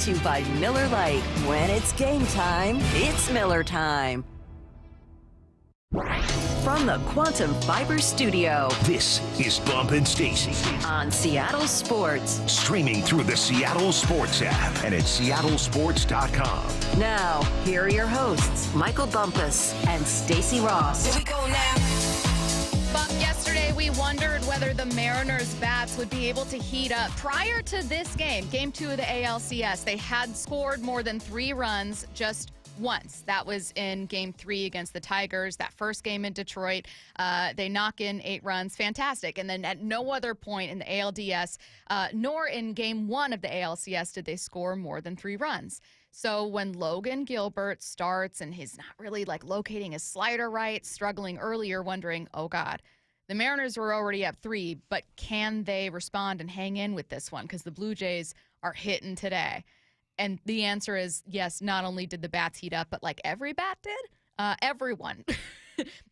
To by Miller Lite. When it's game time, it's Miller time. From the Quantum Fiber Studio. This is Bump and Stacy On Seattle Sports. Streaming through the Seattle Sports app and at seattlesports.com. Now, here are your hosts, Michael Bumpus and Stacy Ross. Here we go now. Bump, yesterday we wondered whether the Mariners' bats would be able to heat up. Prior to this game, Game 2 of the ALCS, they had scored more than 3 runs just once. That was in Game 3 against the Tigers. That first game in Detroit, they knock in 8 runs. Fantastic. And then at no other point in the ALDS, nor in Game 1 of the ALCS, did they score more than 3 runs. So when Logan Gilbert starts and he's not really locating his slider right, struggling earlier, wondering, oh God, the Mariners were already up 3, but can they respond and hang in with this one? Because the Blue Jays are hitting today. And the answer is yes, not only did the bats heat up, but every bat did, everyone.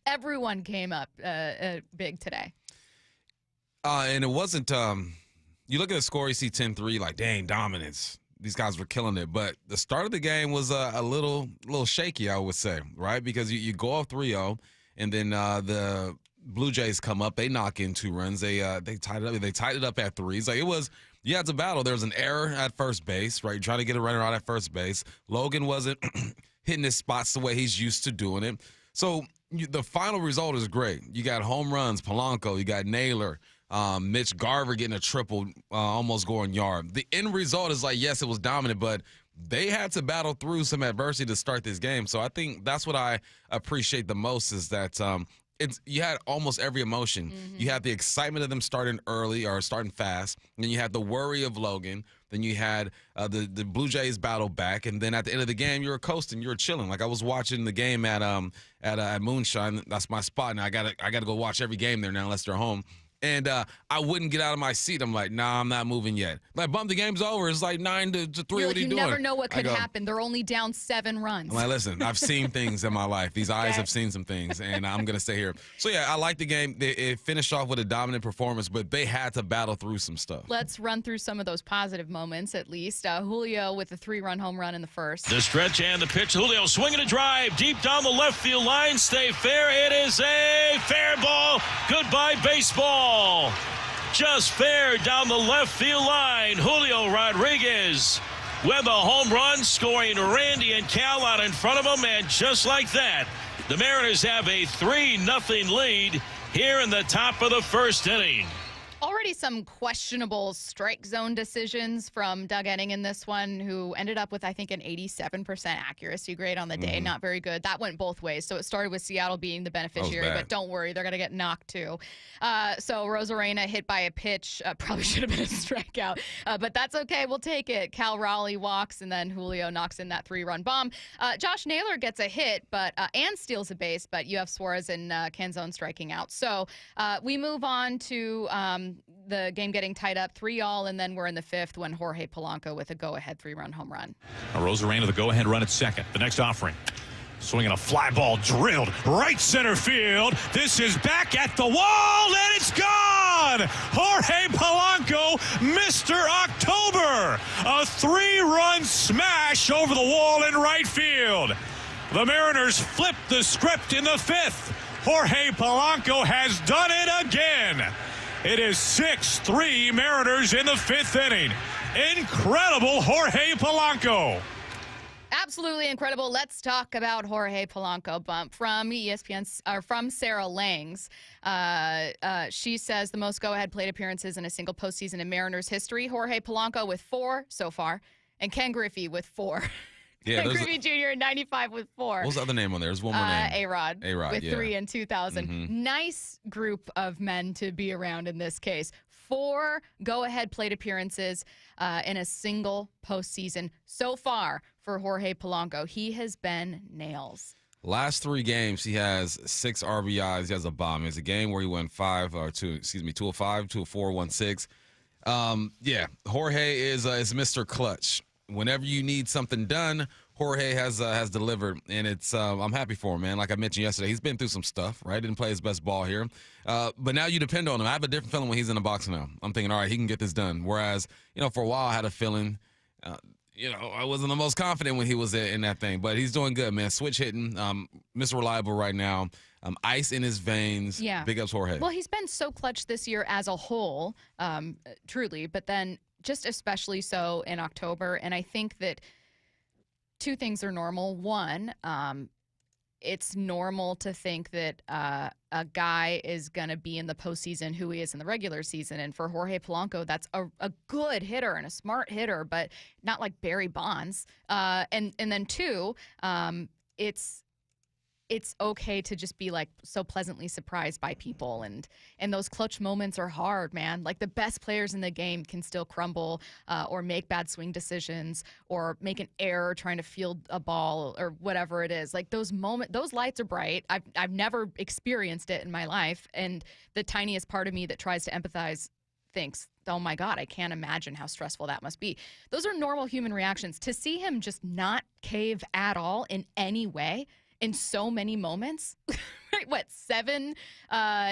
Everyone came up big today. And it wasn't, you look at the score, you see 10-3, dang, dominance. These guys were killing it. But the start of the game was a little shaky, I would say, right? Because you go off 3-0, and then the Blue Jays come up. They knock in 2 runs. They tied it up. They tied it up at 3. It was, you had to battle. There was an error at first base, right? You're trying to get a runner out at first base. Logan wasn't hitting his spots the way he's used to doing it. So the final result is great. You got home runs, Polanco. You got Naylor. Mitch Garver getting a triple, almost going yard. The end result is yes, it was dominant, but they had to battle through some adversity to start this game. So I think that's what I appreciate the most is that you had almost every emotion. Mm-hmm. You had the excitement of them starting early or starting fast. And then you had the worry of Logan. Then you had the Blue Jays battle back. And then at the end of the game, you were coasting. You were chilling. I was watching the game at Moonshine. That's my spot. And I gotta go watch every game there now unless they're home. And I wouldn't get out of my seat. I'm like, nah, I'm not moving yet. Bump, the game's over. It's 9-3. What are you doing? You never know what could happen. They're only down 7 runs. I'm listen, I've seen things in my life. These eyes have seen some things, and I'm going to stay here. So, yeah, I like the game. It finished off with a dominant performance, but they had to battle through some stuff. Let's run through some of those positive moments, at least. Julio with a 3-run home run in the first. The stretch and the pitch. Julio swinging a drive deep down the left field line. Stay fair. It is a fair ball. Goodbye, baseball. Just fair down the left field line. Julio Rodriguez with a home run, scoring Randy and Cal out in front of him. And just like that, the Mariners have a 3-0 lead here in the top of the first inning. Already some questionable strike zone decisions from Doug Enning in this one, who ended up with, I think, an 87% accuracy grade on the day. Mm-hmm. Not very good. That went both ways. So it started with Seattle being the beneficiary, but don't worry, they're going to get knocked too. So Rosarena hit by a pitch. Probably should have been a strikeout, but that's okay. We'll take it. Cal Raleigh walks, and then Julio knocks in that 3-run bomb. Josh Naylor gets a hit and steals a base, but you have Suarez and Canzone striking out. So we move on to the game getting tied up 3-3, and then we're in the 5th when Jorge Polanco with a go-ahead 3-run home run. Rosarena the go-ahead run at second. The next offering. Swinging a fly ball drilled right center field. This is back at the wall, and it's gone! Jorge Polanco, Mr. October. A 3-run smash over the wall in right field. The Mariners flip the script in the 5th. Jorge Polanco has done it again. It is 6-3 Mariners in the 5th inning. Incredible Jorge Polanco. Absolutely incredible. Let's talk about Jorge Polanco. Bump from ESPN, or from Sarah Langs. She says the most go-ahead plate appearances in a single postseason in Mariners history. Jorge Polanco with 4 so far, and Ken Griffey with 4. Yeah, Griffey Jr. in 95 with 4. What was the other name on there? There's one more name. A-Rod with 3 in 2000. Mm-hmm. Nice group of men to be around in this case. 4 go-ahead plate appearances in a single postseason so far for Jorge Polanco. He has been nails. Last 3 games, he has 6 RBIs. He has a bomb. It's a game where he went 2 of 5, 2 of 4, 1 6. Yeah, Jorge is Mr. Clutch. Whenever you need something done, Jorge has delivered, and it's I'm happy for him, man. Like I mentioned yesterday, he's been through some stuff, right? Didn't play his best ball here, but now you depend on him. I have a different feeling when he's in the box now. I'm thinking, all right, he can get this done. Whereas, for a while, I had a feeling, I wasn't the most confident when he was in that thing, but he's doing good, man. Switch hitting, Mr. Reliable right now. Ice in his veins. Yeah. Big ups Jorge. Well, he's been so clutch this year as a whole, truly, but then just especially so in October. And I think that two things are normal. One, it's normal to think that a guy is going to be in the postseason who he is in the regular season. And for Jorge Polanco, that's a good hitter and a smart hitter, but not like Barry Bonds. And then two, it's okay to just be like so pleasantly surprised by people. And those clutch moments are hard, man. Like the best players in the game can still crumble or make bad swing decisions or make an error trying to field a ball or whatever it is. Like those lights are bright. I've never experienced it in my life. And the tiniest part of me that tries to empathize thinks, oh my God, I can't imagine how stressful that must be. Those are normal human reactions. To see him just not cave at all in any way in so many moments, right? What, 7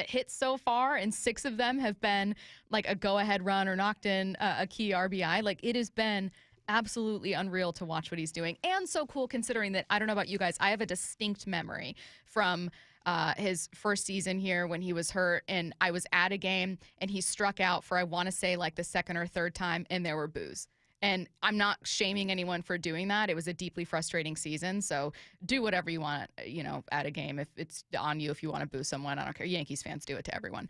hits so far, and 6 of them have been like a go-ahead run or knocked in a key RBI. Like it has been absolutely unreal to watch what he's doing, and so cool considering that, I don't know about you guys, I have a distinct memory from his first season here when he was hurt, and I was at a game and he struck out for, I want to say like the second or third time, and there were boos. And I'm not shaming anyone for doing that. It was a deeply frustrating season. So do whatever you want, at a game. If it's on you, if you want to boo someone, I don't care. Yankees fans do it to everyone.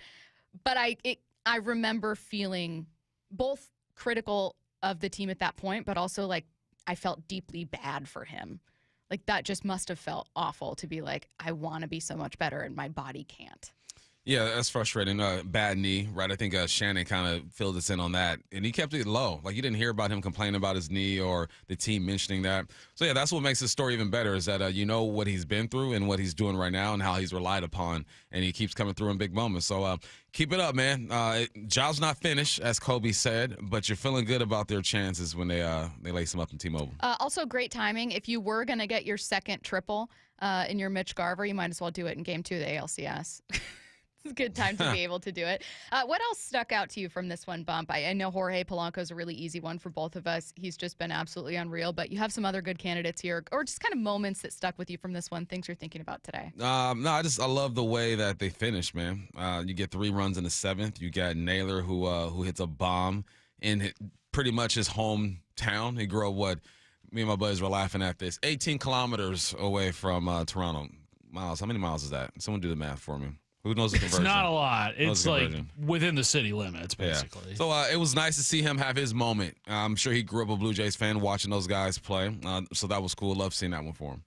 But I remember feeling both critical of the team at that point, but also like I felt deeply bad for him. Like that just must have felt awful to be like, I want to be so much better and my body can't. Yeah, that's frustrating. Bad knee, right? I think Shannon kind of filled us in on that, and he kept it low. Like you didn't hear about him complaining about his knee or the team mentioning that. So yeah, that's what makes his story even better is that you know what he's been through and what he's doing right now and how he's relied upon, and he keeps coming through in big moments. So keep it up, man. Job's not finished, as Kobe said, but you're feeling good about their chances when they lace him up in T-Mobile. Also, great timing. If you were going to get your second triple in your Mitch Garver, you might as well do it in Game 2 of the ALCS. It's a good time to be able to do it. What else stuck out to you from this one, Bump? I know Jorge Polanco is a really easy one for both of us. He's just been absolutely unreal, but you have some other good candidates here, or just kind of moments that stuck with you from this one, things you're thinking about today. No, I love the way that they finished, man. You get 3 runs in the 7th. You got Naylor who hits a bomb in pretty much his hometown. He grew up, me and my buddies were laughing at this, 18 kilometers away from Toronto. Miles, how many miles is that? Someone do the math for me. Who knows the conversion? It's not a lot. It's like within the city limits, basically. Yeah. So it was nice to see him have his moment. I'm sure he grew up a Blue Jays fan watching those guys play. So that was cool. Love seeing that one for him.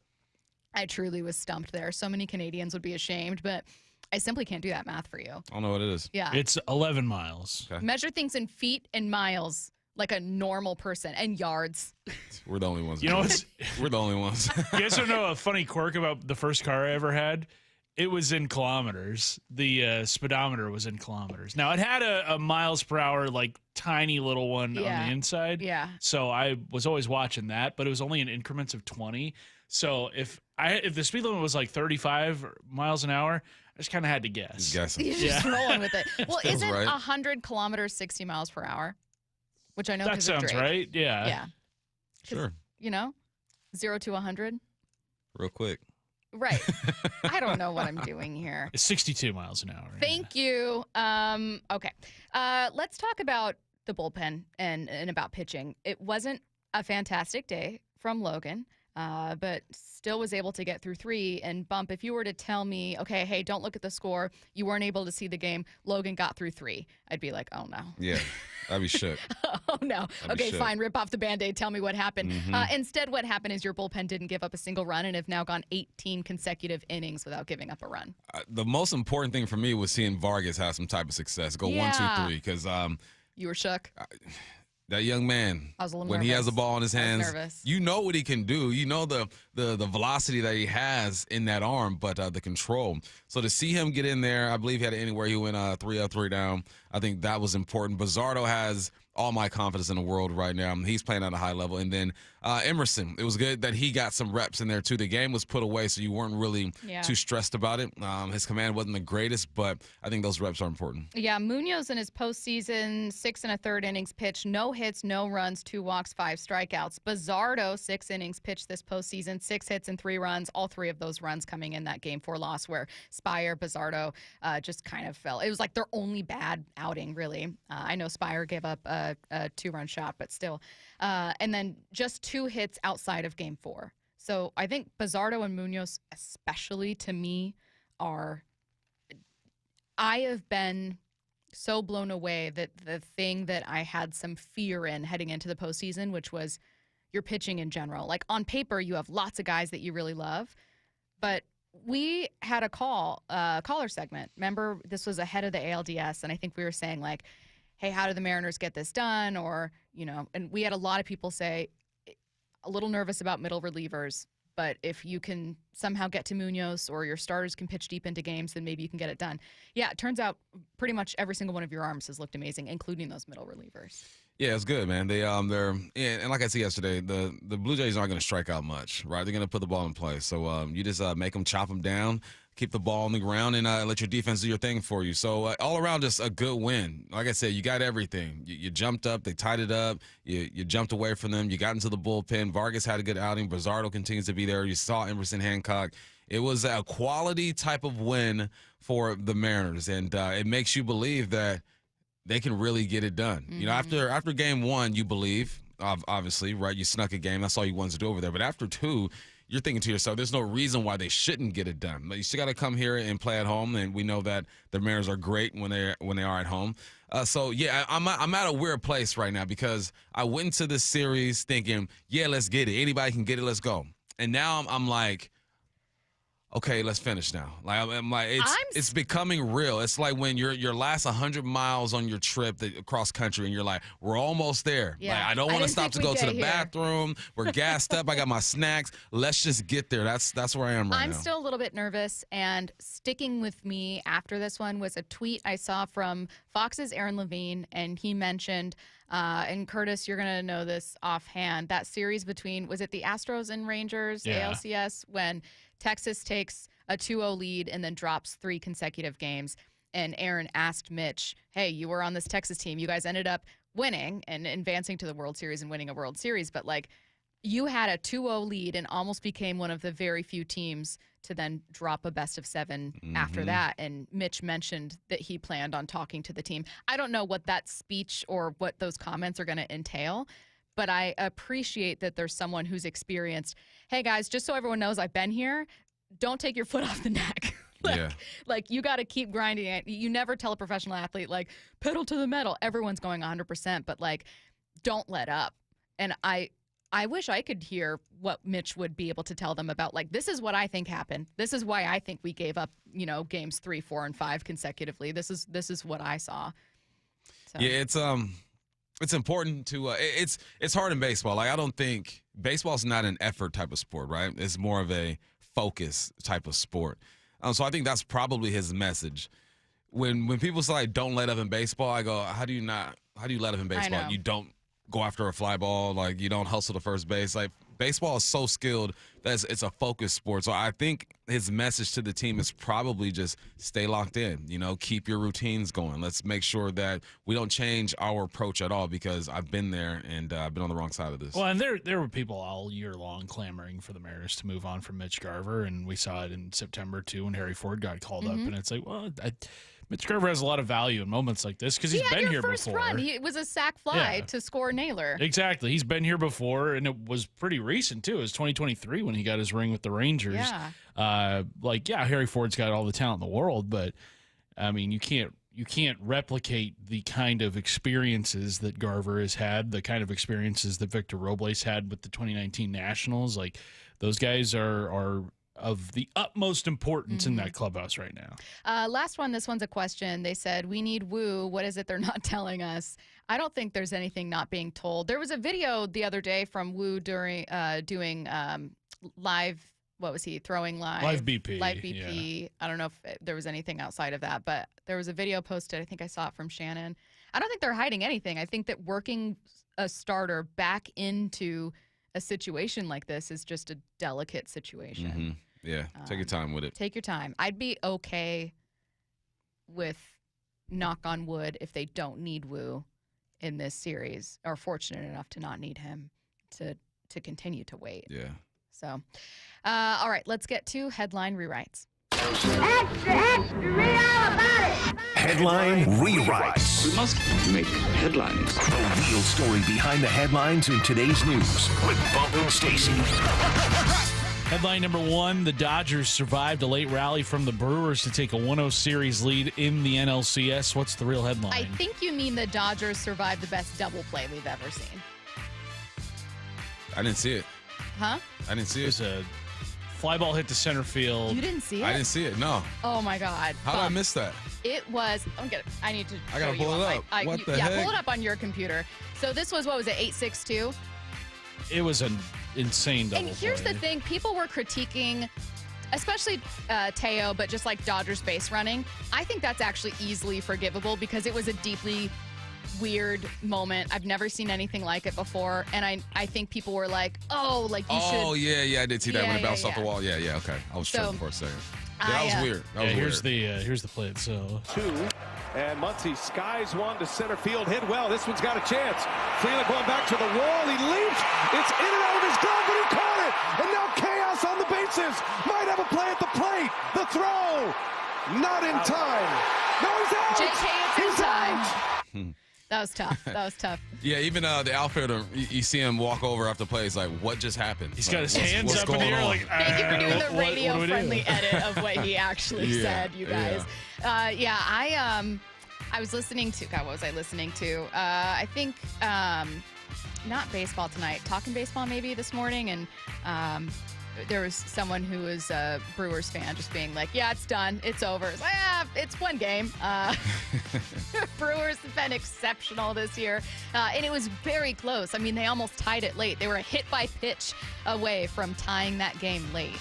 I truly was stumped there. So many Canadians would be ashamed, but I simply can't do that math for you. I don't know what it is. Yeah. It's 11 miles. Okay. Measure things in feet and miles like a normal person, and yards. We're the only ones. You know what's We're the only ones. You guys don't know a funny quirk about the first car I ever had? It was in kilometers. The speedometer was in kilometers. Now, it had a miles per hour, like, tiny little one on the inside. Yeah. So I was always watching that, but it was only in increments of 20. So if the speed limit was like 35 miles an hour, I just kind of had to guess. Just guessing. You're just rolling with it. Well, Feels isn't right. 100 kilometers 60 miles per hour? Which I know That sounds right. Yeah. Yeah. Sure. 0 to 100. Real quick. Right. I don't know what I'm doing here. It's 62 miles an hour. Thank you. Okay. Let's talk about the bullpen and about pitching. It wasn't a fantastic day from Logan, but still was able to get through 3. And Bump, if you were to tell me, okay, hey, don't look at the score, you weren't able to see the game, Logan got through 3, I'd be like, oh no. Yeah. I'd be shook. Oh, no. I'd be Okay, shook. fine. Rip off the Band-Aid. Tell me what happened. Mm-hmm. Instead, what happened is your bullpen didn't give up a single run and have now gone 18 consecutive innings without giving up a run. The most important thing for me was seeing Vargas have some type of success. Go 1, 2, 3. Because you were shook? that young man, I was a little when nervous. he has the ball in his hands, nervous. you know what he can do. You know the velocity that he has in that arm, but the control. So to see him get in there, I believe he had an inning where he went 3 up, 3 down. I think that was important. Bizzardo has all my confidence in the world right now. He's playing at a high level. And then Emerson, it was good that he got some reps in there too. The game was put away, so you weren't really too stressed about it. His command wasn't the greatest, but I think those reps are important. Yeah, Munoz in his postseason 6 1/3 innings pitched, no hits, no runs, 2 walks, 5 strikeouts. Bizardo, 6 innings pitched this postseason, 6 hits and 3 runs. All 3 of those runs coming in that Game 4 loss where Spire, Bizardo just kind of fell. It was like their only bad outing, really. I know Spire gave up a 2-run shot, but still. And then just 2 hits outside of Game 4. So I think Bizardo and Munoz, especially to me, I have been so blown away that the thing that I had some fear in heading into the postseason, which was your pitching in general. Like on paper, you have lots of guys that you really love, but we had a caller segment. Remember, this was ahead of the ALDS, and I think we were saying like, hey, how do the Mariners get this done? Or, and we had a lot of people say a little nervous about middle relievers, but if you can somehow get to Munoz or your starters can pitch deep into games, then maybe you can get it done. Yeah, it turns out pretty much every single one of your arms has looked amazing, including those middle relievers. Yeah, it's good, man. They're and like I said yesterday, the Blue Jays aren't going to strike out much, right? They're going to put the ball in play. So you just make them chop them down, keep the ball on the ground, and let your defense do your thing for you. So all around, just a good win. Like I said, you got everything. You jumped up, they tied it up. You jumped away from them. You got into the bullpen. Vargas had a good outing. Bizardo continues to be there. You saw Emerson Hancock. It was a quality type of win for the Mariners, and it makes you believe that they can really get it done. Mm-hmm. After Game 1, you believe, obviously, right? You snuck a game. That's all you wanted to do over there. But after 2, you're thinking to yourself, there's no reason why they shouldn't get it done. But you still got to come here and play at home, and we know that the Mariners are great when they are at home. So yeah, I'm at a weird place right now because I went into this series thinking, yeah, let's get it. Anybody can get it. Let's go. And now I'm like, okay, let's finish now. Like I'm like, it's becoming real. It's like when your last 100 miles on your trip across country, and you're like, we're almost there. Yeah. Like, I don't want to stop to go to the bathroom. We're gassed up. I got my snacks. Let's just get there. That's where I am right now. I'm still a little bit nervous, and sticking with me after this one was a tweet I saw from Fox's Aaron Levine, and he mentioned, and Curtis, you're going to know this offhand, that series between, was it the Astros and Rangers, ALCS, when Texas takes a 2-0 lead and then drops 3 consecutive games. And Aaron asked Mitch, hey, you were on this Texas team. You guys ended up winning and advancing to the World Series and winning a World Series. But, like, you had a 2-0 lead and almost became one of the very few teams to then drop a best-of-7 after that. And Mitch mentioned that he planned on talking to the team. I don't know what that speech or what those comments are going to entail, but I appreciate that there's someone who's experienced, hey, guys, just so everyone knows I've been here, don't take your foot off the neck. Like you got to keep grinding it. You never tell a professional athlete, like, pedal to the metal. Everyone's going 100%, but, like, don't let up. And I wish I could hear what Mitch would be able to tell them about, like, this is what I think happened. This is why I think we gave up, games 3, 4, and 5 consecutively. This is what I saw. So. Yeah, it's important to it's hard in baseball. Like, I don't think baseball's not an effort type of sport, right? It's more of a focus type of sport. So I think that's probably his message. When people say, like, don't let up in baseball, I go, how do you let up in baseball? You don't go after a fly ball, like, you don't hustle to first base. Like, baseball is so skilled that it's a focused sport. So I think his message to the team is probably just stay locked in, keep your routines going. Let's make sure that we don't change our approach at all, because I've been there and I've been on the wrong side of this. Well, and there were people all year long clamoring for the Mariners to move on from Mitch Garver, and we saw it in September too when Harry Ford got called up, and it's like, well, Mitch Garver has a lot of value in moments like this because he's been here first before. Run. It was a sack fly to score Naylor. Exactly. He's been here before, and it was pretty recent, too. It was 2023 when he got his ring with the Rangers. Harry Ford's got all the talent in the world, but, I mean, you can't replicate the kind of experiences that Garver has had, the kind of experiences that Victor Robles had with the 2019 Nationals. Like, those guys are of the utmost importance in that clubhouse right now. Last one. This one's a question. They said, we need Woo. What is it they're not telling us? I don't think there's anything not being told. There was a video the other day from Woo during doing live, what was he, throwing live? Live BP. Live BP. Yeah. I don't know if there was anything outside of that, but there was a video posted. I think I saw it from Shannon. I don't think they're hiding anything. I think that working a starter back into a situation like this is just a delicate situation. Mm-hmm. Yeah, take your time with it. Take your time. I'd be okay with, knock on wood, if they don't need Wu in this series, are fortunate enough to not need him to continue to wait. Yeah. So, all right, let's get to headline rewrites. Extra, extra, read all about it. Headline rewrites. We must make headlines. The real story behind the headlines in today's news with Bump and Stacy. Headline number 1, the Dodgers survived a late rally from the Brewers to take a 1-0 series lead in the NLCS. What's the real headline? I think you mean the Dodgers survived the best double play we've ever seen. I didn't see it. Huh? I didn't see It was it. a fly ball hit to center field. You didn't see it? I didn't see it. No. Oh, my God. How did I Bump. miss that? It was, I need to I gotta show you pull on it my- up. What the yeah, heck? pull it up on your computer. So this was, what was it, 8-6-2? It was an insane double And here's play. the thing, people were critiquing, especially Teo, but just like Dodgers base running. I think that's actually easily forgivable because it was a deeply weird moment. I've never seen anything like it before. And I think people were like, oh, like you should. Oh, yeah, I did see that when Yeah, it bounced yeah, off the yeah. wall. Yeah, okay. I was tripping for a second. Yeah, that was weird. That was weird. Here's the play itself. 2, and Muncy skies one to center field, hit well. This one's got a chance. Freeland going back to the wall. He leaps. It's in and out of his glove, but he caught it. And now chaos on the bases. Might have a play at the plate. The throw. Not in time. No, he's out. JK, it's in He's time. out. That was tough. That was tough. Yeah, even the outfielder, you see him walk over after play. It's like, what just happened? He's Like, got his what's- hands what's up in the going air on? like, Thank you for doing the what do we do? radio-friendly edit of what he actually Yeah, said, you guys. I was listening to, God, what was I listening to? I think, not baseball tonight, talking baseball maybe this morning, and there was someone who was a Brewers fan just being like, yeah, it's done. It's over. It's like, it's one game. Brewers have been exceptional this year. And it was very close. I mean, they almost tied it late. They were a hit by pitch away from tying that game late.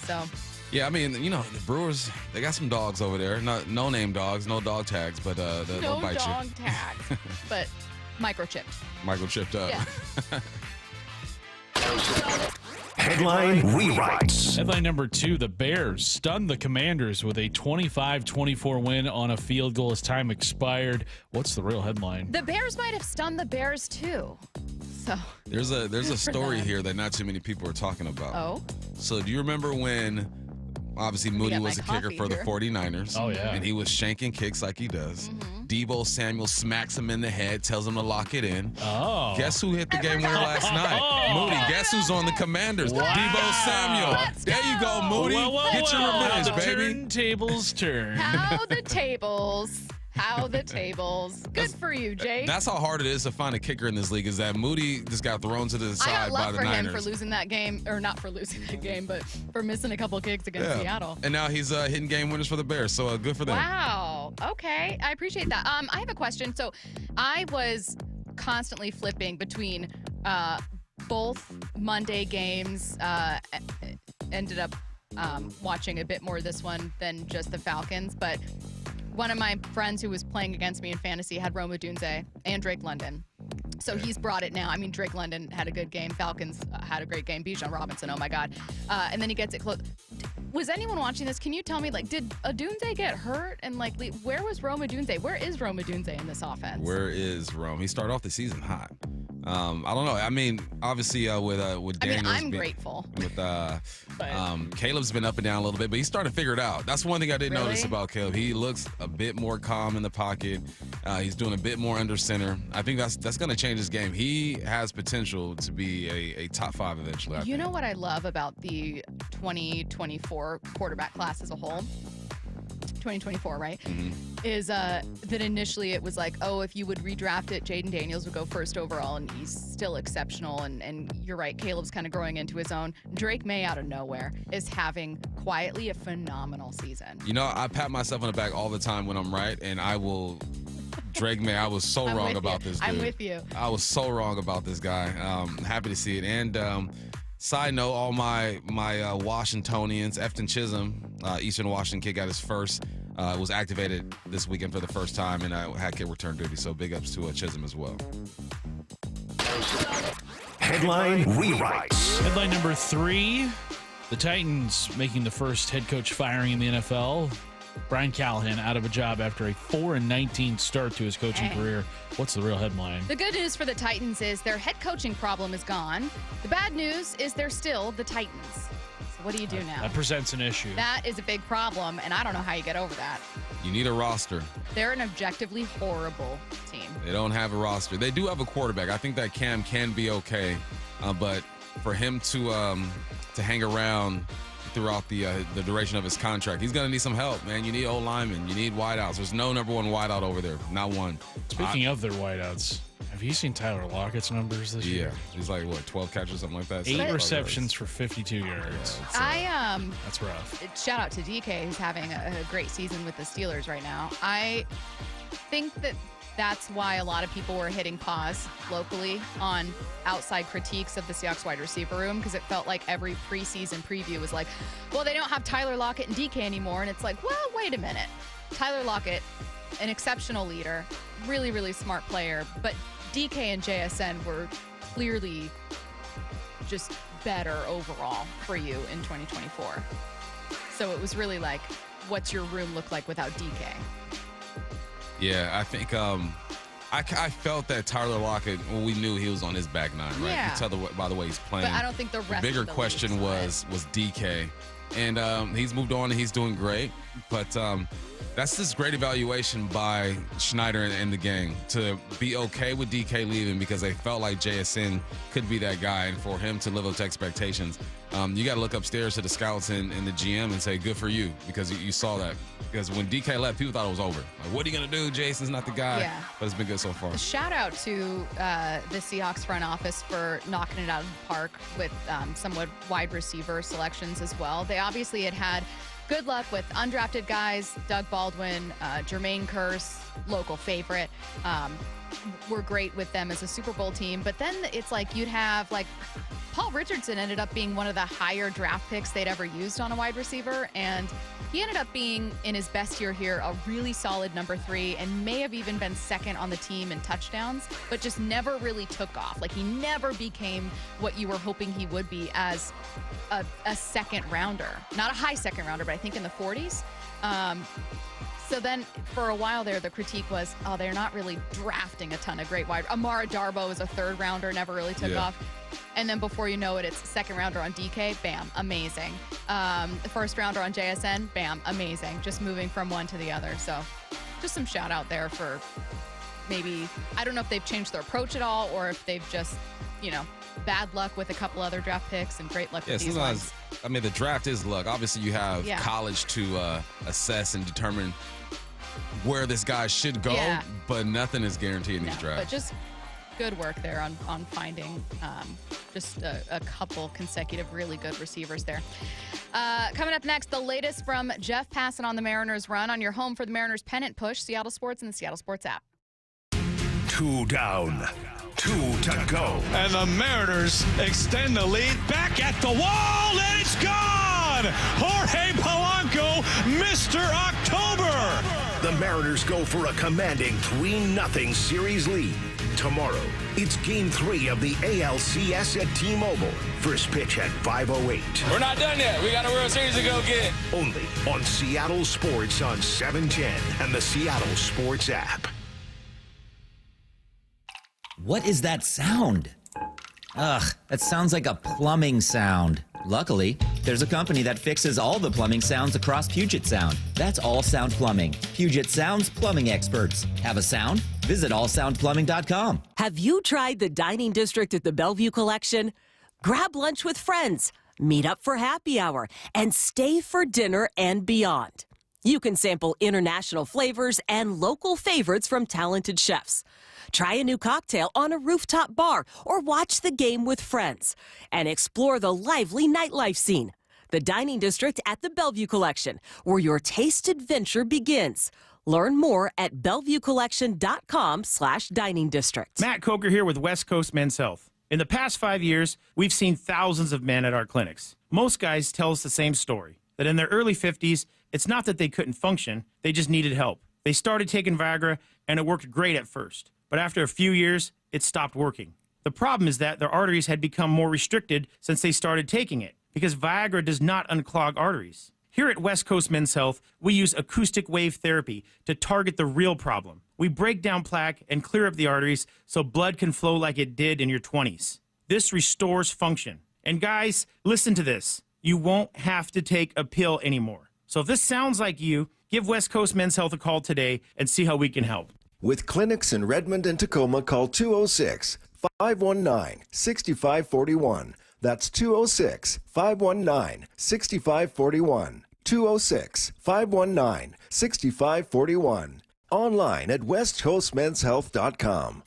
So, Yeah, I mean, the Brewers, they got some dogs over there. No name dogs, no dog tags, but they'll no bite dog you. tags, but microchipped. Microchipped up. Yeah. Headline rewrites. Headline number 2, the Bears stunned the Commanders with a 25-24 win on a field goal as time expired. What's the real headline? The Bears might have stunned the Bears too. So, There's a for story them. here that not too many people are talking about. oh, So do you remember when obviously Moody get was my a kicker coffee for the here. 49ers? Oh, yeah. And he was shanking kicks like he does. Mm-hmm. Debo Samuel smacks him in the head, tells him to lock it in. Oh. Guess who hit the game winner last night? Moody. Guess who's on the Commanders? Wow. Debo Samuel. Let's There you go, go. Moody. Well, Get your how revenge, the baby. turntables turn. how the tables. How the tables. Good for you, Jake. That's how hard it is to find a kicker in this league, is that Moody just got thrown to the I side got by love the for him Niners. for losing that game, or not for losing that game, but for missing a couple kicks against Seattle. And now he's hitting game winners for the Bears, so good for them. Wow. Okay. I appreciate that. I have a question. So I was constantly flipping between both Monday games. Ended up watching a bit more of this one than just the Falcons. But one of my friends who was playing against me in fantasy had Rome Odunze and Drake London. So he's brought it now. I mean, Drake London had a good game. Falcons had a great game. Bijan Robinson, oh my God. And then he gets it close. Was anyone watching this? Can you tell me, like, did Odunze get hurt? And, like, where was Rome Odunze? Where is Rome Odunze in this offense? Where is Rome? He started off the season hot. I don't know. I mean, obviously with Daniels. I'm grateful. With Caleb's been up and down a little bit, but he's starting to figure it out. That's one thing I didn't Really? notice about Caleb. He looks a bit more calm in the pocket. He's doing a bit more under center. I think that's going to change his game. He has potential to be a top 5 eventually. I You think. know what I love about the 2024 quarterback class as a whole? 2024, right? Mm-hmm. Is that initially it was like, oh, if you would redraft it, Jaden Daniels would go first overall, and he's still exceptional. And you're right, Caleb's kind of growing into his own. Drake May, out of nowhere, is having quietly a phenomenal season. You know, I pat myself on the back all the time when I'm right, and I will. Drake May, I was so I'm wrong with about you. this dude. I'm with you. I was so wrong about this guy. Happy to see it. And side note, all my Washingtonians, Efton Chisholm, Eastern Washington kid, got his first was activated this weekend for the first time and had kid return duty. So big ups to Chisholm as well. Headline rewrites. Headline number 3, the Titans making the first head coach firing in the NFL. Brian Callahan out of a job after a 4-19 start to his coaching career. What's the real headline? The good news for the Titans is their head coaching problem is gone. The bad news is they're still the Titans. So what do you do now? That presents an issue. That is a big problem, and I don't know how you get over that. You need a roster. They're an objectively horrible team. They don't have a roster. They do have a quarterback. I think that Cam can be okay, but for him to hang around throughout the duration of his contract, he's going to need some help, man. You need old linemen. You need wideouts. There's no number one wideout over there. Not one. Speaking of their wideouts, have you seen Tyler Lockett's numbers this year? Yeah. He's like, what, 12 catches, something like that? 8 receptions for 52 yards. That's rough. Shout out to DK, who's having a great season with the Steelers right now. I think that's why a lot of people were hitting pause locally on outside critiques of the Seahawks wide receiver room, because it felt like every preseason preview was like, well, they don't have Tyler Lockett and DK anymore. And it's like, well, wait a minute. Tyler Lockett, an exceptional leader, really, really smart player, but DK and JSN were clearly just better overall for you in 2024. So it was really like, what's your room look like without DK? Yeah, I think I felt that Tyler Lockett, well, we knew he was on his back nine, right? Yeah. You can tell by the way he's playing. But I don't think the rest bigger of the question league was DK. And he's moved on and he's doing great. But that's this great evaluation by Schneider and the gang to be okay with DK leaving, because they felt like JSN could be that guy, and for him to live up to expectations. You got to look upstairs to the scouts and the GM and say, good for you, because you saw that. Because when DK left, people thought it was over. Like, what are you going to do? Jason's not the guy. Yeah. But it's been good so far. Shout out to the Seahawks front office for knocking it out of the park with somewhat wide receiver selections as well. They obviously had good luck with undrafted guys. Doug Baldwin, Jermaine Kearse, local favorite. Were great with them as a Super Bowl team. But then it's like you'd have like Paul Richardson ended up being one of the higher draft picks they'd ever used on a wide receiver. And he ended up being, in his best year here, a really solid number 3, and may have even been second on the team in touchdowns, but just never really took off. Like, he never became what you were hoping he would be as a second rounder. Not a high second rounder, but I think in the 40s. So then for a while there, the critique was, oh, they're not really drafting a ton of great wide. Amara Darboh was a third rounder, never really took off. And then before you know it, it's second rounder on DK, bam, amazing. First rounder on JSN, bam, amazing. Just moving from one to the other. So just some shout out there for maybe, I don't know if they've changed their approach at all, or if they've just, bad luck with a couple other draft picks and great luck with these ones. I mean, the draft is luck. Obviously, you have college to assess and determine where this guy should go, but nothing is guaranteed in these drafts. But just good work there on finding just a couple consecutive really good receivers there. Coming up next, the latest from Jeff Passan on the Mariners run on your home for the Mariners pennant push, Seattle Sports and the Seattle Sports app. 2 down, 2 to go. And the Mariners extend the lead back at the wall, and it's gone! Jorge Polanco, Mr. October! The Mariners go for a commanding 3-0 series lead. Tomorrow, it's Game 3 of the ALCS at T-Mobile. First pitch at 5:08. We're not done yet. We got a World Series to go get. Only on Seattle Sports on 710 and the Seattle Sports app. What is that sound? Ugh, that sounds like a plumbing sound. Luckily, there's a company that fixes all the plumbing sounds across Puget Sound. That's All Sound Plumbing. Puget Sound's plumbing experts. Have a sound? Visit allsoundplumbing.com. Have you tried the dining district at the Bellevue Collection? Grab lunch with friends, meet up for happy hour, and stay for dinner and beyond. You can sample international flavors and local favorites from talented chefs. Try a new cocktail on a rooftop bar or watch the game with friends and explore the lively nightlife scene. The Dining District at the Bellevue Collection, where your taste adventure begins. Learn more at BellevueCollection.com/dining district. Matt Coker here with West Coast Men's Health. In the past 5 years, we've seen thousands of men at our clinics. Most guys tell us the same story. that in their early 50s, it's not that they couldn't function, they just needed help. They started taking Viagra, and it worked great at first. But after a few years, it stopped working. The problem is that their arteries had become more restricted since they started taking it, because Viagra does not unclog arteries. Here at West Coast Men's Health, we use acoustic wave therapy to target the real problem. We break down plaque and clear up the arteries so blood can flow like it did in your 20s. This restores function. And guys, listen to this. You won't have to take a pill anymore. So if this sounds like you, give West Coast Men's Health a call today and see how we can help. With clinics in Redmond and Tacoma, call 206-519-6541. That's 206-519-6541. 206-519-6541. Online at westcoastmenshealth.com.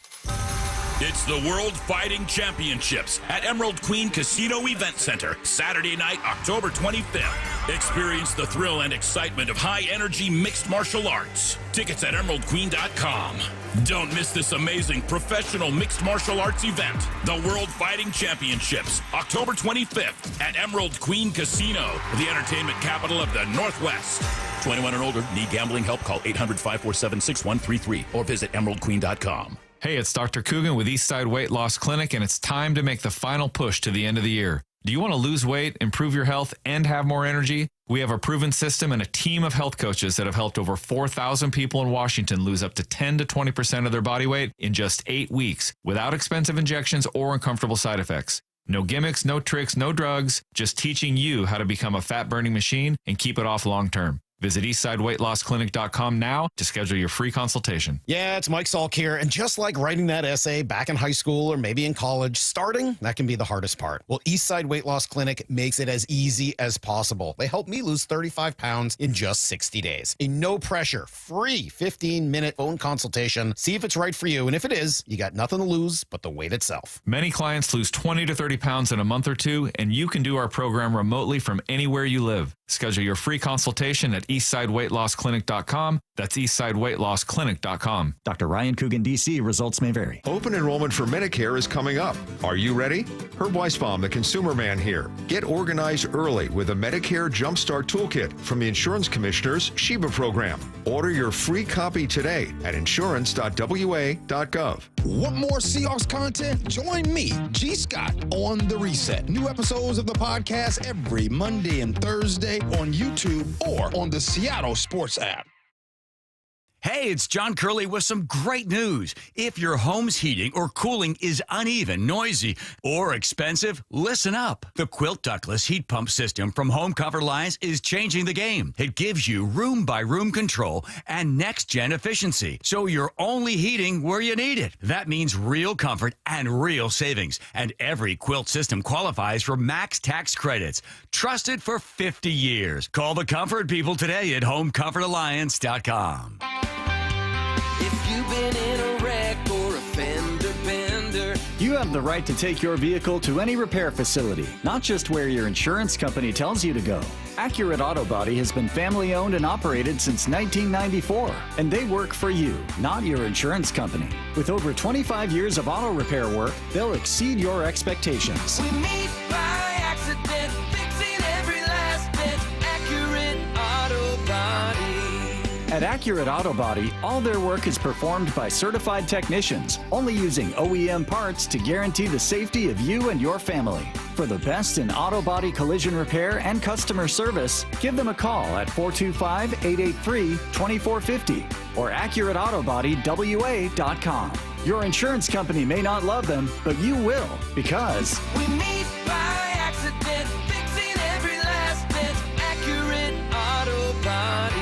It's the World Fighting Championships at Emerald Queen Casino Event Center, Saturday night, October 25th. Experience the thrill and excitement of high-energy mixed martial arts. Tickets at emeraldqueen.com. Don't miss this amazing professional mixed martial arts event, the World Fighting Championships, October 25th at Emerald Queen Casino, the entertainment capital of the Northwest. 21 and older, need gambling help? Call 800-547-6133 or visit emeraldqueen.com. Hey, it's Dr. Coogan with Eastside Weight Loss Clinic, and it's time to make the final push to the end of the year. Do you want to lose weight, improve your health, and have more energy? We have a proven system and a team of health coaches that have helped over 4,000 people in Washington lose up to 10 to 20% of their body weight in just 8 weeks without expensive injections or uncomfortable side effects. No gimmicks, no tricks, no drugs, just teaching you how to become a fat-burning machine and keep it off long term. Visit eastsideweightlossclinic.com now to schedule your free consultation. Yeah, it's Mike Salk here. And just like writing that essay back in high school or maybe in college, starting, that can be the hardest part. Well, Eastside Weight Loss Clinic makes it as easy as possible. They helped me lose 35 pounds in just 60 days. A no-pressure, free 15-minute phone consultation. See if it's right for you. And if it is, you got nothing to lose but the weight itself. Many clients lose 20 to 30 pounds in a month or two, and you can do our program remotely from anywhere you live. Schedule your free consultation at eastsideweightlossclinic.com. That's eastsideweightlossclinic.com. Dr. Ryan Coogan, D.C. Results may vary. Open enrollment for Medicare is coming up. Are you ready? Herb Weisbaum, the consumer man here. Get organized early with a Medicare Jumpstart Toolkit from the Insurance Commissioner's Sheba program. Order your free copy today at insurance.wa.gov. Want more Seahawks content? Join me, G. Scott, on The Reset. New episodes of the podcast every Monday and Thursday on YouTube or on the Seattle Sports app. Hey, it's John Curley with some great news. If your home's heating or cooling is uneven, noisy, or expensive, listen up. The Quilt Ductless Heat Pump System from Home Comfort Lines is changing the game. It gives you room-by-room control and next-gen efficiency, so you're only heating where you need it. That means real comfort and real savings, and every quilt system qualifies for max tax credits. Trusted for 50 years. Call the comfort people today at HomeComfortAlliance.com. If you've been in a wreck or a fender bender, You have the right to take your vehicle to any repair facility, not just where your insurance company tells you to go. Accurate Auto Body has been family owned and operated since 1994, and they work for you, not your insurance company. With over 25 years of auto repair work, they'll exceed your expectations. we meet by accident, fixing every last bit. Accurate Auto Body. At Accurate Auto Body, all their work is performed by certified technicians, only using OEM parts to guarantee the safety of you and your family. For the best in auto body collision repair and customer service, give them a call at 425-883-2450 or AccurateAutoBodyWA.com. Your insurance company may not love them, but you will, because we meet by accident, fixing every last bit. Accurate Auto Body.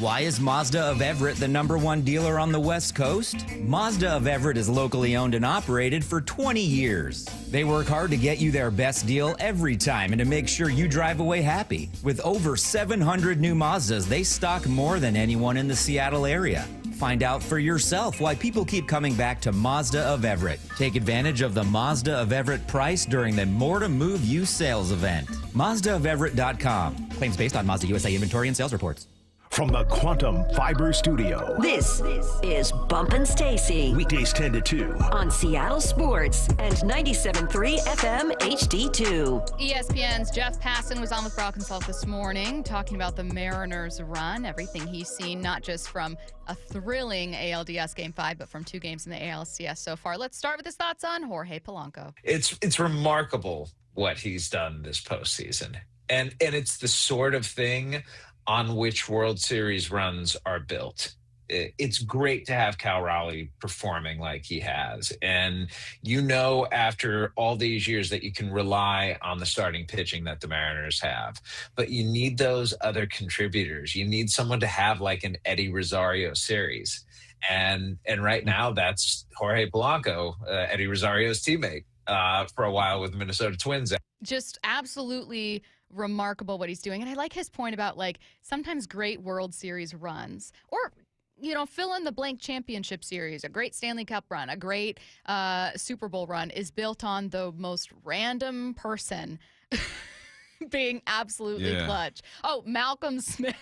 Why is Mazda of Everett the #1 dealer on the West Coast? Mazda of Everett is locally owned and operated for 20 years. They work hard to get you their best deal every time and to make sure you drive away happy. With over 700 new Mazdas, they stock more than anyone in the Seattle area. Find out for yourself why people keep coming back to Mazda of Everett. Take advantage of the Mazda of Everett price during the More to Move You sales event. MazdaofEverett.com. Claims based on Mazda USA inventory and sales reports. From the Quantum Fiber Studio. This is Bumpin' Stacy. Weekdays 10 to 2. On Seattle Sports and 97.3 FM HD2. ESPN's Jeff Passan was on with Braun this morning talking about the Mariners' run, everything he's seen, not just from a thrilling ALDS Game 5, but from 2 games in the ALCS so far. Let's start with his thoughts on Jorge Polanco. It's remarkable what he's done this postseason. And it's the sort of thing on which World Series runs are built. It's great to have Cal Raleigh performing like he has. And after all these years that you can rely on the starting pitching that the Mariners have. But you need those other contributors. You need someone to have like an Eddie Rosario series. And right now that's Jorge Polanco, Eddie Rosario's teammate for a while with the Minnesota Twins. Just absolutely remarkable what he's doing. And I like his point about like sometimes great World Series runs or, fill in the blank championship series, a great Stanley Cup run, a great Super Bowl run is built on the most random person being absolutely clutch. Oh, Malcolm Smith.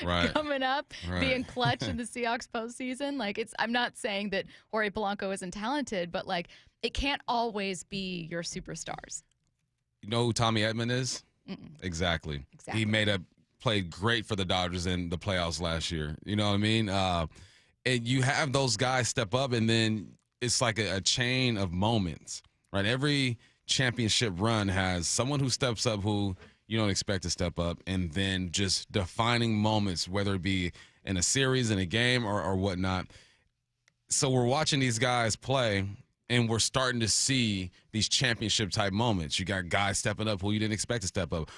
Right. Coming up, being clutch in the Seahawks postseason. Like I'm not saying that Jorge Polanco isn't talented, but like it can't always be your superstars. You know who Tommy Edman is? Exactly. He played great for the Dodgers in the playoffs last year. You know what I mean? And you have those guys step up, and then it's like a chain of moments, right? Every championship run has someone who steps up who you don't expect to step up, and then just defining moments, whether it be in a series, in a game, or whatnot. So we're watching these guys play, and we're starting to see these championship-type moments. You got guys stepping up who you didn't expect to step up.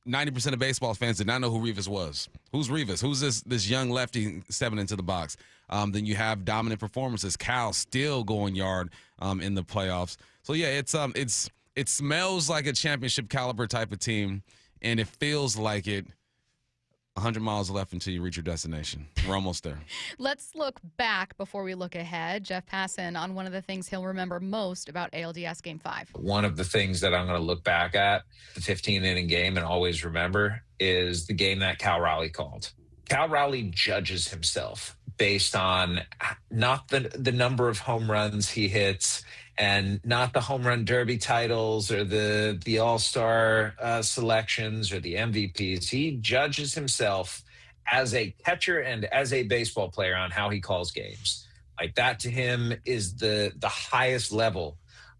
90% of baseball fans did not know who Rivas was. Who's Rivas? Who's this young lefty stepping into the box? Then you have dominant performances. Cal still going yard in the playoffs. So, yeah, it smells like a championship-caliber type of team, and it feels like it. 100 miles left until you reach your destination. We're almost there. Let's look back before we look ahead. Jeff Passan on one of the things he'll remember most about ALDS Game 5. One of the things that I'm going to look back at, the 15-inning game, and always remember is the game that Cal Raleigh called. Cal Raleigh judges himself based on not the number of home runs he hits and not the home run derby titles or the all-star selections or the MVPs. He judges himself as a catcher and as a baseball player on how he calls games. Like that to him is the highest level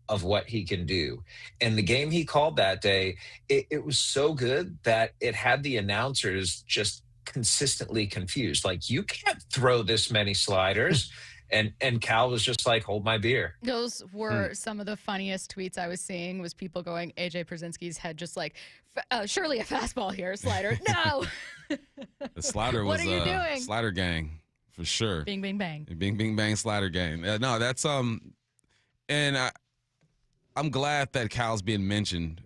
of what he can do. And the game he called that day, it was so good that it had the announcers just consistently confused. Like, you can't throw this many sliders. And Cal was just like, hold my beer. Those were some of the funniest tweets I was seeing was people going, AJ Przinsky's head just like, surely a fastball here, slider. No. The slider was what are you doing? Slider gang for sure. Bing, bing, bang. Bing, bing, bang, slider gang. No, that's and I'm glad that Cal's being mentioned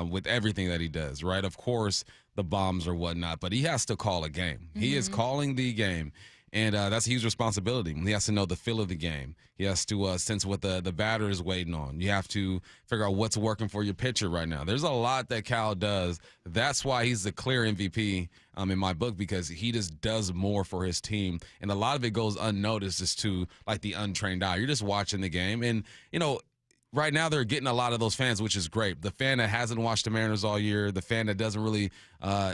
with everything that he does, right? Of course, the bombs or whatnot, but he has to call a game. Mm-hmm. He is calling the game. And that's a huge responsibility. He has to know the feel of the game. He has to sense what the batter is waiting on. You have to figure out what's working for your pitcher right now. There's a lot that Cal does. That's why he's the clear MVP in my book, because he just does more for his team. And a lot of it goes unnoticed as to like the untrained eye. You're just watching the game. And, right now they're getting a lot of those fans, which is great. The fan that hasn't watched the Mariners all year, the fan that doesn't really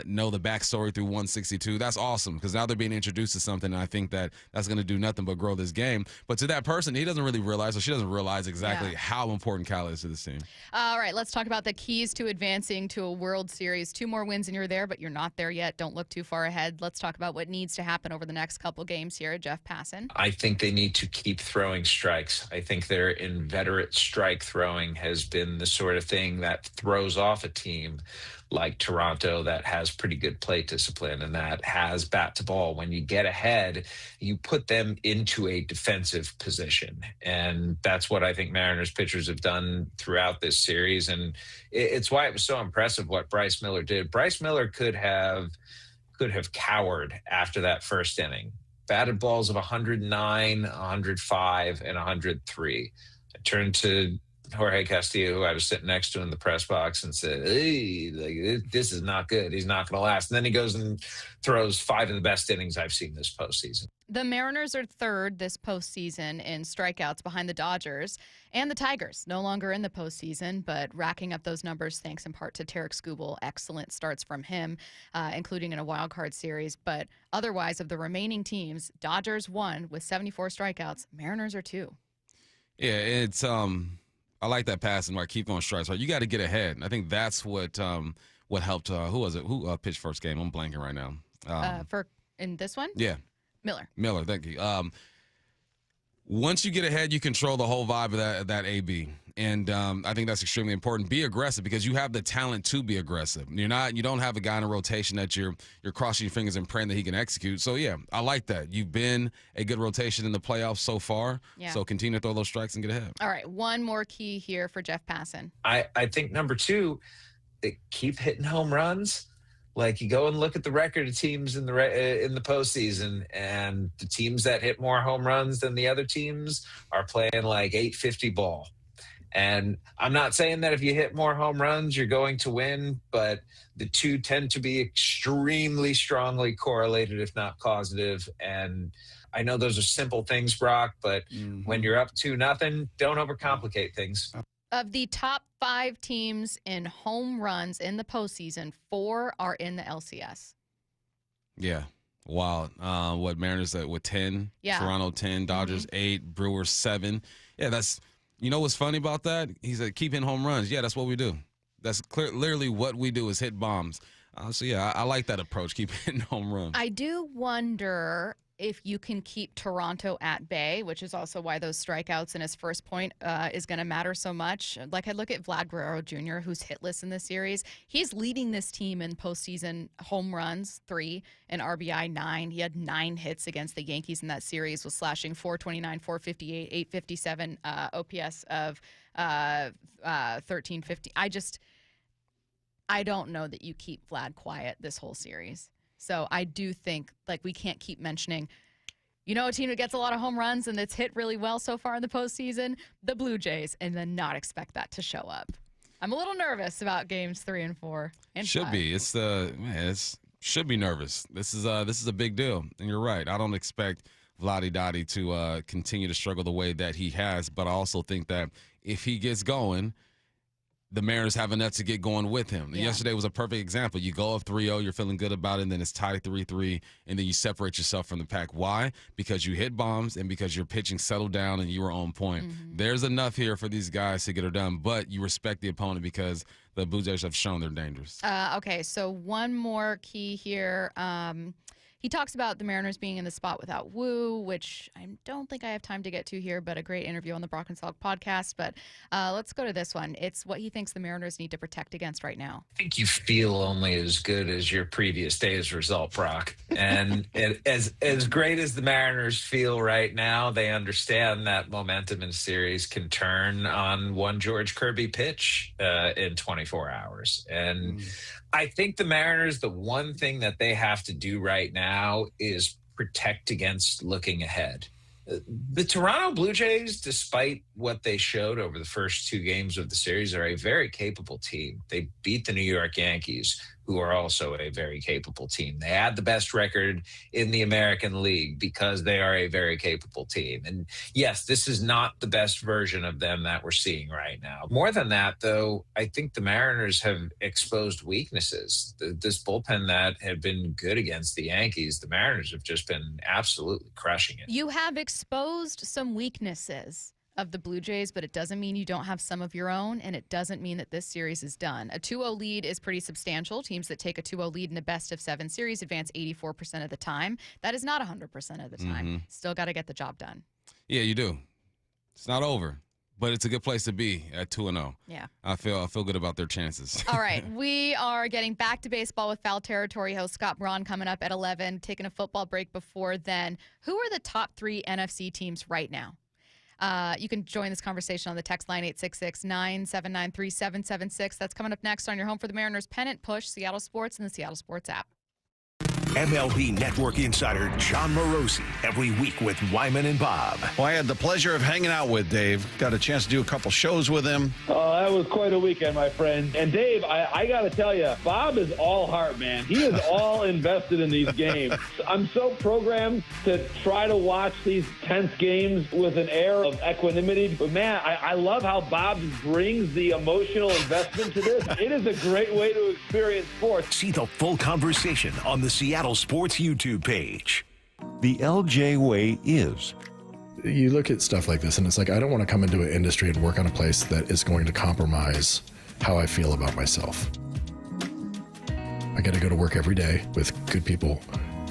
know the backstory through 162, that's awesome because now they're being introduced to something, and I think that's going to do nothing but grow this game. But to that person, he doesn't really realize, or she doesn't realize exactly how important Cal is to this team. All right, let's talk about the keys to advancing to a World Series. 2 more wins and you're there, but you're not there yet. Don't look too far ahead. Let's talk about what needs to happen over the next couple games here. Jeff Passan. I think they need to keep throwing strikes. I think their inveterate strike throwing has been the sort of thing that throws off a team like Toronto that has pretty good plate discipline and that has bat to ball. When you get ahead, you put them into a defensive position. And that's what I think Mariners pitchers have done throughout this series. And it's why it was so impressive what Bryce Miller did. Bryce Miller could have cowered after that first inning. Batted balls of 109, 105, and 103. Turned to Jorge Castillo, who I was sitting next to in the press box, and said, "Hey, like, this is not good. He's not going to last." And then he goes and throws 5 of the best innings I've seen this postseason. The Mariners are third this postseason in strikeouts behind the Dodgers and the Tigers. No longer in the postseason, but racking up those numbers thanks in part to Tarek Skubal. Excellent starts from him, including in a wild card series. But otherwise, of the remaining teams, Dodgers 1 with 74 strikeouts. Mariners are 2. Yeah, it's I like that passing, right? Keep going strikes, right? You got to get ahead. I think that's what helped. Who was it? Who pitched first game? I'm blanking right now. For in this one? Yeah. Miller, thank you. Once you get ahead, you control the whole vibe of that AB, and I think that's extremely important. Be aggressive because you have the talent to be aggressive. You don't have a guy in a rotation that you're crossing your fingers and praying that he can execute. So yeah, I like that. You've been a good rotation in the playoffs so far. Yeah. So continue to throw those strikes and get ahead. All right, one more key here for Jeff Passan. I think number 2, they keep hitting home runs. Like, you go and look at the record of teams in the postseason, and the teams that hit more home runs than the other teams are playing like 850 ball. And I'm not saying that if you hit more home runs, you're going to win, but the two tend to be extremely strongly correlated, if not causative. And I know those are simple things, Brock, but when you're up 2-0, don't overcomplicate things. Of the top 5 teams in home runs in the postseason, 4 are in the LCS. Yeah. Wow. What Mariners with 10? Yeah. Toronto 10, Dodgers 8, Brewers 7. Yeah, that's what's funny about that? He said keep hitting home runs. Yeah, that's what we do. That's literally what we do is hit bombs. So yeah, I like that approach. Keep hitting home runs. I do wonder if you can keep Toronto at bay, which is also why those strikeouts in his first point is going to matter so much. Like, I look at Vlad Guerrero Jr., who's hitless in this series. He's leading this team in postseason home runs, 3, and RBI, 9. He had 9 hits against the Yankees in that series, was slashing 429, 458, 857, OPS of 1350. I don't know that you keep Vlad quiet this whole series. So I do think, like, we can't keep mentioning, a team that gets a lot of home runs and that's hit really well so far in the postseason, the Blue Jays, and then not expect that to show up. I'm a little nervous about games 3 and 4 and should 5. be. Should be nervous. This is a big deal, and you're right. I don't expect Vladdy Dottie to continue to struggle the way that he has, but I also think that if he gets going, the Mariners have enough to get going with him. Yeah. Yesterday was a perfect example. You go up 3-0, you're feeling good about it, and then it's tied 3-3, and then you separate yourself from the pack. Why? Because you hit bombs and because your pitching settled down and you were on point. There's enough here for these guys to get it done, but you respect the opponent because the Blue Jays have shown they're dangerous. Okay, so one more key here. He talks about the Mariners being in the spot without Woo, which I don't think I have time to get to here, but a great interview on the Brock and Salk podcast. But let's go to this one. It's what he thinks the Mariners need to protect against right now. I think you feel only as good as your previous day's result, Brock. And as great as the Mariners feel right now, they understand that momentum in series can turn on one George Kirby pitch in 24 hours. And I think the Mariners, the one thing that they have to do right now is protect against looking ahead. The Toronto Blue Jays, despite what they showed over the first 2 games of the series, are a very capable team. They beat the New York Yankees, who are also a very capable team. They had the best record in the American League because they are a very capable team. And yes, this is not the best version of them that we're seeing right now. More than that, though, I think the Mariners have exposed weaknesses. This bullpen that had been good against the Yankees, the Mariners have just been absolutely crushing it. You have exposed some weaknesses of the Blue Jays, but it doesn't mean you don't have some of your own, and it doesn't mean that this series is done. A 2-0 lead is pretty substantial. Teams that take a 2-0 lead in a best-of-7 series advance 84% of the time. That is not 100% of the time. Still got to get the job done. Yeah, you do. It's not over, but it's a good place to be at 2-0. Yeah. I feel good about their chances. All right, we are getting back to baseball with Foul Territory host Scott Braun coming up at 11, taking a football break before then. Who are the top 3 NFC teams right now? You can join this conversation on the text line 866-979-3776. That's coming up next on your home for the Mariners pennant push, Seattle Sports and the Seattle Sports app. MLB Network insider John Morosi every week with Wyman and Bob. Well, I had the pleasure of hanging out with Dave. Got a chance to do a couple shows with him. Oh, that was quite a weekend, my friend. And Dave, I got to tell you, Bob is all heart, man. He is all invested in these games. I'm so programmed to try to watch these tense games with an air of equanimity. But, man, I love how Bob brings the emotional investment to this. It is a great way to experience sports. See the full conversation on the Seattle Sports YouTube page. The LJ way is. You look at stuff like this and it's like, I don't want to come into an industry and work on a place that is going to compromise how I feel about myself. I get to go to work every day with good people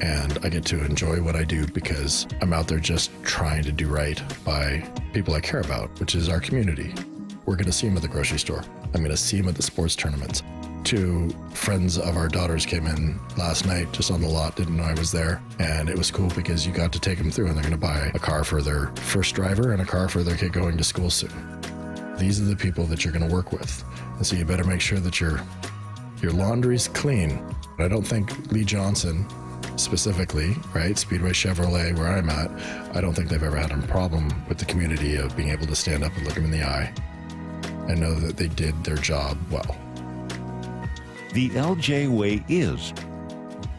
and I get to enjoy what I do because I'm out there just trying to do right by people I care about, which is our community. We're going to see them at the grocery store. I'm going to see them at the sports tournaments. Two friends of our daughters came in last night just on the lot, didn't know I was there. And it was cool because you got to take them through and they're going to buy a car for their first driver and a car for their kid going to school soon. These are the people that you're going to work with. And so you better make sure that your laundry's clean. I don't think Lee Johnson specifically, right, Speedway Chevrolet, where I'm at, I don't think they've ever had a problem with the community of being able to stand up and look them in the eye and know that they did their job well. The LJ way is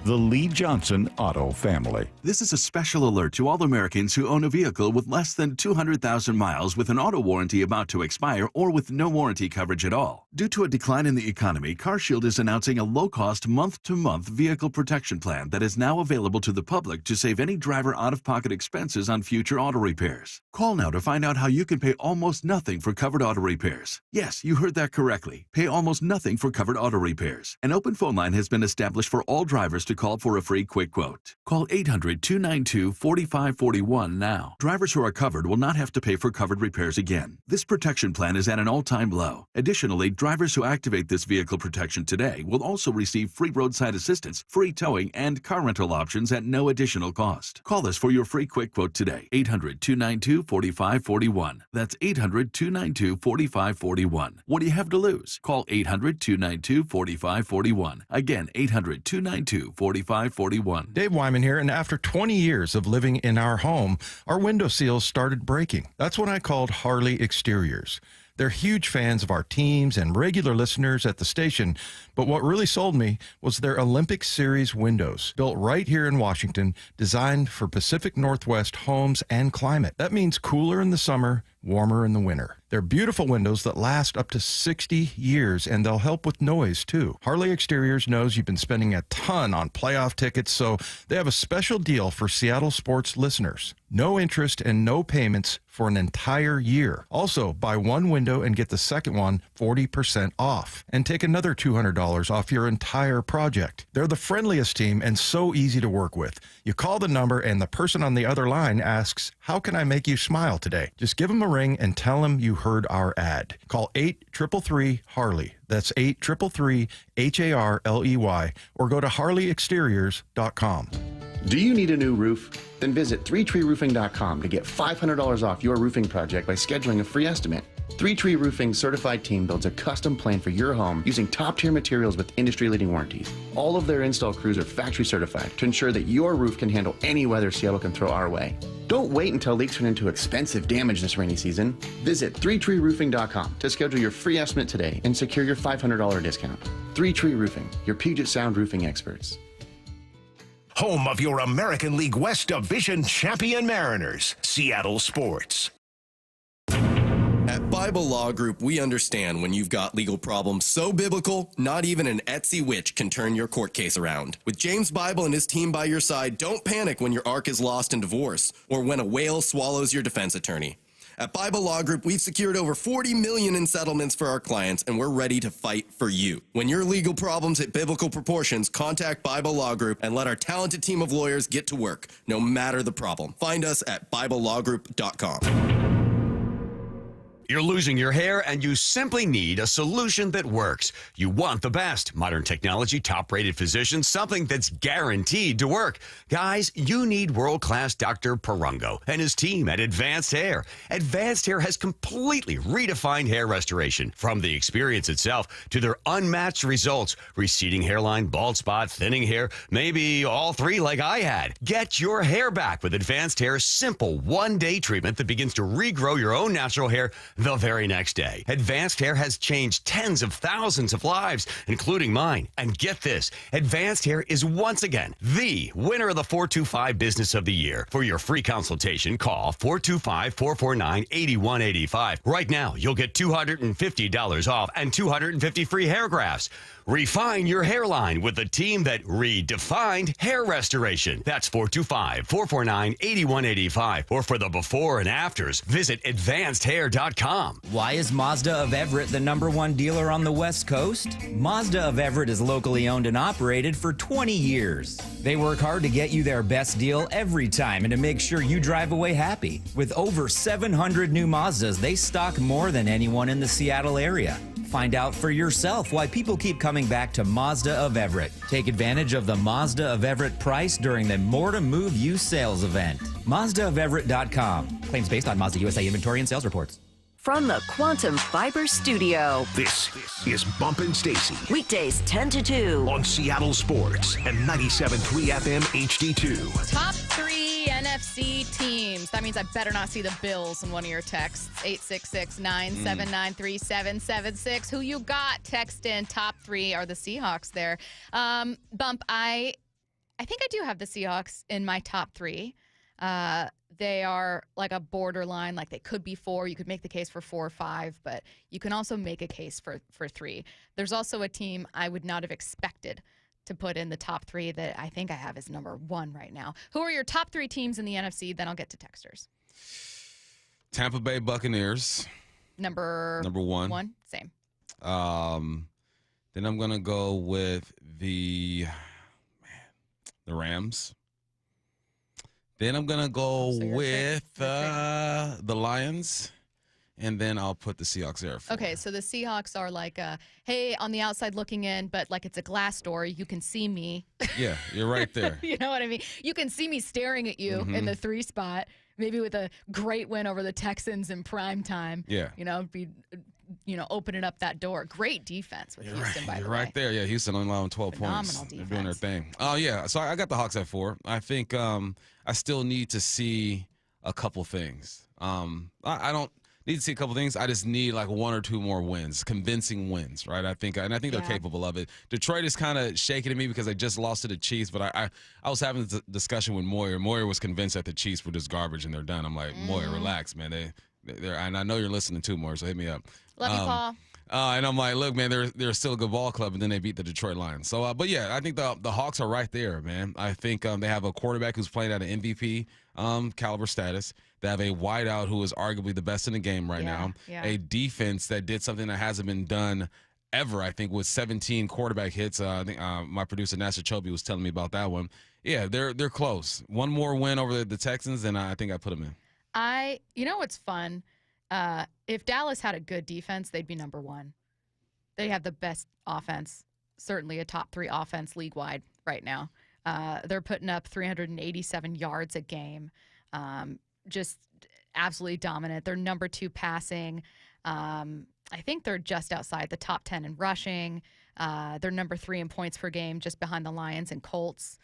the Lee Johnson Auto family. This is a special alert to all Americans who own a vehicle with less than 200,000 miles with an auto warranty about to expire or with no warranty coverage at all. Due to a decline in the economy, CarShield is announcing a low-cost month-to-month vehicle protection plan that is now available to the public to save any driver out-of-pocket expenses on future auto repairs. Call now to find out how you can pay almost nothing for covered auto repairs. Yes, you heard that correctly. Pay almost nothing for covered auto repairs. An open phone line has been established for all drivers to call for a free quick quote. Call 800-292-4541 now. Drivers who are covered will not have to pay for covered repairs again. This protection plan is at an all-time low. Additionally, drivers who activate this vehicle protection today will also receive free roadside assistance, free towing, and car rental options at no additional cost. Call us for your free quick quote today. 800-292-4541. That's 800-292-4541. What do you have to lose? Call 800-292-4541. Again, 800-292-4541. Dave Wyman here, and after 20 years of living in our home, our window seals started breaking. That's when I called Harley Exteriors. They're huge fans of our teams and regular listeners at the station, but what really sold me was their Olympic Series windows, built right here in Washington, designed for Pacific Northwest homes and climate. That means cooler in the summer, warmer in the winter. They're beautiful windows that last up to 60 years, and they'll help with noise, too. Harley Exteriors knows you've been spending a ton on playoff tickets, so they have a special deal for Seattle sports listeners. No interest and no payments for an entire year. Also, buy one window and get the second one 40% off, and take another $200 off your entire project. They're the friendliest team and so easy to work with. You call the number, and the person on the other line asks, "How can I make you smile today?" Just give them a ring and tell them you heard our ad. Call 833-HARLEY. That's 833-HARLEY, or go to harleyexteriors.com. Do you need a new roof? Then visit 3treeroofing.com to get $500 off your roofing project by scheduling a free estimate. 3Tree Roofing's certified team builds a custom plan for your home using top-tier materials with industry-leading warranties. All of their install crews are factory certified to ensure that your roof can handle any weather Seattle can throw our way. Don't wait until leaks turn into expensive damage this rainy season. Visit 3treeroofing.com to schedule your free estimate today and secure your $500 discount. 3Tree Roofing, your Puget Sound roofing experts. Home of your American League West Division champion Mariners, Seattle Sports. At Bible Law Group, we understand when you've got legal problems so biblical, not even an Etsy witch can turn your court case around. With James Bible and his team by your side, don't panic when your ark is lost in divorce or when a whale swallows your defense attorney. At Bible Law Group, we've secured over $40 million in settlements for our clients, and we're ready to fight for you. When your legal problems hit biblical proportions, contact Bible Law Group and let our talented team of lawyers get to work, no matter the problem. Find us at BibleLawGroup.com. You're losing your hair and you simply need a solution that works. You want the best. Modern technology, top-rated physicians, something that's guaranteed to work. Guys, you need world-class Dr. Perungo and his team at Advanced Hair. Advanced Hair has completely redefined hair restoration. From the experience itself to their unmatched results. Receding hairline, bald spot, thinning hair, maybe all three like I had. Get your hair back with Advanced Hair's simple one-day treatment that begins to regrow your own natural hair the very next day. Advanced Hair has changed tens of thousands of lives, including mine. And get this, Advanced Hair is once again the winner of the 425 Business of the Year. For your free consultation, call 425-449-8185. Right now, you'll get $250 off and 250 free hair grafts. Refine your hairline with the team that redefined hair restoration. That's 425-449-8185. Or for the before and afters, visit advancedhair.com. Why is Mazda of Everett the #1 dealer on the West Coast? Mazda of Everett is locally owned and operated for 20 years. They work hard to get you their best deal every time and to make sure you drive away happy. With over 700 new Mazdas, they stock more than anyone in the Seattle area. Find out for yourself why people keep coming back to Mazda of Everett. Take advantage of the Mazda of Everett price during the More to Move You sales event. MazdaofEverett.com. Claims based on Mazda USA inventory and sales reports. From the Quantum Fiber Studio. This is Bumpin' Stacy. Weekdays 10 to 2. On Seattle Sports and 97.3 FM HD2. Top 3 NFC teams. That means I better not see the Bills in one of your texts. 866-979-3776. Who you got? Text in. Top 3 are the Seahawks there. Bump, I think I do have the Seahawks in my top 3. They are like a borderline, like they could be 4. You could make the case for 4 or 5, but you can also make a case for 3. There's also a team I would not have expected to put in the top 3 that I think I have as #1 right now. Who are your top 3 teams in the NFC? Then I'll get to texters. Tampa Bay Buccaneers. Number 1. Same. Then I'm gonna go with the Rams. Then I'm going to go with the Lions, and then I'll put the Seahawks there. Okay, so the Seahawks are like, hey, on the outside looking in, but like it's a glass door. You can see me. Yeah, you're right there. You know what I mean? You can see me staring at you in the 3 spot, maybe with a great win over the Texans in prime time. Yeah. Opening up that door. Great defense with Houston, by the way. You're right there. Yeah, Houston only allowing 12 points. Defense. They're doing their thing. Oh, yeah. So I got the Hawks at 4. I think I still need to see a couple things. I don't need to see a couple things. I just need like 1 or 2 more wins, convincing wins, right? I think they're capable of it. Detroit is kind of shaking at me because they just lost to the Chiefs, but I was having this discussion with Moyer. Moyer was convinced that the Chiefs were just garbage and they're done. I'm like, Moyer, relax, man. They're, and I know you're listening too, Moyer, so hit me up. Love you, Paul. And I'm like, look, man, they're still a good ball club, and then they beat the Detroit Lions. So, but yeah, I think the Hawks are right there, man. I think they have a quarterback who's playing at an MVP caliber status. They have a wideout who is arguably the best in the game right now. Yeah. A defense that did something that hasn't been done ever, I think, with 17 quarterback hits. I think my producer, Nasser Chobi, was telling me about that one. Yeah, they're close. One more win over the Texans, and I think I put them in. You know what's fun? If Dallas had a good defense, they'd be #1. They have the best offense, certainly a top 3 offense league-wide right now. They're putting up 387 yards a game, just absolutely dominant. They're #2 passing. I think they're just outside the top 10 in rushing. They're #3 in points per game, just behind the Lions and Colts.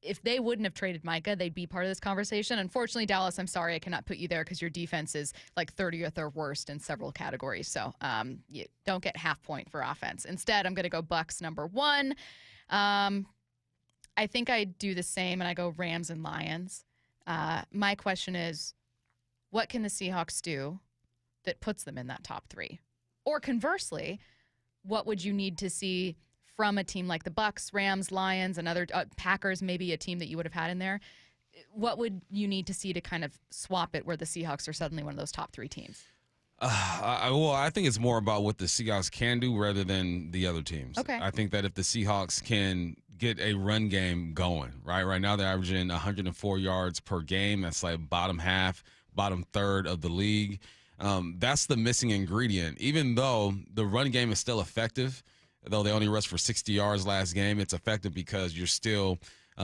If they wouldn't have traded Micah, they'd be part of this conversation. Unfortunately, Dallas, I'm sorry, I cannot put you there because your defense is like 30th or worst in several categories. So you don't get half point for offense. Instead, I'm going to go Bucks #1. I think I do the same, and I go Rams and Lions. My question is, what can the Seahawks do that puts them in that top 3? Or conversely, what would you need to see from a team like the Bucks, Rams, Lions, and other Packers, maybe a team that you would have had in there? What would you need to see to kind of swap it where the Seahawks are suddenly one of those top 3 teams? I think it's more about what the Seahawks can do rather than the other teams. Okay. I think that if the Seahawks can get a run game going, right now they're averaging 104 yards per game. That's like bottom half, bottom third of the league. That's the missing ingredient. Even though the run game is still effective, though they only rushed for 60 yards last game, it's effective because you're still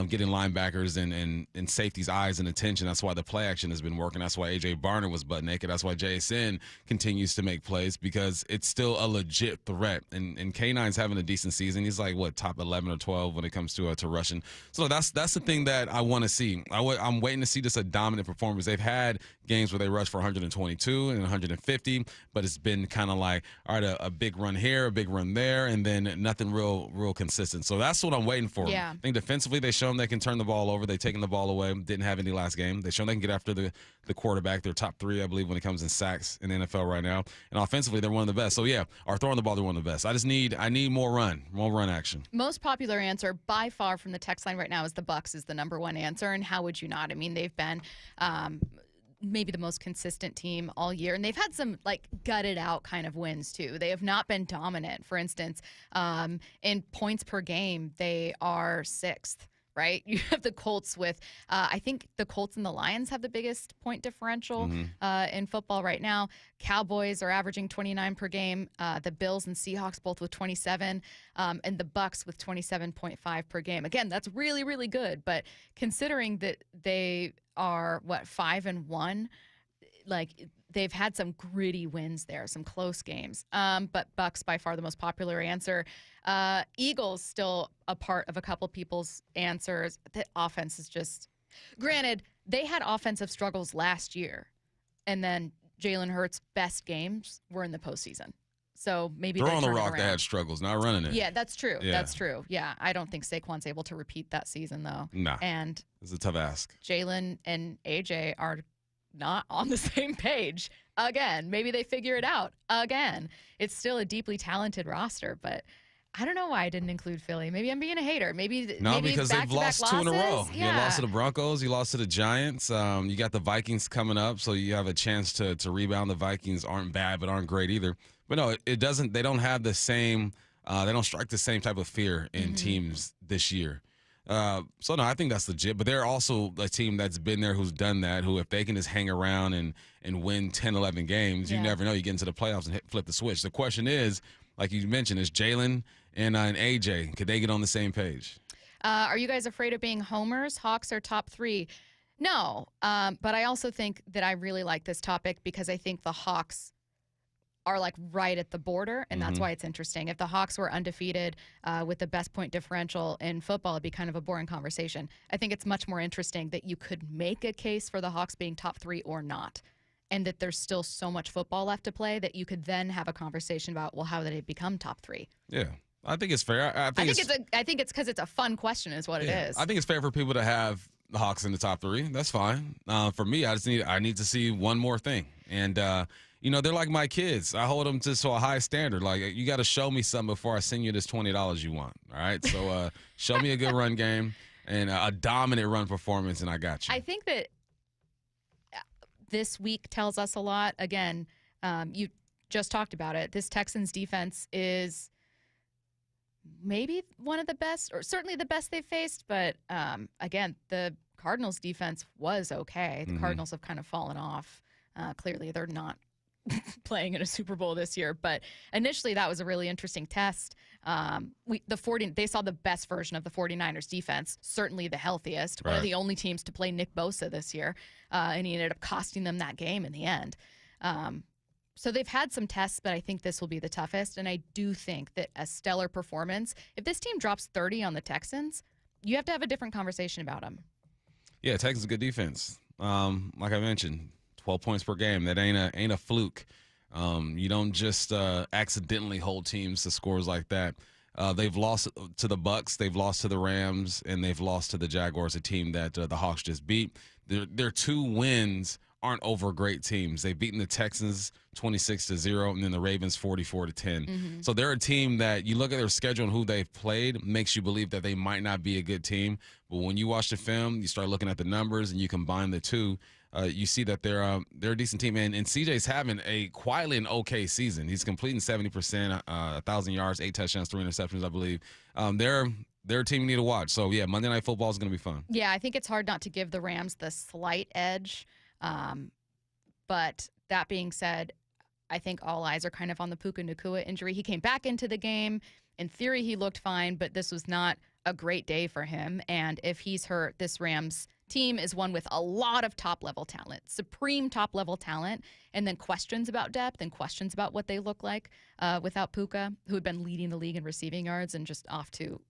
getting linebackers and safeties' eyes and attention. That's why the play action has been working. That's why A.J. Barner was butt naked. That's why JSN continues to make plays, because it's still a legit threat. And K9's having a decent season. He's like, what, top 11 or 12 when it comes to rushing. So that's the thing that I want to see. I'm waiting to see just a dominant performance. They've had games where they rush for 122 and 150, but it's been kind of like, all right, a big run here, a big run there, and then nothing real consistent. So that's what I'm waiting for. Yeah. I think defensively they shown they can turn the ball over. They've taken the ball away. Didn't have any last game. They shown they can get after the quarterback. They're top 3, I believe, when it comes in sacks in the NFL right now. And offensively, they're one of the best. So yeah, or throwing the ball, they're one of the best. I need more run action. Most popular answer by far from the text line right now is the Bucs is the number one answer. And how would you not? I mean, they've been maybe the most consistent team all year, and they've had some like gutted out kind of wins too. They have not been dominant. For instance, in points per game, they are 6th. Right? You have the Colts with, I think the Colts and the Lions have the biggest point differential in football right now. Cowboys are averaging 29 per game. The Bills and Seahawks both with 27, and the Bucs with 27.5 per game. Again, that's really, really good. But considering that they are, 5-1, like they've had some gritty wins there, some close games. But Bucs by far the most popular answer. Eagles still a part of a couple people's answers. The offense is just, granted, they had offensive struggles last year, and then Jalen Hurts' best games were in the postseason. So maybe they're they on the turn it rock. They around. had struggles, not running it. Yeah, that's true. Yeah. That's true. Yeah, I don't think Saquon's able to repeat that season though. Nah, and it's a tough ask. Jalen and AJ are not on the same page again. Maybe they figure it out again. It's still a deeply talented roster, but I don't know why I didn't include Philly. Maybe I'm being a hater. Maybe because they've lost 2 in a row. Yeah. You lost to the Broncos. You lost to the Giants. You got the Vikings coming up, so you have a chance to rebound. The Vikings aren't bad, but aren't great either. But no, it doesn't. They don't have the same. They don't strike the same type of fear in teams this year. So no, I think that's legit. But they're also a team that's been there, who's done that. Who, if they can just hang around and win 10, 11 games, you never know. You get into the playoffs and flip the switch. The question is, like you mentioned, is Jalen and AJ, could they get on the same page? Are you guys afraid of being homers? Hawks are top 3. No, but I also think that I really like this topic because I think the Hawks are like right at the border, and that's why it's interesting. If the Hawks were undefeated with the best point differential in football, it'd be kind of a boring conversation. I think it's much more interesting that you could make a case for the Hawks being top 3 or not, and that there's still so much football left to play that you could then have a conversation about, well, how did they become top 3? Yeah, I think it's fair. I think it's because it's a fun question is what it is. I think it's fair for people to have the Hawks in the top 3. That's fine. For me, I need to see one more thing. And, they're like my kids. I hold them to a high standard. Like, you got to show me something before I send you this $20 you want. All right? So show me a good run game and a dominant run performance, and I got you. I think that this week tells us a lot. Again, you just talked about it. This Texans defense is maybe one of the best, or certainly the best they've faced. But again, the Cardinals defense was okay. The Cardinals have kind of fallen off. Clearly, they're not playing in a Super Bowl this year. But initially, that was a really interesting test. They saw the best version of the 49ers defense, certainly the healthiest, one of the only teams to play Nick Bosa this year, and he ended up costing them that game in the end. So they've had some tests, but I think this will be the toughest, and I do think that a stellar performance, if this team drops 30 on the Texans, you have to have a different conversation about them. Yeah, Texans good defense. Like I mentioned, 12 points per game. That ain't a fluke. You don't just accidentally hold teams to scores like that. They've lost to the Bucs, they've lost to the Rams, and they've lost to the Jaguars, a team that the Hawks just beat. Their 2 wins aren't over great teams. They've beaten the Texans 26-0, and then the Ravens 44-10. So they're a team that you look at their schedule and who they've played, makes you believe that they might not be a good team. But when you watch the film, you start looking at the numbers and you combine the two, you see that they're a decent team. And CJ's having quietly an okay season. He's completing 70%, 1,000 yards, 8 touchdowns, 3 interceptions, I believe. They're a team you need to watch. So, yeah, Monday Night Football is going to be fun. Yeah, I think it's hard not to give the Rams the slight edge. But that being said, I think all eyes are kind of on the Puka Nacua injury. He came back into the game. In theory, he looked fine, but this was not a great day for him. And if he's hurt, this Rams team is one with a lot of top-level talent, supreme top-level talent, and then questions about depth and questions about what they look like without Puka, who had been leading the league in receiving yards and just off to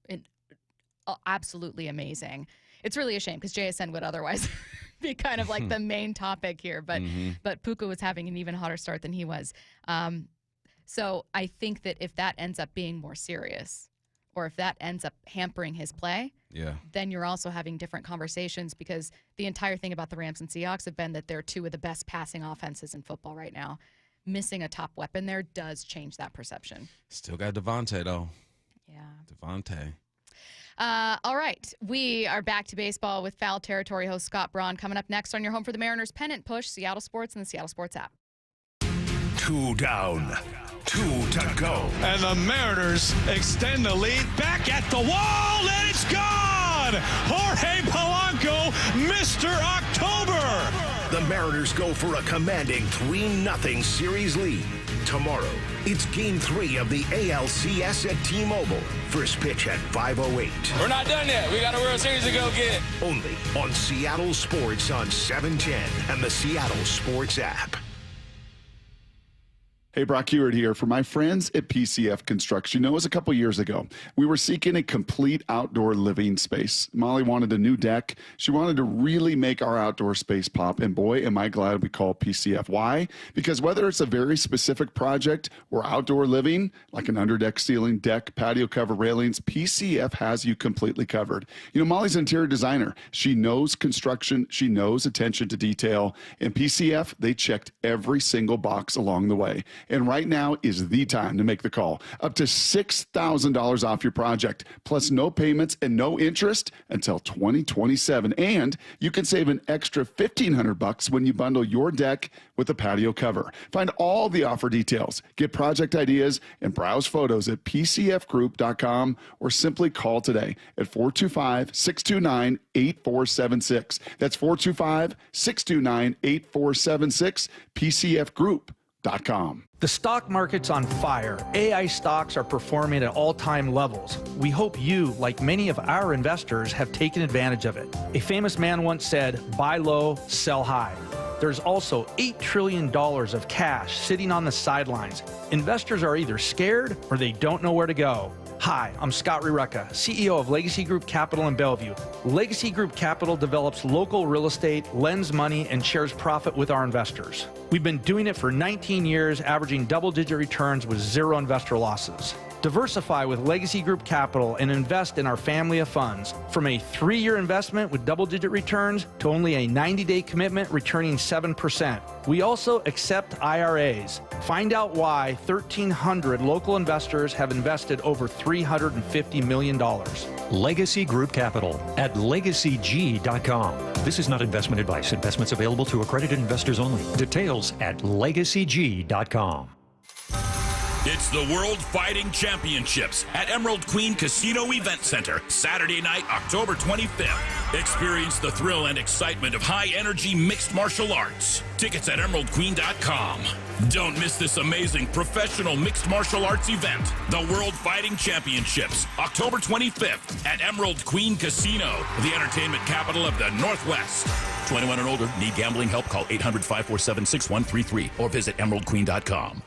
absolutely amazing. It's really a shame because JSN would otherwise be kind of like the main topic here, but Puka was having an even hotter start than he was. So I think that if that ends up being more serious, or if that ends up hampering his play, then you're also having different conversations, because the entire thing about the Rams and Seahawks have been that they're two of the best passing offenses in football right now. Missing a top weapon there does change that perception. Still got Devontae, though. Yeah. Devontae. All right. We are back to baseball with Foul Territory host Scott Braun coming up next on your home for the Mariners pennant push, Seattle Sports and the Seattle Sports app. 2 down, 2 to go. And the Mariners extend the lead back at the wall, and it's gone! Jorge Polanco, Mr. October! The Mariners go for a commanding 3-0 series lead. Tomorrow, it's Game 3 of the ALCS at T-Mobile. First pitch at 5:08. We're not done yet. We got a World Series to go get. Only on Seattle Sports on 710 and the Seattle Sports app. Hey, Brock Hewitt here for my friends at PCF Construction. It was a couple years ago. We were seeking a complete outdoor living space. Molly wanted a new deck. She wanted to really make our outdoor space pop. And boy, am I glad we called PCF. Why? Because whether it's a very specific project or outdoor living, like an underdeck ceiling, deck, patio cover, railings, PCF has you completely covered. You know, Molly's an interior designer. She knows construction. She knows attention to detail. And PCF, they checked every single box along the way. And right now is the time to make the call. Up to $6,000 off your project, plus no payments and no interest until 2027. And you can save an extra $1,500 when you bundle your deck with a patio cover. Find all the offer details, get project ideas, and browse photos at pcfgroup.com, or simply call today at 425-629-8476. That's 425-629-8476, pcfgroup.com. The stock market's on fire. AI stocks are performing at all-time levels. We hope you, like many of our investors, have taken advantage of it. A famous man once said, buy low, sell high. There's also $8 trillion of cash sitting on the sidelines. Investors are either scared or they don't know where to go. Hi, I'm Scott Rireka, CEO of Legacy Group Capital in Bellevue. Legacy Group Capital develops local real estate, lends money, and shares profit with our investors. We've been doing it for 19 years, averaging double-digit returns with zero investor losses. Diversify with Legacy Group Capital and invest in our family of funds. From a 3-year investment with double-digit returns to only a 90-day commitment returning 7%. We also accept IRAs. Find out why 1,300 local investors have invested over $350 million. Legacy Group Capital at legacyg.com. This is not investment advice. Investments available to accredited investors only. Details at legacyg.com. It's the World Fighting Championships at Emerald Queen Casino Event Center, Saturday night, October 25th. Experience the thrill and excitement of high-energy mixed martial arts. Tickets at emeraldqueen.com. Don't miss this amazing professional mixed martial arts event, the World Fighting Championships, October 25th at Emerald Queen Casino, the entertainment capital of the Northwest. 21 and older, need gambling help? Call 800-547-6133 or visit emeraldqueen.com.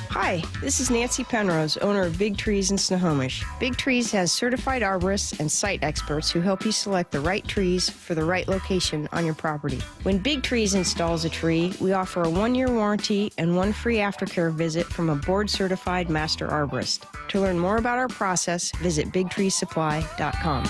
Hi, this is Nancy Penrose, owner of Big Trees in Snohomish. Big Trees has certified arborists and site experts who help you select the right trees for the right location on your property. When Big Trees installs a tree, we offer a 1-year warranty and 1 free aftercare visit from a board-certified master arborist. To learn more about our process, visit BigTreeSupply.com.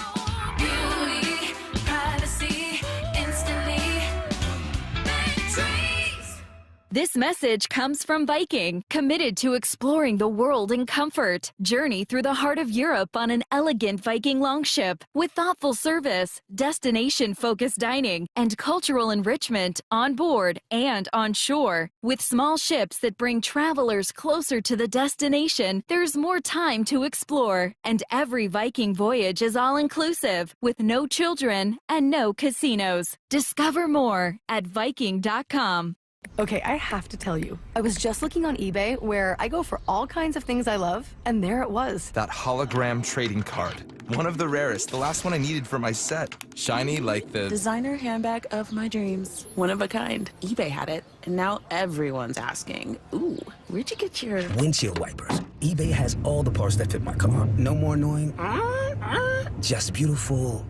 This message comes from Viking, committed to exploring the world in comfort. Journey through the heart of Europe on an elegant Viking longship with thoughtful service, destination-focused dining, and cultural enrichment on board and on shore. With small ships that bring travelers closer to the destination, there's more time to explore. And every Viking voyage is all-inclusive, with no children and no casinos. Discover more at Viking.com. Okay, I have to tell you, I was just looking on eBay where I go for all kinds of things I love, and there it was. That hologram trading card. One of the rarest, the last one I needed for my set. Shiny like the designer handbag of my dreams. One of a kind. eBay had it, and now everyone's asking, ooh, where'd you get your windshield wipers? eBay has all the parts that fit my car. No more annoying, just beautiful.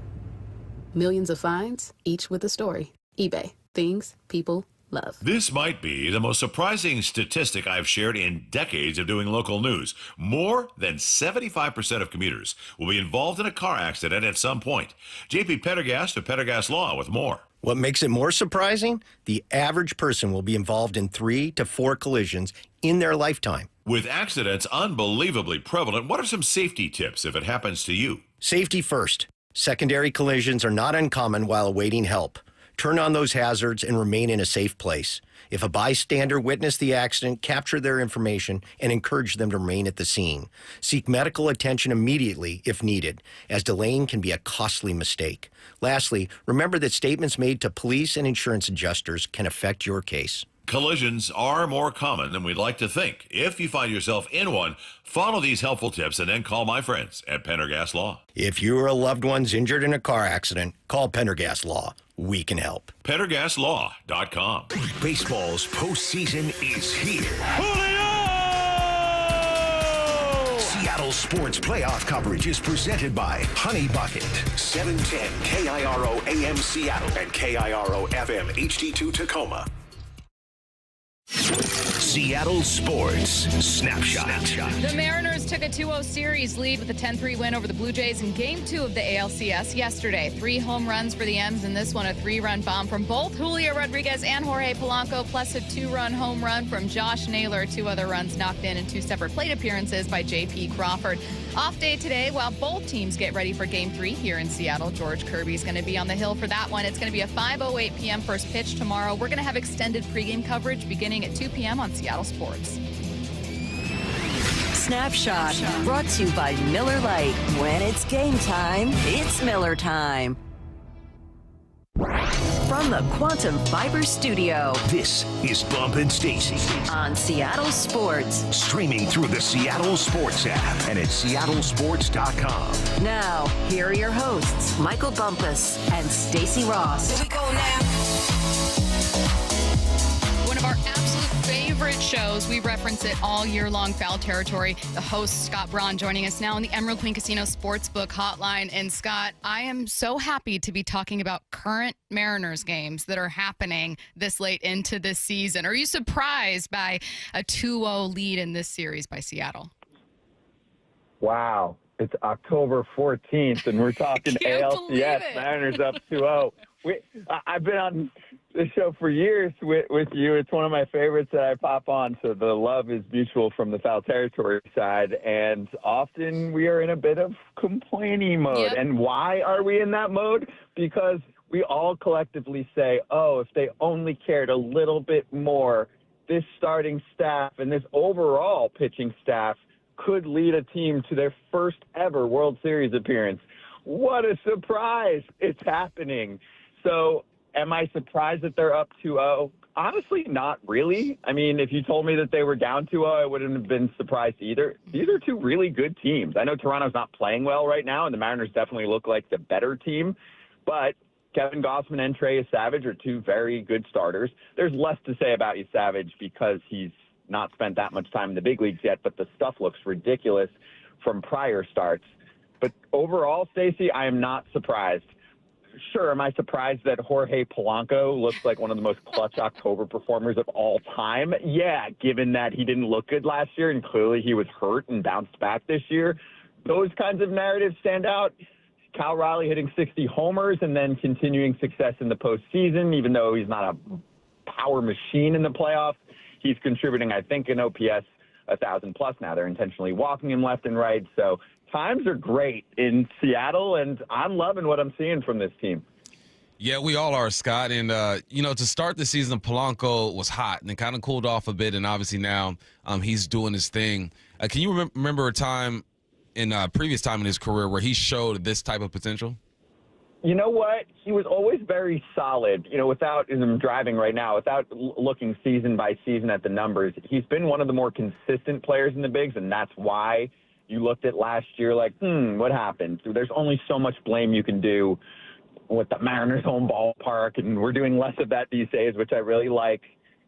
Millions of finds, each with a story. eBay. Things people love. This might be the most surprising statistic I've shared in decades of doing local news. More than 75% of commuters will be involved in a car accident at some point. JP Pendergast of Pendergast Law with more. What makes it more surprising? The average person will be involved in 3 to 4 collisions in their lifetime. With accidents unbelievably prevalent, what are some safety tips if it happens to you? Safety first. Secondary collisions are not uncommon while awaiting help. Turn on those hazards and remain in a safe place. If a bystander witnessed the accident, capture their information and encourage them to remain at the scene. Seek medical attention immediately if needed, as delaying can be a costly mistake. Lastly, remember that statements made to police and insurance adjusters can affect your case. Collisions are more common than we'd like to think. If you find yourself in one, follow these helpful tips and then call my friends at Pendergast Law. If you or a loved one's injured in a car accident, call Pendergast Law. We can help. PendergastLaw.com. Baseball's postseason is here. Seattle Sports Playoff coverage is presented by Honey Bucket, 710 KIRO AM Seattle and KIRO FM HD2 Tacoma. Seattle Sports Snapshot. The Mariners took a 2-0 series lead with a 10-3 win over the Blue Jays in Game 2 of the ALCS yesterday. 3 home runs for the M's, and this one a 3-run bomb from both Julio Rodriguez and Jorge Polanco, plus a 2-run home run from Josh Naylor. 2 other runs knocked in 2 separate plate appearances by J.P. Crawford. Off day today while both teams get ready for Game 3 here in Seattle. George Kirby's going to be on the hill for that one. It's going to be a 5:08 p.m. first pitch tomorrow. We're going to have extended pregame coverage beginning at 2 p.m. on Seattle Sports. Snapshot, brought to you by Miller Lite. When it's game time, it's Miller time. From the Quantum Fiber Studio, this is Bump and Stacy on Seattle Sports. Streaming through the Seattle Sports app and at seattlesports.com. Now, here are your hosts, Michael Bumpus and Stacy Ross. Here we go now. One of our absolute favorite shows. We reference it all year long, Foul Territory. The host, Scott Braun, joining us now on the Emerald Queen Casino Sportsbook Hotline. And Scott, I am so happy to be talking about current Mariners games that are happening this late into this season. Are you surprised by a 2-0 lead in this series by Seattle? Wow. It's October 14th, and we're talking ALCS. Mariners up 2-0. I've been on this show for years with you. It's one of my favorites that I pop on, so the love is mutual from the Foul Territory side, and often we are in a bit of complaining mode. Yep. And why are we in that mode? Because we all collectively say, oh, if they only cared a little bit more, this starting staff and this overall pitching staff could lead a team to their first ever World Series appearance. What a surprise. It's happening. So am I surprised that they're up 2-0? Honestly, not really. I mean, if you told me that they were down 2-0, I wouldn't have been surprised either. These are 2 really good teams. I know Toronto's not playing well right now, and the Mariners definitely look like the better team. But Kevin Gausman and Trey Savage are 2 very good starters. There's less to say about Savage because he's not spent that much time in the big leagues yet, but the stuff looks ridiculous from prior starts. But overall, Stacy, I am not surprised. Sure, am I surprised that Jorge Polanco looks like one of the most clutch October performers of all time? Yeah, given that he didn't look good last year and clearly he was hurt and bounced back this year. Those kinds of narratives stand out. Cal Raleigh hitting 60 homers and then continuing success in the postseason, even though he's not a power machine in the playoffs. he's contributing, I think, in OPS 1,000 plus now. They're intentionally walking him left and right. So times are great in Seattle, and I'm loving what I'm seeing from this team. Yeah, we all are, Scott. And, to start the season, Polanco was hot and then kind of cooled off a bit. And obviously now he's doing his thing. Can you remember a time in previous time in his career where he showed this type of potential? You know what? He was always very solid, without, as I'm driving right now, without looking season by season at the numbers. He's been one of the more consistent players in the bigs, and that's why you looked at last year like, what happened? There's only so much blame you can do with the Mariners' home ballpark, and we're doing less of that these days, which I really like.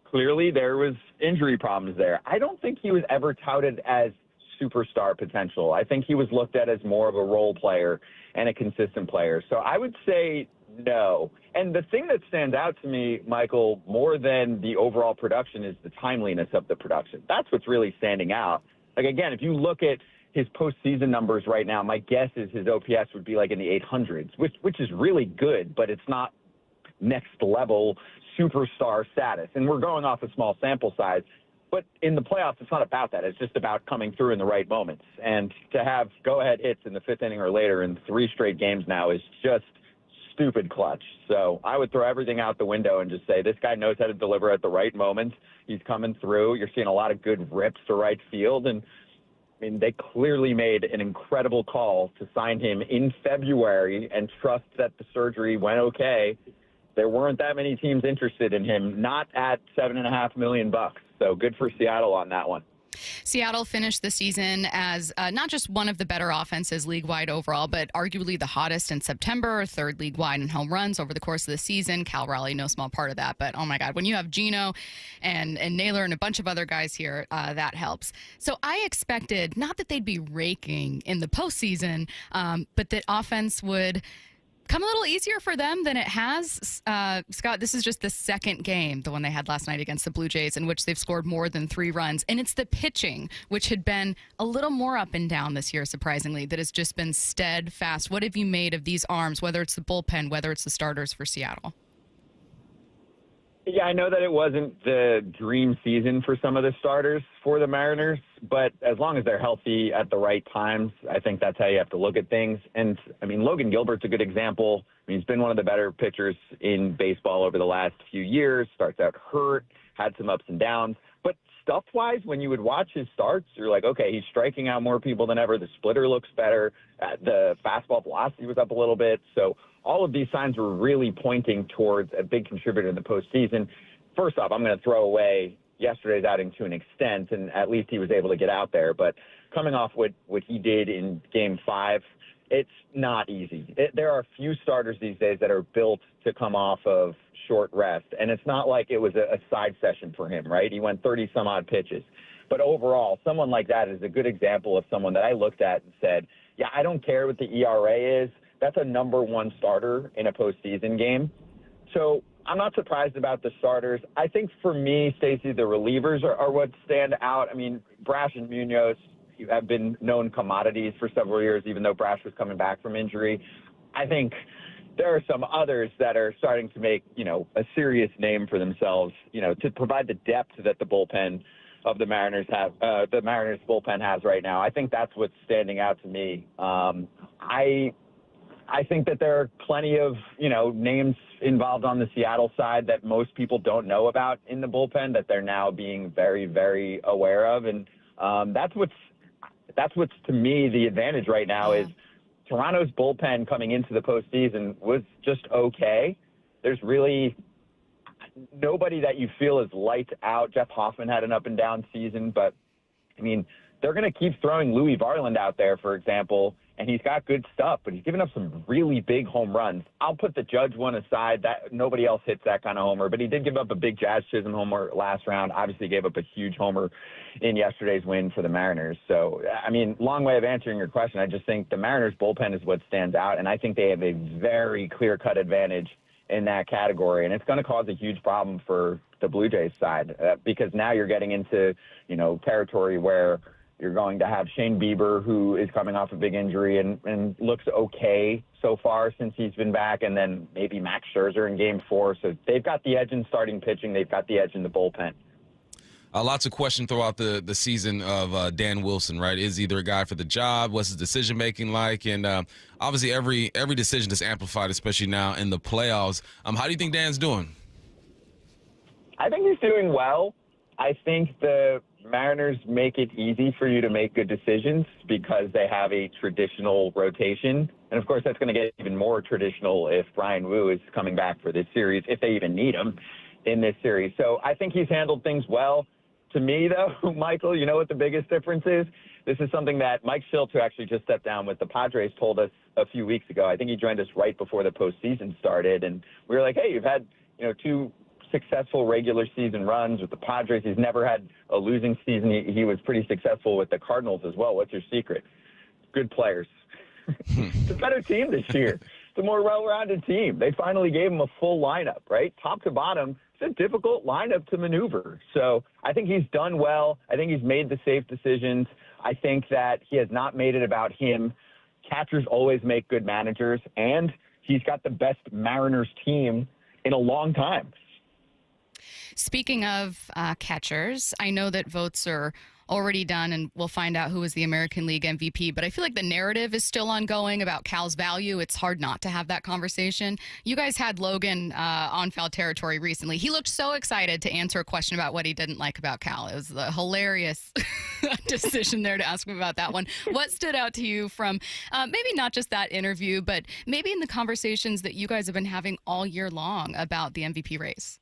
Clearly, there was injury problems there. I don't think he was ever touted as superstar potential. I think he was looked at as more of a role player and a consistent player. So I would say no. And the thing that stands out to me, Michael, more than the overall production is the timeliness of the production. That's what's really standing out. Like, again, if you look at his postseason numbers right now, my guess is his OPS would be like in the 800s, which is really good, but it's not next level superstar status. And we're going off a small sample size. But in the playoffs, it's not about that. It's just about coming through in the right moments. And to have go-ahead hits in the fifth inning or later in 3 straight games now is just stupid clutch. So I would throw everything out the window and just say this guy knows how to deliver at the right moments. He's coming through. You're seeing a lot of good rips to right field. And, I mean, they clearly made an incredible call to sign him in February and trust that the surgery went okay. There weren't that many teams interested in him, not at $7.5 million. So good for Seattle on that one. Seattle finished the season as not just one of the better offenses league-wide overall, but arguably the hottest in September, 3rd league-wide in home runs over the course of the season. Cal Raleigh, no small part of that. But, oh, my God, when you have Gino and Naylor and a bunch of other guys here, that helps. So I expected, not that they'd be raking in the postseason, but that offense would come a little easier for them than it has. Scott, this is just the second game, the one they had last night against the Blue Jays, in which they've scored more than 3 runs. And it's the pitching, which had been a little more up and down this year, surprisingly, that has just been steadfast. What have you made of these arms, whether it's the bullpen, whether it's the starters for Seattle? Yeah, I know that it wasn't the dream season for some of the starters for the Mariners, but as long as they're healthy at the right times, I think that's how you have to look at things. And, I mean, Logan Gilbert's a good example. I mean, he's been one of the better pitchers in baseball over the last few years. Starts out hurt, had some ups and downs. But stuff-wise, when you would watch his starts, you're like, okay, he's striking out more people than ever. The splitter looks better. The fastball velocity was up a little bit. So all of these signs were really pointing towards a big contributor in the postseason. First off, I'm going to throw away yesterday's outing to an extent, and at least he was able to get out there. But coming off what he did in Game 5, it's not easy. There are few starters these days that are built to come off of short rest, and it's not like it was a side session for him, right? He went 30-some-odd pitches. But overall, someone like that is a good example of someone that I looked at and said, yeah, I don't care what the ERA is. That's a number 1 starter in a postseason game. So I'm not surprised about the starters. I think for me, Stacy, the relievers are what stand out. I mean, Brash and Munoz have been known commodities for several years, even though Brash was coming back from injury. I think there are some others that are starting to make, a serious name for themselves, to provide the depth that the bullpen of the Mariners have, the Mariners bullpen has right now. I think that's what's standing out to me. I think that there are plenty of, names involved on the Seattle side that most people don't know about in the bullpen that they're now being very, very aware of. And that's what's to me the advantage right now is Toronto's bullpen coming into the postseason was just okay. There's really nobody that you feel is lights out. Jeff Hoffman had an up and down season, but I mean, they're going to keep throwing Louis Varland out there, for example, and he's got good stuff, but he's given up some really big home runs. I'll put the Judge one aside. That nobody else hits that kind of homer, but he did give up a big Jazz Chisholm homer last round. Obviously gave up a huge homer in yesterday's win for the Mariners. So, I mean, long way of answering your question. I just think the Mariners bullpen is what stands out, and I think they have a very clear-cut advantage in that category, and it's going to cause a huge problem for the Blue Jays side because now you're getting into, territory where you're going to have Shane Bieber, who is coming off a big injury and looks okay so far since he's been back, and then maybe Max Scherzer in Game 4. So they've got the edge in starting pitching. They've got the edge in the bullpen. Lots of questions throughout the season of Dan Wilson, right? Is he the guy for the job? What's his decision-making like? And obviously every decision is amplified, especially now in the playoffs. How do you think Dan's doing? I think he's doing well. I think the Mariners make it easy for you to make good decisions because they have a traditional rotation. And, of course, that's going to get even more traditional if Brian Wu is coming back for this series, if they even need him in this series. So I think he's handled things well. To me, though, Michael, you know what the biggest difference is? This is something that Mike Schilt, who actually just stepped down with the Padres, told us a few weeks ago. I think he joined us right before the postseason started. And we were like, hey, you've had, 2 successful regular season runs with the Padres. He's never had a losing season. He was pretty successful with the Cardinals as well. What's your secret? Good players. It's a better team this year. It's a more well-rounded team. They finally gave him a full lineup, right? Top to bottom. It's a difficult lineup to maneuver. So I think he's done well. I think he's made the safe decisions. I think that he has not made it about him. Catchers always make good managers, and he's got the best Mariners team in a long time. Speaking of catchers, I know that votes are already done, and we'll find out who is the American League MVP. But I feel like the narrative is still ongoing about Cal's value. It's hard not to have that conversation. You guys had Logan on Foul Territory recently. He looked so excited to answer a question about what he didn't like about Cal. It was a hilarious decision there to ask him about that one. What stood out to you from maybe not just that interview, but maybe in the conversations that you guys have been having all year long about the MVP race?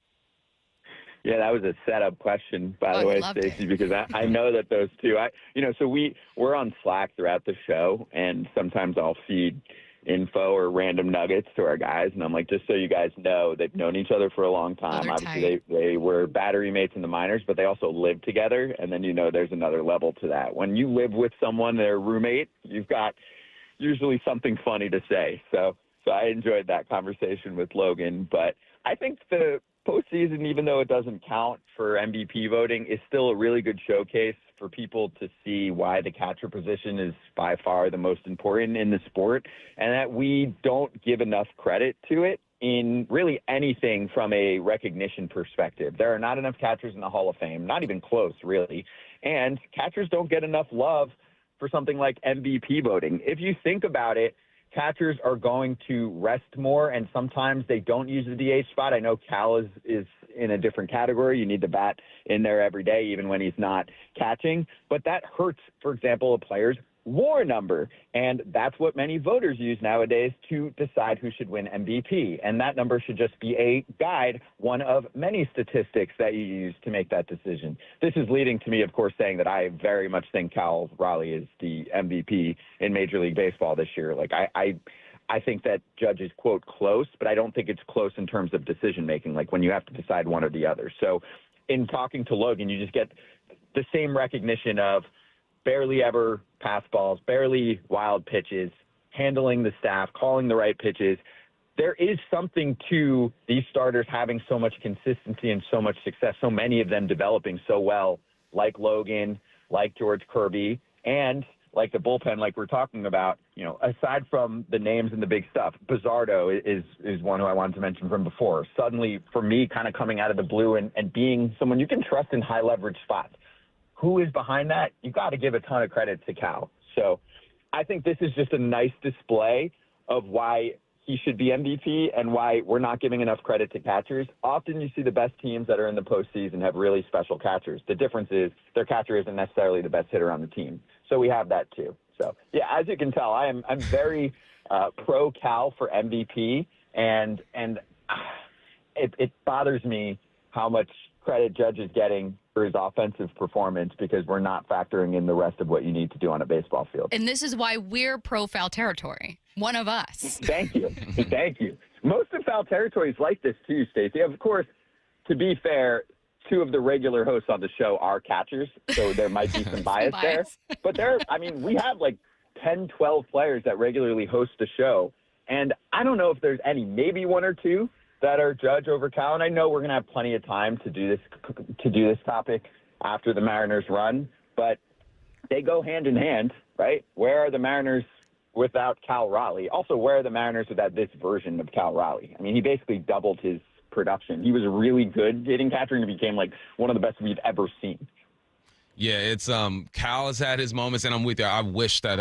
Yeah, that was a setup question, by the way, Stacy, because I know that those two, so we're on Slack throughout the show, and sometimes I'll feed info or random nuggets to our guys, and I'm like, just so you guys know, they've known each other for a long time. Obviously, they were battery mates in the minors, but they also lived together, and then there's another level to that. When you live with someone, their roommate, you've got usually something funny to say. So I enjoyed that conversation with Logan, but I think the postseason, even though it doesn't count for MVP voting, is still a really good showcase for people to see why the catcher position is by far the most important in the sport, and that we don't give enough credit to it in really anything from a recognition perspective. There are not enough catchers in the Hall of Fame, not even close, really, and catchers don't get enough love for something like MVP voting. If you think about it, catchers are going to rest more, and sometimes they don't use the DH spot. I know Cal is in a different category. You need the bat in there every day, even when he's not catching. But that hurts, for example, a player's WAR number, and that's what many voters use nowadays to decide who should win MVP. And that number should just be a guide, one of many statistics that you use to make that decision. This is leading to me, of course, saying that I very much think Cal Raleigh is the MVP in Major League Baseball this year. Like, I think that Judge is, quote, close, but I don't think it's close in terms of decision-making, like when you have to decide one or the other. So in talking to Logan, you just get the same recognition of barely ever pass balls, barely wild pitches, handling the staff, calling the right pitches. There is something to these starters having so much consistency and so much success, so many of them developing so well, like Logan, like George Kirby, and like the bullpen, like we're talking about. Aside from the names and the big stuff, Bizzardo is one who I wanted to mention from before. Suddenly, for me, kind of coming out of the blue and being someone you can trust in high leverage spots. Who is behind that? You got to give a ton of credit to Cal. So I think this is just a nice display of why he should be MVP and why we're not giving enough credit to catchers. Often you see the best teams that are in the postseason have really special catchers. The difference is their catcher isn't necessarily the best hitter on the team. So we have that too. So, yeah, as you can tell, I'm very pro-Cal for MVP, and it bothers me how much credit Judge is getting for his offensive performance because we're not factoring in the rest of what you need to do on a baseball field. And this is why we're pro-Foul Territory. One of us. Thank you. Thank you. Most of Foul Territory is like this too, Stacy. Of course, to be fair, 2 of the regular hosts on the show are catchers, so there might be some bias there. But we have like 10, 12 players that regularly host the show, and I don't know if there's any, maybe 1 or 2 that are Judge over Cal, and I know we're going to have plenty of time to do this topic after the Mariners run, but they go hand in hand, right? Where are the Mariners without Cal Raleigh? Also, where are the Mariners without this version of Cal Raleigh? I mean, he basically doubled his production. He was really good getting catcher and became like one of the best we've ever seen. Yeah, it's Cal has had his moments, and I'm with you. I wish that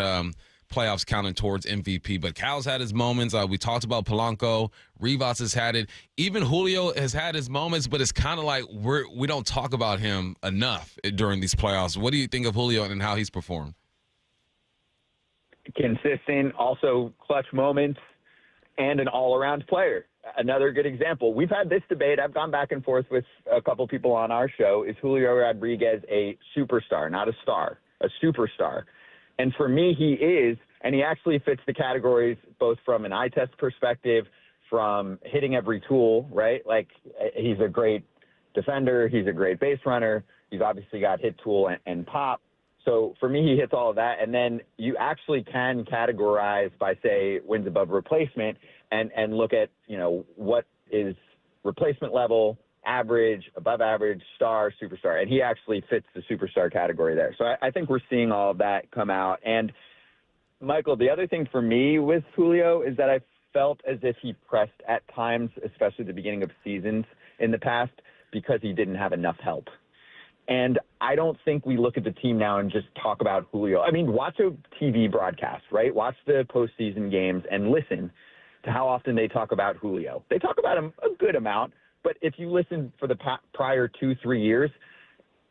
playoffs counted towards MVP, but Cal's had his moments. We talked about Polanco. Rivas has had it. Even Julio has had his moments, but it's kind of like we don't talk about him enough during these playoffs. What do you think of Julio and how he's performed? Consistent, also clutch moments, and an all-around player. Another good example. We've had this debate. I've gone back and forth with a couple people on our show. Is Julio Rodriguez a superstar, not a star, a superstar? And for me, he is, and he actually fits the categories both from an eye test perspective, from hitting every tool, right? Like, he's a great defender. He's a great base runner. He's obviously got hit tool and pop. So for me, he hits all of that. And then you actually can categorize by, say, wins above replacement and look at, what is replacement level, average, above average, star, superstar. And he actually fits the superstar category there. So I think we're seeing all of that come out. And, Michael, the other thing for me with Julio is that I felt as if he pressed at times, especially at the beginning of seasons in the past, because he didn't have enough help. And I don't think we look at the team now and just talk about Julio. I mean, watch a TV broadcast, right? Watch the postseason games and listen to how often they talk about Julio. They talk about him a good amount, but if you listen for the prior 2-3 years,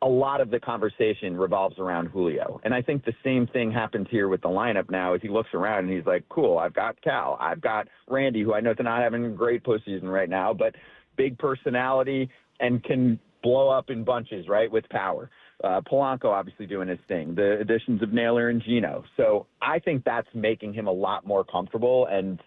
a lot of the conversation revolves around Julio. And I think the same thing happens here with the lineup now as he looks around and he's like, cool, I've got Cal. I've got Randy, who I know is not having a great postseason right now, but big personality and can blow up in bunches, right, with power. Polanco obviously doing his thing. The additions of Naylor and Gino. So I think that's making him a lot more comfortable, and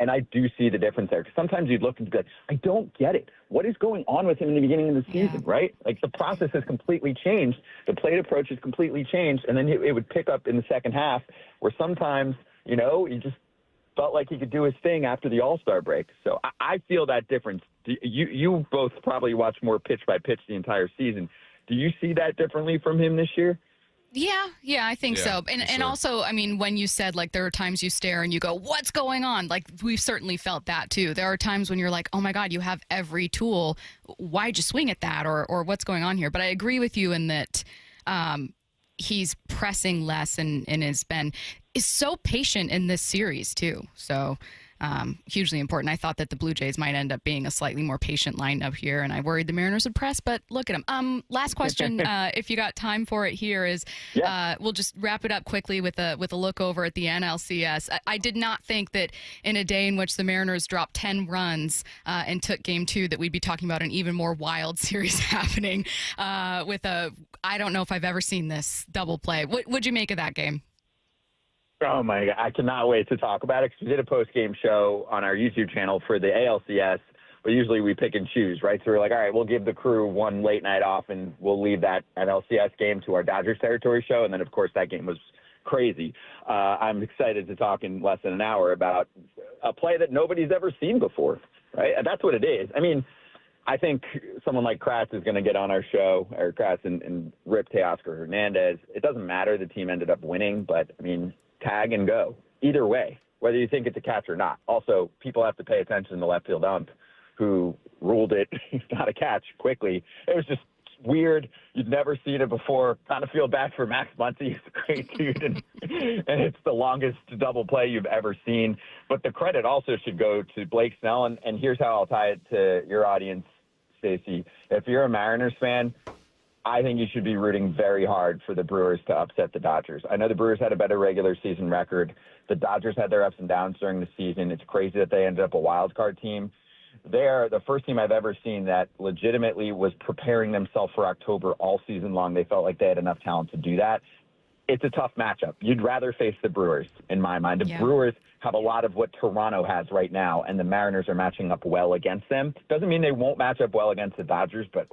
I do see the difference there. Because sometimes you'd look and be like, I don't get it. What is going on with him in the beginning of the season, right? Like, the process has completely changed. The plate approach has completely changed, and then it would pick up in the second half where sometimes, he just felt like he could do his thing after the All-Star break. So I feel that difference. You both probably watch more pitch by pitch the entire season. Do you see that differently from him this year? Yeah, I think so. And also, I mean, when you said, like, there are times you stare and you go, what's going on? Like, we've certainly felt that too. There are times when you're like, oh my God, you have every tool. Why'd you swing at that? Or what's going on here? But I agree with you in that he's pressing less and is so patient in this series too. So hugely important. I thought that the Blue Jays might end up being a slightly more patient lineup here, and I worried the Mariners would press, but look at them. Last question, if you got time for it here, is we'll just wrap it up quickly with a look over at the NLCS. I did not think that in a day in which the Mariners dropped 10 runs and took Game 2 that we'd be talking about an even more wild series happening with I don't know if I've ever seen this double play. What'd you make of that game? Oh, my God. I cannot wait to talk about it because we did a post-game show on our YouTube channel for the ALCS, but usually we pick and choose, right? So we're like, all right, we'll give the crew one late night off, and we'll leave that NLCS game to our Dodgers territory show. And then, of course, that game was crazy. I'm excited to talk in less than an hour about a play that nobody's ever seen before, right? And that's what it is. I mean, I think someone like Kratz is going to get on our show, or Kratz, and rip Teoscar Hernandez. It doesn't matter. The team ended up winning, but, I mean, tag and go. Either way, whether you think it's a catch or not. Also, people have to pay attention to left field ump, who ruled it not a catch quickly. It was just weird. You'd never seen it before. Kind of feel bad for Max Muncy. He's a great dude, and it's the longest double play you've ever seen. But the credit also should go to Blake Snell, and here's how I'll tie it to your audience, Stacy. If you're a Mariners fan, I think you should be rooting very hard for the Brewers to upset the Dodgers. I know the Brewers had a better regular season record. The Dodgers had their ups and downs during the season. It's crazy that they ended up a wild card team. They're the first team I've ever seen that legitimately was preparing themselves for October all season long. They felt like they had enough talent to do that. It's a tough matchup. You'd rather face the Brewers, in my mind. The Brewers have a lot of what Toronto has right now, and the Mariners are matching up well against them. Doesn't mean they won't match up well against the Dodgers, but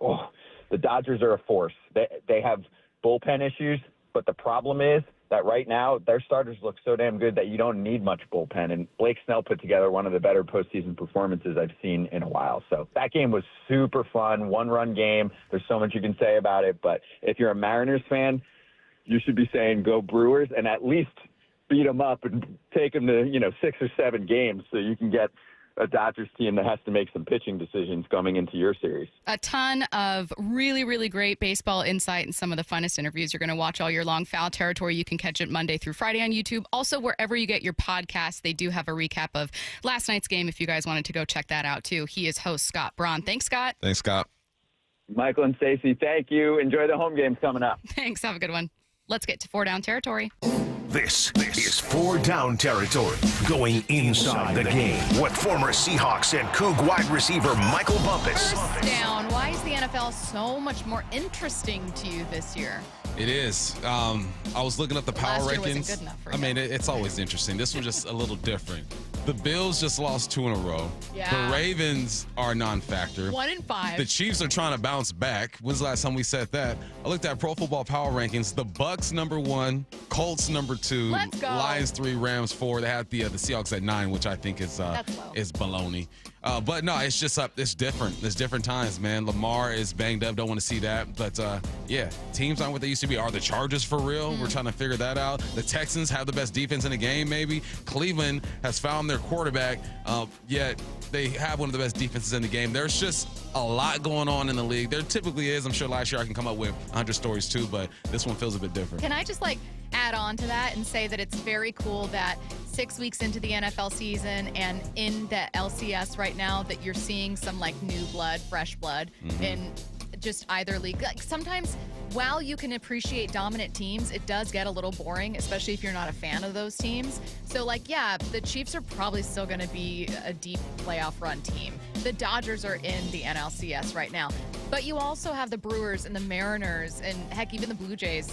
the Dodgers are a force. They have bullpen issues, but the problem is that right now their starters look so damn good that you don't need much bullpen. And Blake Snell put together one of the better postseason performances I've seen in a while. So that game was super fun, one-run game. There's so much you can say about it. But if you're a Mariners fan, you should be saying go Brewers and at least beat them up and take them to 6 or 7 games so you can get a Dodgers team that has to make some pitching decisions coming into your series. A ton of really, really great baseball insight and some of the funnest interviews you're going to watch all year long. Foul Territory, you can catch it Monday through Friday on YouTube. Also, wherever you get your podcasts, they do have a recap of last night's game if you guys wanted to go check that out, too. He is host Scott Braun. Thanks, Scott. Thanks, Scott. Michael and Stacy, thank you. Enjoy the home games coming up. Thanks. Have a good one. Let's get to 4 Down Territory. This is 4 Down Territory, going inside the game with former Seahawks and Coug wide receiver Michael Bumpus. First down. Why is the NFL so much more interesting to you this year? It is. I was looking up the power Last year rankings. wasn't good enough for I mean, it's always interesting. This one's just a little different. The Bills just lost 2 in a row. Yeah. The Ravens are a non-factor. 1 and 5. The Chiefs are trying to bounce back. When's the last time we said that? I looked at Pro Football Power Rankings. The Bucks number 1, Colts number 2, Let's go. Lions 3, Rams 4. They had the Seahawks at 9, which I think is baloney. But no, it's just it's different. It's different times, man. Lamar is banged up. Don't want to see that. But yeah, teams aren't what they used to be. Are the Chargers for real? We're trying to figure that out. The Texans have the best defense in the game, maybe. Cleveland has found their quarterback, yet they have one of the best defenses in the game. There's just a lot going on in the league. There typically is. I'm sure last year I can come up with 100 stories too, but this one feels a bit different. Can I just add on to that and say that it's very cool that 6 weeks into the NFL season and in the LCS right now that you're seeing some new blood, fresh blood in just either league. Sometimes while you can appreciate dominant teams, it does get a little boring, especially if you're not a fan of those teams. So yeah, the Chiefs are probably still going to be a deep playoff run team. The Dodgers are in the NLCS right now. But you also have the Brewers and the Mariners and heck, even the Blue Jays,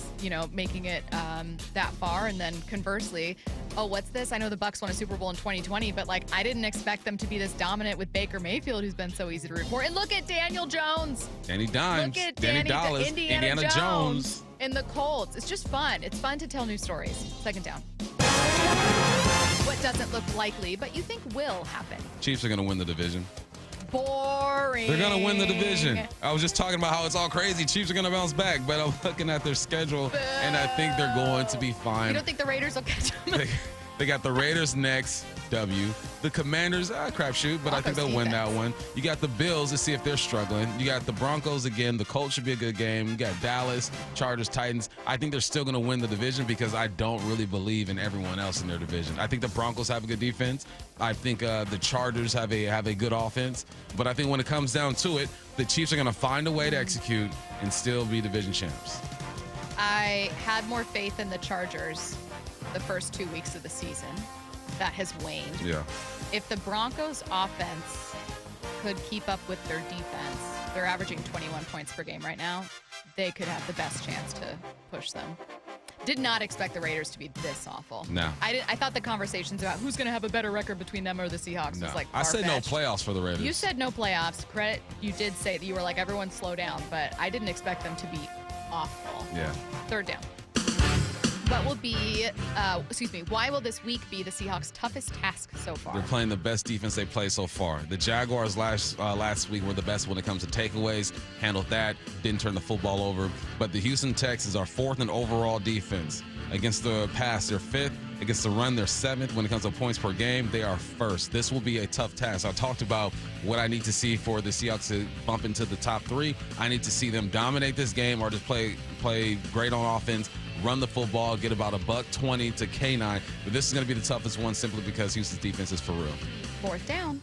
making it that far. And then conversely, what's this? I know the Bucks won a Super Bowl in 2020, but I didn't expect them to be this dominant with Baker Mayfield, who's been so easy to root for. And look at Daniel Jones. Danny Dimes. Look at Danny Dallas. Indiana Jones. And the Colts. It's just fun. It's fun to tell new stories. Second down. What doesn't look likely, but you think will happen? Chiefs are going to win the division. Boring. They're going to win the division. I was just talking about how it's all crazy. Chiefs are going to bounce back, but I'm looking at their schedule, and I think they're going to be fine. You don't think the Raiders will catch them? They got the Raiders next, W. The Commanders, crapshoot, but I think they'll win that one. You got the Bills to see if they're struggling. You got the Broncos again. The Colts should be a good game. You got Dallas, Chargers, Titans. I think they're still going to win the division because I don't really believe in everyone else in their division. I think the Broncos have a good defense. I think the Chargers have a good offense. But I think when it comes down to it, the Chiefs are going to find a way to execute and still be division champs. I had more faith in the Chargers the first 2 weeks of the season. That has waned. Yeah. If the Broncos offense could keep up with their defense, they're averaging 21 points per game right now. They could have the best chance to push them. Did not expect the Raiders to be this awful. No. I thought the conversations about who's going to have a better record between them or the Seahawks was I said no playoffs for the Raiders. You said no playoffs. Credit, you did say that you were everyone slow down, but I didn't expect them to be awful. Yeah. Third down. Why will this week be the Seahawks' toughest task so far? They're playing the best defense they played so far. The Jaguars last week were the best when it comes to takeaways. Handled that. Didn't turn the football over. But the Houston Texans are 4th in overall defense. Against the pass, they're 5th. Against the run, they're 7th. When it comes to points per game, they are 1st. This will be a tough task. I talked about what I need to see for the Seahawks to bump into the top 3. I need to see them dominate this game or just play great on offense, run the football, get about $120 to K9. But this is going to be the toughest one simply because Houston's defense is for real. 4th down.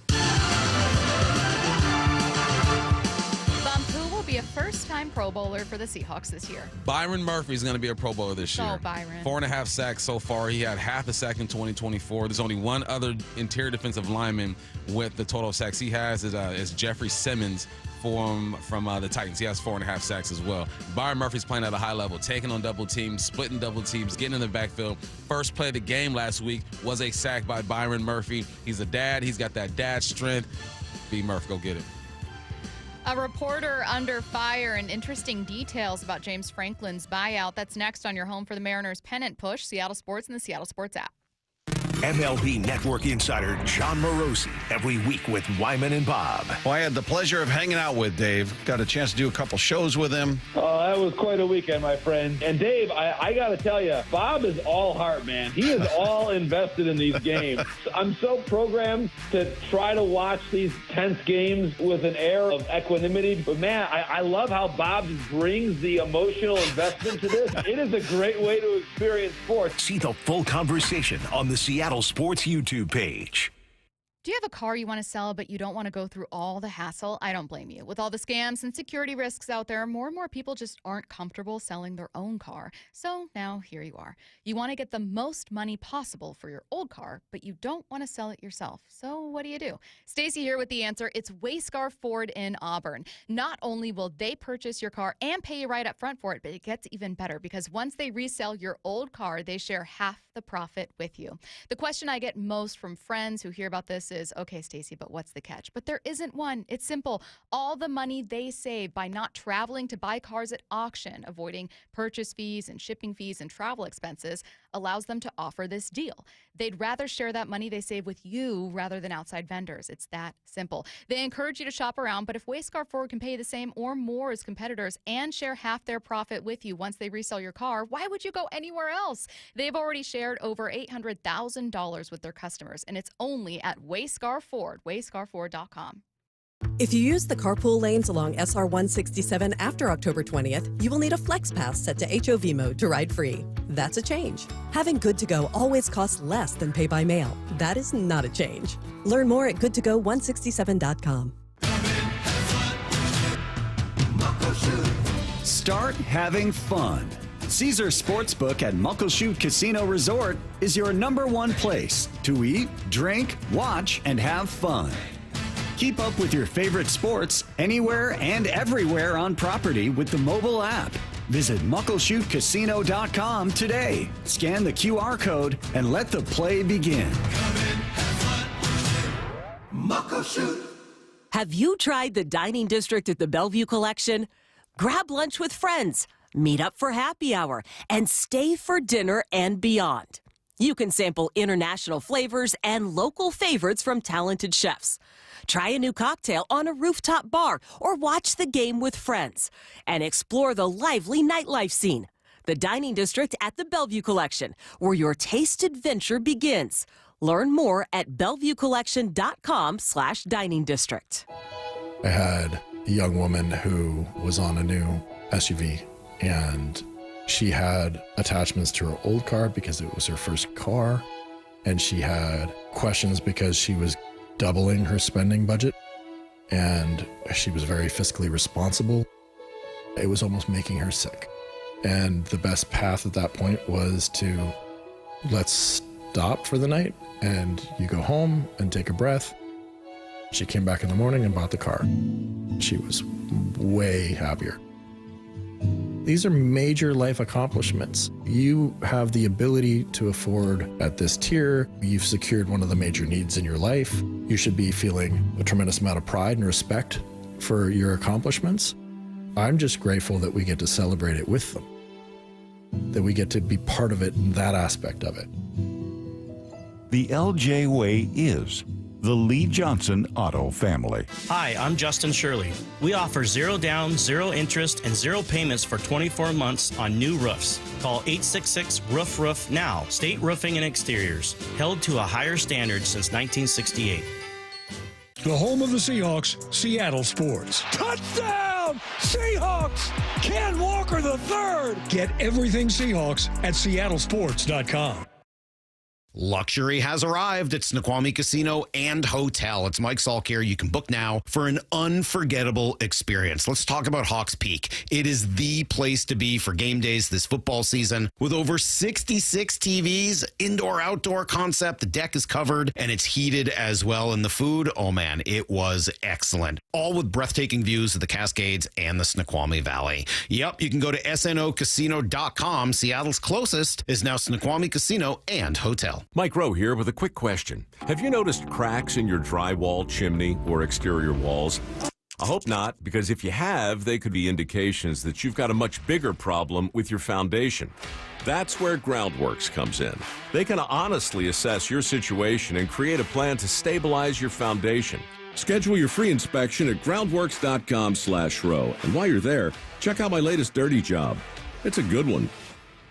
Who will be a first-time Pro Bowler for the Seahawks this year? Byron Murphy is going to be a Pro Bowler this year. Oh, Byron. 4.5 sacks so far. He had half a sack in 2024. There's only one other interior defensive lineman with the total sacks he has is Jeffrey Simmons from the Titans. He has 4.5 sacks as well. Byron Murphy's playing at a high level, taking on double teams, splitting double teams, getting in the backfield. First play of the game last week was a sack by Byron Murphy. He's a dad. He's got that dad strength. B. Murphy, go get it. A reporter under fire and interesting details about James Franklin's buyout. That's next on your home for the Mariners pennant push, Seattle Sports and the Seattle Sports app. MLB Network insider John Morosi every week with Wyman and Bob. Well, I had the pleasure of hanging out with Dave. Got a chance to do a couple shows with him. Oh, that was quite a weekend, my friend. And Dave, I got to tell you, Bob is all heart, man. He is all invested in these games. I'm so programmed to try to watch these tense games with an air of equanimity. But, man, I love how Bob brings the emotional investment to this. It is a great way to experience sports. See the full conversation on the Seattle Sports YouTube page. Do you have a car you want to sell, but you don't want to go through all the hassle? I don't blame you. With all the scams and security risks out there, more and more people just aren't comfortable selling their own car. So now here you are. You want to get the most money possible for your old car, but you don't want to sell it yourself. So what do? Stacy here with the answer. It's Wayscar Ford in Auburn. Not only will they purchase your car and pay you right up front for it, but it gets even better because once they resell your old car, they share half the profit with you. The question I get most from friends who hear about this is, okay, Stacy, but what's the catch? But there isn't one. It's simple. All the money they save by not traveling to buy cars at auction, avoiding purchase fees and shipping fees and travel expenses, allows them to offer this deal. They'd rather share that money they save with you rather than outside vendors. It's that simple. They encourage you to shop around, but if Wayscar Ford can pay the same or more as competitors and share half their profit with you once they resell your car, why would you go anywhere else? They've already shared over $800,000 with their customers, and it's only at Wayscar Ford, wayscarford.com. If you use the carpool lanes along SR 167 after October 20th, you will need a Flex Pass set to HOV mode to ride free. That's a change. Having Good to Go always costs less than pay by mail. That is not a change. Learn more at goodtogo167.com. Start having fun. Caesar Sportsbook at Muckleshoot Casino Resort is your #1 place to eat, drink, watch, and have fun. Keep up with your favorite sports anywhere and everywhere on property with the mobile app. Visit muckleshootcasino.com today. Scan the QR code and let the play begin. Muckleshoot. Have you tried the dining district at the Bellevue Collection? Grab lunch with friends, meet up for happy hour, and stay for dinner and beyond. You can sample international flavors and local favorites from talented chefs. Try a new cocktail on a rooftop bar or watch the game with friends and explore the lively nightlife scene. The Dining District at the Bellevue Collection, where your taste adventure begins. Learn more at bellevuecollection.com/dining district. I had a young woman who was on a new SUV, and she had attachments to her old car because it was her first car, and she had questions because she was doubling her spending budget, and she was very fiscally responsible. It was almost making her sick. And the best path at that point was to, let's stop for the night, and you go home and take a breath. She came back in the morning and bought the car. She was way happier. These are major life accomplishments. You have the ability to afford at this tier. You've secured one of the major needs in your life. You should be feeling a tremendous amount of pride and respect for your accomplishments. I'm just grateful that we get to celebrate it with them, that we get to be part of it in that aspect of it. The LJ Way is the Lee Johnson Auto family. Hi, I'm Justin Shirley. We offer 0 down, 0 interest, and 0 payments for 24 months on new roofs. Call 866-ROOF-ROOF now. State Roofing and Exteriors, held to a higher standard since 1968. The home of the Seahawks, Seattle Sports. Touchdown! Seahawks! Ken Walker III! Get everything Seahawks at seattlesports.com. Luxury has arrived at Snoqualmie Casino and Hotel. It's Mike Salk here. You can book now for an unforgettable experience. Let's talk about Hawks Peak. It is the place to be for game days this football season. With over 66 TVs, indoor-outdoor concept, the deck is covered and it's heated as well. And the food, oh man, it was excellent. All with breathtaking views of the Cascades and the Snoqualmie Valley. Yep, you can go to snocasino.com. Seattle's closest is now Snoqualmie Casino and Hotel. Mike Rowe here with a quick question. Have you noticed cracks in your drywall, chimney, or exterior walls? I hope not, because if you have, they could be indications that you've got a much bigger problem with your foundation. That's where Groundworks comes in. They can honestly assess your situation and create a plan to stabilize your foundation. Schedule your free inspection at groundworks.com/row. And while you're there, check out my latest dirty job. It's a good one.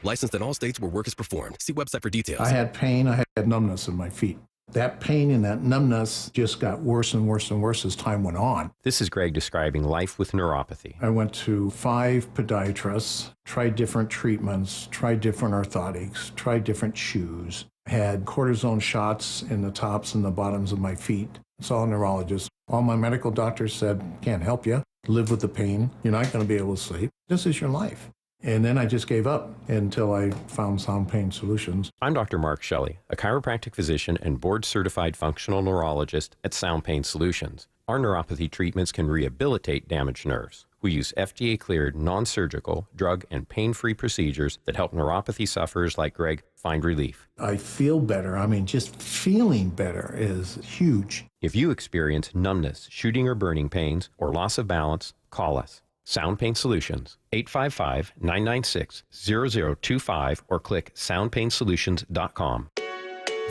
Licensed in all states where work is performed. See website for details. I had pain. I had numbness in my feet. That pain and that numbness just got worse and worse and worse as time went on. This is Greg describing life with neuropathy. I went to 5 podiatrists, tried different treatments, tried different orthotics, tried different shoes, had cortisone shots in the tops and the bottoms of my feet. Saw a neurologist. All my medical doctors said, can't help you. Live with the pain. You're not going to be able to sleep. This is your life. And then I just gave up until I found Sound Pain Solutions. I'm Dr. Mark Shelley, a chiropractic physician and board-certified functional neurologist at Sound Pain Solutions. Our neuropathy treatments can rehabilitate damaged nerves. We use FDA-cleared, non-surgical, drug and pain-free procedures that help neuropathy sufferers like Greg find relief. I feel better. I mean, just feeling better is huge. If you experience numbness, shooting or burning pains, or loss of balance, call us. Sound Pain Solutions, 855-996-0025 or click soundpainsolutions.com.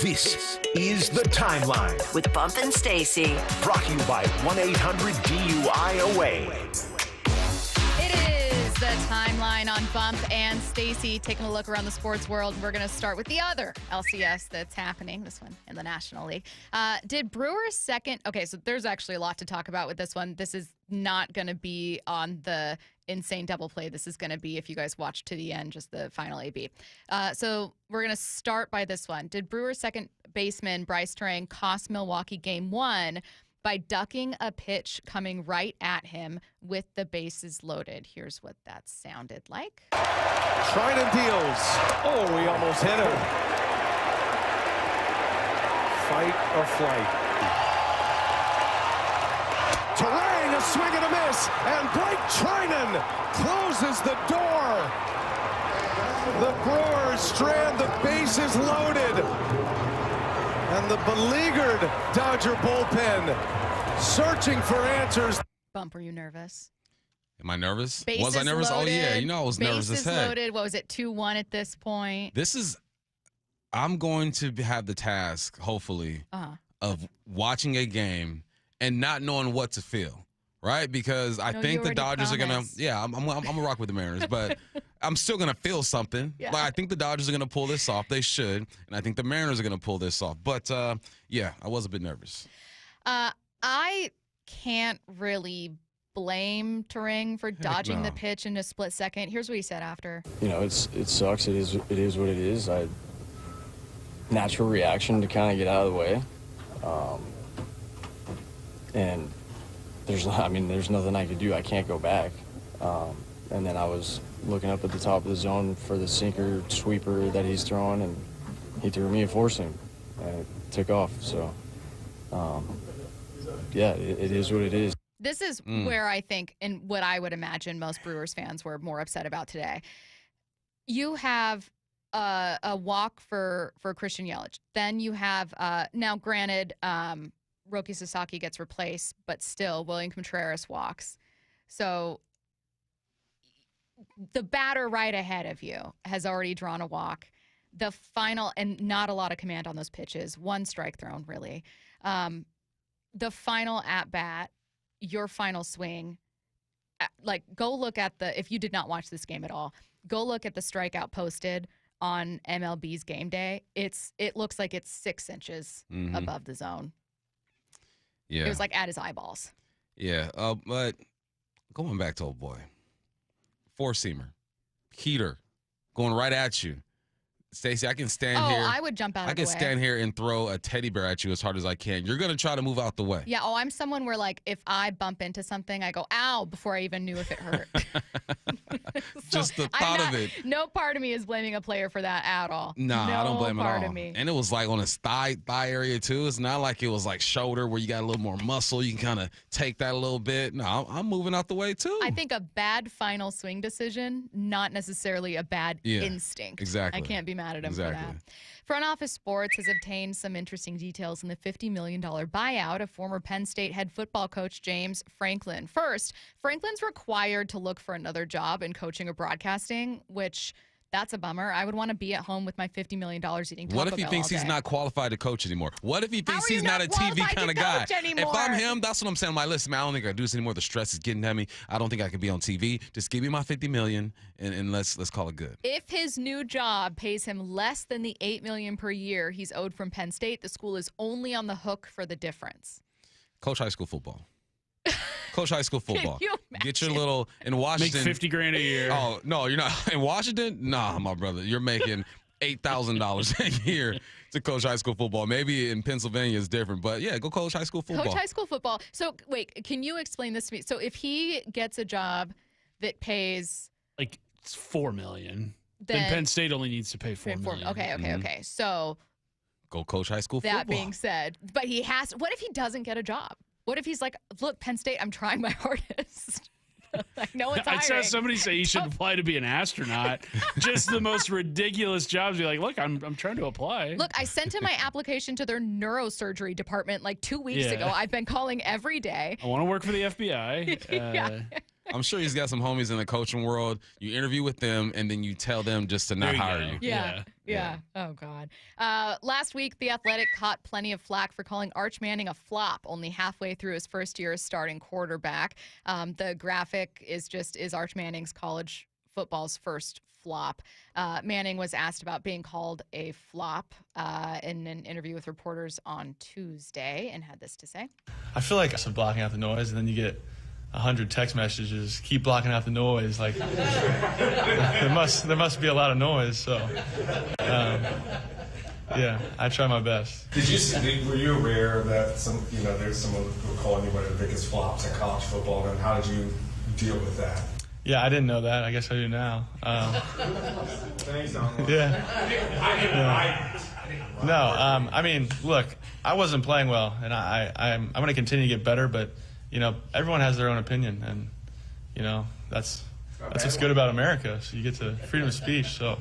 This is The Timeline with Bump and Stacy. Brought to you by 1-800-DUI-AWAY. It is The Timeline on Bump and Stacy, taking a look around the sports world. We're going to start with the other LCS that's happening, this one in the National League. Did Brewers second? Okay, so there's actually a lot to talk about with this one. This is not going to be on the insane double play. This is going to be, if you guys watch to the end, just the final AB. So we're going to start by this one. Did Brewers second baseman Bryce Terang cost Milwaukee Game 1 by ducking a pitch coming right at him with the bases loaded? Here's what that sounded like. Trinan deals. Oh, we almost hit him. Fight or flight. Terang, a swing and a miss, and Blake Trinan closes the door. The Brewers strand the bases loaded. And the beleaguered Dodger bullpen searching for answers. Bump, were you nervous? Am I nervous? Bases was I nervous? loaded, Oh, yeah. You know I was nervous as heck. Loaded. What was it, 2-1 at this point? I'm going to have the task, hopefully, of watching a game and not knowing what to feel, right? Because I think the Dodgers are going to, I'm going to rock with the Mariners, but I'm still going to feel something. Yeah. Like, I think the Dodgers are going to pull this off. They should. And I think the Mariners are going to pull this off. But, I was a bit nervous. I can't really blame Terang for dodging the pitch in a split second. Here's what he said after. You know, it sucks. It is what it is. Natural reaction to kind of get out of the way. And there's nothing I could do. I can't go back. And then I was looking up at the top of the zone for the sinker sweeper that he's throwing, and he threw me a four seam, and it took off. So, it is what it is. This is where I think, and what I would imagine most Brewers fans were more upset about today. You have a walk for Christian Yelich. Then you have, now granted, Roki Sasaki gets replaced, but still William Contreras walks. So the batter right ahead of you has already drawn a walk. The final, and not a lot of command on those pitches, 1 strike thrown, really. The final at-bat, your final swing, go look at if you did not watch this game at all, go look at the strikeout posted on MLB's game day. It looks like it's 6 inches above the zone. Yeah. It was like at his eyeballs. Yeah. But going back to old boy, 4-seamer, heater, going right at you. Stacy, I can stand here. I would jump out of the way. I can stand here and throw a teddy bear at you as hard as I can. You're going to try to move out the way. Yeah, I'm someone where, if I bump into something, I go, ow, before I even knew if it hurt. Just the thought of it. No part of me is blaming a player for that at all. No, I don't blame it at all. Part of me. And it was on his thigh area, too. It's not like it was shoulder where you got a little more muscle. You can kind of take that a little bit. No, I'm moving out the way, too. I think a bad final swing decision, not necessarily a bad instinct. Exactly. I can't be mad mad at him Exactly. for that. Front Office Sports has obtained some interesting details in the $50 million buyout of former Penn State head football coach James Franklin. First, Franklin's required to look for another job in coaching or broadcasting, which that's a bummer. I would want to be at home with my $50 million eating Taco What if he Bell thinks all he's day. not qualified to coach anymore? What if he thinks How are you he's not a TV qualified kind to of guy? coach anymore? If I'm him, that's what I'm saying. I'm like, listen, man, I don't think I can do this anymore. The stress is getting at me. I don't think I can be on TV. Just give me my $50 million and let's call it good. If his new job pays him less than the $8 million per year he's owed from Penn State, the school is only on the hook for the difference. Coach high school football. Coach high school football. you Get your little in Washington. Make $50,000 a year. Oh no, you're not in Washington. Nah, my brother, you're making $8,000 a year to coach high school football. Maybe in Pennsylvania it's different, but yeah, go coach high school football. Coach high school football. So wait, can you explain this to me? So if he gets a job that pays Like it's $4 million, then Penn State only needs to pay $4 million. Okay. So Go coach high school that football. being said, but he has. What if he doesn't get a job? What if he's like, look, Penn State, I'm trying my hardest. I know it's I saw hiring. somebody say you should apply to be an astronaut. Just the most ridiculous jobs. Be like, look, I'm trying to apply. Look, I sent in my application to their neurosurgery department like 2 weeks ago. I've been calling every day. I want to work for the FBI. Yeah. I'm sure he's got some homies in the coaching world. You interview with them, and then you tell them just to not hire you. Yeah. Oh, God. Last week, The Athletic caught plenty of flack for calling Arch Manning a flop only halfway through his first year as starting quarterback. The graphic is Arch Manning's college football's first flop. Manning was asked about being called a flop in an interview with reporters on Tuesday and had this to say. I feel like I'm blocking out the noise, and then you get 100 text messages, keep blocking out the noise. Like there must be a lot of noise. So yeah, I try my best. Were you aware that there's someone who calling you one of the biggest flops in college football, and how did you deal with that? Yeah, I didn't know that. I guess I do now. Thanks, Donald. Yeah. No, I mean, look, I wasn't playing well, and I'm going to continue to get better, but everyone has their own opinion, and that's what's good about America. So you get to freedom of speech. So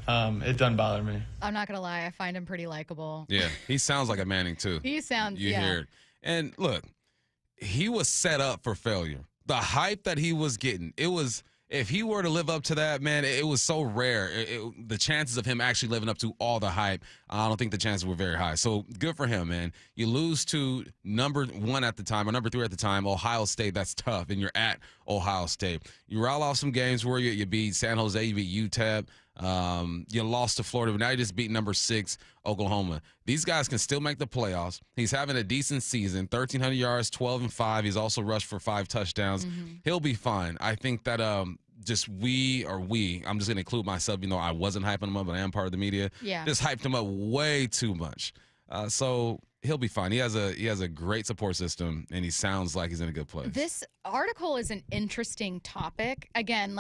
it doesn't bother me. I'm not gonna lie, I find him pretty likable. Yeah, he sounds like a Manning too. He sounds. You hear it. And look, he was set up for failure. The hype that he was getting, if he were to live up to that, man, it was so rare. The chances of him actually living up to all the hype, I don't think the chances were very high. So good for him, man. You lose to number 1 at the time, or number 3 at the time, Ohio State. That's tough, and you're at Ohio State. You rattle off some games where you beat San Jose, you beat UTEP. You lost to Florida, but now you just beat number 6, Oklahoma. These guys can still make the playoffs. He's having a decent season, 1,300 yards, 12-5. He's also rushed for 5 touchdowns. He'll be fine. I think that I'm just going to include myself, even though I wasn't hyping him up, but I am part of the media. Yeah. Just hyped him up way too much. So he'll be fine. He has a great support system, and he sounds like he's in a good place. This article is an interesting topic. Again,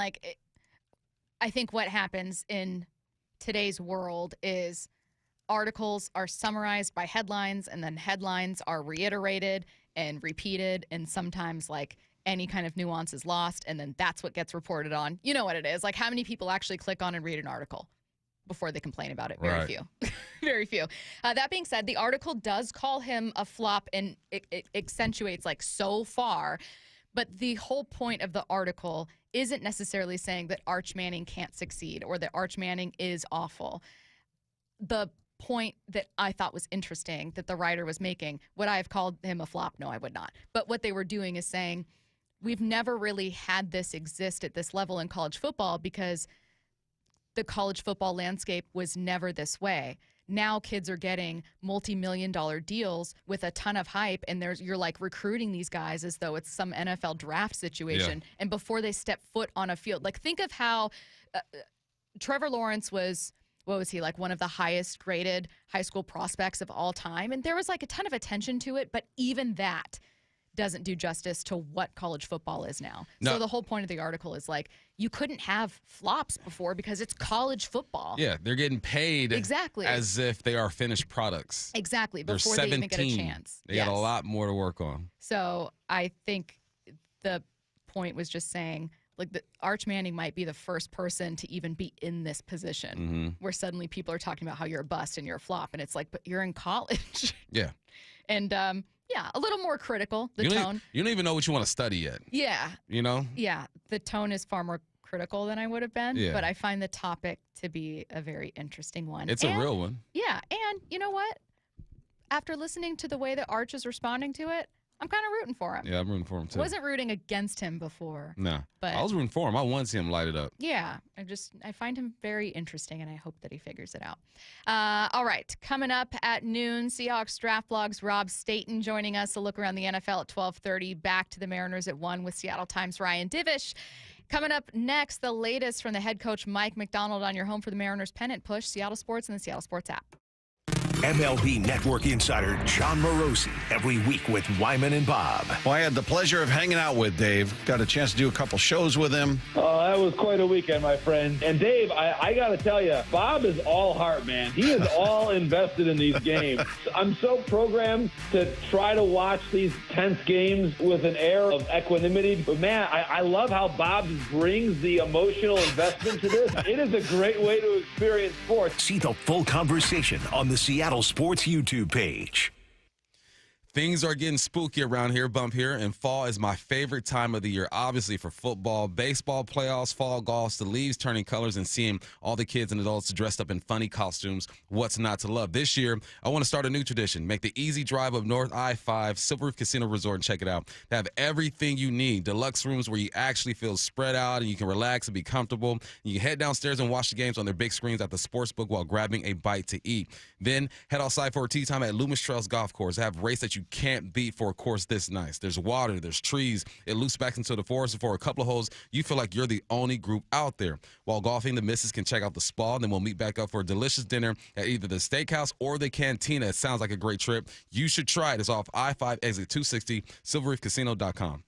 I think what happens in today's world is articles are summarized by headlines, and then headlines are reiterated and repeated, and sometimes any kind of nuance is lost, and then that's what gets reported on. You know what it is. How many people actually click on and read an article before they complain about it? Very few. Very few. That being said, the article does call him a flop, and it accentuates so far. But the whole point of the article isn't necessarily saying that Arch Manning can't succeed or that Arch Manning is awful. The point that I thought was interesting that the writer was making, would I have called him a flop? No, I would not. But what they were doing is saying, we've never really had this exist at this level in college football because the college football landscape was never this way. Now kids are getting multi-million-dollar deals with a ton of hype, and you're recruiting these guys as though it's some NFL draft situation. Yeah. And before they step foot on a field, think of how Trevor Lawrence was, what was he, one of the highest graded high school prospects of all time. And there was a ton of attention to it, but even that doesn't do justice to what college football is now. No. So the whole point of the article is you couldn't have flops before because it's college football. Yeah, they're getting paid exactly as if they are finished products. Exactly, before they even get a chance. They got a lot more to work on. So I think the point was just saying, like Arch Manning might be the first person to even be in this position where suddenly people are talking about how you're a bust and you're a flop. And it's like, but you're in college. Yeah. And yeah, a little more critical, the tone. You don't even know what you want to study yet. Yeah. You know? Yeah. The tone is far more critical than I would have been. Yeah. But I find the topic to be a very interesting one. It's a real one. Yeah. And you know what? After listening to the way that Arch is responding to it, I'm kind of rooting for him. Yeah, I'm rooting for him too. Wasn't rooting against him before. No. But I was rooting for him. I want to see him light it up. yeah, I find him very interesting, and I hope that he figures it out. All right, coming up at noon, Seahawks Draft Blog's Rob Staton joining us. A look around the NFL at 12:30. Back to the Mariners at 1 with Seattle Times' Ryan Divish. Coming up next, the latest from the head coach Mike Macdonald on your home for the Mariners pennant push, Seattle Sports and the Seattle Sports app. MLB Network insider John Morosi every week with Wyman and Bob. Well, I had the pleasure of hanging out with Dave. Got a chance to do a couple shows with him. Oh, that was quite a weekend, my friend. And Dave, I got to tell you, Bob is all heart, man. He is all invested in these games. I'm so programmed to try to watch these tense games with an air of equanimity. But, man, I love how Bob brings the emotional investment to this. It is a great way to experience sports. See the full conversation on the Seattle Sports YouTube page. Things are getting spooky around here, Bump here, and fall is my favorite time of the year, obviously for football, baseball, playoffs, fall golf, the leaves turning colors, and seeing all the kids and adults dressed up in funny costumes. What's not to love? This year, I want to start a new tradition. Make the easy drive up North I-5, Silver Reef Casino Resort, and check it out. They have everything you need. Deluxe rooms where you actually feel spread out and you can relax and be comfortable. You can head downstairs and watch the games on their big screens at the sportsbook while grabbing a bite to eat. Then head outside for a tea time at Loomis Trails Golf Course. They have a race that you can't beat for a course this nice. There's water, there's trees. It loops back into the forest, and for a couple of holes, you feel like you're the only group out there. While golfing, the missus can check out the spa, and then we'll meet back up for a delicious dinner at either the steakhouse or the cantina. It sounds like a great trip. You should try it. It's off I-5 exit 260, silverreefcasino.com.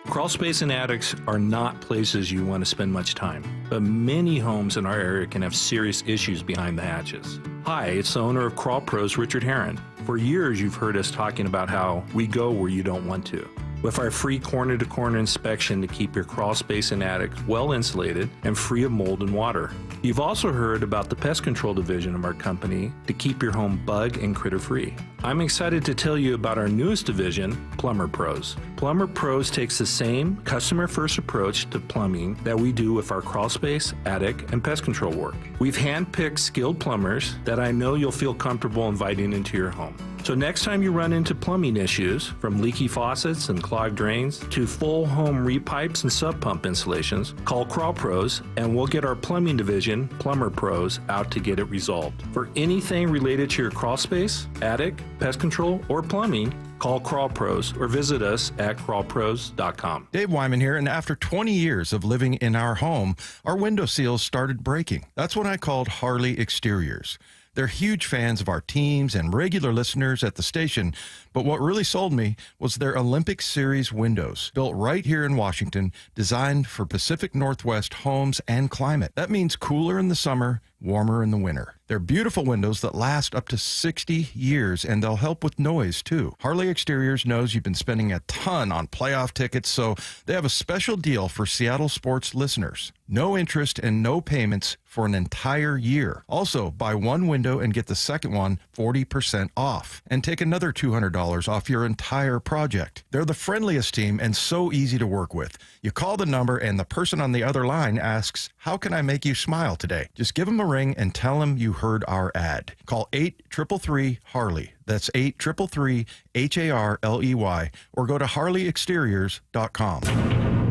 Crawl space and attics are not places you want to spend much time, but many homes in our area can have serious issues behind the hatches. Hi, it's the owner of Crawl Pros, Richard Herron. For years, you've heard us talking about how we go where you don't want to. With our free corner-to-corner inspection to keep your crawl space and attic well insulated and free of mold and water. You've also heard about the pest control division of our company to keep your home bug and critter free. I'm excited to tell you about our newest division, Plumber Pros. Plumber Pros takes the same customer-first approach to plumbing that we do with our crawl space, attic, and pest control work. We've handpicked skilled plumbers that I know you'll feel comfortable inviting into your home. So next time you run into plumbing issues, from leaky faucets and clogged drains to full home repipes and sub pump installations, call Crawl Pros and we'll get our plumbing division, Plumber Pros, out to get it resolved. For anything related to your crawl space, attic, pest control, or plumbing, call Crawl Pros or visit us at crawlpros.com. Dave Wyman here, and after 20 years of living in our home, our window seals started breaking. That's when I called Harley Exteriors. They're huge fans of our teams and regular listeners at the station, but what really sold me was their Olympic Series windows, built right here in Washington, designed for Pacific Northwest homes and climate. That means cooler in the summer, warmer in the winter. They're beautiful windows that last up to 60 years, and they'll help with noise, too. Harley Exteriors knows you've been spending a ton on playoff tickets, so they have a special deal for Seattle sports listeners. No interest and no payments for an entire year. Also, buy one window and get the second one 40% off, and take another $200 off your entire project. They're the friendliest team and so easy to work with. You call the number, and the person on the other line asks, "How can I make you smile today?" Just give them a ring and tell them you heard our ad. Call 833-HARLEY. That's 833-HARLEY, or go to harleyexteriors.com.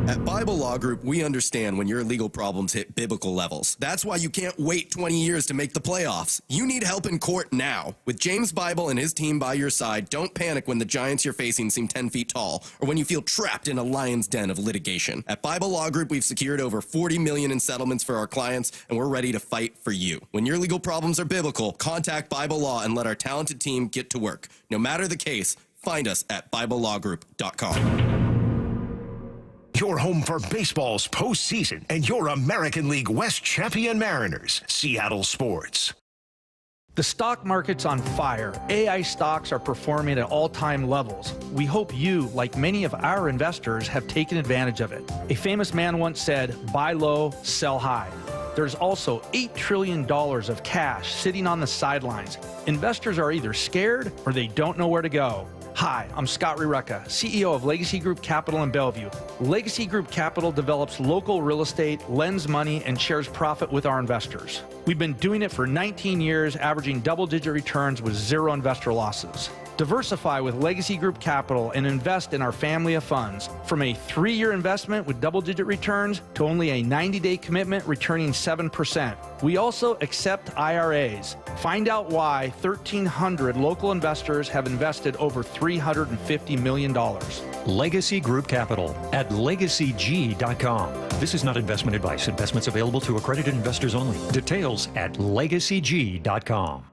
At Bible Law Group, we understand when your legal problems hit biblical levels. That's why you can't wait 20 years to make the playoffs. You need help in court now. With James Bible and his team by your side, don't panic when the giants you're facing seem 10 feet tall, or when you feel trapped in a lion's den of litigation. At Bible Law Group, we've secured over $40 million in settlements for our clients, and we're ready to fight for you. When your legal problems are biblical, contact Bible Law and let our talented team get to work. No matter the case, find us at BibleLawGroup.com. Your home for baseball's postseason and your American League West champion Mariners, Seattle Sports. The stock market's on fire. AI stocks are performing at all-time levels. We hope you, like many of our investors, have taken advantage of it. A famous man once said, buy low, sell high. There's also $8 trillion of cash sitting on the sidelines. Investors are either scared or they don't know where to go. Hi, I'm Scott Rireka, CEO of Legacy Group Capital in Bellevue. Legacy Group Capital develops local real estate, lends money, and shares profit with our investors. We've been doing it for 19 years, averaging double-digit returns with zero investor losses. Diversify with Legacy Group Capital and invest in our family of funds. From a 3-year investment with double-digit returns to only a 90-day commitment returning 7%. We also accept IRAs. Find out why 1,300 local investors have invested over $350 million. Legacy Group Capital at legacyg.com. This is not investment advice. Investments available to accredited investors only. Details at legacyg.com.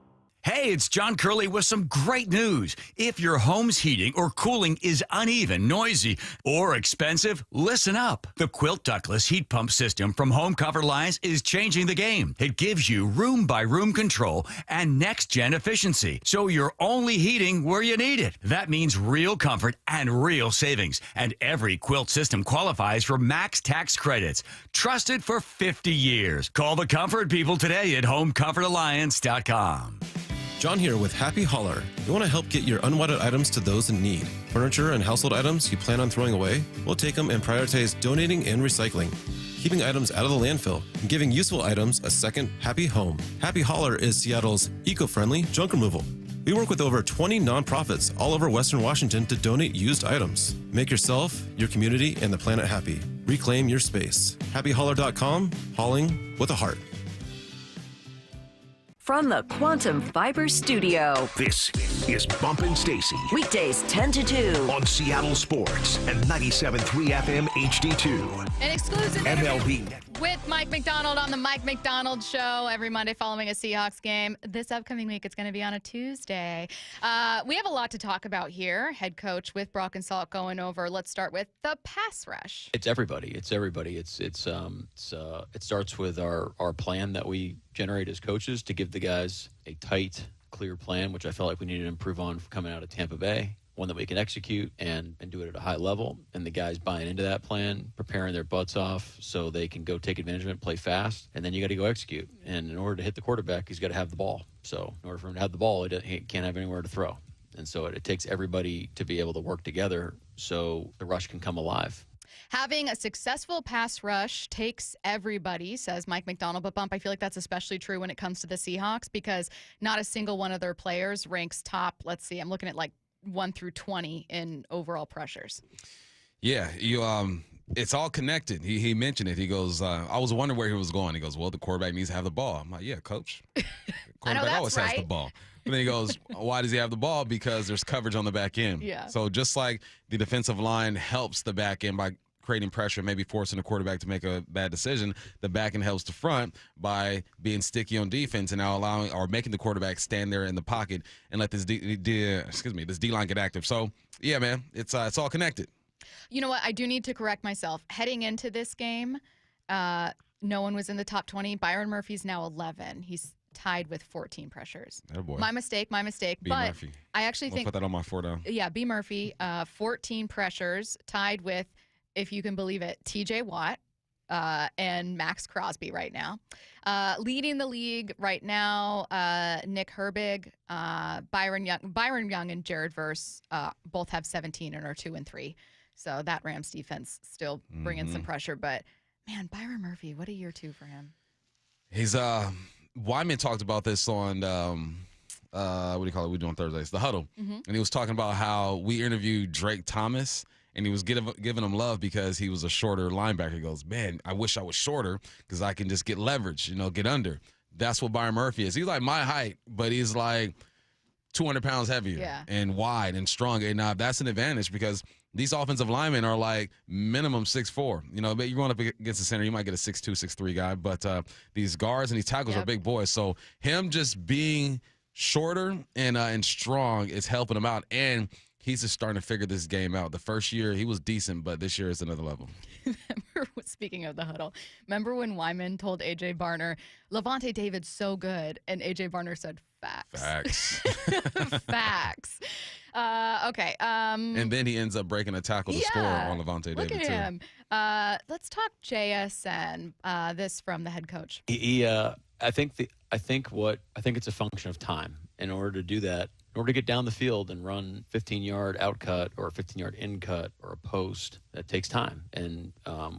Hey, it's John Curley with some great news. If your home's heating or cooling is uneven, noisy, or expensive, listen up. The Quilt Ductless Heat Pump System from Home Comfort Alliance is changing the game. It gives you room-by-room control and next-gen efficiency, so you're only heating where you need it. That means real comfort and real savings, and every quilt system qualifies for max tax credits. Trusted for 50 years. Call the comfort people today at homecomfortalliance.com. John here with Happy Hauler. We want to help get your unwanted items to those in need. Furniture and household items you plan on throwing away? We'll take them and prioritize donating and recycling, keeping items out of the landfill, and giving useful items a second happy home. Happy Hauler is Seattle's eco-friendly junk removal. We work with over 20 nonprofits all over Western Washington to donate used items. Make yourself, your community, and the planet happy. Reclaim your space. HappyHauler.com, hauling with a heart. From the Quantum Fiber Studio. This is Bumpin' Stacy. Weekdays 10 to 2. On Seattle Sports and 97.3 FM HD2. An exclusive MLB with Mike Macdonald on the Mike Macdonald Show every Monday following a Seahawks game. This upcoming week, it's going to be on a Tuesday. We have a lot to talk about here. Head coach with Brock and Salt going over. Let's start with the pass rush. It's everybody. It starts with our plan that we generate as coaches to give the guys a tight, clear plan, which I felt like we needed to improve on coming out of Tampa Bay. One that we can execute and do it at a high level, and the guys buying into that plan, preparing their butts off so they can go take advantage of it, play fast, and then you got to go execute. And in order to hit the quarterback, he's got to have the ball. So in order for him to have the ball, he can't have anywhere to throw. And so it takes everybody to be able to work together so the rush can come alive. Having a successful pass rush takes everybody, says Mike Macdonald. But, Bump, I feel like that's especially true when it comes to the Seahawks because not a single one of their players ranks top, let's see, I'm looking at like 1 through 20 in overall pressures. Yeah, it's all connected. He mentioned it. He goes, I was wondering where he was going. He goes, well, the quarterback needs to have the ball. I'm like, yeah, coach. The quarterback always has the ball. And then he goes, why does he have the ball? Because there's coverage on the back end. Yeah. So just like the defensive line helps the back end by creating pressure, maybe forcing the quarterback to make a bad decision, the back end helps the front by being sticky on defense and now allowing or making the quarterback stand there in the pocket and let this D-line get active. So, yeah, man, it's all connected. You know what? I do need to correct myself. Heading into this game, no one was in the top 20. Byron Murphy's now 11. He's tied with 14 pressures. Oh boy. My mistake. B. But Murphy. I actually think put that on my 4 down. Yeah, B. Murphy, 14 pressures, tied with, if you can believe it, TJ Watt and Max Crosby right now. Leading the league right now, Nick Herbig, Byron Young, and Jared Verse both have 17 and are 2 and 3. So that Rams defense still bringing some pressure. But, man, Byron Murphy, what a year 2 for him. He's Wyman talked about this on what do you call it? We do on Thursdays, the Huddle, and he was talking about how we interviewed Drake Thomas, and he was giving him love because he was a shorter linebacker. He goes, man, I wish I was shorter because I can just get leverage, get under. That's what Byron Murphy is. He's like my height, but he's like 200 pounds heavier and wide and strong. And that's an advantage because these offensive linemen are like minimum 6'4". But you're going up against the center, you might get a 6'2", 6'3" guy. But these guards and these tackles are big boys. So him just being shorter and strong is helping him out. And he's just starting to figure this game out. The first year he was decent, but this year is another level. Remember Speaking of the huddle, remember when Wyman told A.J. Barner, Levante David's so good, and A.J. Barner said, facts. Facts. Okay. And then he ends up breaking a tackle to score on Levante David, look at him. Let's talk JSN. This from the head coach. I think it's a function of time. In order to do that, in order to get down the field and run 15-yard out cut or a 15-yard in cut or a post, that takes time. And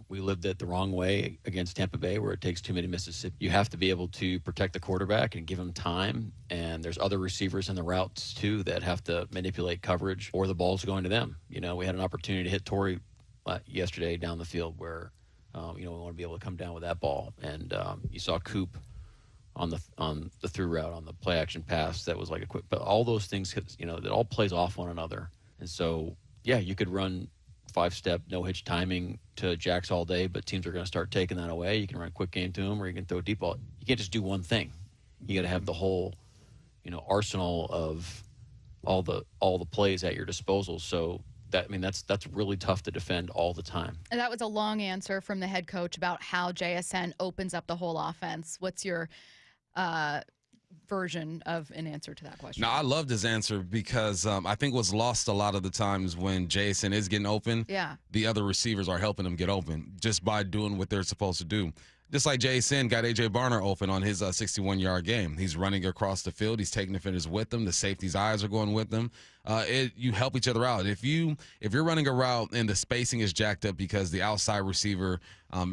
we lived it the wrong way against Tampa Bay, where it takes too many Mississippi. You have to be able to protect the quarterback and give him time. And there's other receivers in the routes too that have to manipulate coverage, or the ball's going to them. You know, we had an opportunity to hit Torrey yesterday down the field where we want to be able to come down with that ball. And you saw Coop on the through route, on the play action pass that was like a quick, but all those things, it all plays off one another. And so, yeah, you could run 5-step no hitch timing to jacks all day, but teams are going to start taking that away. You can run a quick game to them, or you can throw a deep ball. You can't just do one thing. You got to have the whole, arsenal of all the plays at your disposal. So that's really tough to defend all the time. And that was a long answer from the head coach about how JSN opens up the whole offense. What's your version of an answer to that question? No, I loved his answer because I think what's lost a lot of the times when JSN is getting open, the other receivers are helping him get open just by doing what they're supposed to do. Just like JSN got A.J. Barner open on his 61-yard game. He's running across the field. He's taking defenders with him. The safety's eyes are going with them. You help each other out. If you're running a route and the spacing is jacked up because the outside receiver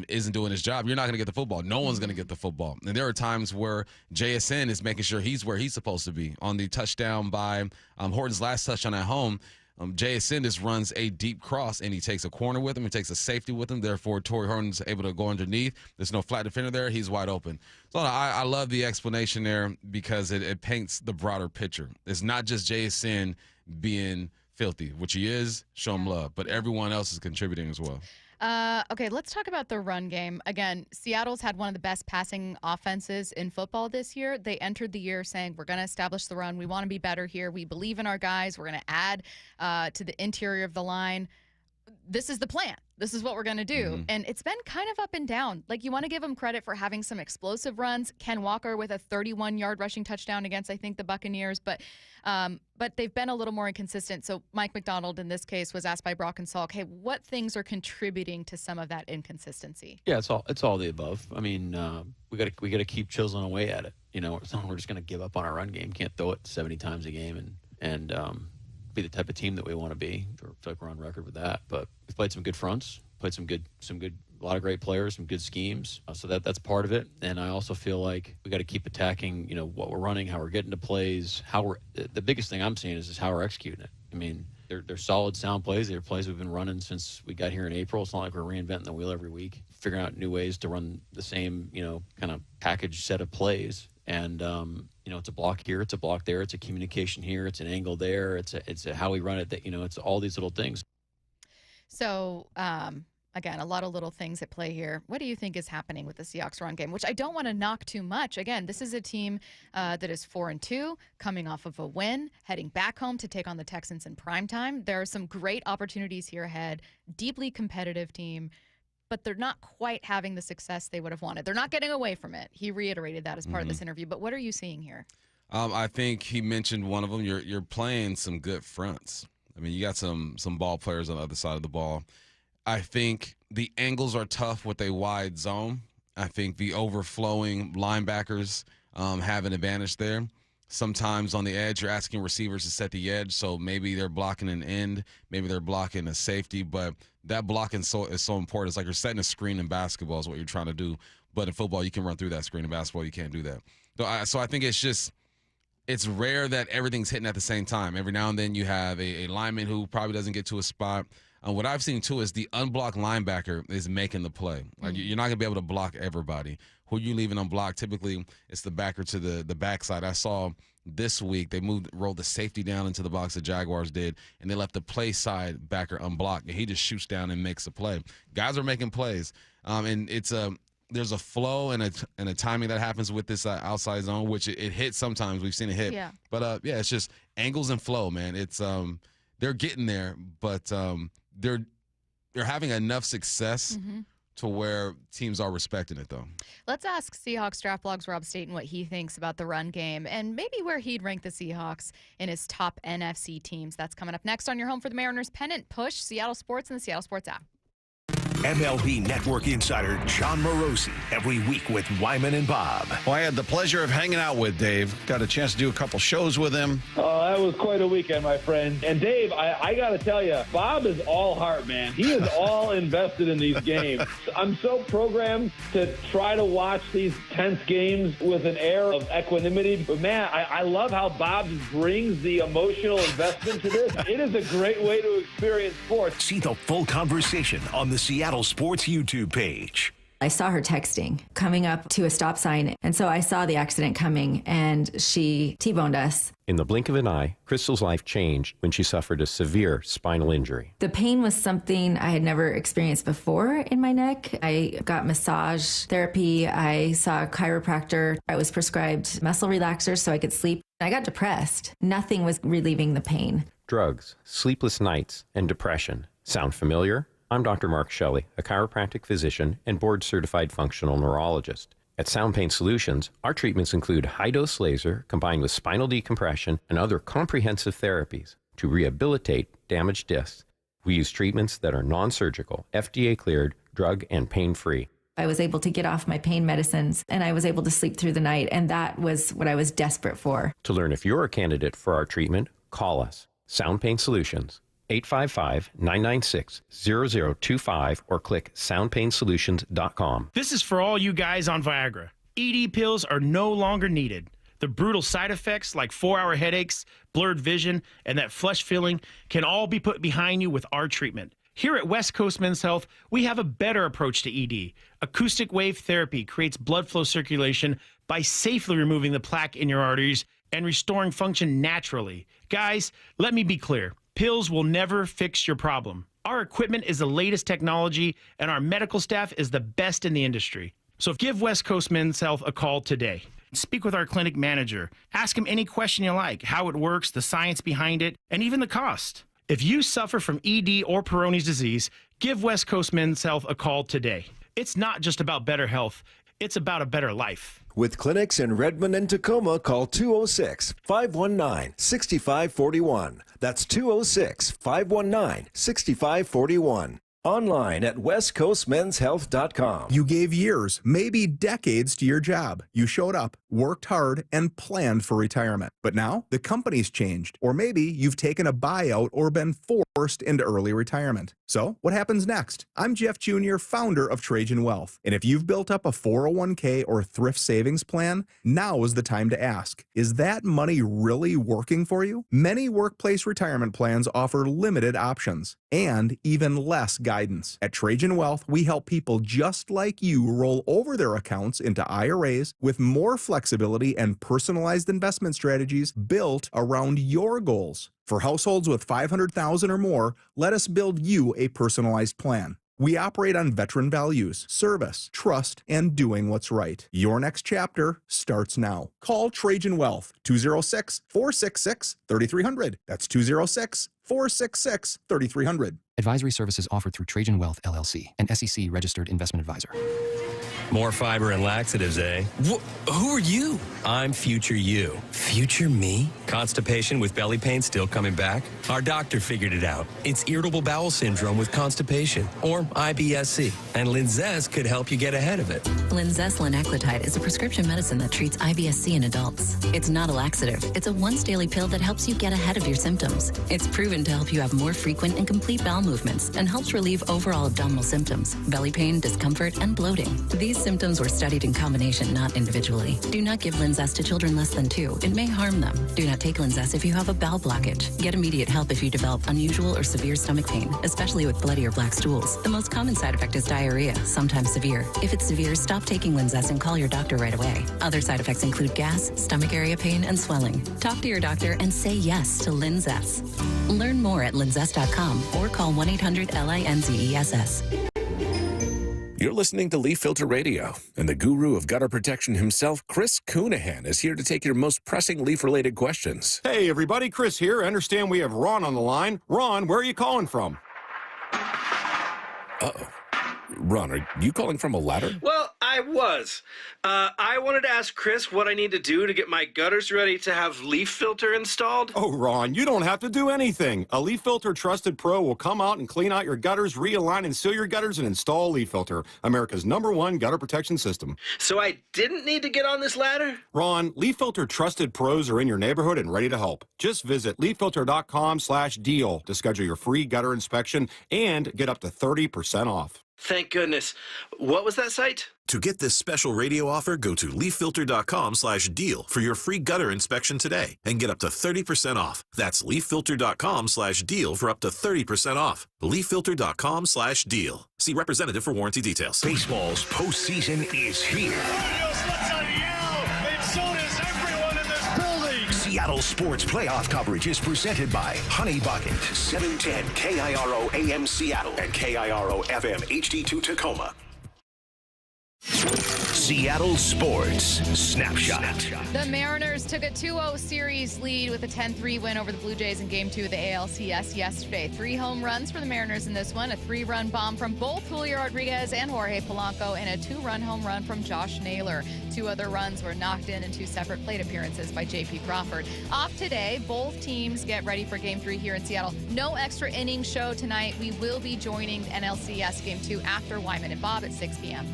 isn't doing his job, you're not going to get the football. No one's going to get the football. And there are times where JSN is making sure he's where he's supposed to be. On the touchdown by Horton's last touchdown at home, JSN just runs a deep cross, and he takes a corner with him. He takes a safety with him. Therefore, Torrey Horton's able to go underneath. There's no flat defender there. He's wide open. So I love the explanation there because it paints the broader picture. It's not just JSN being filthy, which he is, show him love, but everyone else is contributing as well. Okay, let's talk about the run game. Again, Seattle's had one of the best passing offenses in football this year. They entered the year saying, we're going to establish the run. We want to be better here. We believe in our guys. We're going to add to the interior of the line. This is the plan. This is what we're going to do. And it's been kind of up and down. Like, you want to give them credit for having some explosive runs. Ken Walker with a 31-yard rushing touchdown against, I think, the Buccaneers. But they've been a little more inconsistent. So Mike Macdonald, in this case, was asked by Brock and Salk, hey, what things are contributing to some of that inconsistency? Yeah, it's all the above. I mean, we got to keep chiseling away at it. It's not we're just going to give up on our run game. Can't throw it 70 times a game and be the type of team that we want to be. I feel like we're on record with that. But we've played some good fronts, played some good, a lot of great players, some good schemes. So that's part of it. And I also feel like we got to keep attacking, what we're running, how we're getting to plays, the biggest thing I'm seeing is how we're executing it. I mean, they're solid, sound plays. They're plays we've been running since we got here in April. It's not like we're reinventing the wheel every week, figuring out new ways to run the same, kind of package set of plays. And, it's a block here, it's a block there, it's a communication here, it's an angle there, it's a how we run it, that, it's all these little things. So, again, a lot of little things at play here. What do you think is happening with the Seahawks run game, which I don't want to knock too much? Again, this is a team that is 4-2, coming off of a win, heading back home to take on the Texans in primetime. There are some great opportunities here ahead, deeply competitive team, but they're not quite having the success they would have wanted. They're not getting away from it. He reiterated that as part of this interview. But what are you seeing here? I think he mentioned one of them. You're playing some good fronts. I mean, you got some ball players on the other side of the ball. I think the angles are tough with a wide zone. I think the overflowing linebackers have an advantage there. Sometimes on the edge, you're asking receivers to set the edge, so maybe they're blocking an end, maybe they're blocking a safety, but that blocking is so important. It's like you're setting a screen in basketball is what you're trying to do, but in football, you can run through that screen. In basketball, you can't do that. So I think it's rare that everything's hitting at the same time. Every now and then you have a lineman who probably doesn't get to a spot. What I've seen, too, is the unblocked linebacker is making the play. Like, you're not going to be able to block everybody. Who you leaving unblocked? Typically, it's the backer to the backside. I saw this week they rolled the safety down into the box, the Jaguars did, and they left the play side backer unblocked, and he just shoots down and makes a play. Guys are making plays, and there's a flow and a timing that happens with this outside zone, which it hits sometimes. We've seen it hit. Yeah. But, it's just angles and flow, man. It's they're getting there, but they're having enough success to where teams are respecting it, though. Let's ask Seahawks Draft Blog's Rob Staton what he thinks about the run game and maybe where he'd rank the Seahawks in his top NFC teams. That's coming up next on your home for the Mariners pennant push, Seattle Sports and the Seattle Sports app. MLB Network insider John Morosi every week with Wyman and Bob. Well, I had the pleasure of hanging out with Dave. Got a chance to do a couple shows with him. Oh, that was quite a weekend, my friend. And Dave, I got to tell you, Bob is all heart, man. He is all invested in these games. I'm so programmed to try to watch these tense games with an air of equanimity. But, man, I love how Bob brings the emotional investment to this. It is a great way to experience sports. See the full conversation on the Seattle Sports YouTube page. I saw her texting, coming up to a stop sign, and so I saw the accident coming, and she T-boned us. In the blink of an eye, Crystal's life changed when she suffered a severe spinal injury. The pain was something I had never experienced before in my neck. I got massage therapy. I saw a chiropractor. I was prescribed muscle relaxers so I could sleep. I got depressed. Nothing was relieving the pain. Drugs, sleepless nights, and depression. Sound familiar? I'm Dr. Mark Shelley, a chiropractic physician and board-certified functional neurologist. At Sound Pain Solutions, our treatments include high-dose laser combined with spinal decompression and other comprehensive therapies to rehabilitate damaged discs. We use treatments that are non-surgical, FDA-cleared, drug and pain-free. I was able to get off my pain medicines, and I was able to sleep through the night, and that was what I was desperate for. To learn if you're a candidate for our treatment, call us. Sound Pain Solutions. 855-996-0025 or click soundpainsolutions.com. This is for all you guys on Viagra. ED pills are no longer needed. The brutal side effects like 4-hour headaches, blurred vision, and that flush feeling can all be put behind you with our treatment. Here at West Coast Men's Health, we have a better approach to ED. Acoustic wave therapy creates blood flow circulation by safely removing the plaque in your arteries and restoring function naturally. Guys, let me be clear. Pills will never fix your problem. Our equipment is the latest technology, and our medical staff is the best in the industry. So give West Coast Men's Health a call today. Speak with our clinic manager. Ask him any question you like, how it works, the science behind it, and even the cost. If you suffer from ED or Peyronie's disease, give West Coast Men's Health a call today. It's not just about better health. It's about a better life. With clinics in Redmond and Tacoma, call 206-519-6541. That's 206-519-6541. Online at westcoastmenshealth.com. You gave years, maybe decades to your job. You showed up, worked hard, and planned for retirement. But now the company's changed, or maybe you've taken a buyout or been forced into early retirement. So what happens next? I'm Jeff Jr., founder of Trajan Wealth. And if you've built up a 401k or thrift savings plan, now is the time to ask, is that money really working for you? Many workplace retirement plans offer limited options and even less guidance. At Trajan Wealth, we help people just like you roll over their accounts into IRAs with more flexibility and personalized investment strategies built around your goals. For households with $500,000 or more, let us build you a personalized plan. We operate on veteran values, service, trust, and doing what's right. Your next chapter starts now. Call Trajan Wealth, 206-466-3300. That's 206-466-3300. Advisory services offered through Trajan Wealth, LLC, an SEC registered investment advisor. More fiber and laxatives, eh? Who are you? I'm future you. Future me? Constipation with belly pain still coming back? Our doctor figured it out. It's irritable bowel syndrome with constipation, or IBS-C, and Linzess could help you get ahead of it. Linzess linaclotide is a prescription medicine that treats IBS-C in adults. It's not a laxative. It's a once-daily pill that helps you get ahead of your symptoms. It's proven to help you have more frequent and complete bowel movements and helps relieve overall abdominal symptoms, belly pain, discomfort, and bloating. These symptoms were studied in combination, not individually. Do not give Linzess to children less than 2. It may harm them. Do not take Linzess if you have a bowel blockage. Get immediate help if you develop unusual or severe stomach pain, especially with bloody or black stools. The most common side effect is diarrhea, sometimes severe. If it's severe, stop taking Linzess and call your doctor right away. Other side effects include gas, stomach area pain, and swelling. Talk to your doctor and say yes to Linzess. Learn more at linzess.com or call 1-800-LINZESS. You're listening to Leaf Filter Radio, and the guru of gutter protection himself, Chris Coonahan, is here to take your most pressing leaf-related questions. Hey, everybody, Chris here. I understand we have Ron on the line. Ron, where are you calling from? Uh-oh. Ron, are you calling from a ladder? Well, I was. I wanted to ask Chris what I need to do to get my gutters ready to have leaf filter installed. Oh, Ron, you don't have to do anything. A Leaf Filter Trusted Pro will come out and clean out your gutters, realign and seal your gutters, and install Leaf Filter, America's #1 gutter protection system. So I didn't need to get on this ladder? Ron, Leaf Filter Trusted Pros are in your neighborhood and ready to help. Just visit leaffilter.com/deal to schedule your free gutter inspection and get up to 30% off. Thank goodness. What was that site? To get this special radio offer, go to leaffilter.com/deal for your free gutter inspection today and get up to 30% off. That's leaffilter.com/deal for up to 30% off. leaffilter.com/deal. See representative for warranty details. Baseball's postseason is here. Seattle Sports Playoff coverage is presented by Honey Bucket, 710 KIRO AM Seattle and KIRO FM HD2 Tacoma. Seattle Sports Snapshot. The Mariners took a 2-0 series lead with a 10-3 win over the Blue Jays in Game 2 of the ALCS yesterday. 3 home runs for the Mariners in this one, a 3-run bomb from both Julio Rodriguez and Jorge Polanco, and a 2-run home run from Josh Naylor. 2 other runs were knocked in 2 separate plate appearances by J.P. Crawford. Off today, both teams get ready for Game 3 here in Seattle. No extra innings show tonight. We will be joining NLCS Game 2 after Wyman and Bob at 6 p.m.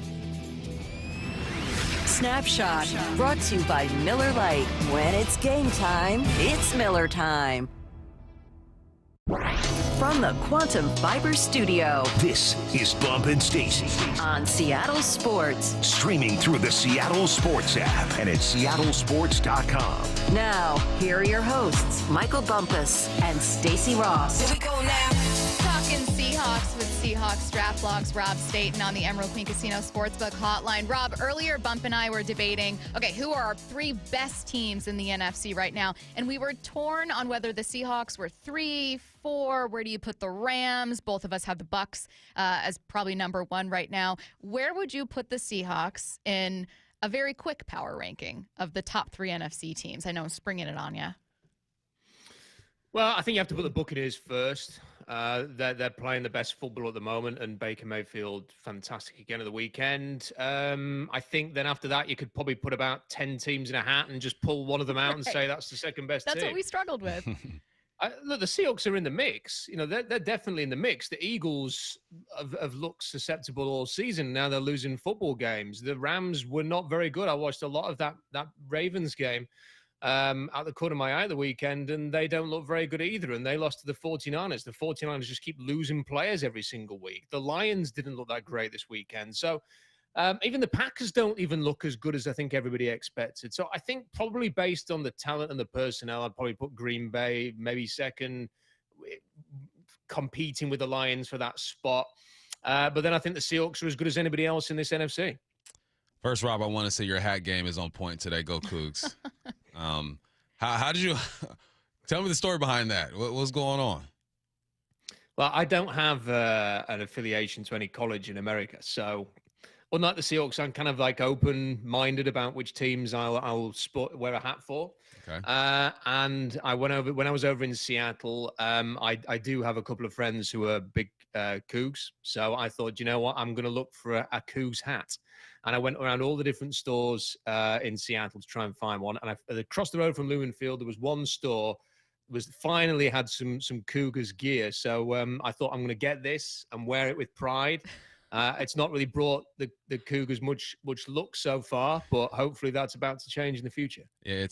Snapshot, brought to you by Miller Lite. When it's game time, it's Miller time. From the Quantum Fiber Studio, this is Bump and Stacy on Seattle Sports. Streaming through the Seattle Sports app and at seattlesports.com. Now, here are your hosts, Michael Bumpus and Stacy Ross. Here we go now. Talking Seahawks with Seahawks Draft Blogs, Rob Staton on the Emerald Queen Casino Sportsbook Hotline. Rob, earlier Bump and I were debating, okay, who are our 3 best teams in the NFC right now? And we were torn on whether the Seahawks were 3, 4. Where do you put the Rams? Both of us have the Bucks as probably number 1 right now. Where would you put the Seahawks in a very quick power ranking of the top 3 NFC teams? I know I'm springing it on you. Well, I think you have to put the Buccaneers first. They're playing the best football at the moment, and Baker Mayfield, fantastic again at the weekend. I think then after that, you could probably put about 10 teams in a hat and just pull one of them out and say that's the second best team. That's what we struggled with. Look, the Seahawks are in the mix. You know, they're definitely in the mix. The Eagles have looked susceptible all season. Now they're losing football games. The Rams were not very good. I watched a lot of that Ravens game out the corner of my eye the weekend, and they don't look very good either. And they lost to the 49ers. The 49ers just keep losing players every single week. The Lions didn't look that great this weekend. So even the Packers don't even look as good as I think everybody expected. So I think probably based on the talent and the personnel, I'd probably put Green Bay maybe second, competing with the Lions for that spot. But then I think the Seahawks are as good as anybody else in this NFC. First, Rob, I want to say your hat game is on point today. Go Cougs. How did you tell me the story behind that? What's going on? Well, I don't have an affiliation to any college in America, so unlike the Seahawks, I'm kind of like open-minded about which teams I'll wear a hat for. Okay. And I went over when I was over in Seattle. I do have a couple of friends who are big Cougs, so I thought, you know what, I'm going to look for a Cougs hat. And I went around all the different stores in Seattle to try and find one. And across the road from Lumen Field, there was one store finally had some Cougars gear. So I thought, I'm going to get this and wear it with pride. It's not really brought the Cougars much luck so far, but hopefully that's about to change in the future. Yeah,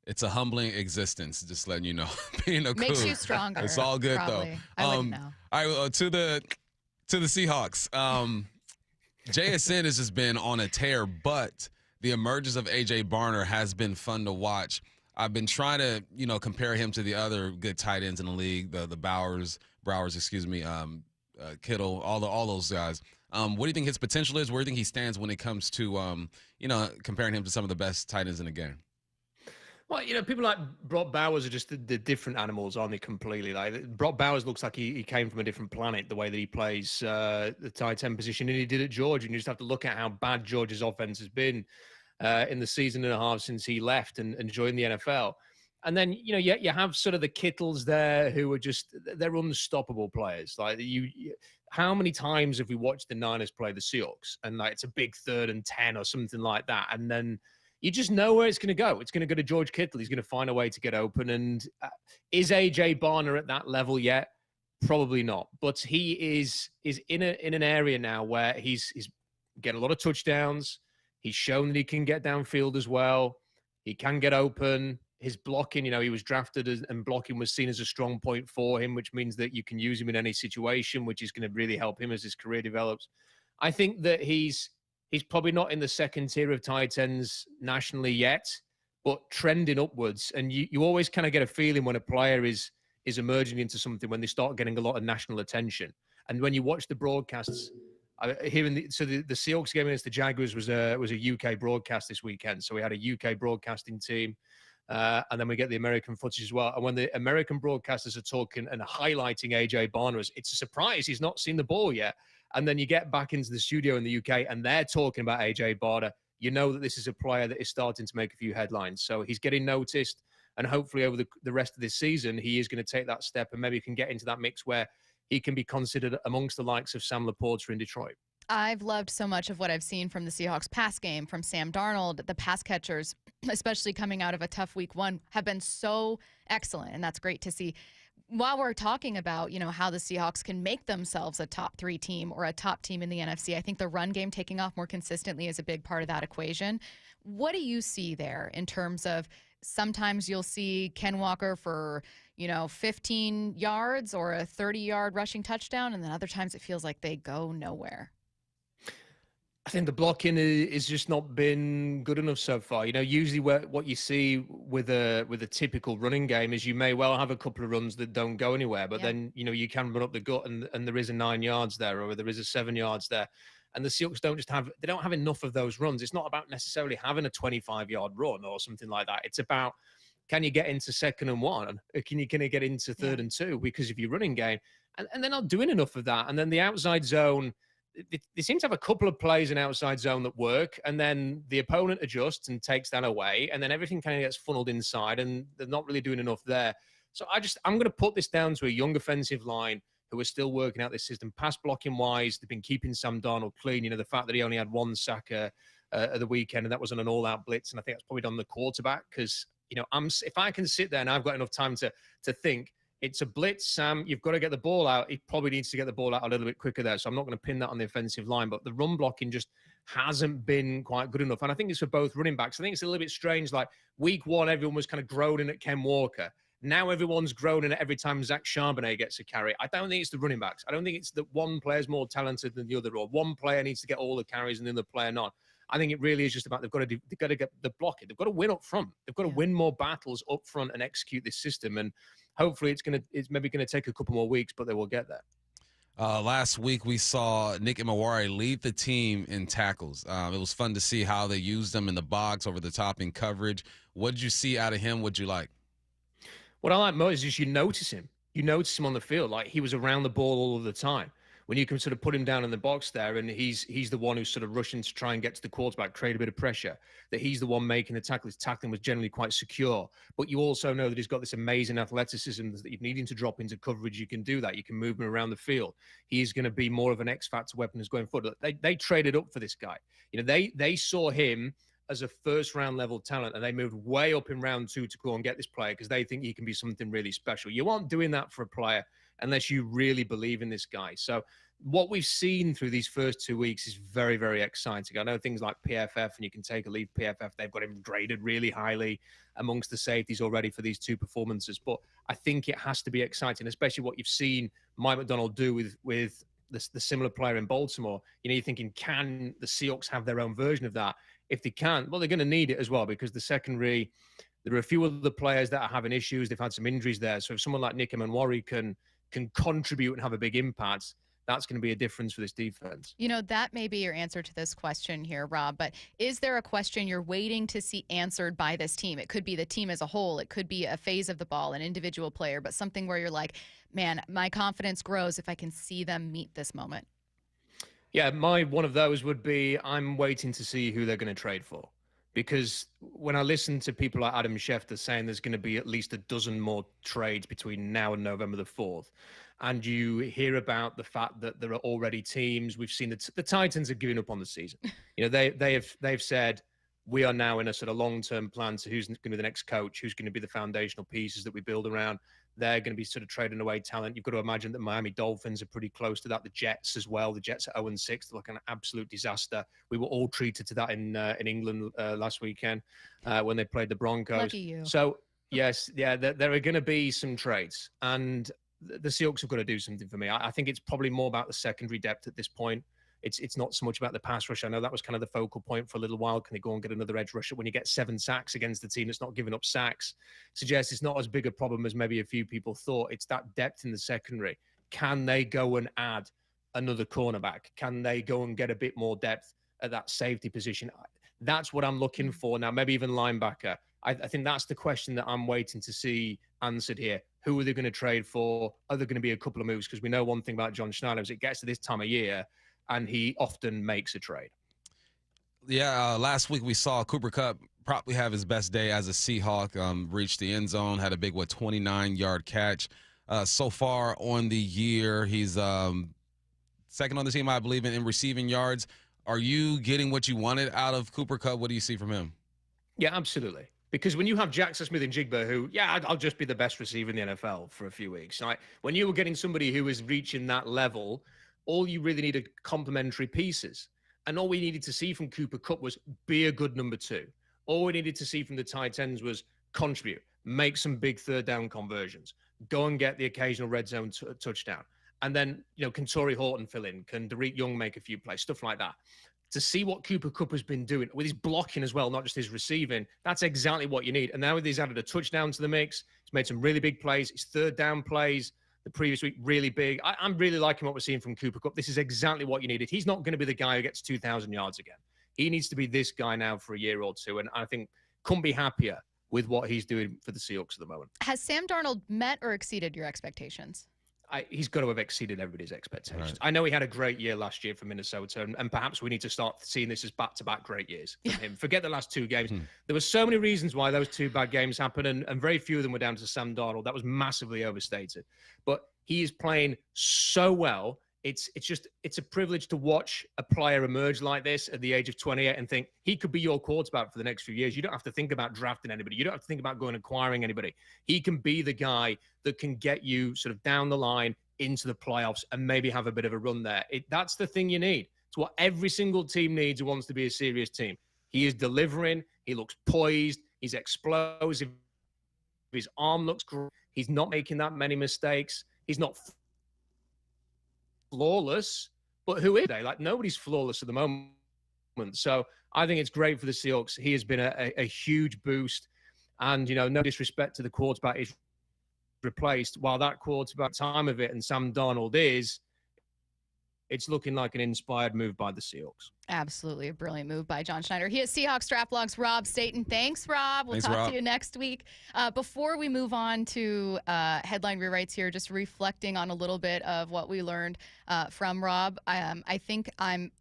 it's a humbling existence, just letting you know. Being a Makes Coug. you stronger. It's all good probably. though. I wouldn't know. All right, to the Seahawks. JSN has just been on a tear, but the emergence of A.J. Barner has been fun to watch. I've been trying to, compare him to the other good tight ends in the league, the Browers, Kittle, all those guys. What do you think his potential is? Where do you think he stands when it comes to, comparing him to some of the best tight ends in the game? Well, people like Brock Bowers are just the different animals, aren't they, completely? Like Brock Bowers looks like he came from a different planet, the way that he plays the tight end position, and he did at Georgia. And you just have to look at how bad Georgia's offense has been in the season and a half since he left and joined the NFL. And then, you have sort of the Kittles there who are they're unstoppable players. Like how many times have we watched the Niners play the Seahawks? And like it's a big 3rd and 10 or something like that. And then you just know where it's going to go. It's going to go to George Kittle. He's going to find a way to get open. And is A.J. Barner at that level yet? Probably not. But he is in an area now where he's getting a lot of touchdowns. He's shown that he can get downfield as well. He can get open. His blocking, he was drafted and blocking was seen as a strong point for him, which means that you can use him in any situation, which is going to really help him as his career develops. I think that he's probably not in the second tier of tight ends nationally yet, but trending upwards. And you always kind of get a feeling when a player is emerging into something when they start getting a lot of national attention. And when you watch the broadcasts, the Seahawks game against the Jaguars was a UK broadcast this weekend. So we had a UK broadcasting team. And then we get the American footage as well. And when the American broadcasters are talking and highlighting A.J. Barner, it's a surprise he's not seen the ball yet. And then you get back into the studio in the UK and they're talking about A.J. Barner. You know that this is a player that is starting to make a few headlines. So he's getting noticed. And hopefully over the rest of this season, he is going to take that step and maybe can get into that mix where he can be considered amongst the likes of Sam Laporta in Detroit. I've loved so much of what I've seen from the Seahawks pass game, from Sam Darnold. The pass catchers, especially coming out of a tough week 1, have been so excellent, and that's great to see. While we're talking about, how the Seahawks can make themselves a top 3 team or a top team in the NFC, I think the run game taking off more consistently is a big part of that equation. What do you see there in terms of sometimes you'll see Ken Walker for, 15 yards or a 30-yard rushing touchdown, and then other times it feels like they go nowhere? I think the blocking is just not been good enough so far. Usually what you see with a typical running game is you may well have a couple of runs that don't go anywhere, but then, you can run up the gut and there is a 9 yards there or there is a 7 yards there. And the Seahawks don't have enough of those runs. It's not about necessarily having a 25-yard run or something like that. It's about, can you get into 2nd and 1? Can you get into 3rd and 2 because of your running game? And they're not doing enough of that. And then the outside zone, they seem to have a couple of plays in outside zone that work, and then the opponent adjusts and takes that away, and then everything kind of gets funneled inside, and they're not really doing enough there. So I'm going to put this down to a young offensive line who are still working out this system. Pass blocking wise, they've been keeping Sam Darnold clean. The fact that he only had 1 sack at the weekend, and that was on an all-out blitz, and I think that's probably done the quarterback because if I can sit there and I've got enough time to think. It's a blitz, Sam. You've got to get the ball out. He probably needs to get the ball out a little bit quicker there. So I'm not going to pin that on the offensive line. But the run blocking just hasn't been quite good enough. And I think it's for both running backs. I think it's a little bit strange. Like week 1, everyone was kind of groaning at Ken Walker. Now everyone's groaning at every time Zach Charbonnet gets a carry. I don't think it's the running backs. I don't think it's that one player's more talented than the other or one player needs to get all the carries and the other player not. I think it really is just about they've got to get the blocking. They've got to win up front. They've got to win more battles up front and execute this system. And hopefully it's maybe going to take a couple more weeks, but they will get there. Last week we saw Nick Imawari lead the team in tackles. It was fun to see how they used them in the box, over the top in coverage. What did you see out of him? What'd you like? What I like most is you notice him. You notice him on the field. Like he was around the ball all of the time. When you can sort of put him down in the box there, and he's the one who's sort of rushing to try and get to the quarterback, create a bit of pressure, that he's the one making the tackle. His tackling was generally quite secure. But you also know that he's got this amazing athleticism that if you need him to drop into coverage, you can do that. You can move him around the field. He's going to be more of an X-factor weapon as going forward. They traded up for this guy. They saw him as a first-round level talent, and they moved way up in round 2 to go and get this player because they think he can be something really special. You aren't doing that for a player unless you really believe in this guy. So what we've seen through these first 2 weeks is very, very exciting. I know things like PFF, and you can take a lead PFF, they've got him graded really highly amongst the safeties already for these 2 performances. But I think it has to be exciting, especially what you've seen Mike Macdonald do with the similar player in Baltimore. You're thinking, can the Seahawks have their own version of that? If they can't, well, they're going to need it as well because the secondary, there are a few of the players that are having issues. They've had some injuries there. So if someone like Nick Imawari can contribute and have a big impact, that's going to be a difference for this defense. That may be your answer to this question here, Rob, but is there a question you're waiting to see answered by this team? It could be the team as a whole. It could be a phase of the ball, an individual player, but something where you're like, man, my confidence grows if I can see them meet this moment. Yeah, one of those would be I'm waiting to see who they're going to trade for. Because when I listen to people like Adam Schefter saying there's going to be at least a dozen more trades between now and November the 4th, and you hear about the fact that there are already teams, we've seen that the Titans have given up on the season. They've said, we are now in a sort of long-term plan to who's going to be the next coach, who's going to be the foundational pieces that we build around. They're going to be sort of trading away talent. You've got to imagine that Miami Dolphins are pretty close to that. The Jets as well. The Jets are 0-6. They're like an absolute disaster. We were all treated to that in England last weekend when they played the Broncos. Lucky you. So, yes, there are going to be some trades. And the Seahawks have got to do something for me. I think it's probably more about the secondary depth at this point. It's not so much about the pass rush. I know that was kind of the focal point for a little while. Can they go and get another edge rusher? When you get 7 sacks against a team that's not giving up sacks, suggests it's not as big a problem as maybe a few people thought. It's that depth in the secondary. Can they go and add another cornerback? Can they go and get a bit more depth at that safety position? That's what I'm looking for now. Maybe even linebacker. I think that's the question that I'm waiting to see answered here. Who are they going to trade for? Are there going to be a couple of moves? Because we know one thing about John Schneider is it gets to this time of year, and he often makes a trade. Yeah, last week we saw Cooper Kupp probably have his best day as a Seahawk, reached the end zone, had a big, 29-yard catch. So far on the year, he's second on the team, I believe, in receiving yards. Are you getting what you wanted out of Cooper Kupp? What do you see from him? Yeah, absolutely. Because when you have Jackson Smith and Jigba, who, I'll just be the best receiver in the NFL for a few weeks. Right? When you were getting somebody who was reaching that level, all you really need are complementary pieces. And all we needed to see from Cooper Kupp was be a good number 2. All we needed to see from the tight ends was contribute, make some big third down conversions, go and get the occasional red zone touchdown. And then, can Torrey Horton fill in? Can Derek Young make a few plays? Stuff like that. To see what Cooper Kupp has been doing with his blocking as well, not just his receiving, that's exactly what you need. And now he's added a touchdown to the mix. He's made some really big plays. His third down plays the previous week, really big. I'm really liking what we're seeing from Cooper Kupp. This is exactly what you needed. He's not going to be the guy who gets 2,000 yards again. He needs to be this guy now for a year or two. And I think couldn't be happier with what he's doing for the Seahawks at the moment. Has Sam Darnold met or exceeded your expectations? He's got to have exceeded everybody's expectations. Right. I know he had a great year last year for Minnesota, and perhaps we need to start seeing this as back-to-back great years from him. Forget the last 2 games. There were so many reasons why those 2 bad games happened, and very few of them were down to Sam Darnold. That was massively overstated. But he is playing so well. It's a privilege to watch a player emerge like this at the age of 28 and think he could be your quarterback for the next few years. You don't have to think about drafting anybody. You don't have to think about going and acquiring anybody. He can be the guy that can get you sort of down the line into the playoffs and maybe have a bit of a run there. That's the thing you need. It's what every single team needs who wants to be a serious team. He is delivering. He looks poised. He's explosive. His arm looks great. He's not making that many mistakes. He's not flawless, but who is they? Like, nobody's flawless at the moment. So I think it's great for the Seahawks. He has been a huge boost. And, no disrespect to the quarterback he's replaced. While that quarterback time of it and Sam Darnold it's looking like an inspired move by the Seahawks. Absolutely a brilliant move by John Schneider. He is Seahawks Draft Blogs, Rob Staton. Thanks, Rob. We'll talk to you next week. Before we move on to headline rewrites here, just reflecting on a little bit of what we learned from Rob, I think I'm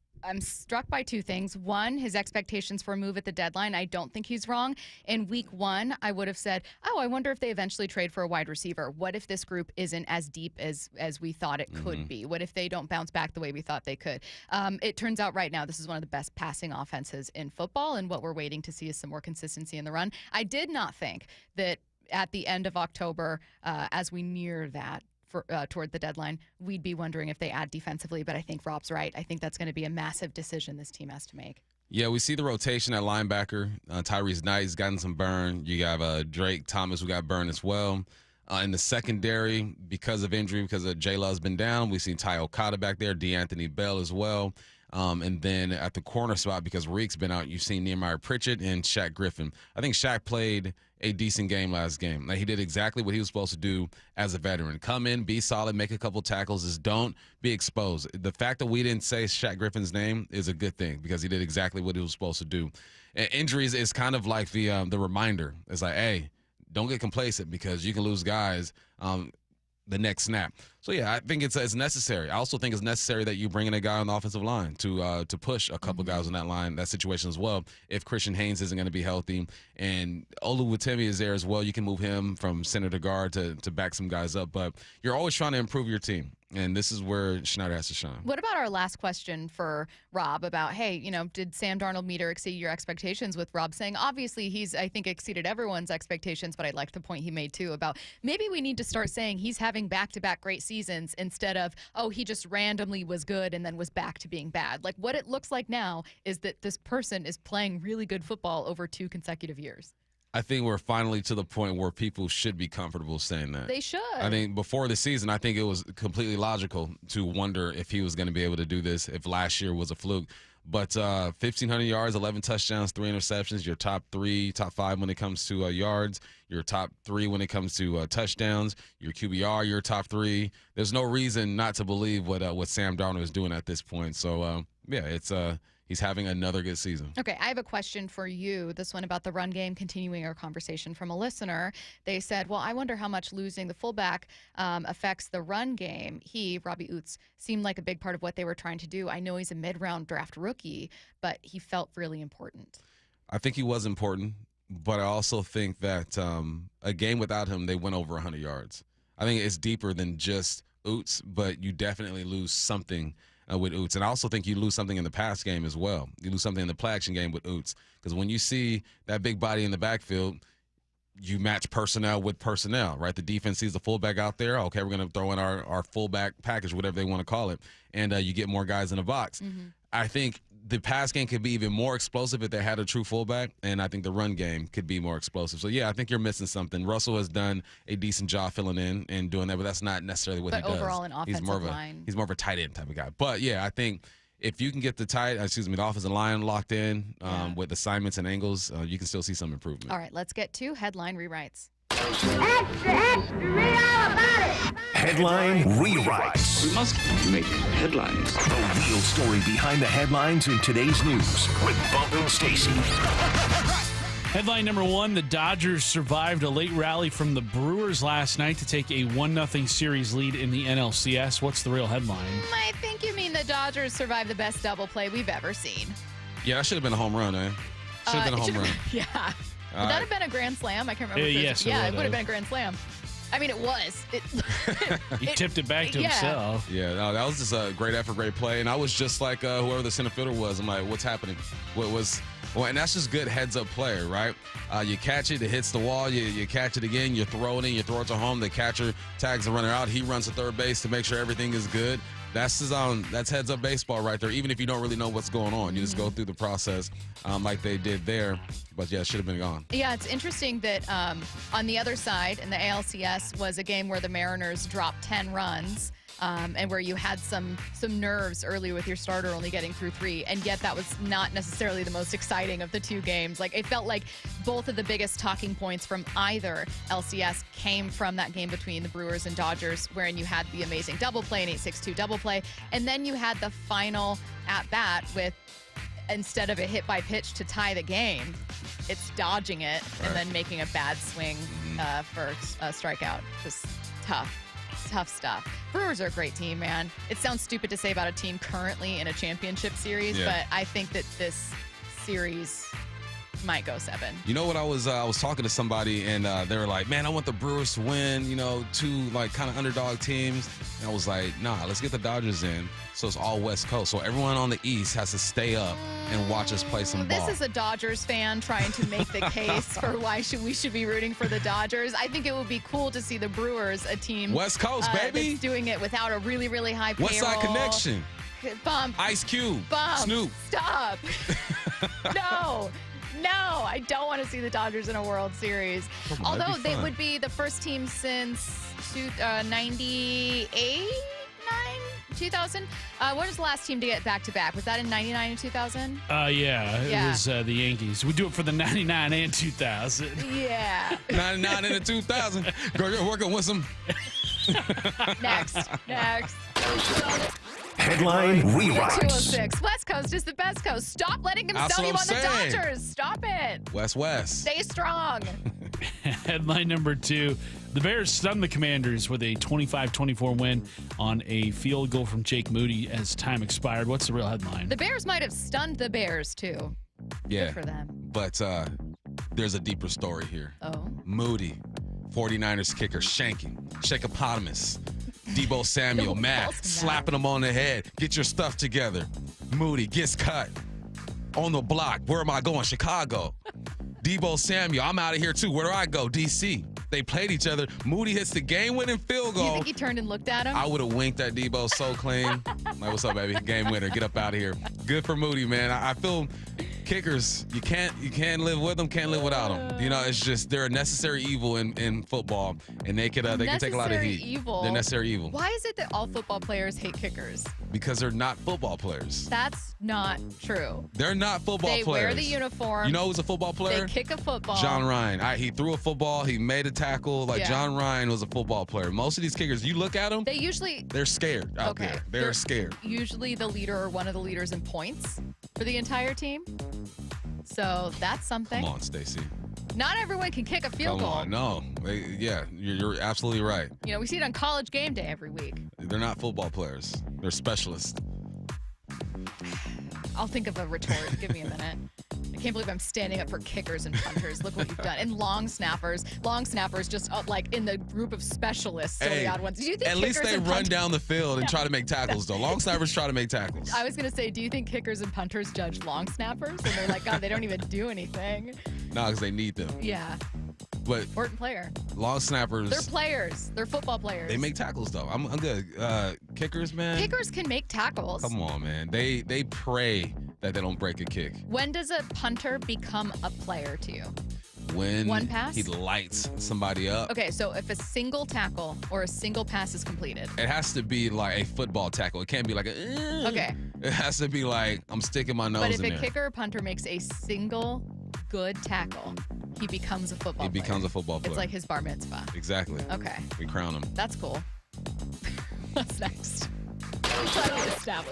struck by 2 things. One, his expectations for a move at the deadline. I don't think he's wrong. In week 1, I would have said, I wonder if they eventually trade for a wide receiver. What if this group isn't as deep as we thought it could be? What if they don't bounce back the way we thought they could? It turns out right now this is one of the best passing offenses in football, and what we're waiting to see is some more consistency in the run. I did not think that at the end of October, as we near that, toward the deadline, we'd be wondering if they add defensively, but I think Rob's right. I think that's going to be a massive decision this team has to make. Yeah, we see the rotation at linebacker. Tyrese Knight's gotten some burn. You have Drake Thomas, who got burned as well. In the secondary, because of injury, because of J-Law's been down, we've seen Ty Okada back there, D'Anthony Bell as well. And then at the corner spot, because Reek's been out, you've seen Nehemiah Pritchett and Shaq Griffin. I think Shaq played a decent game last game. Like, he did exactly what he was supposed to do as a veteran. Come in, be solid, make a couple tackles, just don't be exposed. The fact that we didn't say Shaq Griffin's name is a good thing because he did exactly what he was supposed to do. And injuries is kind of like the reminder. It's like, hey, don't get complacent because you can lose guys. the next snap. So, yeah, I think it's necessary. I also think it's necessary that you bring in a guy on the offensive line to push a couple guys on that situation as well. If Christian Haynes isn't going to be healthy and Oluwatimi is there as well, you can move him from center to guard to back some guys up. But you're always trying to improve your team, and this is where Schneider has to shine. What about our last question for Rob about, hey, did Sam Darnold meet or exceed your expectations, with Rob saying, obviously he's, I think, exceeded everyone's expectations, but I like the point he made, too, about maybe we need to start saying he's having back-to-back great seasons instead of, oh, he just randomly was good and then was back to being bad. Like, what it looks like now is that this person is playing really good football over 2 consecutive years. I think we're finally to the point where people should be comfortable saying that. They should. I think before the season, I think it was completely logical to wonder if he was going to be able to do this, if last year was a fluke. But 1,500 yards, 11 touchdowns, 3 interceptions, your top 5 when it comes to yards, your top 3 when it comes to touchdowns, your QBR, your top 3. There's no reason not to believe what Sam Darnold is doing at this point. So, it's he's having another good season. Okay, I have a question for you. This one about the run game, continuing our conversation from a listener. They said, well, I wonder how much losing the fullback affects the run game. Robbie Oots, seemed like a big part of what they were trying to do. I know he's a mid-round draft rookie, but he felt really important. I think he was important, but I also think that a game without him, they went over 100 yards. I think it's deeper than just Oots, but you definitely lose something with Oots. And I also think you lose something in the pass game as well. You lose something in the play action game with Oots. Because when you see that big body in the backfield, you match personnel with personnel, right? The defense sees the fullback out there. Okay, we're going to throw in our fullback package, whatever they want to call it. And you get more guys in the box. I think the pass game could be even more explosive if they had a true fullback, and I think the run game could be more explosive. So, yeah, I think you're missing something. Russell has done a decent job filling in and doing that, but that's not necessarily what he does. But overall, an offensive line. He's more of a tight end type of guy. But, yeah, I think if you can get the offensive line locked in with assignments and angles, you can still see some improvement. All right, let's get to headline rewrites. Headline rewrites. We must make headlines. The real story behind the headlines in today's news with Bump and Stacy. Headline number 1, the Dodgers survived a late rally from the Brewers last night to take a 1-0 series lead in the NLCS. What's the real headline? I think you mean the Dodgers survived the best double play we've ever seen. Yeah, that should have been a home run, eh? Should have been a home run. Yeah. Would that have been a grand slam? I can't remember. Yes, it would have been a grand slam. I mean, it was. He tipped it back to himself. Yeah, no, that was just a great effort, great play. And I was just like whoever the center fielder was. I'm like, what's happening? And that's just good heads-up play, right? You catch it, it hits the wall. You catch it again, you throw it in, you throw it to home. The catcher tags the runner out. He runs to third base to make sure everything is good. That's heads-up baseball right there, even if you don't really know what's going on. You just go through the process like they did there. But, yeah, it should have been gone. Yeah, it's interesting that on the other side, in the ALCS, was a game where the Mariners dropped 10 runs. And where you had some nerves early with your starter only getting through 3, and yet that was not necessarily the most exciting of the 2 games. Like, it felt like both of the biggest talking points from either LCS came from that game between the Brewers and Dodgers, wherein you had the amazing double play, an 8-6-2 double play, and then you had the final at-bat with, instead of a hit by pitch to tie the game, it's dodging it and then making a bad swing for a strikeout. Just tough stuff. Brewers are a great team, man. It sounds stupid to say about a team currently in a championship series, but I think that this series might go 7. You know what, I was talking to somebody and they were like, man, I want the Brewers to win, 2 like kind of underdog teams. And I was like, nah, let's get the Dodgers in. So it's all West Coast. So everyone on the East has to stay up and watch us play some ball. This is a Dodgers fan trying to make the case for why we should be rooting for the Dodgers. I think it would be cool to see the Brewers, a team West Coast, baby, that's doing it without a really, really high payroll. West Side Connection. Bump. Ice Cube. Bump. Snoop. Stop. No, I don't want to see the Dodgers in a World Series. Although they would be the first team since 98, 2000. When was the last team to get back-to-back? Was that in 99 and 2000? Yeah, it was the Yankees. We do it for the 99 and 2000. Yeah. 99 and the 2000. Girl, you're working with some. Next. Headline rewrites. 206. West Coast is the best coast. Stop letting them sell you on the Dodgers. Stop it. West. Stay strong. Headline number 2. The Bears stunned the Commanders with a 25-24 win on a field goal from Jake Moody as time expired. What's the real headline? The Bears might have stunned the Bears, too. Yeah. Good for them. But there's a deeper story here. Oh. Moody, 49ers kicker, shanking, Shakeopotamus, Debo Samuel, mad, slapping him on the head. Get your stuff together. Moody gets cut. On the block. Where am I going? Chicago. Debo Samuel, I'm out of here too. Where do I go? DC. They played each other. Moody hits the game-winning field goal. You think he turned and looked at him? I would have winked at Debo so clean. Like, what's up, baby? Game winner. Get up out of here. Good for Moody, man. I feel kickers, you can't live with them, can't live without them. You know, it's just they're a necessary evil in football, and they can take a lot of heat. Evil. They're necessary evil. Why is it that all football players hate kickers? Because they're not football players. That's not true. They're not football players. They wear the uniform. You know who's a football player? They kick a football. John Ryan. He threw a football. He made a tackle. John Ryan was a football player. Most of these kickers, you look at them, they're scared out there. They're scared. Usually the leader or one of the leaders in points for the entire team. So that's something. Come on, Stacy. Not everyone can kick a field goal. Come on, no. You're absolutely right. You know, we see it on College Game Day every week. They're not football players. They're specialists. I'll think of a retort. Give me a minute. I can't believe I'm standing up for kickers and punters. Look what you've done. And long snappers. Long snappers just like in the group of specialists. So the odd ones. Do you think at least they run down the field and try to make tackles, though. Long snappers try to make tackles. I was going to say, do you think kickers and punters judge long snappers? And they're like, God, they don't even do anything. No, because they need them. Yeah. But important player. Long snappers. They're players. They're football players. They make tackles, though. I'm good. Kickers, man. Kickers can make tackles. Come on, man. They pray that they don't break a kick. When does a punter become a player to you? When one pass? He lights somebody up. Okay, so if a single tackle or a single pass is completed. It has to be like a football tackle. It can't be like a... Okay. It has to be like, I'm sticking my nose in there. But if a kicker or punter makes a single good tackle, he becomes a football player. He becomes a football player. It's like his bar mitzvah. Exactly. Okay. We crown him. That's cool. What's next?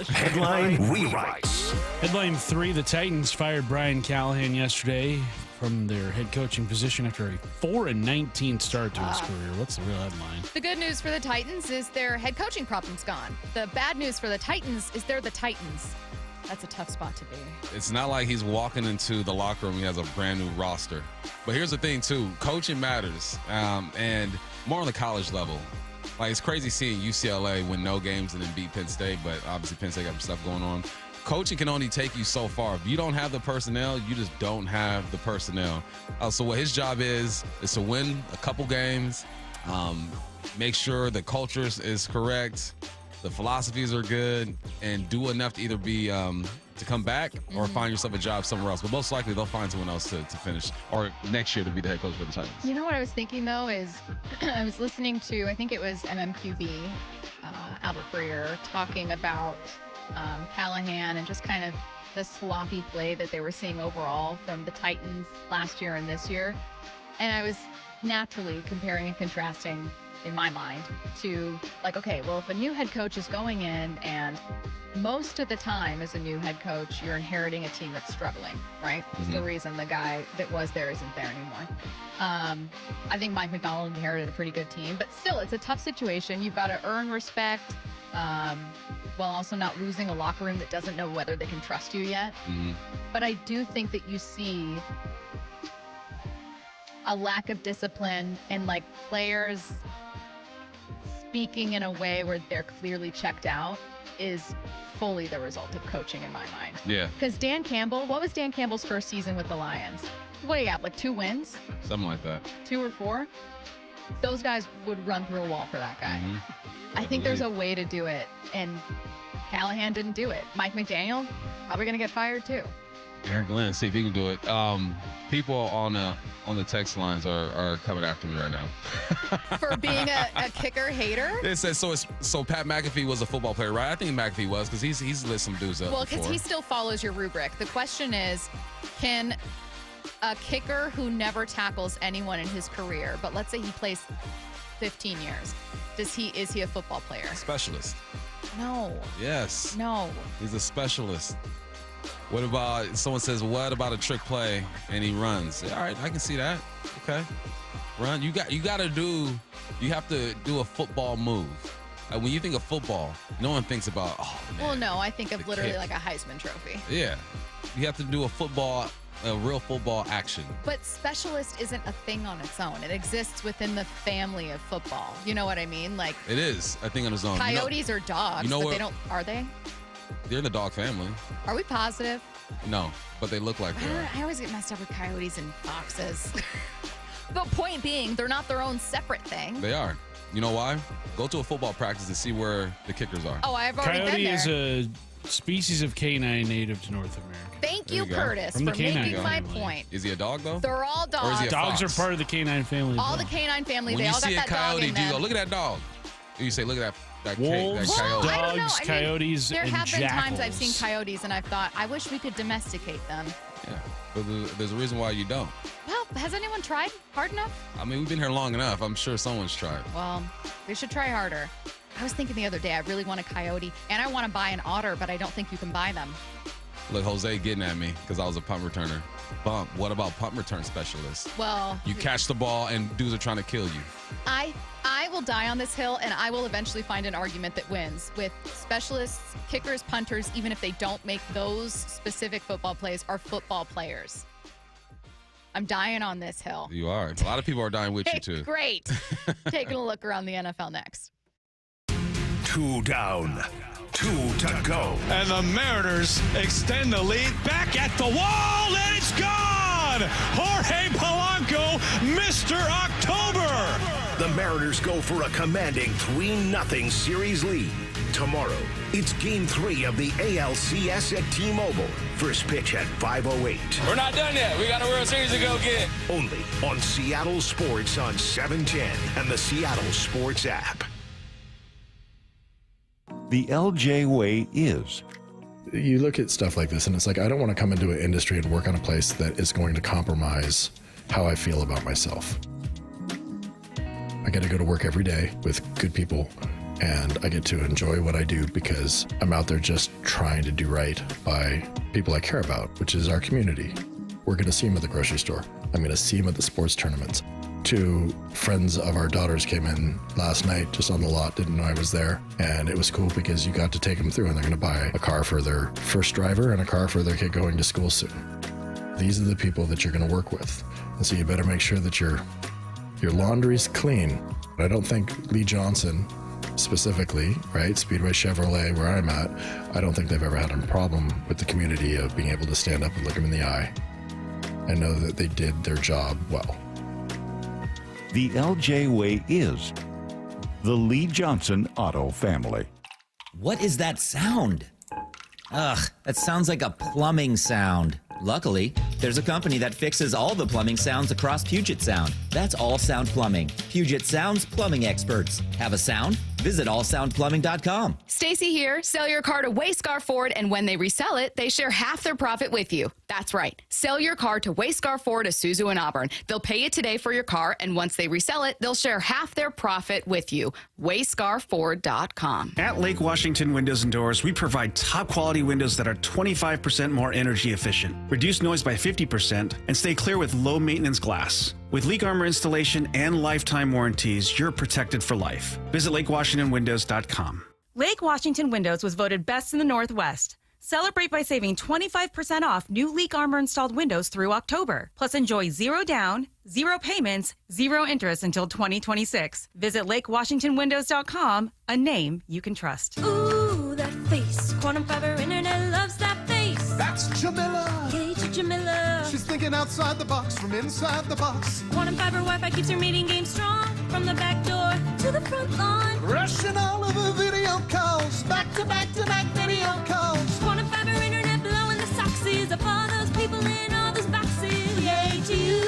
Headline rewrites. Headline 3, the Titans fired Brian Callahan yesterday from their head coaching position after a 4-19 start to his career. What's the real headline? The good news for the Titans is their head coaching problem's gone. The bad news for the Titans is they're the Titans. That's a tough spot to be. It's not like he's walking into the locker room, he has a brand new roster. But here's the thing, too. Coaching matters, and more on the college level. Like, it's crazy seeing UCLA win no games and then beat Penn State, but obviously Penn State got some stuff going on. Coaching can only take you so far. If you don't have the personnel, you just don't have the personnel. So what his job is to win a couple games, make sure the culture is correct, the philosophies are good, and do enough to either be to come back or find yourself a job somewhere else. But most likely they'll find someone else to finish, or next year to be the head coach for the Titans. You know what I was thinking, though, is I was listening to, I think it was MMQB, Albert Breer, talking about Callahan and just kind of the sloppy play that they were seeing overall from the Titans last year and this year. And I was naturally comparing and contrasting in my mind to like, okay, well, if a new head coach is going in and most of the time as a new head coach, you're inheriting a team that's struggling, right? It's the reason the guy that was there isn't there anymore. I think Mike Macdonald inherited a pretty good team, but still, it's a tough situation. You've got to earn respect while also not losing a locker room that doesn't know whether they can trust you yet. But I do think that you see a lack of discipline and like players speaking in a way where they're clearly checked out is fully the result of coaching in my mind. Yeah. Because Dan Campbell, what was Dan Campbell's first season with the Lions? What do you have, like 2 wins? Something like that. 2 or 4? Those guys would run through a wall for that guy. I think there's a way to do it, and Callahan didn't do it. Mike McDaniel, probably going to get fired too. Aaron Glenn, see if he can do it. People on the text lines are coming after me right now. For being a kicker hater? It says so Pat McAfee was a football player, right? I think McAfee was, because he's lit some dudes up. Well, because he still follows your rubric. The question is, can a kicker who never tackles anyone in his career, but let's say he plays 15 years, is he a football player? Specialist. No. Yes. No. He's a specialist. What about, someone says, what about a trick play and he runs? All right, I can see that. Okay. Run. You have to do a football move. When you think of football, no one thinks about, oh, man. Well, no, I think of literally like a Heisman Trophy. Yeah. You have to do a real football action. But specialist isn't a thing on its own. It exists within the family of football. You know what I mean? Like it is, I think, on its own. Coyotes are dogs, but they don't, are they? They're in the dog family. Are we positive? No, but they look like they are. I always get messed up with coyotes and foxes. The point being, they're not their own separate thing. They are. You know why? Go to a football practice and see where the kickers are. Oh, I've already been there. Coyote is a species of canine native to North America. Thank you, Curtis, for making my point. Is he a dog, though? They're all dogs. Or is he a Dogs fox? are part of the canine family. All the canine family. When they you all got see a that dog coyote, in do you go, them. look at that dog? Or you say, look at that Wolves, coyote. I don't know. dogs, I mean, coyotes, there and have been times I've jackals. seen coyotes and I've thought, I wish we could domesticate them. Yeah, but there's a reason why you don't. Well, has anyone tried hard enough? I mean, we've been here long enough. I'm sure someone's tried. Well, we should try harder. I was thinking the other day, I really want a coyote, and I want to buy an otter, but I don't think you can buy them. Look, Jose getting at me because I was a punt returner. Bump. What about punt return specialists? Well, You catch the ball and dudes are trying to kill you. I will die on this hill, and I will eventually find an argument that wins with specialists, kickers, punters, even if they don't make those specific football plays, are football players. I'm dying on this hill. You are. A lot of people are dying with you, too. Great. Taking a look around the NFL next. 2 down, 2 to go. And the Mariners extend the lead back at the wall, and it's gone! Jorge Polanco, Mr. October! The Mariners go for a commanding 3-0 series lead. Tomorrow, it's Game 3 of the ALCS at T-Mobile. First pitch at 5:08. We're not done yet. We got a World Series to go get. Only on Seattle Sports on 710 and the Seattle Sports app. The LJ way is. You look at stuff like this and it's like, I don't want to come into an industry and work on a place that is going to compromise how I feel about myself. I get to go to work every day with good people and I get to enjoy what I do because I'm out there just trying to do right by people I care about, which is our community. We're going to see them at the grocery store. I'm going to see them at the sports tournaments. 2 friends of our daughters came in last night just on the lot, didn't know I was there. And it was cool because you got to take them through and they're going to buy a car for their first driver and a car for their kid going to school soon. These are the people that you're going to work with. And so you better make sure that your laundry's clean. I don't think Lee Johnson specifically, right, Speedway Chevrolet, where I'm at, I don't think they've ever had a problem with the community of being able to stand up and look them in the eye and know that they did their job well. The LJ way is the Lee Johnson Auto family. What is that sound? Ugh, that sounds like a plumbing sound. Luckily, there's a company that fixes all the plumbing sounds across Puget Sound. That's All Sound Plumbing. Puget Sound's plumbing experts. Have a sound? Visit allsoundplumbing.com. Stacy here. Sell your car to Wayscar Ford, and when they resell it, they share half their profit with you. That's right. Sell your car to Wayscar Ford, Isuzu, and Auburn. They'll pay you today for your car, and once they resell it, they'll share half their profit with you. WayscarFord.com. At Lake Washington Windows and Doors, we provide top-quality windows that are 25% more energy efficient, reduce noise by 50%, and stay clear with low-maintenance glass. With leak armor installation and lifetime warranties, you're protected for life. Visit LakeWashingtonWindows.com. Lake Washington Windows was voted best in the Northwest. Celebrate by saving 25% off new leak armor installed windows through October. Plus enjoy 0 down, 0 payments, 0 interest until 2026. Visit LakeWashingtonWindows.com, a name you can trust. Ooh, that face. Quantum Fiber Internet loves that face. That's Jamila. Hey, Jamila. She's thinking outside the box from inside the box. Quantum Fiber Wi-Fi keeps her meeting game strong. From the back door to the front lawn. Rushing all of the video calls. Back to back to back video calls. Quantum Fiber Internet blowing the soxies up all those people in all those boxes. Yay to you.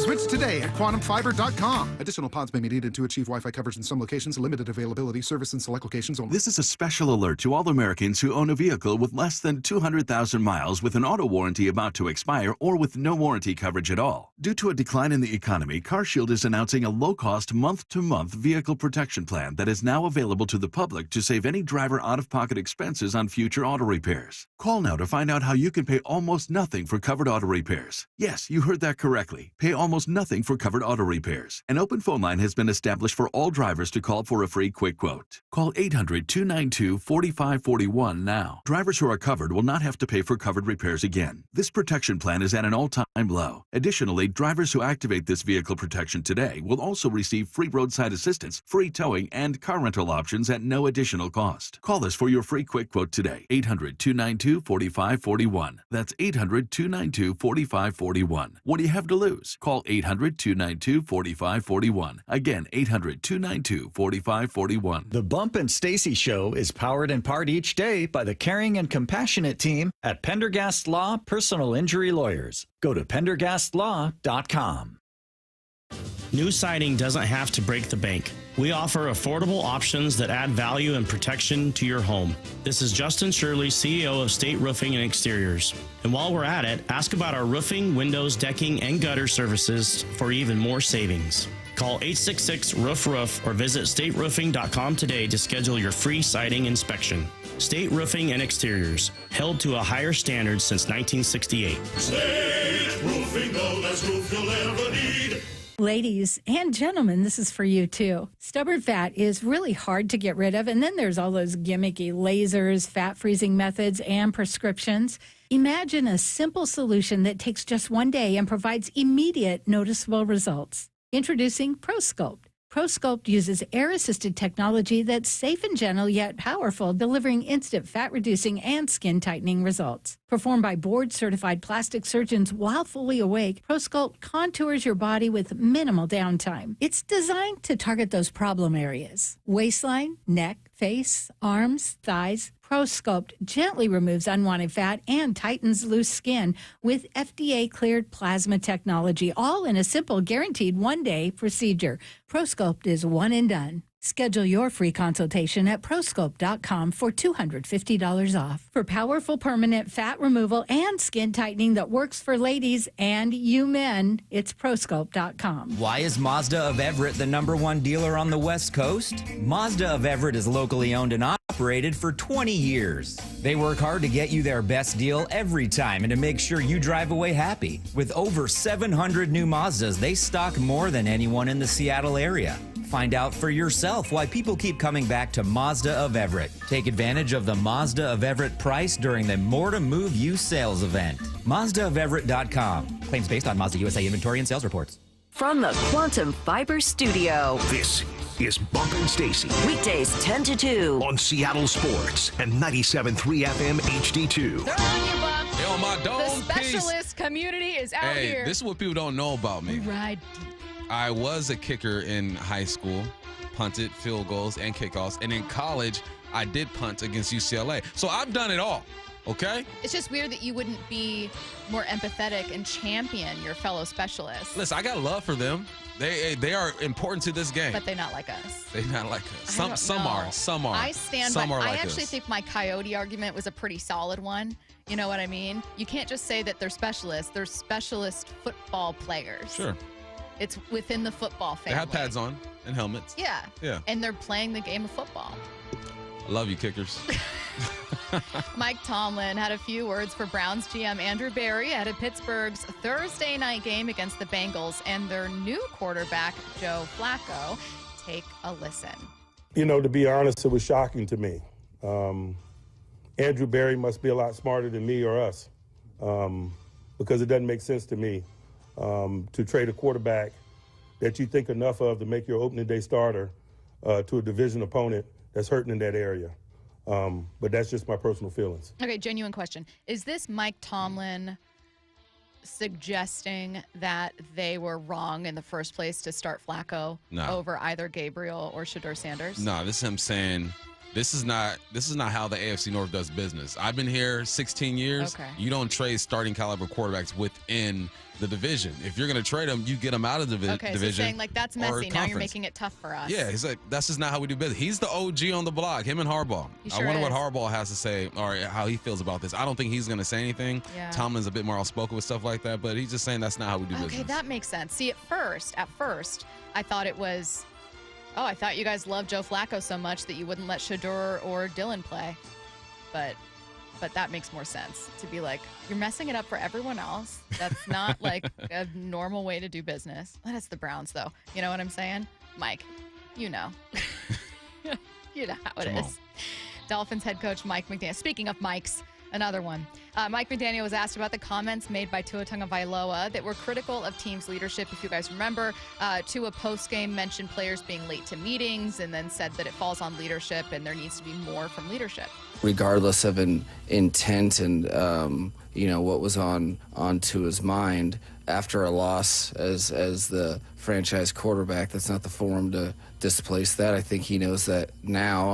Switch today at quantumfiber.com. Additional pods may be needed to achieve Wi-Fi coverage in some locations. Limited availability. Service in select locations only. This is a special alert to all Americans who own a vehicle with less than 200,000 miles with an auto warranty about to expire or with no warranty coverage at all. Due to a decline in the economy, CarShield is announcing a low-cost month-to-month vehicle protection plan that is now available to the public to save any driver out-of-pocket expenses on future auto repairs. Call now to find out how you can pay almost nothing for covered auto repairs. Yes, you heard that correctly. Pay almost nothing nothing for covered auto repairs. An open phone line has been established for all drivers to call for a free quick quote. Call 800-292-4541 now. Drivers who are covered will not have to pay for covered repairs again. This protection plan is at an all-time low. Additionally, drivers who activate this vehicle protection today will also receive free roadside assistance, free towing, and car rental options at no additional cost. Call us for your free quick quote today. 800-292-4541. That's 800-292-4541. What do you have to lose? Call 800-292-4541. Again, 800-292-4541. The Bump and Stacy Show is powered in part each day by the caring and compassionate team at Pendergast Law Personal Injury Lawyers. Go to pendergastlaw.com. New siding doesn't have to break the bank. We offer affordable options that add value and protection to your home. This is Justin Shirley, CEO of State Roofing and Exteriors. And while we're at it, ask about our roofing, windows, decking, and gutter services for even more savings. Call 866-ROOF-ROOF or visit stateroofing.com today to schedule your free siding inspection. State Roofing and Exteriors, held to a higher standard since 1968. State Roofing, the best roof you'll ever need. Ladies and gentlemen, this is for you too. Stubborn fat is really hard to get rid of, and then there's all those gimmicky lasers, fat freezing methods, and prescriptions. Imagine a simple solution that takes just one day and provides immediate noticeable results. Introducing ProSculpt. ProSculpt uses air-assisted technology that's safe and gentle yet powerful, delivering instant fat-reducing and skin-tightening results. Performed by board-certified plastic surgeons while fully awake, ProSculpt contours your body with minimal downtime. It's designed to target those problem areas: waistline, neck, face, arms, thighs. ProSculpt gently removes unwanted fat and tightens loose skin with FDA-cleared plasma technology, all in a simple, guaranteed one-day procedure. ProSculpt is one and done. Schedule your free consultation at prosculpt.com for $250 off. For powerful permanent fat removal and skin tightening that works for ladies and you men, it's prosculpt.com. Why is Mazda of Everett the #1 dealer on the West Coast? Mazda of Everett is locally owned and operated for 20 years. They work hard to get you their best deal every time and to make sure you drive away happy. With over 700 new Mazdas, they stock more than anyone in the Seattle area. Find out for yourself why people keep coming back to Mazda of Everett. Take advantage of the Mazda of Everett price during the More to Move You sales event. MazdaofEverett.com. Claims based on Mazda USA inventory and sales reports. From the Quantum Fiber Studio. This is Bump and Stacy. Weekdays 10 to 2. On Seattle Sports and 97.3 FM HD2. They're on you, Buck. Yo, my dome The specialist community is out here. This is what people don't know about me. Ride deep. I was a kicker in high school, punted, field goals, and kickoffs. And in college, I did punt against UCLA. So I've done it all, okay? It's just weird that you wouldn't be more empathetic and champion your fellow specialists. Listen, I got love for them. They are important to this game. But they're not like us. They're not like us. Some are. I stand some by. are I like actually us. think my Coyote argument was a pretty solid one. You know what I mean? You can't just say that they're specialists. They're specialist football players. Sure. It's within the football family. They have pads on and helmets. Yeah. Yeah. And they're playing the game of football. I love you, kickers. Mike Tomlin had a few words for Browns GM Andrew Berry ahead of Pittsburgh's Thursday night game against the Bengals and their new quarterback, Joe Flacco. Take a listen. You know, to be honest, it was shocking to me. Andrew Berry must be a lot smarter than me or us because it doesn't make sense to me to trade a quarterback that you think enough of to make your opening day starter to a division opponent that's hurting in that area. But that's just my personal feelings. Okay, genuine question. Is this Mike Tomlin suggesting that they were wrong in the first place to start Flacco over either Gabriel or Shedeur Sanders? No, this is him saying this is not how the AFC North does business. I've been here 16 years. Okay. You don't trade starting caliber quarterbacks within the division. If you're going to trade them, you get them out of the division. Okay, so saying like that's messy. Now you're making it tough for us. Yeah, he's like, that's just not how we do business. He's the OG on the block, him and Harbaugh. He sure I wonder is. what Harbaugh has to say or how he feels about this. I don't think he's going to say anything. Yeah. Tomlin's a bit more outspoken with stuff like that, but he's just saying that's not how we do Okay, business. that makes sense. See, at first, I thought it was, I thought you guys loved Joe Flacco so much that you wouldn't let Shedeur or Dylan play. But but that makes more sense to be like, you're messing it up for everyone else. That's not like a normal way to do business. That's the Browns, though. You know what I'm saying? Mike, you know. You know how it is. Dolphins head coach Mike McDaniel. Speaking of Mikes, another one. Mike McDaniel was asked about the comments made by Tua Tagovailoa that were critical of team's leadership. If you guys remember, Tua postgame mentioned players being late to meetings and then said that it falls on leadership and there needs to be more from leadership. Regardless of an intent and what was on Tua's mind after a loss as the franchise quarterback, that's not the forum to displace that. I think he knows that now.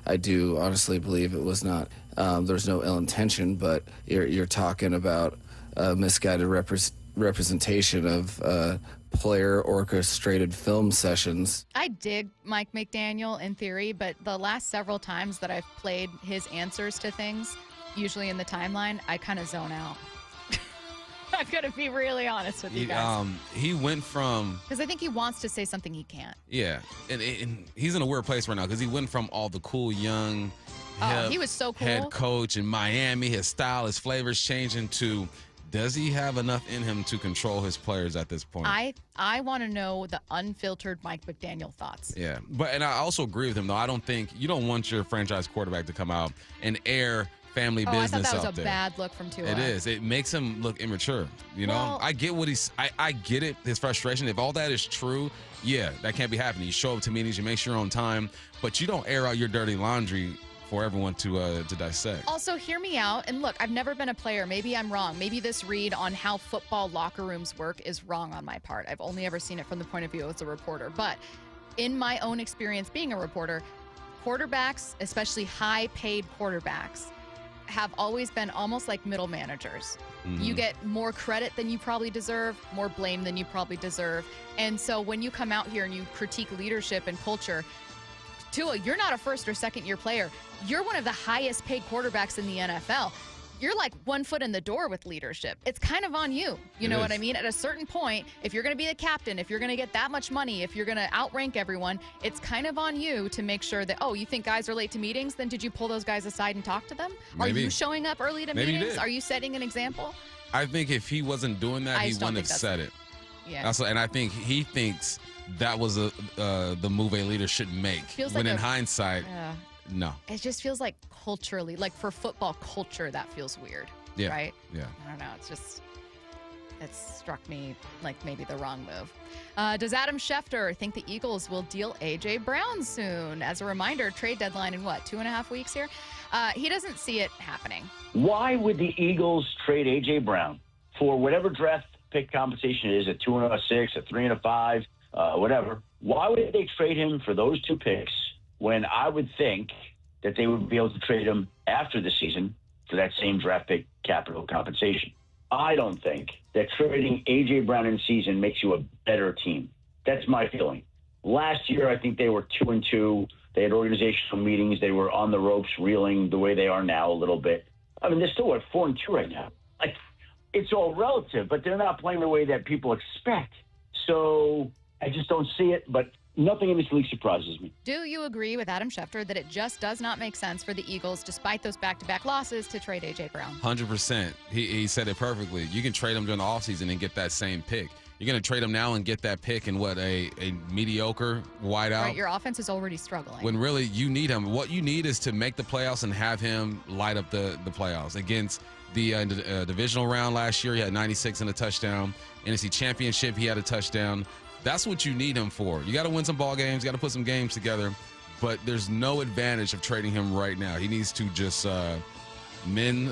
I do honestly believe it was not. There's no ill intention, but you're talking about misguided representation of player orchestrated film sessions. I dig Mike McDaniel in theory, but the last several times that I've played his answers to things, usually in the timeline, I kind of zone out. I'm going to be really honest with you guys. He went from... Because I think he wants to say something he can't. Yeah, and he's in a weird place right now because he went from all the cool young... he was so cool. Head coach in Miami, his style, his flavors changing to, does he have enough in him to control his players at this point? I want to know the unfiltered Mike McDaniel thoughts. Yeah, and I also agree with him, though. I don't think, you don't want your franchise quarterback to come out and air family business out there. I thought that was a bad look from Tua. It is. It makes him look immature, you know? Well, I get what I get it, his frustration. If all that is true, yeah, that can't be happening. You show up to meetings, you make sure you're on time, but you don't air out your dirty laundry for everyone to dissect. Also, hear me out. And look, I've never been a player. Maybe I'm wrong. Maybe this read on how football locker rooms work is wrong on my part. I've only ever seen it from the point of view as a reporter. But in my own experience being a reporter, quarterbacks, especially high-paid quarterbacks, have always been almost like middle managers. Mm-hmm. You get more credit than you probably deserve, more blame than you probably deserve. And so when you come out here and you critique leadership and culture, Tua, you're not a first or second year player. You're one of the highest paid quarterbacks in the NFL. You're like 1 foot in the door with leadership. It's kind of on you. You know what I mean? At a certain point, if you're going to be the captain, if you're going to get that much money, if you're going to outrank everyone, it's kind of on you to make sure that, you think guys are late to meetings? Then did you pull those guys aside and talk to them? Maybe. Are you showing up early to Maybe meetings? Are you setting an example? I think if he wasn't doing that, he wouldn't have said it. Yeah. And I think he thinks that was the move a leader should make. Feels when like in hindsight, no. It just feels like culturally, like for football culture, that feels weird. Yeah. Right? Yeah. I don't know. It struck me like maybe the wrong move. Does Adam Schefter think the Eagles will deal A.J. Brown soon? As a reminder, trade deadline in 2.5 weeks here? He doesn't see it happening. Why would the Eagles trade A.J. Brown for whatever draft pick compensation is, a 2 and a 6, a 3 and a 5, whatever? Why would they trade him for those two picks when I would think that they would be able to trade him after the season for that same draft pick capital compensation? I don't think that trading A.J. Brown in season makes you a better team. That's my feeling. Last year, I think they were 2-2. They had organizational meetings. They were on the ropes, reeling the way they are now a little bit. I mean, they're still at 4-2 right now. Like, it's all relative, but they're not playing the way that people expect. So I just don't see it, but nothing in this league surprises me. Do you agree with Adam Schefter that it just does not make sense for the Eagles, despite those back-to-back losses, to trade A.J. Brown? 100%. He said it perfectly. You can trade him during the offseason and get that same pick. You're going to trade him now and get that pick in a mediocre wideout? Right, your offense is already struggling. When really you need him. What you need is to make the playoffs and have him light up the playoffs. Against the divisional round last year, he had 96 and a touchdown. NFC Championship, he had a touchdown. That's what you need him for. You got to win some ball games. You got to put some games together. But there's no advantage of trading him right now. He needs to just mend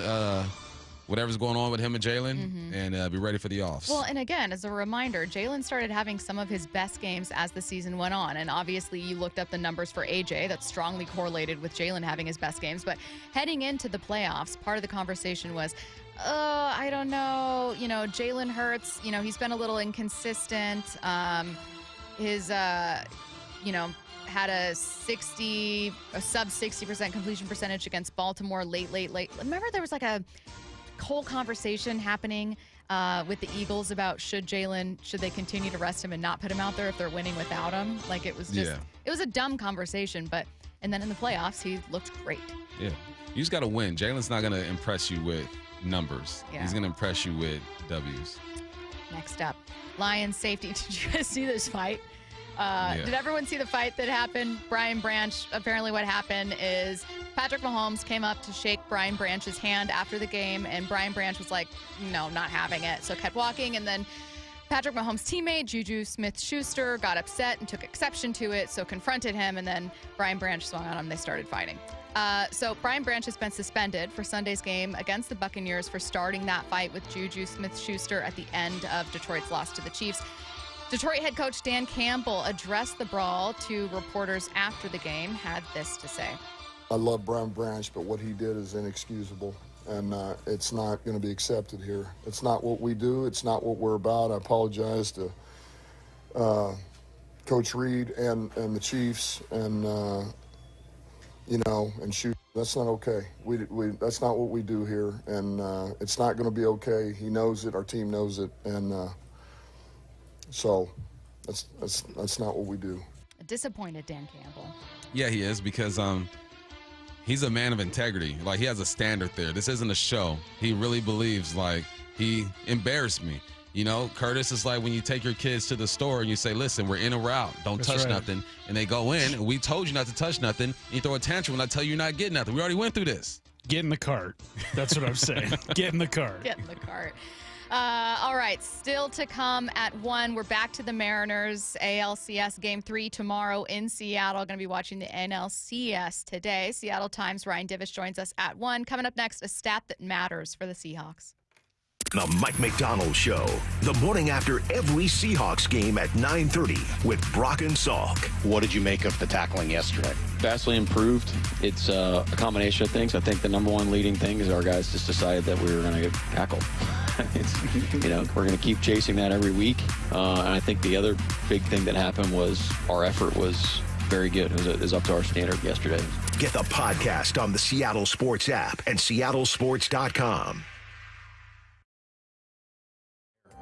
whatever's going on with him and Jalen and be ready for the offs. Well, and again, as a reminder, Jalen started having some of his best games as the season went on. And obviously, you looked up the numbers for AJ. That's strongly correlated with Jalen having his best games. But heading into the playoffs, part of the conversation was, I don't know. Jalen Hurts, he's been a little inconsistent. His, had a sub 60% completion percentage against Baltimore late. Remember there was like a whole conversation happening with the Eagles about should they continue to rest him and not put him out there if they're winning without him? Like it was just, It was a dumb conversation, and then in the playoffs, he looked great. Yeah. You just got to win. Jalen's not going to impress you with numbers. Yeah. He's going to impress you with W's. Next up, Lions safety. Did you guys see this fight? Did everyone see the fight that happened? Brian Branch, apparently what happened is Patrick Mahomes came up to shake Brian Branch's hand after the game, and Brian Branch was like, no, not having it. So kept walking, and then Patrick Mahomes' teammate, Juju Smith-Schuster, got upset and took exception to it, so confronted him, and then Brian Branch swung on him. They started fighting. So Brian Branch has been suspended for Sunday's game against the Buccaneers for starting that fight with Juju Smith-Schuster at the end of Detroit's loss to the Chiefs. Detroit head coach Dan Campbell addressed the brawl to reporters after the game, had this to say. I love Brian Branch, but what he did is inexcusable, and it's not going to be accepted here. It's not what we do. It's not what we're about. I apologize to Coach Reed and the Chiefs and, and shoot. That's not okay. That's not what we do here, and it's not going to be okay. He knows it. Our team knows it, and so that's not what we do. A disappointed Dan Campbell. Yeah, he is, because he's a man of integrity. Like, he has a standard there. This isn't a show. He really believes, like, he embarrassed me. You know, Curtis is like when you take your kids to the store and you say, listen, we're in or out. Don't touch nothing. And they go in, and we told you not to touch nothing. And you throw a tantrum when I tell you you're not getting nothing. We already went through this. Get in the cart. That's what I'm saying. Get in the cart. Get in the cart. All right, still to come at 1. We're back to the Mariners. ALCS Game 3 tomorrow in Seattle. Going to be watching the NLCS today. Seattle Times' Ryan Divish joins us at 1. Coming up next, a stat that matters for the Seahawks. The Mike Macdonald Show, the morning after every Seahawks game at 9:30 with Brock and Salk. What did you make of the tackling yesterday? Vastly improved. It's a combination of things. I think the number one leading thing is our guys just decided that we were going to get tackled. We're going to keep chasing that every week. And I think the other big thing that happened was our effort was very good. It was up to our standard yesterday. Get the podcast on the Seattle Sports app and seattlesports.com.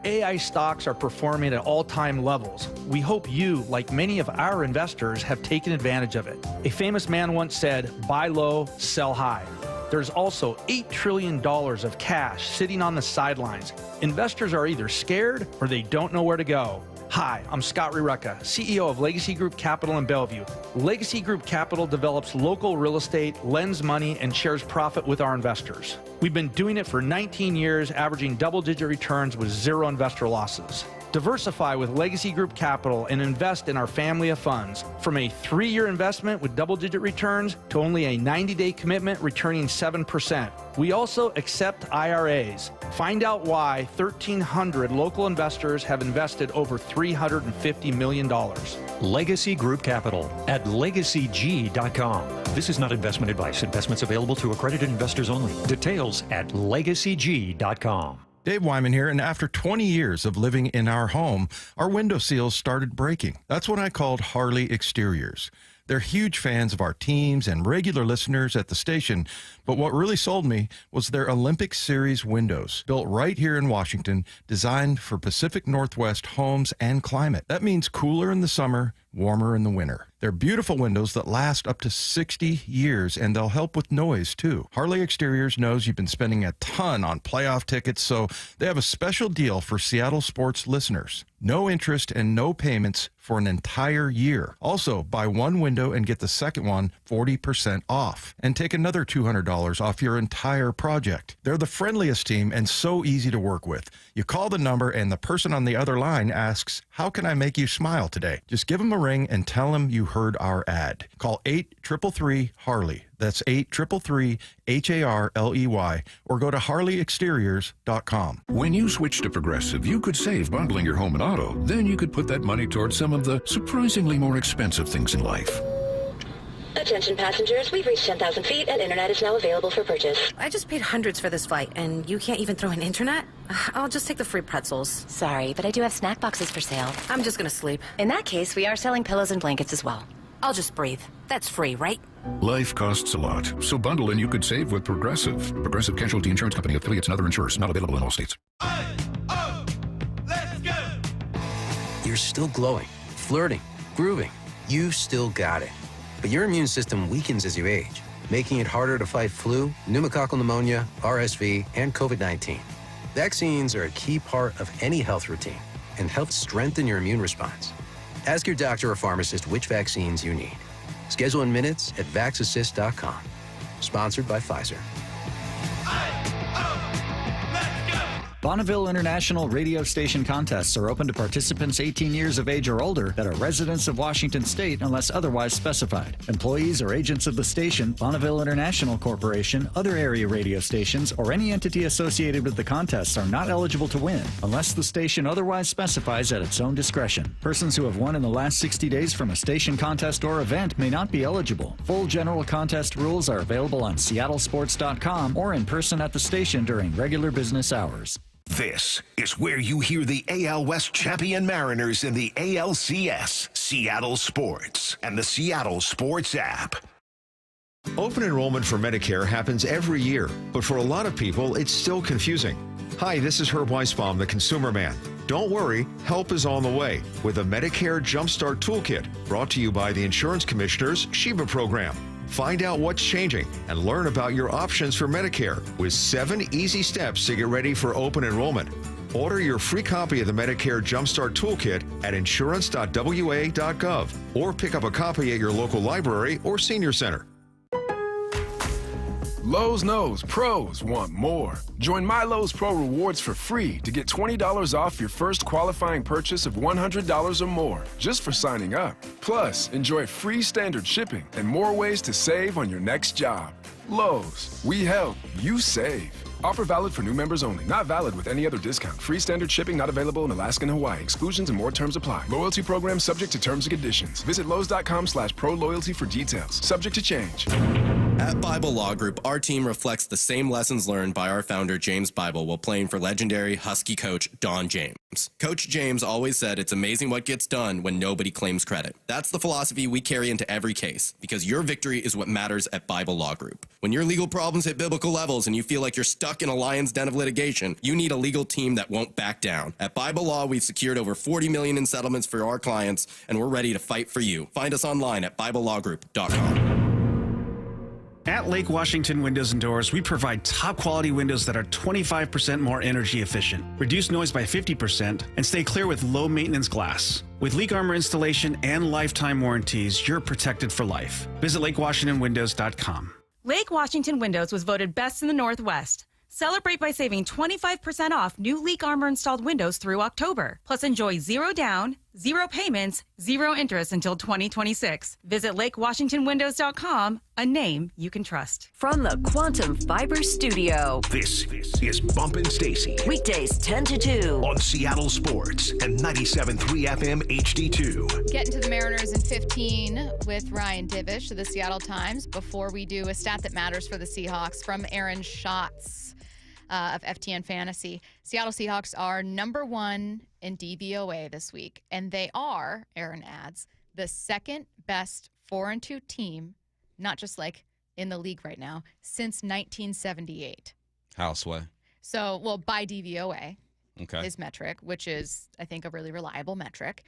AI stocks are performing at all-time levels. We hope you, like many of our investors, have taken advantage of it. A famous man once said, buy low, sell high. There's also $8 trillion of cash sitting on the sidelines. Investors are either scared or they don't know where to go. Hi, I'm Scott Rirucka, CEO of Legacy Group Capital in Bellevue. Legacy Group Capital develops local real estate, lends money, and shares profit with our investors. We've been doing it for 19 years, averaging double-digit returns with zero investor losses. Diversify with Legacy Group Capital and invest in our family of funds. From a 3-year investment with double-digit returns to only a 90-day commitment returning 7%. We also accept IRAs. Find out why 1,300 local investors have invested over $350 million. Legacy Group Capital at legacyg.com. This is not investment advice. Investments available to accredited investors only. Details at legacyg.com. Dave Wyman here, and after 20 years of living in our home, our window seals started breaking. That's when I called Harley Exteriors. They're huge fans of our teams and regular listeners at the station, but what really sold me was their Olympic Series windows, built right here in Washington, designed for Pacific Northwest homes and climate. That means cooler in the summer, warmer in the winter. They're beautiful windows that last up to 60 years, and they'll help with noise, too. Harley Exteriors knows you've been spending a ton on playoff tickets, so they have a special deal for Seattle sports listeners. No interest and no payments for an entire year. Also, buy one window and get the second one 40% off. And take another $200 off your entire project. They're the friendliest team and so easy to work with. You call the number and the person on the other line asks, how can I make you smile today? Just give them a ring and tell them you heard our ad. Call 833-HARLEY. That's 833-HARLEY, or go to harleyexteriors.com. When you switch to Progressive, you could save bundling your home and auto. Then you could put that money towards some of the surprisingly more expensive things in life. Attention passengers, we've reached 10,000 feet and internet is now available for purchase. I just paid hundreds for this flight and you can't even throw in internet? I'll just take the free pretzels. Sorry, but I do have snack boxes for sale. I'm just gonna sleep. In that case, we are selling pillows and blankets as well. I'll just breathe. That's free, right? Life costs a lot, so bundle and you could save with Progressive. Progressive Casualty Insurance Company, affiliates, and other insurers. Not available in all states. Let's go! You're still glowing, flirting, grooving. You still got it. But your immune system weakens as you age. making it harder to fight flu, pneumococcal pneumonia, RSV, and COVID-19. Vaccines are a key part of any health routine and help strengthen your immune response. Ask your doctor or pharmacist which vaccines you need. Schedule in minutes at vaxassist.com. Sponsored by Pfizer. Bonneville International radio station contests are open to participants 18 years of age or older that are residents of Washington State unless otherwise specified. Employees or agents of the station, Bonneville International Corporation, other area radio stations, or any entity associated with the contests are not eligible to win unless the station otherwise specifies at its own discretion. Persons who have won in the last 60 days from a station contest or event may not be eligible. Full general contest rules are available on seattlesports.com or in person at the station during regular business hours. This is where you hear the AL West champion Mariners in the ALCS, Seattle Sports, and the Seattle Sports app. Open enrollment for Medicare happens every year, but for a lot of people, it's still confusing. Hi, this is Herb Weisbaum, the Consumer Man. Don't worry, help is on the way with a Medicare Jumpstart Toolkit brought to you by the Insurance Commissioner's Sheba program. Find out what's changing and learn about your options for Medicare with 7 easy steps to get ready for open enrollment. Order your free copy of the Medicare Jumpstart Toolkit at insurance.wa.gov or pick up a copy at your local library or senior center. Lowe's knows pros want more. Join My Lowe's Pro Rewards for free to get $20 off your first qualifying purchase of $100 or more just for signing up. Plus, enjoy free standard shipping and more ways to save on your next job. Lowe's, we help, you save. Offer valid for new members only. Not valid with any other discount. Free standard shipping not available in Alaska and Hawaii. Exclusions and more terms apply. Loyalty program subject to terms and conditions. Visit Lowes.com/pro-loyalty for details. Subject to change. At Bible Law Group, our team reflects the same lessons learned by our founder, James Bible, while playing for legendary Husky coach Don James. Coach James always said it's amazing what gets done when nobody claims credit. That's the philosophy we carry into every case, because your victory is what matters at Bible Law Group. When your legal problems hit biblical levels and you feel like you're stuck in a lion's den of litigation, you need a legal team that won't back down. At Bible Law, we've secured over $40 million in settlements for our clients, and we're ready to fight for you. Find us online at BibleLawGroup.com. At Lake Washington Windows and Doors, we provide top quality windows that are 25% more energy efficient, reduce noise by 50%, and stay clear with low maintenance glass. With leak armor installation and lifetime warranties, you're protected for life. Visit LakeWashingtonWindows.com. Lake Washington Windows was voted best in the Northwest. Celebrate by saving 25% off new leak armor installed windows through October. Plus enjoy 0 down, 0 payments, 0 interest until 2026. Visit LakeWashingtonWindows.com, a name you can trust. From the Quantum Fiber Studio. This is Bumpin' Stacy. Weekdays 10 to 2. On Seattle Sports and 97.3 FM HD2. Getting to the Mariners in 15 with Ryan Divish of the Seattle Times before we do a stat that matters for the Seahawks from Aaron Schatz of FTN Fantasy. Seattle Seahawks are #1 in DVOA this week, and they are, Aaron adds, the second best 4-2 team, not just like in the league right now, since 1978. How, Sway? So, well, by DVOA, Okay. his metric, which is, I think, a really reliable metric.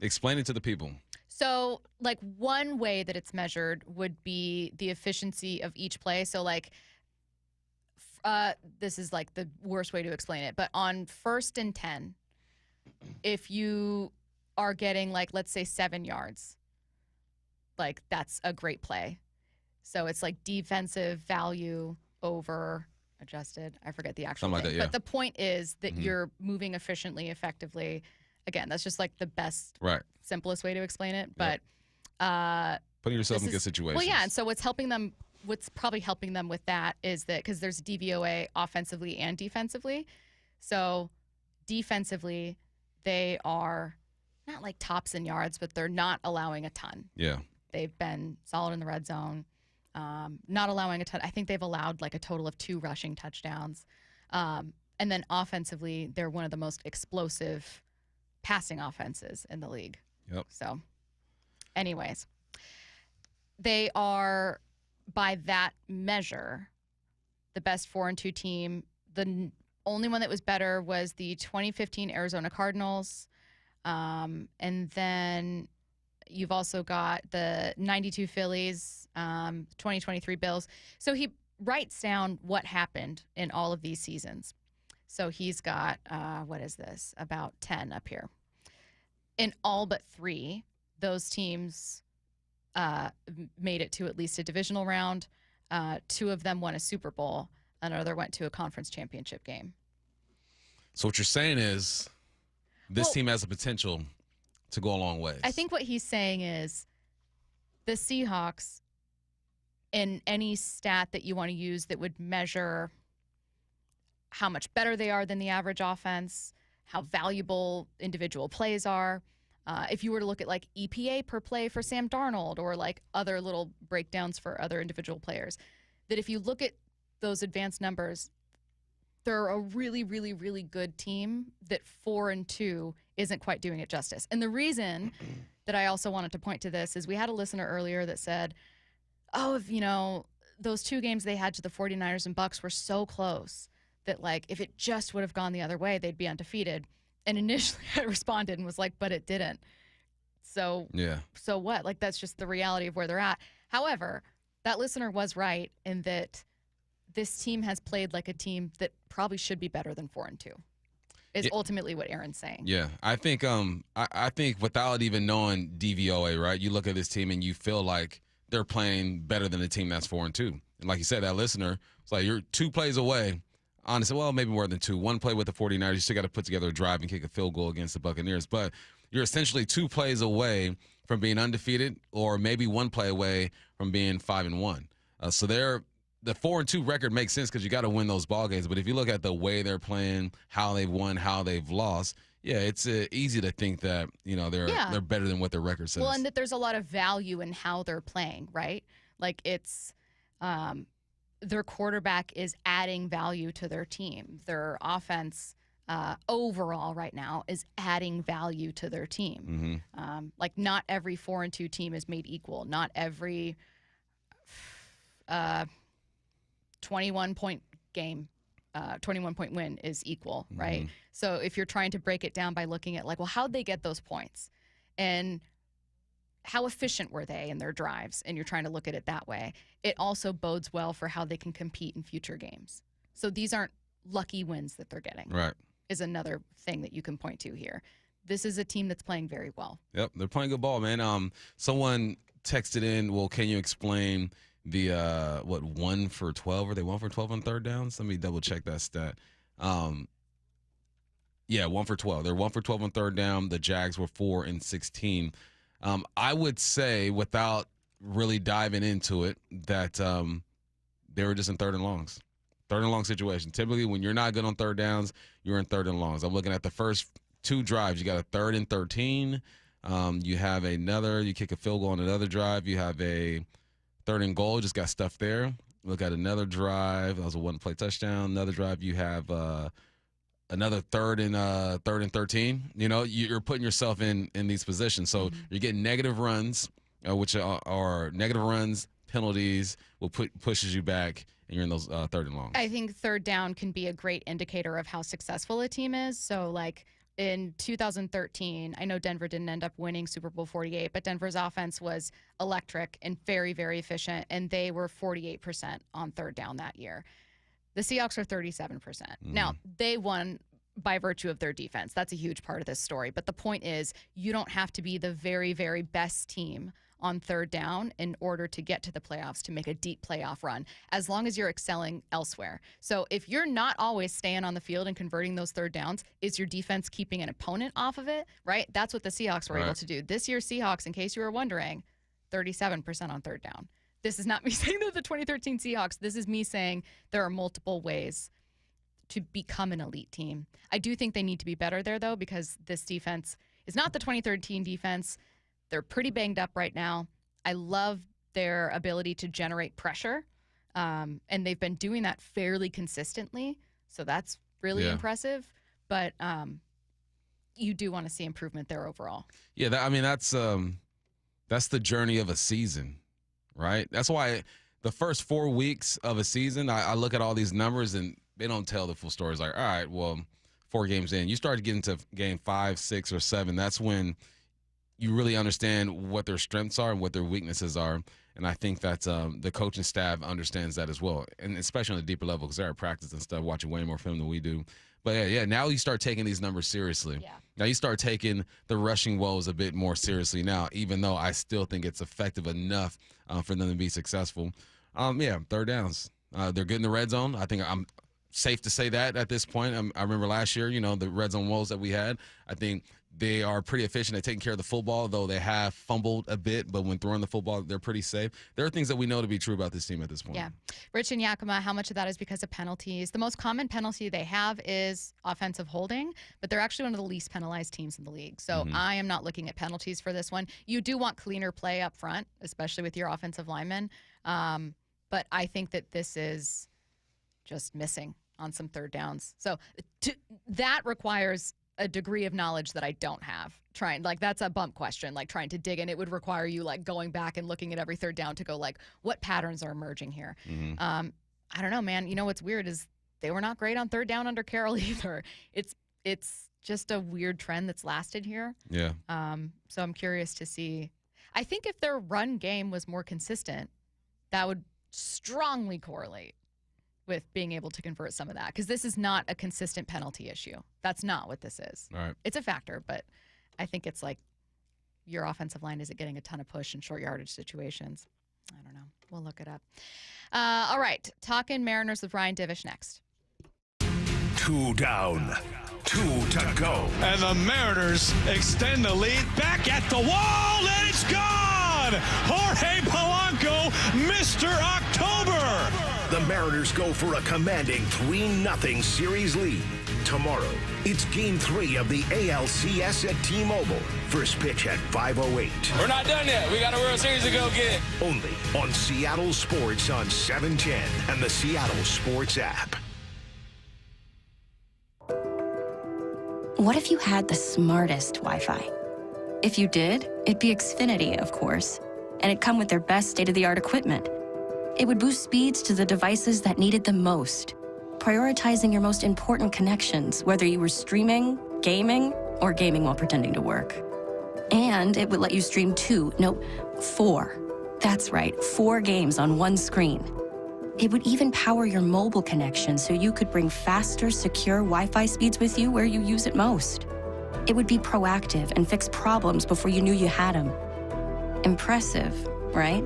Explain it to the people. So, like, one way that it's measured would be the efficiency of each play. So, like, this is like the worst way to explain it, but on 1st and 10, if you are getting, like, let's say 7 yards, like, that's a great play. So it's like defensive value over adjusted. I forget the actual Something thing. like that, yeah. But the point is that you're moving efficiently, effectively. Again, that's just like the best, simplest way to explain it. But Putting yourself this in good is- situations. Well, yeah, and so what's probably helping them with that is that because there's DVOA offensively and defensively. So defensively, they are not like tops in yards, but they're not allowing a ton. Yeah. They've been solid in the red zone, not allowing a ton. I think they've allowed like a total of 2 rushing touchdowns. And then offensively, they're one of the most explosive passing offenses in the league. Yep. So anyways, they are, by that measure, the best 4-2 team. The only one that was better was the 2015 Arizona Cardinals. And then you've also got the 92 Phillies 2023 Bills. So he writes down what happened in all of these seasons. So he's got, what is this? About 10 up here. In all but 3, those teams made it to at least a divisional round. 2 of them won a Super Bowl. Another went to a conference championship game. So what you're saying is this team has the potential to go a long way. I think what he's saying is the Seahawks, in any stat that you want to use that would measure how much better they are than the average offense, how valuable individual plays are. If you were to look at like EPA per play for Sam Darnold or like other little breakdowns for other individual players, that if you look at those advanced numbers, they're a really, really, really good team that 4-2 isn't quite doing it justice. And the reason that I also wanted to point to this is we had a listener earlier that said, oh, if, those 2 games they had to the 49ers and Bucs were so close that, like, if it just would have gone the other way, they'd be undefeated. And initially I responded and was like, but it didn't. So, so what? Like, that's just the reality of where they're at. However, that listener was right in that this team has played like a team that probably should be better than 4-2 is ultimately what Aaron's saying. Yeah, I think I think without even knowing DVOA, right, you look at this team and you feel like they're playing better than a team that's 4-2. And like you said, that listener, it's like you're 2 plays away. Honestly, well, maybe more than 2. 1 play with the 49ers, you still got to put together a drive and kick a field goal against the Buccaneers. But you're essentially 2 plays away from being undefeated, or maybe 1 play away from being 5-1. So the 4-2 record makes sense because you got to win those ball games. But if you look at the way they're playing, how they've won, how they've lost, it's easy to think that they're better than what their record says. Well, and that there's a lot of value in how they're playing, right? Like it's their quarterback is adding value to their team. Their offense overall right now is adding value to their team. Like not every 4-2 team is made equal. Not every 21-point game, 21-point win is equal, right? So if you're trying to break it down by looking at like, well, how'd they get those points? And how efficient were they in their drives? And you're trying to look at it that way. It also bodes well for how they can compete in future games. So these aren't lucky wins that they're getting. Right. Is another thing that you can point to here. This is a team that's playing very well. Yep, they're playing good ball, man. Someone texted in, well, can you explain the 1 for 12? Are they 1 for 12 on third downs? Let me double check that stat. 1 for 12. They're 1 for 12 on third down. The Jags were 4 and 16. I would say, without really diving into it, that they were just in third and longs. Third and long situation. Typically, when you're not good on third downs, you're in third and longs. I'm looking at the first 2 drives. You got a 3rd and 13. You have you kick a field goal on another drive. You have a 3rd and goal, just got stuff there. Look at another drive. That was a 1-play touchdown. Another drive, you have another 3rd and 13. You're putting yourself in these positions. So you're getting negative runs, which are negative runs, penalties, pushes you back, and you're in those 3rd and longs. I think third down can be a great indicator of how successful a team is. So like in 2013, I know Denver didn't end up winning Super Bowl 48, but Denver's offense was electric and very, very efficient, and they were 48% on third down that year. The Seahawks are 37%. Now, they won by virtue of their defense. That's a huge part of this story. But the point is, you don't have to be the very, very best team on third down in order to get to the playoffs, to make a deep playoff run, as long as you're excelling elsewhere. So if you're not always staying on the field and converting those third downs, is your defense keeping an opponent off of it, right? That's what the Seahawks were able to do. This year's Seahawks, in case you were wondering, 37% on third down. This is not me saying that the 2013 Seahawks. This is me saying there are multiple ways to become an elite team. I do think they need to be better there, though, because this defense is not the 2013 defense. They're pretty banged up right now. I love their ability to generate pressure, and they've been doing that fairly consistently, so that's really impressive. But you do want to see improvement there overall. Yeah, that's the journey of a season, right? That's why the first 4 weeks of a season, I look at all these numbers, and they don't tell the full story. It's like, all right, well, 4 games in. You start getting to game 5, 6, or 7. That's when you really understand what their strengths are and what their weaknesses are. And I think that the coaching staff understands that as well, and especially on the deeper level because they're at practice and stuff, watching way more film than we do. But, yeah, now you start taking these numbers seriously. Yeah. Now you start taking the rushing woes a bit more seriously now, even though I still think it's effective enough for them to be successful. Third downs. They're good in the red zone. I think I'm safe to say that at this point. I remember last year, the red zone woes that we had. I think they are pretty efficient at taking care of the football, though they have fumbled a bit. But when throwing the football, they're pretty safe. There are things that we know to be true about this team at this point. Yeah. Rich and Yakima, how much of that is because of penalties? The most common penalty they have is offensive holding, but they're actually one of the least penalized teams in the league. So I am not looking at penalties for this one. You do want cleaner play up front, especially with your offensive linemen. But I think that this is just missing on some third downs. So that requires a degree of knowledge that I don't have. That's a bump question, trying to dig in. It would require you going back and looking at every third down to go what patterns are emerging here. I don't know, man. What's weird is they were not great on third down under Carroll either. It's just a weird trend that's lasted here. Yeah. So I'm curious to see. I think if their run game was more consistent, that would strongly correlate with being able to convert some of that, because this is not a consistent penalty issue. That's not what this is. All right. It's a factor, but I think it's your offensive line isn't getting a ton of push in short yardage situations. I don't know. We'll look it up. All right. Talking Mariners with Ryan Divish next. 2 down, 2 to go. And the Mariners extend the lead back at the wall, and it's gone! Jorge Polanco, Mr. October! The Mariners go for a commanding 3-0 series lead. Tomorrow, it's Game 3 of the ALCS at T-Mobile. First pitch at 5:08. We're not done yet. We got a World Series to go get. Only on Seattle Sports on 710 and the Seattle Sports app. What if you had the smartest Wi-Fi? If you did, it'd be Xfinity, of course. And it'd come with their best state-of-the-art equipment. It would boost speeds to the devices that needed them most, prioritizing your most important connections, whether you were streaming, gaming, or gaming while pretending to work. And it would let you stream 4. That's right, 4 games on one screen. It would even power your mobile connection so you could bring faster, secure Wi-Fi speeds with you where you use it most. It would be proactive and fix problems before you knew you had them. Impressive, right?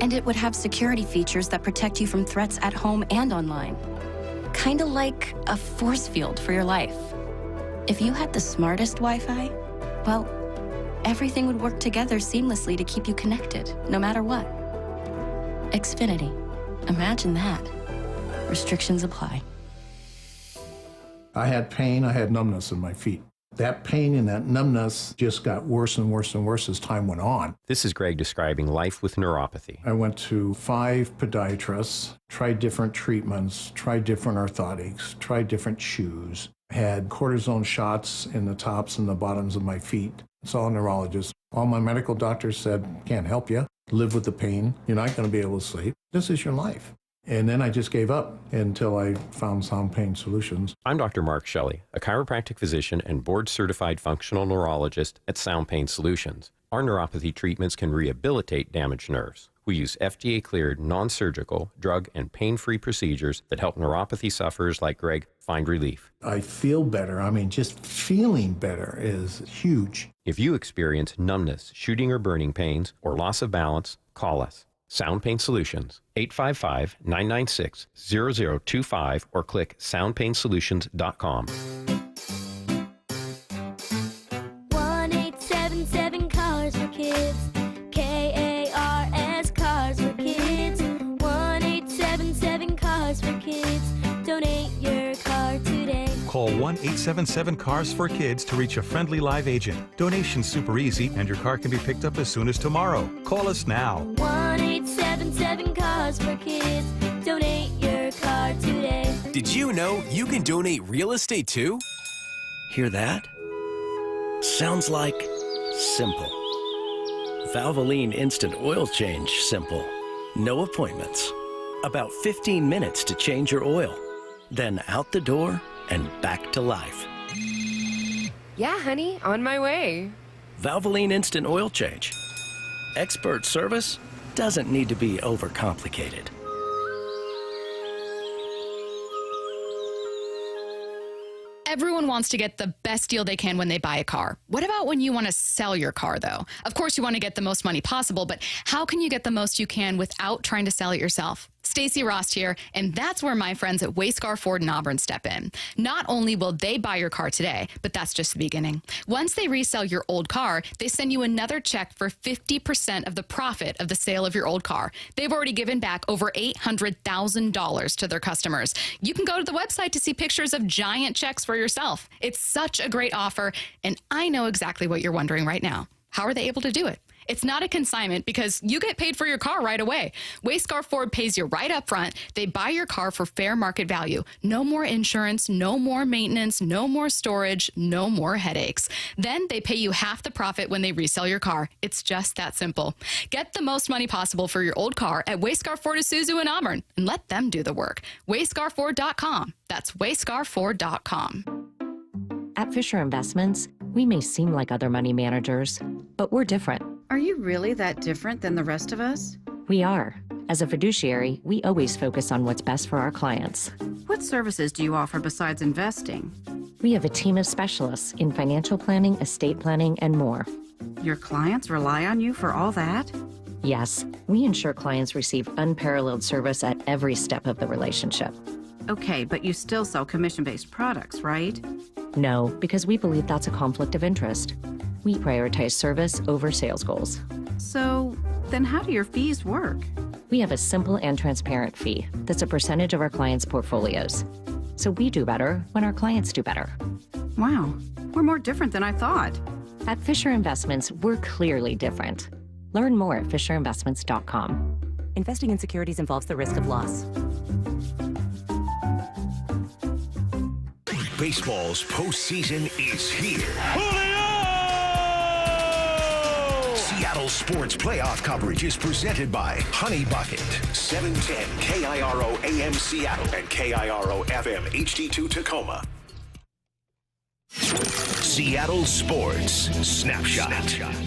And it would have security features that protect you from threats at home and online. Kinda like a force field for your life. If you had the smartest Wi-Fi, well, everything would work together seamlessly to keep you connected, no matter what. Xfinity. Imagine that. Restrictions apply. I had pain, I had numbness in my feet. That pain and that numbness just got worse and worse and worse as time went on. This is Greg describing life with neuropathy. I went to 5 podiatrists, tried different treatments, tried different orthotics, tried different shoes, had cortisone shots in the tops and the bottoms of my feet. Saw a neurologist. All my medical doctors said, can't help you. Live with the pain. You're not going to be able to sleep. This is your life. And then I just gave up until I found Sound Pain Solutions. I'm Dr. Mark Shelley, a chiropractic physician and board-certified functional neurologist at Sound Pain Solutions. Our neuropathy treatments can rehabilitate damaged nerves. We use FDA-cleared, non-surgical, drug and pain-free procedures that help neuropathy sufferers like Greg find relief. I feel better. I mean, just feeling better is huge. If you experience numbness, shooting or burning pains, or loss of balance, call us. Sound Pain Solutions, 855-996-0025, or click soundpainsolutions.com. 1-877 Cars for Kids. KARS Cars for Kids. 1-877 Cars for Kids. Donate your car today. Call 1-877-CARS for Kids to reach a friendly live agent. Donation's super easy, and your car can be picked up as soon as tomorrow. Call us now. 1-877 Cars for Kids. Donate your car today. Did you know you can donate real estate too? Hear that? Sounds like simple. Valvoline Instant Oil Change simple. No appointments. About 15 minutes to change your oil. Then out the door and back to life. Yeah, honey, on my way. Valvoline Instant Oil Change. Expert service doesn't need to be overcomplicated. Everyone wants to get the best deal they can when they buy a car. What about when you want to sell your car, though? Of course, you want to get the most money possible, but how can you get the most you can without trying to sell it yourself? Stacy Rost here, and that's where my friends at Wayscar Ford in Auburn step in. Not only will they buy your car today, but that's just the beginning. Once they resell your old car, they send you another check for 50% of the profit of the sale of your old car. They've already given back over $800,000 to their customers. You can go to the website to see pictures of giant checks for yourself. It's such a great offer, and I know exactly what you're wondering right now. How are they able to do it? It's not a consignment because you get paid for your car right away. Wayscar Ford pays you right up front. They buy your car for fair market value. No more insurance, no more maintenance, no more storage, no more headaches. Then they pay you half the profit when they resell your car. It's just that simple. Get the most money possible for your old car at Wayscar Ford Isuzu in Auburn and let them do the work. WayscarFord.com. That's WayscarFord.com. At Fisher Investments, we may seem like other money managers, but we're different. Are you really that different than the rest of us? We are. As a fiduciary, we always focus on what's best for our clients. What services do you offer besides investing? We have a team of specialists in financial planning, estate planning, and more. Your clients rely on you for all that? Yes, we ensure clients receive unparalleled service at every step of the relationship. Okay, but you still sell commission-based products, right? No, because we believe that's a conflict of interest. We prioritize service over sales goals. So, then how do your fees work? We have a simple and transparent fee that's a percentage of our clients' portfolios. So we do better when our clients do better. Wow, we're more different than I thought. At Fisher Investments, we're clearly different. Learn more at FisherInvestments.com. Investing in securities involves the risk of loss. Baseball's postseason is here. Seattle Sports Playoff coverage is presented by Honey Bucket, 710 KIRO AM Seattle and KIRO FM HD2 Tacoma. Seattle Sports Snapshot.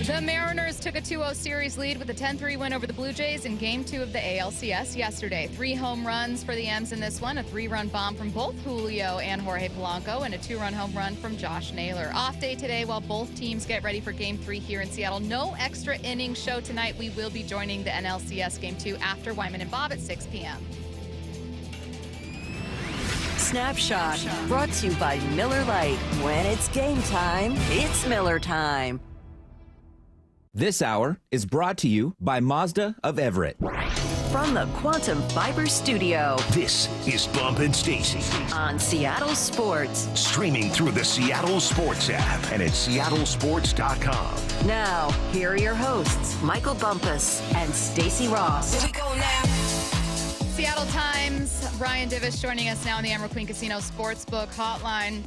The Mariners took a 2-0 series lead with a 10-3 win over the Blue Jays in Game 2 of the ALCS yesterday. 3 home runs for the M's in this one, a 3-run bomb from both Julio and Jorge Polanco, and a 2-run home run from Josh Naylor. Off day today while both teams get ready for Game 3 here in Seattle. No extra innings show tonight. We will be joining the NLCS Game 2 after Wyman and Bob at 6 p.m. Snapshot, brought to you by Miller Lite. When it's game time, it's Miller time. This hour is brought to you by Mazda of Everett. From the Quantum Fiber Studio. This is Bump and Stacy on Seattle Sports. Streaming through the Seattle Sports app and at seattlesports.com. Now, here are your hosts, Michael Bumpus and Stacy Ross. Here we go now. Seattle Times, Ryan Divish joining us now on the Emerald Queen Casino Sportsbook Hotline.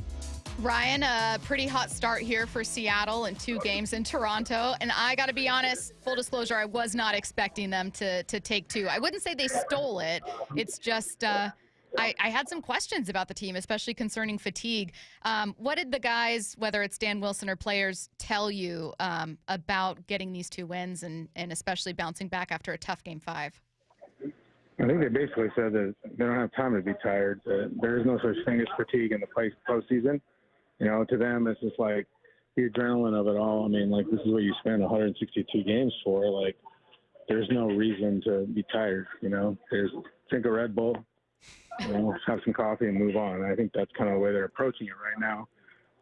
Ryan, a pretty hot start here for Seattle and 2 games in Toronto. And I got to be honest, full disclosure, I was not expecting them to take 2. I wouldn't say they stole it. It's just I had some questions about the team, especially concerning fatigue. What did the guys, whether it's Dan Wilson or players, tell you about getting these 2 wins and especially bouncing back after a tough Game 5? I think they basically said that they don't have time to be tired. There is no such thing as fatigue in the postseason. You know, to them, it's just like the adrenaline of it all. I mean, like, this is what you spend 162 games for. Like, there's no reason to be tired, you know. Drink a Red Bull, you know, have some coffee and move on. I think that's kind of the way they're approaching it right now.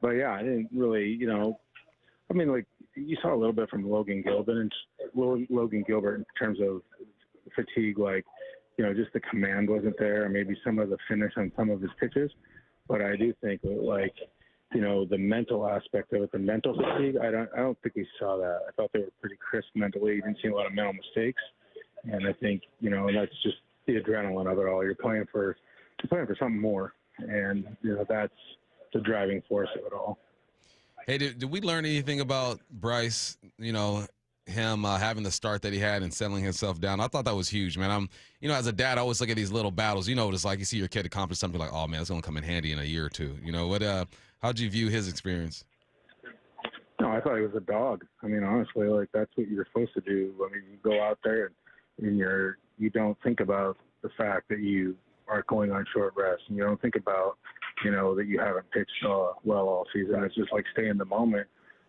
But, yeah, I didn't really, you know, I mean, like, you saw a little bit from Logan Gilbert in terms of fatigue, like, you know, just the command wasn't there, or maybe some of the finish on some of his pitches. But I do think, like, you know, the mental aspect of it, the mental fatigue, I don't think we saw that. I thought they were pretty crisp mentally. You didn't see a lot of mental mistakes. And I think, you know, that's just the adrenaline of it all. You're playing for something more. And, you know, that's the driving force of it all. Hey, did we learn anything about Bryce, you know, him having the start that he had and settling himself down? I thought that was huge, man. You know, as a dad, I always look at these little battles. You know what it's like. You see your kid accomplish something like, oh, man, it's going to come in handy in a year or two. You know, how'd you view his experience? No, I thought he was a dog. I mean, honestly, like that's what you're supposed to do. I mean, you go out there and you don't think about the fact that you are going on short rest, and you don't think about, that you haven't pitched well all season. It's just like stay in the moment,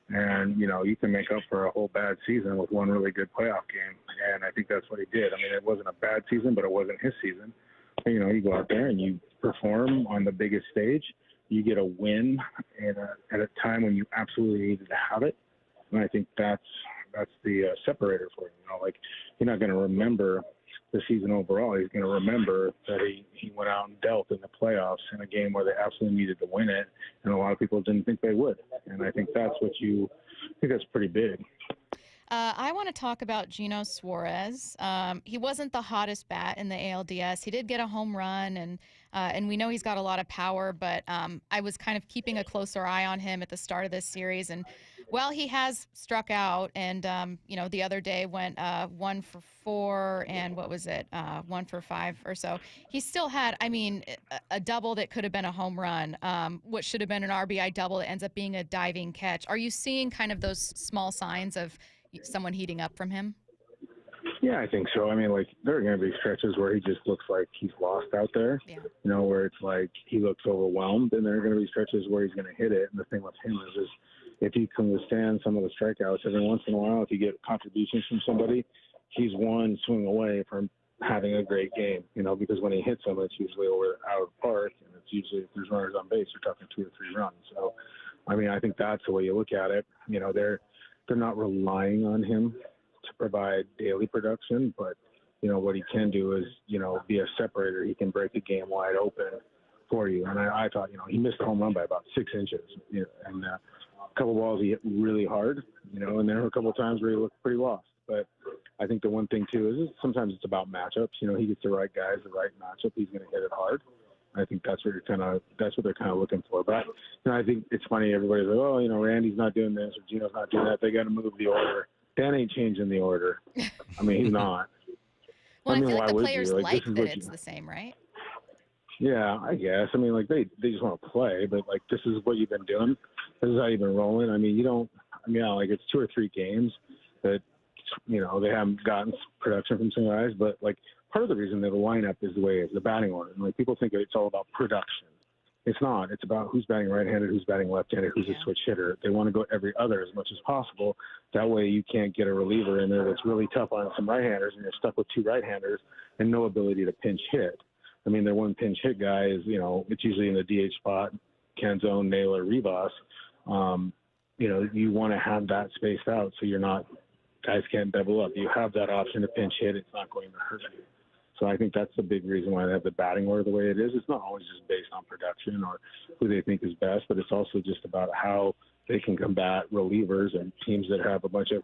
and you can make up for a whole bad season with one really good playoff game. And I think that's what he did. I mean, it wasn't a bad season, but it wasn't his season. You go out there and you perform on the biggest stage. You get a win at a time when you absolutely needed to have it, and I think that's the separator for him. Like, you're not going to remember the season overall. He's going to remember that he went out and dealt in the playoffs in a game where they absolutely needed to win it, and a lot of people didn't think they would. And I think that's pretty big. I want to talk about Gino Suarez. He wasn't the hottest bat in the ALDS. He did get a home run, and we know he's got a lot of power, but I was kind of keeping a closer eye on him at the start of this series. And, well, he has struck out, and, the other day went 1 for 4 and 1 for 5 or so. He still had, a double that could have been a home run, what should have been an RBI double that ends up being a diving catch. Are you seeing kind of those small signs of someone heating up from him? Yeah, I think so. I mean, like, there are going to be stretches where he just looks like he's lost out there, where it's like he looks overwhelmed, and there are going to be stretches where he's going to hit it. And the thing with him is if he can withstand some of the strikeouts every once in a while, if you get contributions from somebody, he's one swing away from having a great game, because when he hits them, it's usually out of the park, and it's usually, if there's runners on base, you're talking 2 or 3 runs. So, I mean, I think that's the way you look at it. They're not relying on him to provide daily production, but, what he can do is, be a separator. He can break a game wide open for you. And I thought, he missed a home run by about 6 inches, and a couple balls he hit really hard, and there were a couple of times where he looked pretty lost. But I think the one thing, too, is sometimes it's about matchups. He gets the right guys, the right matchup, he's going to hit it hard. I think that's what they're kind of looking for. But I think it's funny. Everybody's like, oh, Randy's not doing this or Gino's not doing that. They got to move the order. Dan ain't changing the order. I mean, he's not. Well, I feel like the would players you? like that it's the same, right? Yeah, I guess. I mean, like they just want to play, but like this is what you've been doing. This is how you've been rolling. I mean, like it's 2 or 3 games that they haven't gotten production from some guys, but like. Part of the reason that the lineup is the way it is, the batting order. And like people think it's all about production. It's not. It's about who's batting right-handed, who's batting left-handed, who's a switch hitter. They want to go every other as much as possible. That way you can't get a reliever in there that's really tough on some right-handers, and you're stuck with 2 right-handers and no ability to pinch hit. I mean, their one pinch hit guy is, it's usually in the DH spot, Canzone, Naylor, Rivas. You want to have that spaced out so you're not – guys can't double up. You have that option to pinch hit. It's not going to hurt you. So I think that's the big reason why they have the batting order the way it is. It's not always just based on production or who they think is best, but it's also just about how they can combat relievers and teams that have a bunch of,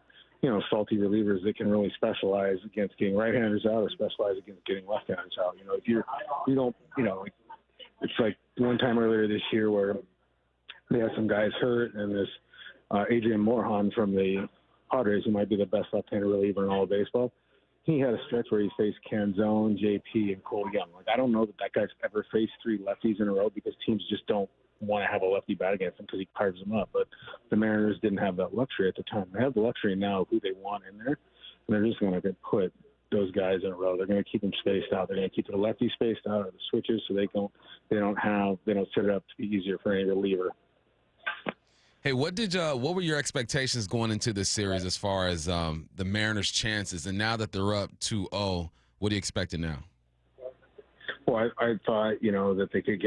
salty relievers that can really specialize against getting right-handers out or specialize against getting left-handers out. If you don't, it's like one time earlier this year where they had some guys hurt, and this Adrian Morejon from the Padres, who might be the best left-handed reliever in all of baseball, he had a stretch where he faced Canzone, JP, and Cole Young. Like, I don't know that guy's ever faced 3 lefties in a row because teams just don't want to have a lefty bat against him because he carves them up. But the Mariners didn't have that luxury at the time. They have the luxury now of who they want in there, and they're just going to put those guys in a row. They're going to keep them spaced out. They're going to keep the lefty spaced out of the switches so they don't set it up to be easier for any reliever. Hey, what were your expectations going into this series as far as the Mariners' chances? And now that they're up 2-0, what are you expecting now? Well, I thought, that they could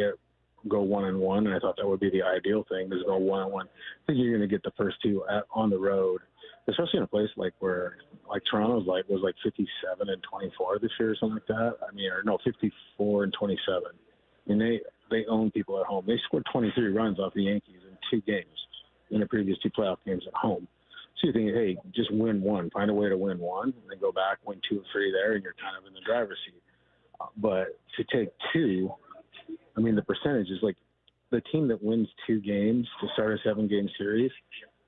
go 1-1, and I thought that would be the ideal thing, is go 1-1. I think you're going to get the first 2 on the road, especially in a place like Toronto's was 57-24 this year or something like that. 54-27. I mean, they own people at home. They scored 23 runs off the Yankees in 2 games. In the previous 2 playoff games at home. So you think, hey, just win 1, find a way to win 1, and then go back, win 2 or 3 there, and you're kind of in the driver's seat. But to take 2, the percentage is like the team that wins 2 games to start a 7-game series,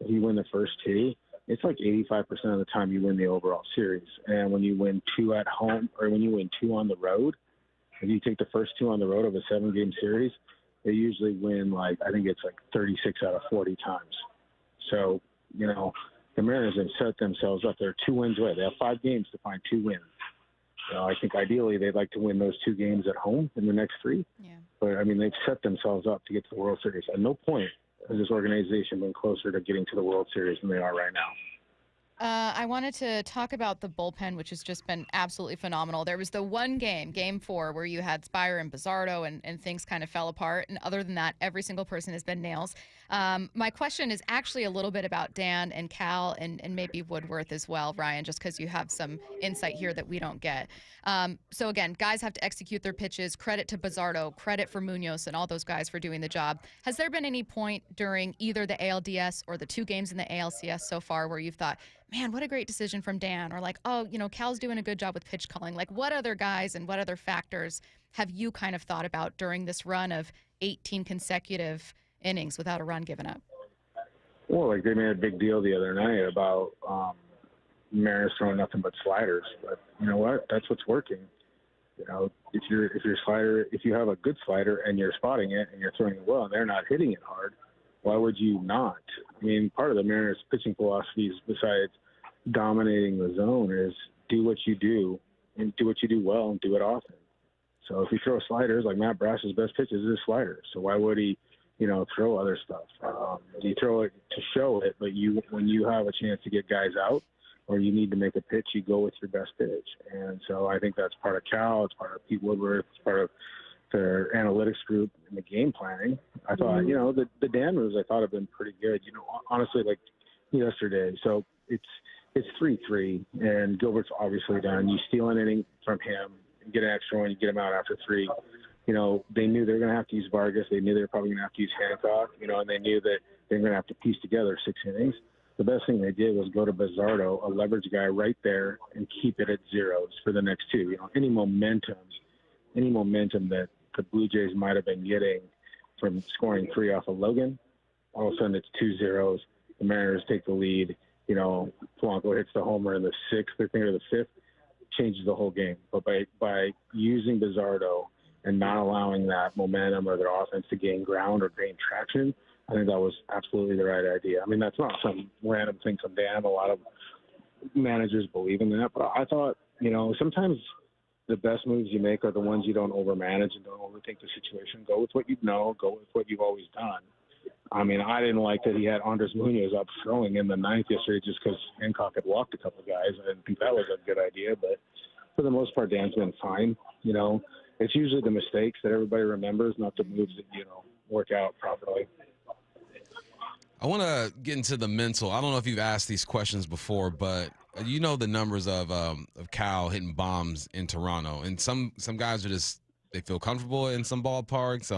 if you win the first 2, it's like 85% of the time you win the overall series. And when you win 2 at home, or when you win 2 on the road, if you take the first 2 on the road of a 7-game series, they usually win, I think it's 36 out of 40 times. So the Mariners have set themselves up. They're 2 wins away. They have 5 games to find 2 wins. I think ideally they'd like to win those 2 games at home in the next 3. Yeah. But, they've set themselves up to get to the World Series. At no point has this organization been closer to getting to the World Series than they are right now. I wanted to talk about the bullpen, which has just been absolutely phenomenal. There was the one game 4, where you had Spire and Bizzardo and things kind of fell apart. And other than that, every single person has been nails. My question is actually a little bit about Dan and Cal and maybe Woodworth as well, Ryan, just because you have some insight here that we don't get. So again, guys have to execute their pitches. Credit to Bizzardo, credit for Munoz and all those guys for doing the job. Has there been any point during either the ALDS or the 2 games in the ALCS so far where you've thought, man, what a great decision from Dan, or like, oh, Cal's doing a good job with pitch calling? Like, what other guys and what other factors have you kind of thought about during this run of 18 consecutive innings without a run given up? Well, like they made a big deal the other night about Mariners throwing nothing but sliders. But you know what? That's what's working. If you have a good slider and you're spotting it and you're throwing it well and they're not hitting it hard, why would you not? Part of the Mariners' pitching philosophy is, besides dominating the zone, is do what you do and do what you do well and do it often. So if you throw sliders, like Matt Brass's best pitch is his slider. So why would he, throw other stuff? You throw it to show it, but when you have a chance to get guys out or you need to make a pitch, you go with your best pitch. And so I think that's part of Cal, it's part of Pete Woodworth, it's part of their analytics group and the game planning. I thought, the Dan moves I thought have been pretty good. Honestly, like yesterday. So it's 3-3, and Gilbert's obviously done. You steal an inning from him, you get an extra one, you get him out after 3. They knew they were going to have to use Vargas. They knew they were probably going to have to use Hancock, and they knew that they were going to have to piece together 6 innings. The best thing they did was go to Bizzardo, a leverage guy right there, and keep it at zeros for the next 2. Any momentum that the Blue Jays might have been getting from scoring 3 off of Logan, all of a sudden it's 2 zeros. The Mariners take the lead. Polanco hits the homer in the 6th, I think, or the 5th, changes the whole game. But by using Bizzardo and not allowing that momentum or their offense to gain ground or gain traction, I think that was absolutely the right idea. That's not some random thing from Dan. A lot of managers believe in that. But I thought, sometimes the best moves you make are the ones you don't overmanage and don't overthink the situation. Go with what you know. Go with what you've always done. I didn't like that he had Andres Munoz up throwing in the 9th yesterday just because Hancock had walked a couple guys. I didn't think that was a good idea. But for the most part, Dan's been fine. It's usually the mistakes that everybody remembers, not the moves that, work out properly. I want to get into the mental. I don't know if you've asked these questions before, but the numbers of Cal hitting bombs in Toronto, and some guys they feel comfortable in some ballparks.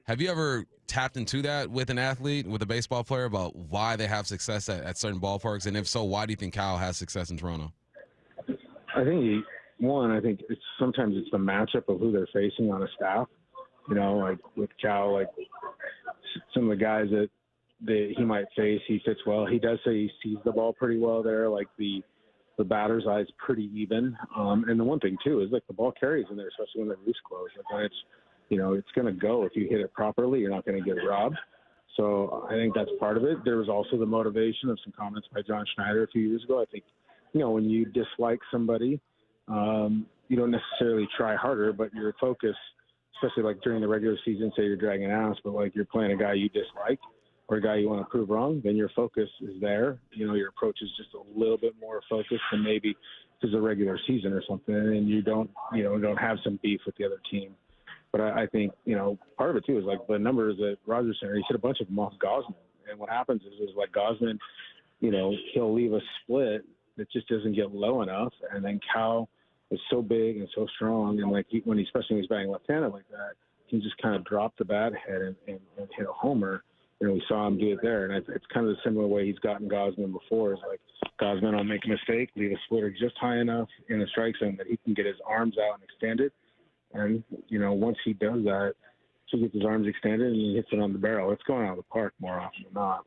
Have you ever tapped into that with an athlete, with a baseball player, about why they have success at certain ballparks, and if so, why do you think Cal has success in Toronto? I think sometimes it's the matchup of who they're facing on a staff. Like with Cal, like some of the guys that he might face, he fits well. He does say he sees the ball pretty well there. Like the batter's eye is pretty even. And the one thing too is like the ball carries in there, especially when the roof's closed. Like when it's going to go. If you hit it properly, you're not going to get robbed. So I think that's part of it. There was also the motivation of some comments by John Schneider a few years ago. I think, when you dislike somebody, you don't necessarily try harder, but your focus, especially like during the regular season, say you're dragging ass, but like you're playing a guy you dislike or a guy you want to prove wrong, then your focus is there. Your approach is just a little bit more focused than maybe if it's a regular season or something, and you don't have some beef with the other team. But I think, part of it too is like the numbers at Rogers Center, he hit a bunch of them off Gosman. And what happens is like Gosman, he'll leave a split that just doesn't get low enough. And then Cal is so big and so strong. And like especially when he's batting left-handed like that, he can just kind of drop the bat head and hit a homer. We saw him do it there. And it's kind of the similar way he's gotten Gosman before. Is like Gosman will make a mistake, leave a splitter just high enough in the strike zone that he can get his arms out and extend it. And, once he does that, he gets his arms extended and he hits it on the barrel. It's going out of the park more often than not.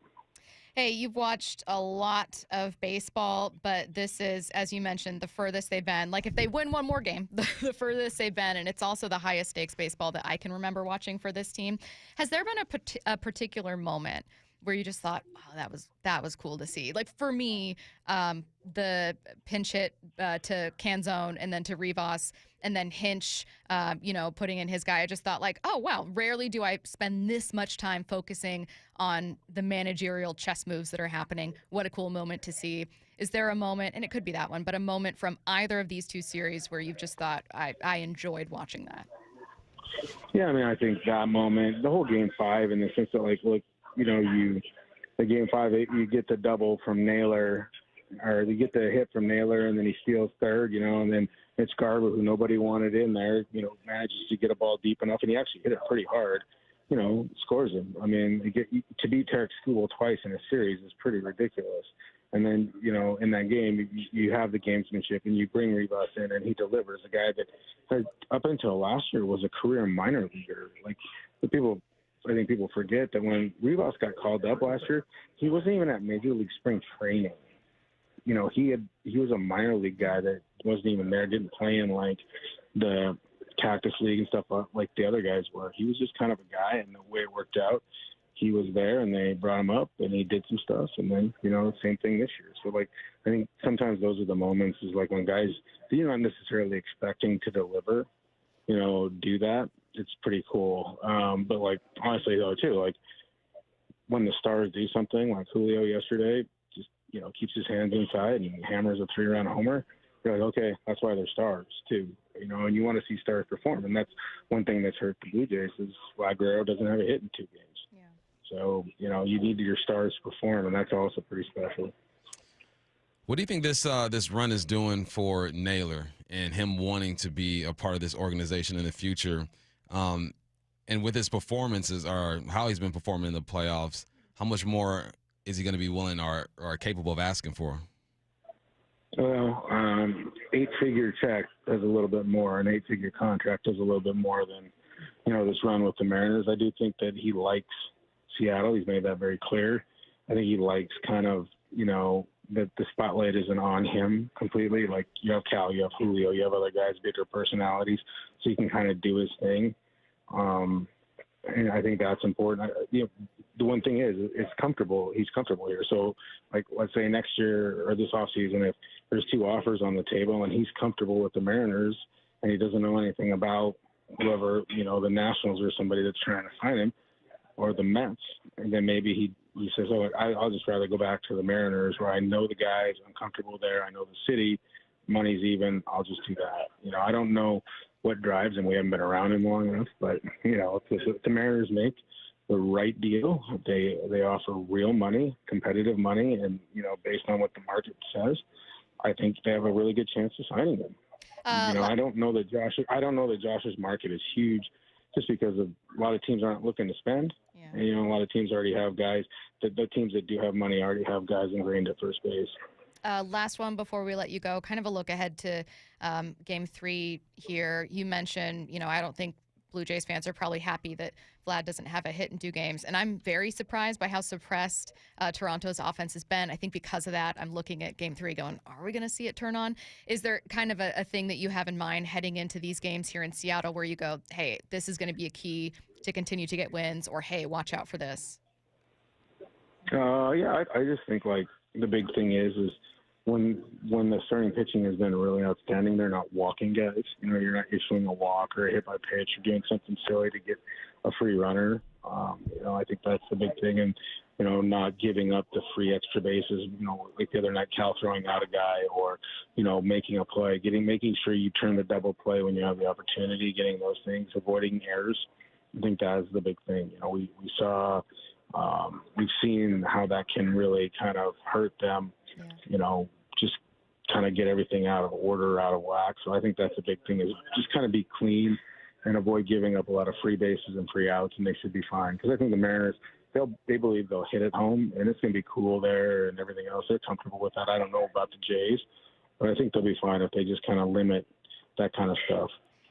Hey, you've watched a lot of baseball, but this is, as you mentioned, the furthest they've been. Like if they win one more game, the furthest they've been, and it's also the highest stakes baseball that I can remember watching for this team. Has there been a particular moment where you just thought, oh, that was cool to see. Like for me, the pinch hit to Canzone and then to Rivas and then Hinch, putting in his guy. I just thought like, oh, wow, rarely do I spend this much time focusing on the managerial chess moves that are happening. What a cool moment to see. Is there a moment, and it could be that one, but a moment from either of these two series where you've just thought, I enjoyed watching that? Yeah, I mean, I think that moment, the whole Game 5 in the sense that, like, look, the Game 5, you get the double from Naylor, or you get the hit from Naylor, and then he steals third, and then it's Garber, who nobody wanted in there, manages to get a ball deep enough, and he actually hit it pretty hard, scores him. I mean, to beat Tarek Skubal twice in a series is pretty ridiculous. And then, in that game, you have the gamesmanship, and you bring Rivas in, and he delivers. A guy that had, up until last year, was a career minor leaguer. Like, I think people forget that when Rivas got called up last year, he wasn't even at Major League Spring Training. He was a minor league guy that wasn't even there, didn't play in, like, the Cactus League and stuff like the other guys were. He was just kind of a guy, and the way it worked out, he was there, and they brought him up, and he did some stuff, and then, same thing this year. So, like, I think sometimes those are the moments is, like, when guys that you're not necessarily expecting to deliver, do that. It's pretty cool. But, like, honestly, though, too, like, when the stars do something, like Julio yesterday, just, keeps his hands inside and hammers a 3-run homer, you're like, okay, that's why they're stars, too. And you want to see stars perform. And that's one thing that's hurt the Blue Jays is Guerrero doesn't have a hit in 2 games. So, you need your stars to perform, and that's also pretty special. What do you think this run is doing for Naylor and him wanting to be a part of this organization in the future? And with his performances or how he's been performing in the playoffs, how much more is he going to be willing or capable of asking for? Well, 8-figure check does a little bit more. An 8-figure contract does a little bit more than, this run with the Mariners. I do think that he likes Seattle. He's made that very clear. I think he likes kind of, that the spotlight isn't on him completely. Like, you have Cal, you have Julio, you have other guys, bigger personalities, so he can kind of do his thing. And I think that's important. The one thing is, it's comfortable. He's comfortable here. So, like, let's say next year or this offseason, if there's 2 offers on the table and he's comfortable with the Mariners and he doesn't know anything about whoever, the Nationals or somebody that's trying to sign him, or the Mets, and then maybe he says, oh, I'll just rather go back to the Mariners where I know the guys, I'm comfortable there, I know the city, money's even, I'll just do that. I don't know what drives him. We haven't been around him long enough, but, if the Mariners make the right deal, they offer real money, competitive money, and, based on what the market says, I think they have a really good chance of signing him. I don't know that Josh's market is huge, just because a lot of teams aren't looking to spend. Yeah. And, a lot of teams already have guys. The teams that do have money already have guys ingrained at first base. Last one before we let you go, kind of a look ahead to Game 3 here. You mentioned, I don't think Blue Jays fans are probably happy that Vlad doesn't have a hit in 2 games. And I'm very surprised by how suppressed Toronto's offense has been. I think because of that, I'm looking at Game 3 going, are we going to see it turn on? Is there kind of a thing that you have in mind heading into these games here in Seattle where you go, hey, this is going to be a key to continue to get wins, or hey, watch out for this? Yeah, I just think, like, the big thing is when the starting pitching has been really outstanding, they're not walking guys. You're not issuing a walk or a hit by pitch. You're doing something silly to get a free runner. I think that's the big thing. And, not giving up the free extra bases, like the other night, Cal throwing out a guy or, making a play, making sure you turn the double play when you have the opportunity, getting those things, avoiding errors. I think that is the big thing. We saw, we've seen how that can really kind of hurt them, just kind of get everything out of order, out of whack. So I think that's a big thing, is just kind of be clean and avoid giving up a lot of free bases and free outs, and they should be fine. Because I think the Mariners, they believe they'll hit at home, and it's going to be cool there and everything else. They're comfortable with that. I don't know about the Jays, but I think they'll be fine if they just kind of limit that kind of stuff.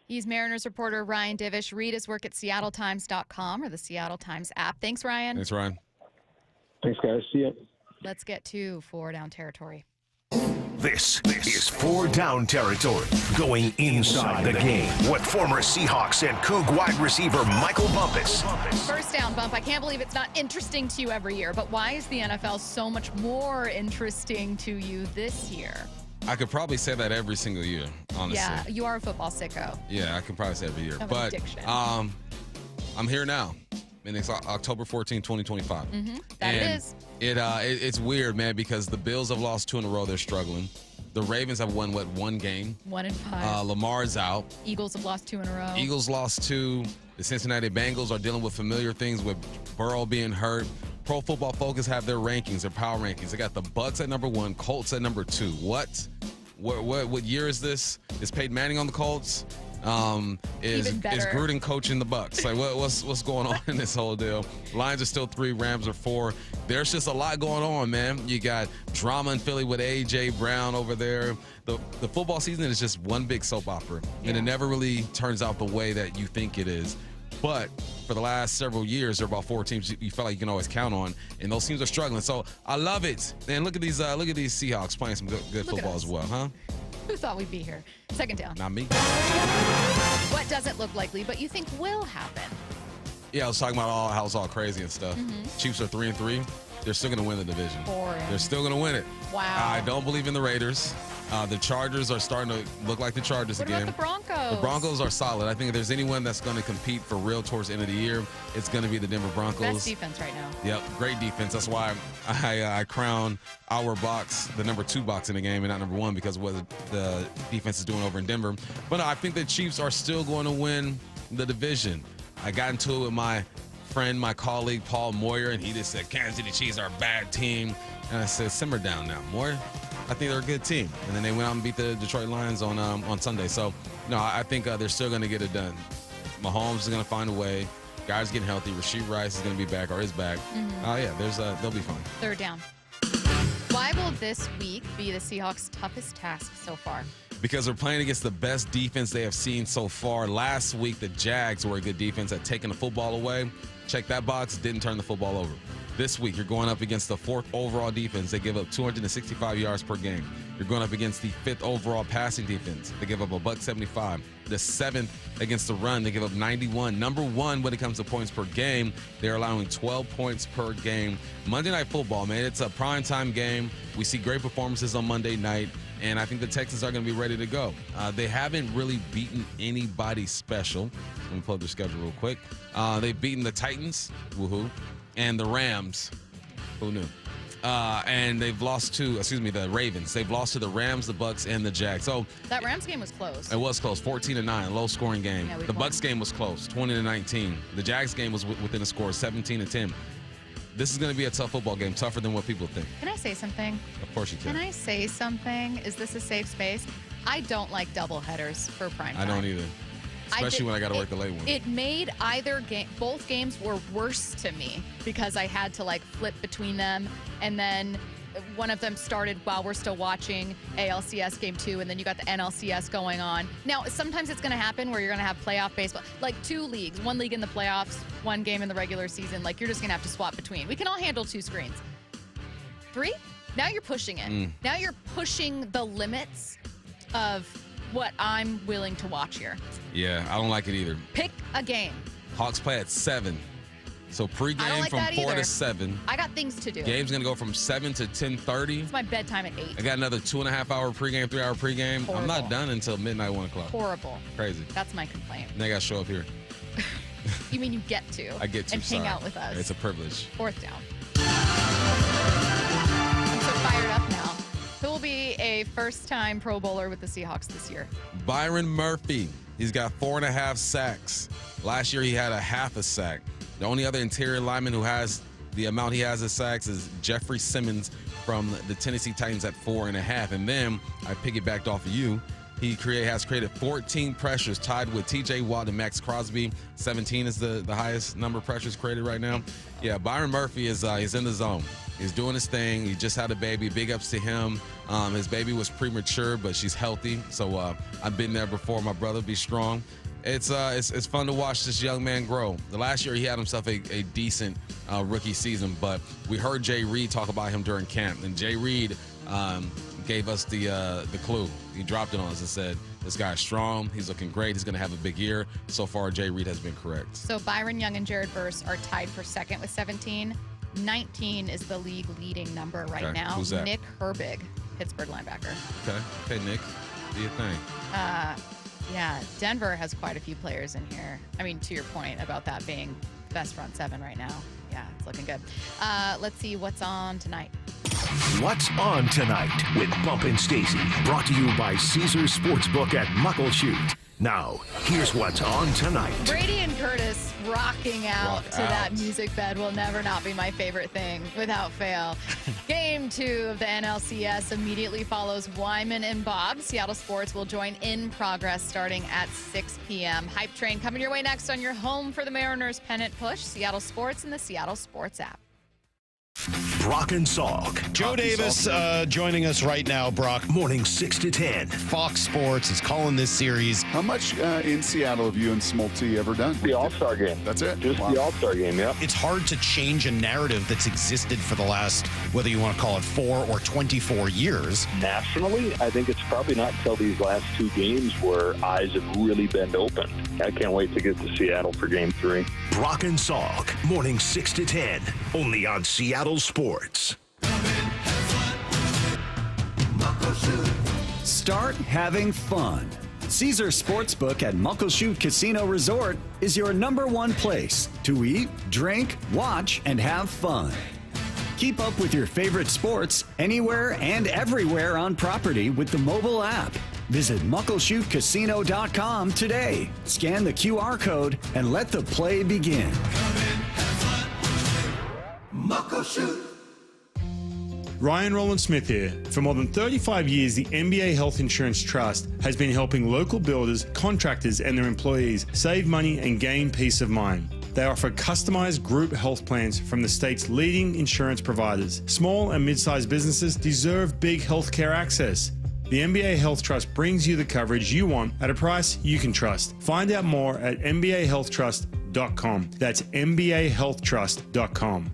He's Mariners reporter Ryan Divish. Read his work at seattletimes.com or the Seattle Times app. Thanks, Ryan. Thanks, Ryan. Thanks, guys. See ya. Let's get to 4 down territory. This is 4 down territory, going inside the game with former Seahawks and Coug wide receiver Michael Bumpus. First down, Bump. I can't believe it's not interesting to you every year, but why is the NFL so much more interesting to you this year? I could probably say that every single year, honestly. Yeah, you are a football sicko. Yeah, I can probably say every year. Of But addiction. I'm here now. And it's October 14, 2025. That it is. It's weird, man, because the Bills have lost 2 in a row. They're struggling. The Ravens have won, 1 game? 1-5. Lamar's out. Eagles have lost 2 in a row. Eagles lost 2. The Cincinnati Bengals are dealing with familiar things with Burrow being hurt. Pro Football Focus have their rankings, their power rankings. They got the Bucs at number 1, Colts at number 2. What year is this? Is Peyton Manning on the Colts? Is Gruden coaching the Bucs? Like what's going on in this whole deal? Lions are still 3, Rams are 4. There's just a lot going on, man. You got drama in Philly with AJ Brown over there. The football season is just one big soap opera, and it never really turns out the way that you think it is. But for the last several years, there are about 4 teams you felt like you can always count on, and those teams are struggling. So I love it. And look at these Seahawks playing some good football as well, huh? Who thought we'd be here? Second down. Not me. What doesn't look likely, but you think will happen? Yeah, I was talking about how it's all crazy and stuff. Chiefs are 3-3. They're still going to win the division. Boring. They're still going to win it. Wow. I don't believe in the Raiders. The Chargers are starting to look like the Chargers again. What about the Broncos? The Broncos are solid. I think if there's anyone that's going to compete for real towards the end of the year, it's going to be the Denver Broncos. Best defense right now. Yep, great defense. That's why I crown our box the number 2 box in the game and not number 1 because of what the defense is doing over in Denver. But no, I think the Chiefs are still going to win the division. I got into it with my friend, my colleague, Paul Moyer, and he just said, Kansas City Chiefs are a bad team. And I said, simmer down now, Moyer. I think they're a good team. And then they went out and beat the Detroit Lions on Sunday. So, no, I think they're still going to get it done. Mahomes is going to find a way. Guys getting healthy. Rasheed Rice is going to be back or is back. They'll be fine. Third down. Why will this week be the Seahawks' toughest task so far? Because they're playing against the best defense they have seen so far. Last week, the Jags were a good defense at taking the football away. Check that box, didn't turn the football over. This week, you're going up against the 4th overall defense. They give up 265 yards per game. You're going up against the 5th overall passing defense. They give up $175. The 7th against the run, they give up 91. Number 1 when it comes to points per game. They're allowing 12 points per game. Monday Night Football, man, it's a primetime game. We see great performances on Monday night, and I think the Texans are going to be ready to go. They haven't really beaten anybody special. Let me pull up their schedule real quick. They've beaten the Titans, woohoo, and the Rams, who knew? And they've lost to, the Ravens. They've lost to the Rams, the Bucs, and the Jags. So that Rams game was close. It was close, 14-9, low-scoring game. Yeah, the Bucs game was close, 20-19. The Jags game was within a score, 17-10. This is going to be a tough football game, tougher than what people think. Can I say something? Of course you can. Can I say something? Is this a safe space? I don't like double headers for prime time. I don't either. Especially when I got to work the late one. It made both games were worse to me because I had to flip between them, and then one of them started while we're still watching ALCS game 2, and then you got the NLCS going on. Now, sometimes it's going to happen where you're going to have playoff baseball, like 2 leagues, 1 league in the playoffs, 1 game in the regular season. You're just going to have to swap between. We can all handle 2 screens. 3? Now you're pushing it. Now you're pushing the limits of what I'm willing to watch here. Yeah, I don't like it either. Pick a game. Hawks play at 7. So pregame from 4 to 7. I got things to do. Game's going to go from 7 to 10:30. It's my bedtime at 8. I got another 2.5-hour pregame, 3-hour pregame. Horrible. I'm not done until midnight, 1 o'clock. Horrible. Crazy. That's my complaint. And I got to show up here. You mean you get to? I get to. And hang out with us. It's a privilege. 4th down. I'm so fired up now. Who will be a first-time Pro Bowler with the Seahawks this year? Byron Murphy. He's got 4.5 sacks. Last year, he had a half a sack. The only other interior lineman who has the amount he has of sacks is Jeffrey Simmons from the Tennessee Titans at 4.5. And then I piggybacked off of you. He has created 14 pressures, tied with T.J. Watt and Max Crosby. 17 is the highest number of pressures created right now. Yeah, Byron Murphy is he's in the zone. He's doing his thing. He just had a baby. Big ups to him. His baby was premature, but she's healthy. So I've been there before. My brother, be strong. It's fun to watch this young man grow. The last year he had himself a decent rookie season, but we heard Jay Reed talk about him during camp. And Jay Reed, gave us the clue. He dropped it on us and said, this guy's strong. He's looking great. He's going to have a big year. So far, Jay Reed has been correct. So Byron Young and Jared Verse are tied for second with 17. 19 is the league leading number right now. Who's that? Nick Herbig, Pittsburgh linebacker. Okay, Nick, do your thing. Yeah, Denver has quite a few players in here. I mean, to your point about that being best front seven right now. Yeah, it's looking good. Let's see what's on tonight. What's on tonight with Bump and Stacy, brought to you by Caesars Sportsbook at Muckleshoot. Now, here's what's on tonight. Brady and Curtis rocking out to that music bed will never not be my favorite thing, without fail. Game 2 of the NLCS immediately follows Wyman and Bob. Seattle Sports will join In Progress starting at 6 p.m. Hype Train coming your way next on your home for the Mariners pennant push. Seattle Sports and the Seattle Sports app. Brock and Salk. Joe Davis joining us right now, Brock. Morning 6 to 10. Fox Sports is calling this series. How much in Seattle have you and Smoltz ever done? The All-Star game. That's it? Just the All-Star game, yeah. It's hard to change a narrative that's existed for the last, whether you want to call it 4 or 24 years. Nationally, I think it's probably not until these last 2 games where eyes have really been opened. I can't wait to get to Seattle for Game 3. Brock and Salk. Morning 6 to 10. Only on Seattle Sports. Start having fun. Caesars Sportsbook at Muckleshoot Casino Resort is your #1 place to eat, drink, watch, and have fun. Keep up with your favorite sports anywhere and everywhere on property with the mobile app. Visit muckleshootcasino.com today. Scan the QR code and let the play begin. Muckleshoot. Ryan Rowland-Smith here. For more than 35 years, the NBA Health Insurance Trust has been helping local builders, contractors, and their employees save money and gain peace of mind. They offer customized group health plans from the state's leading insurance providers. Small and mid-sized businesses deserve big healthcare access. The NBA Health Trust brings you the coverage you want at a price you can trust. Find out more at mbahealthtrust.com. That's mbahealthtrust.com.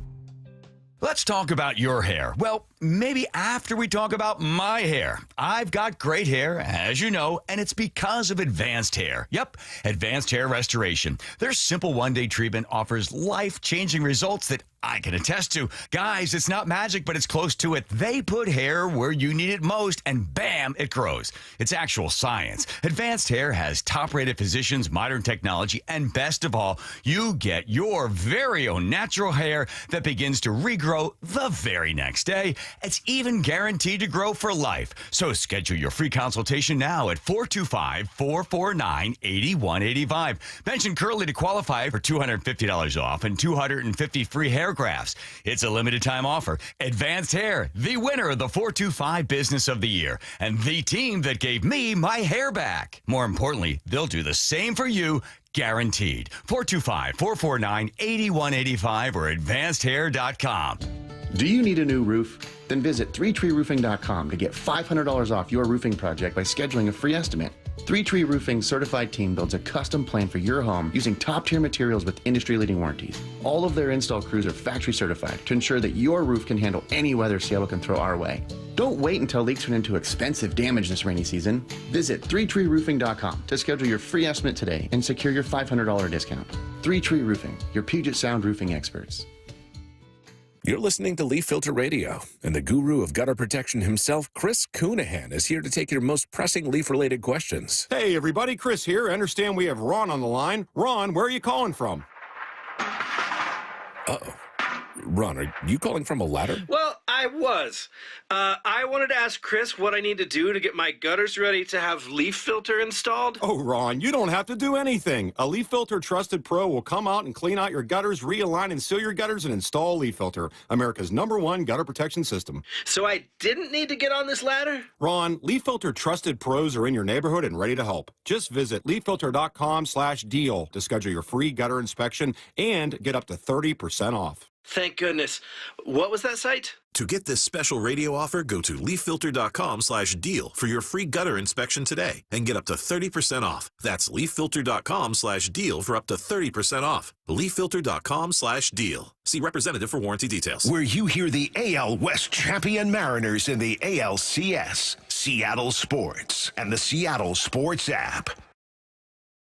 Let's talk about your hair. Well, maybe after we talk about my hair. I've got great hair, as you know, and it's because of Advanced Hair. Yep, Advanced Hair Restoration. Their simple one-day treatment offers life-changing results that I can attest to. Guys, it's not magic, but it's close to it. They put hair where you need it most, and bam, it grows. It's actual science. Advanced Hair has top-rated physicians, modern technology, and best of all, you get your very own natural hair that begins to regrow the very next day. It's even guaranteed to grow for life. So schedule your free consultation now at 425-449-8185. Mention Curly to qualify for $250 off and 250 free hair grafts. It's a limited time offer. Advanced Hair, the winner of the 425 Business of the Year, and the team that gave me my hair back. More importantly, they'll do the same for you, guaranteed. 425-449-8185 or advancedhair.com. Do you need a new roof? Then visit 3treeroofing.com to get $500 off your roofing project by scheduling a free estimate. 3Tree Roofing's certified team builds a custom plan for your home using top-tier materials with industry-leading warranties. All of their install crews are factory certified to ensure that your roof can handle any weather Seattle can throw our way. Don't wait until leaks turn into expensive damage this rainy season. Visit 3treeroofing.com to schedule your free estimate today and secure your $500 discount. 3Tree Roofing, your Puget Sound roofing experts. You're listening to Leaf Filter Radio, and the guru of gutter protection himself, Chris Coonahan, is here to take your most pressing leaf-related questions. Hey, everybody, Chris here. I understand we have Ron on the line. Ron, where are you calling from? Uh-oh. Ron, are you calling from a ladder? Well, I was. I wanted to ask Chris what I need to do to get my gutters ready to have leaf filter installed. Oh, Ron, you don't have to do anything. A Leaf Filter Trusted Pro will come out and clean out your gutters, realign and seal your gutters, and install Leaf Filter, America's #1 gutter protection system. So I didn't need to get on this ladder? Ron, Leaf Filter Trusted Pros are in your neighborhood and ready to help. Just visit leaffilter.com/deal to schedule your free gutter inspection and get up to 30% off. Thank goodness. What was that site? To get this special radio offer, go to leaffilter.com/deal for your free gutter inspection today and get up to 30% off. That's leaffilter.com/deal for up to 30% off. leaffilter.com/deal. See representative for warranty details. Where you hear the AL West champion Mariners in the ALCS, Seattle Sports, and the Seattle Sports app.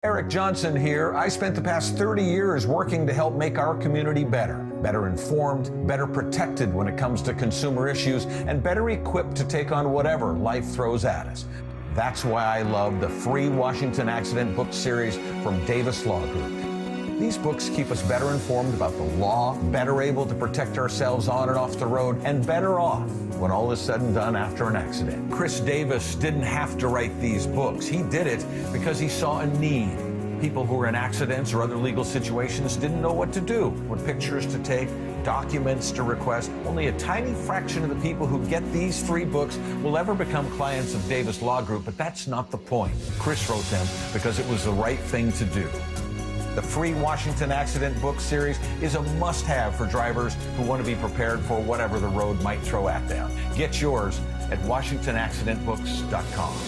Eric Johnson here. I spent the past 30 years working to help make our community better informed, better protected when it comes to consumer issues, and better equipped to take on whatever life throws at us. That's why I love the free Washington Accident Book Series from Davis Law Group. These books keep us better informed about the law, better able to protect ourselves on and off the road, and better off when all is said and done after an accident. Chris Davis didn't have to write these books. He did it because he saw a need. People who were in accidents or other legal situations didn't know what to do, what pictures to take, documents to request. Only a tiny fraction of the people who get these free books will ever become clients of Davis Law Group, but that's not the point. Chris wrote them because it was the right thing to do. The free Washington Accident Book Series is a must-have for drivers who want to be prepared for whatever the road might throw at them. Get yours at WashingtonAccidentBooks.com.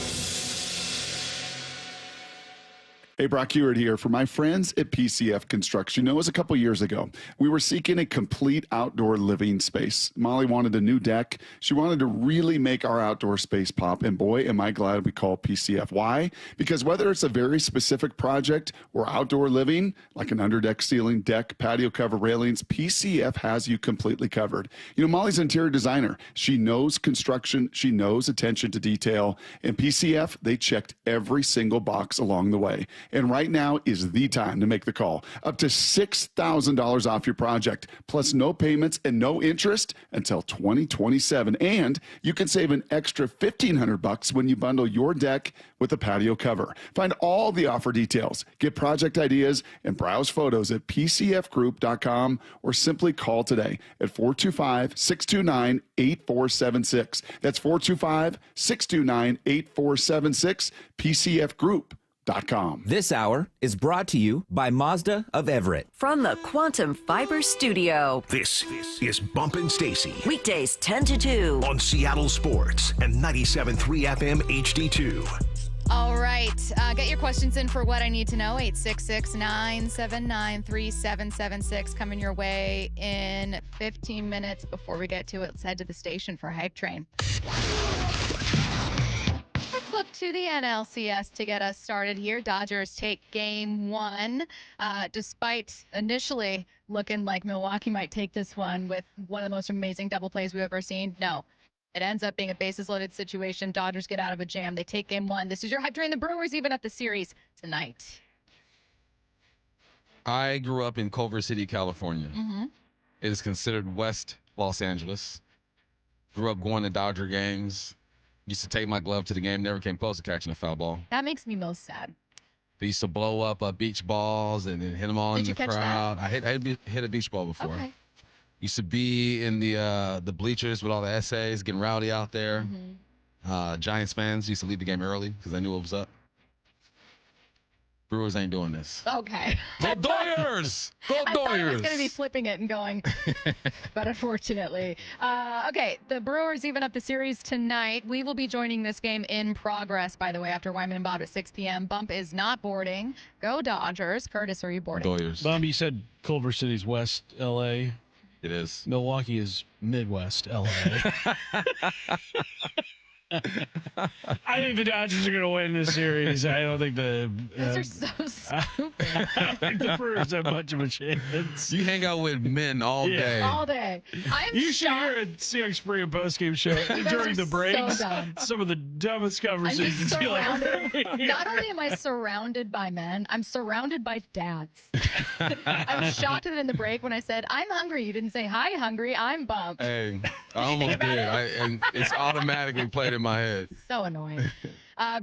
Hey, Brock Ewart here for my friends at PCF Construction. You know, it was a couple years ago. We were seeking a complete outdoor living space. Molly wanted a new deck. She wanted to really make our outdoor space pop. And boy, am I glad we called PCF. Why? Because whether it's a very specific project or outdoor living, like an underdeck ceiling, deck, patio cover, railings, PCF has you completely covered. You know, Molly's an interior designer. She knows construction. She knows attention to detail. And PCF, they checked every single box along the way. And right now is the time to make the call. Up to $6,000 off your project, plus no payments and no interest until 2027. And you can save an extra $1,500 when you bundle your deck with a patio cover. Find all the offer details, get project ideas, and browse photos at pcfgroup.com or simply call today at 425-629-8476. That's 425-629-8476, PCFgroup.com. This hour is brought to you by Mazda of Everett. From the Quantum Fiber Studio. This is Bumpin' Stacy. Weekdays 10 to 2. On Seattle Sports and 97.3 FM HD2. All right. Get your questions in for What I Need to Know. 866-979-3776. Coming your way in 15 minutes. Before we get to it, let's head to the station for Hype Train. Let's look to the NLCS to get us started here. Dodgers take game one. Despite initially looking like Milwaukee might take this one with one of the most amazing double plays we've ever seen, no. It ends up being a bases-loaded situation. Dodgers get out of a jam. They take game one. This is your Hype Train. The Brewers even up the series tonight. I grew up in Culver City, California. Mm-hmm. It is considered West Los Angeles. Grew up going to Dodger games. Used to take my glove to the game. Never came close to catching a foul ball. That makes me most sad. They used to blow up beach balls and then hit them all in the crowd. I hit a beach ball before. Okay. Used to be in the bleachers with all the essays, getting rowdy out there. Mm-hmm. Giants fans used to leave the game early because they knew what was up. Brewers ain't doing this. Okay. Go Doyers! Go Doyers! I thought I was going to be flipping it and going, but unfortunately. Okay, the Brewers even up the series tonight. We will be joining this game in progress, by the way, after Wyman and Bob at 6 p.m. Bump is not boarding. Go Dodgers. Curtis, are you boarding? Doyers. Bump, you said Culver City's West L.A. It is. Milwaukee is Midwest L.A. I think the Dodgers are going to win this series. I don't think the Those are so stupid. I don't think the Brewers have much of a chance. You hang out with men all day. All day. You should hear a Seahawks pre- and post-game show during the breaks. So dumb. Some of the dumbest conversations you'll ever hear. Not only am I surrounded by men, I'm surrounded by dads. I was shocked that in the break when I said, I'm hungry. You didn't say, hi, hungry. I'm Bump. Hey, I almost did. And it's automatically played in my head. So annoying.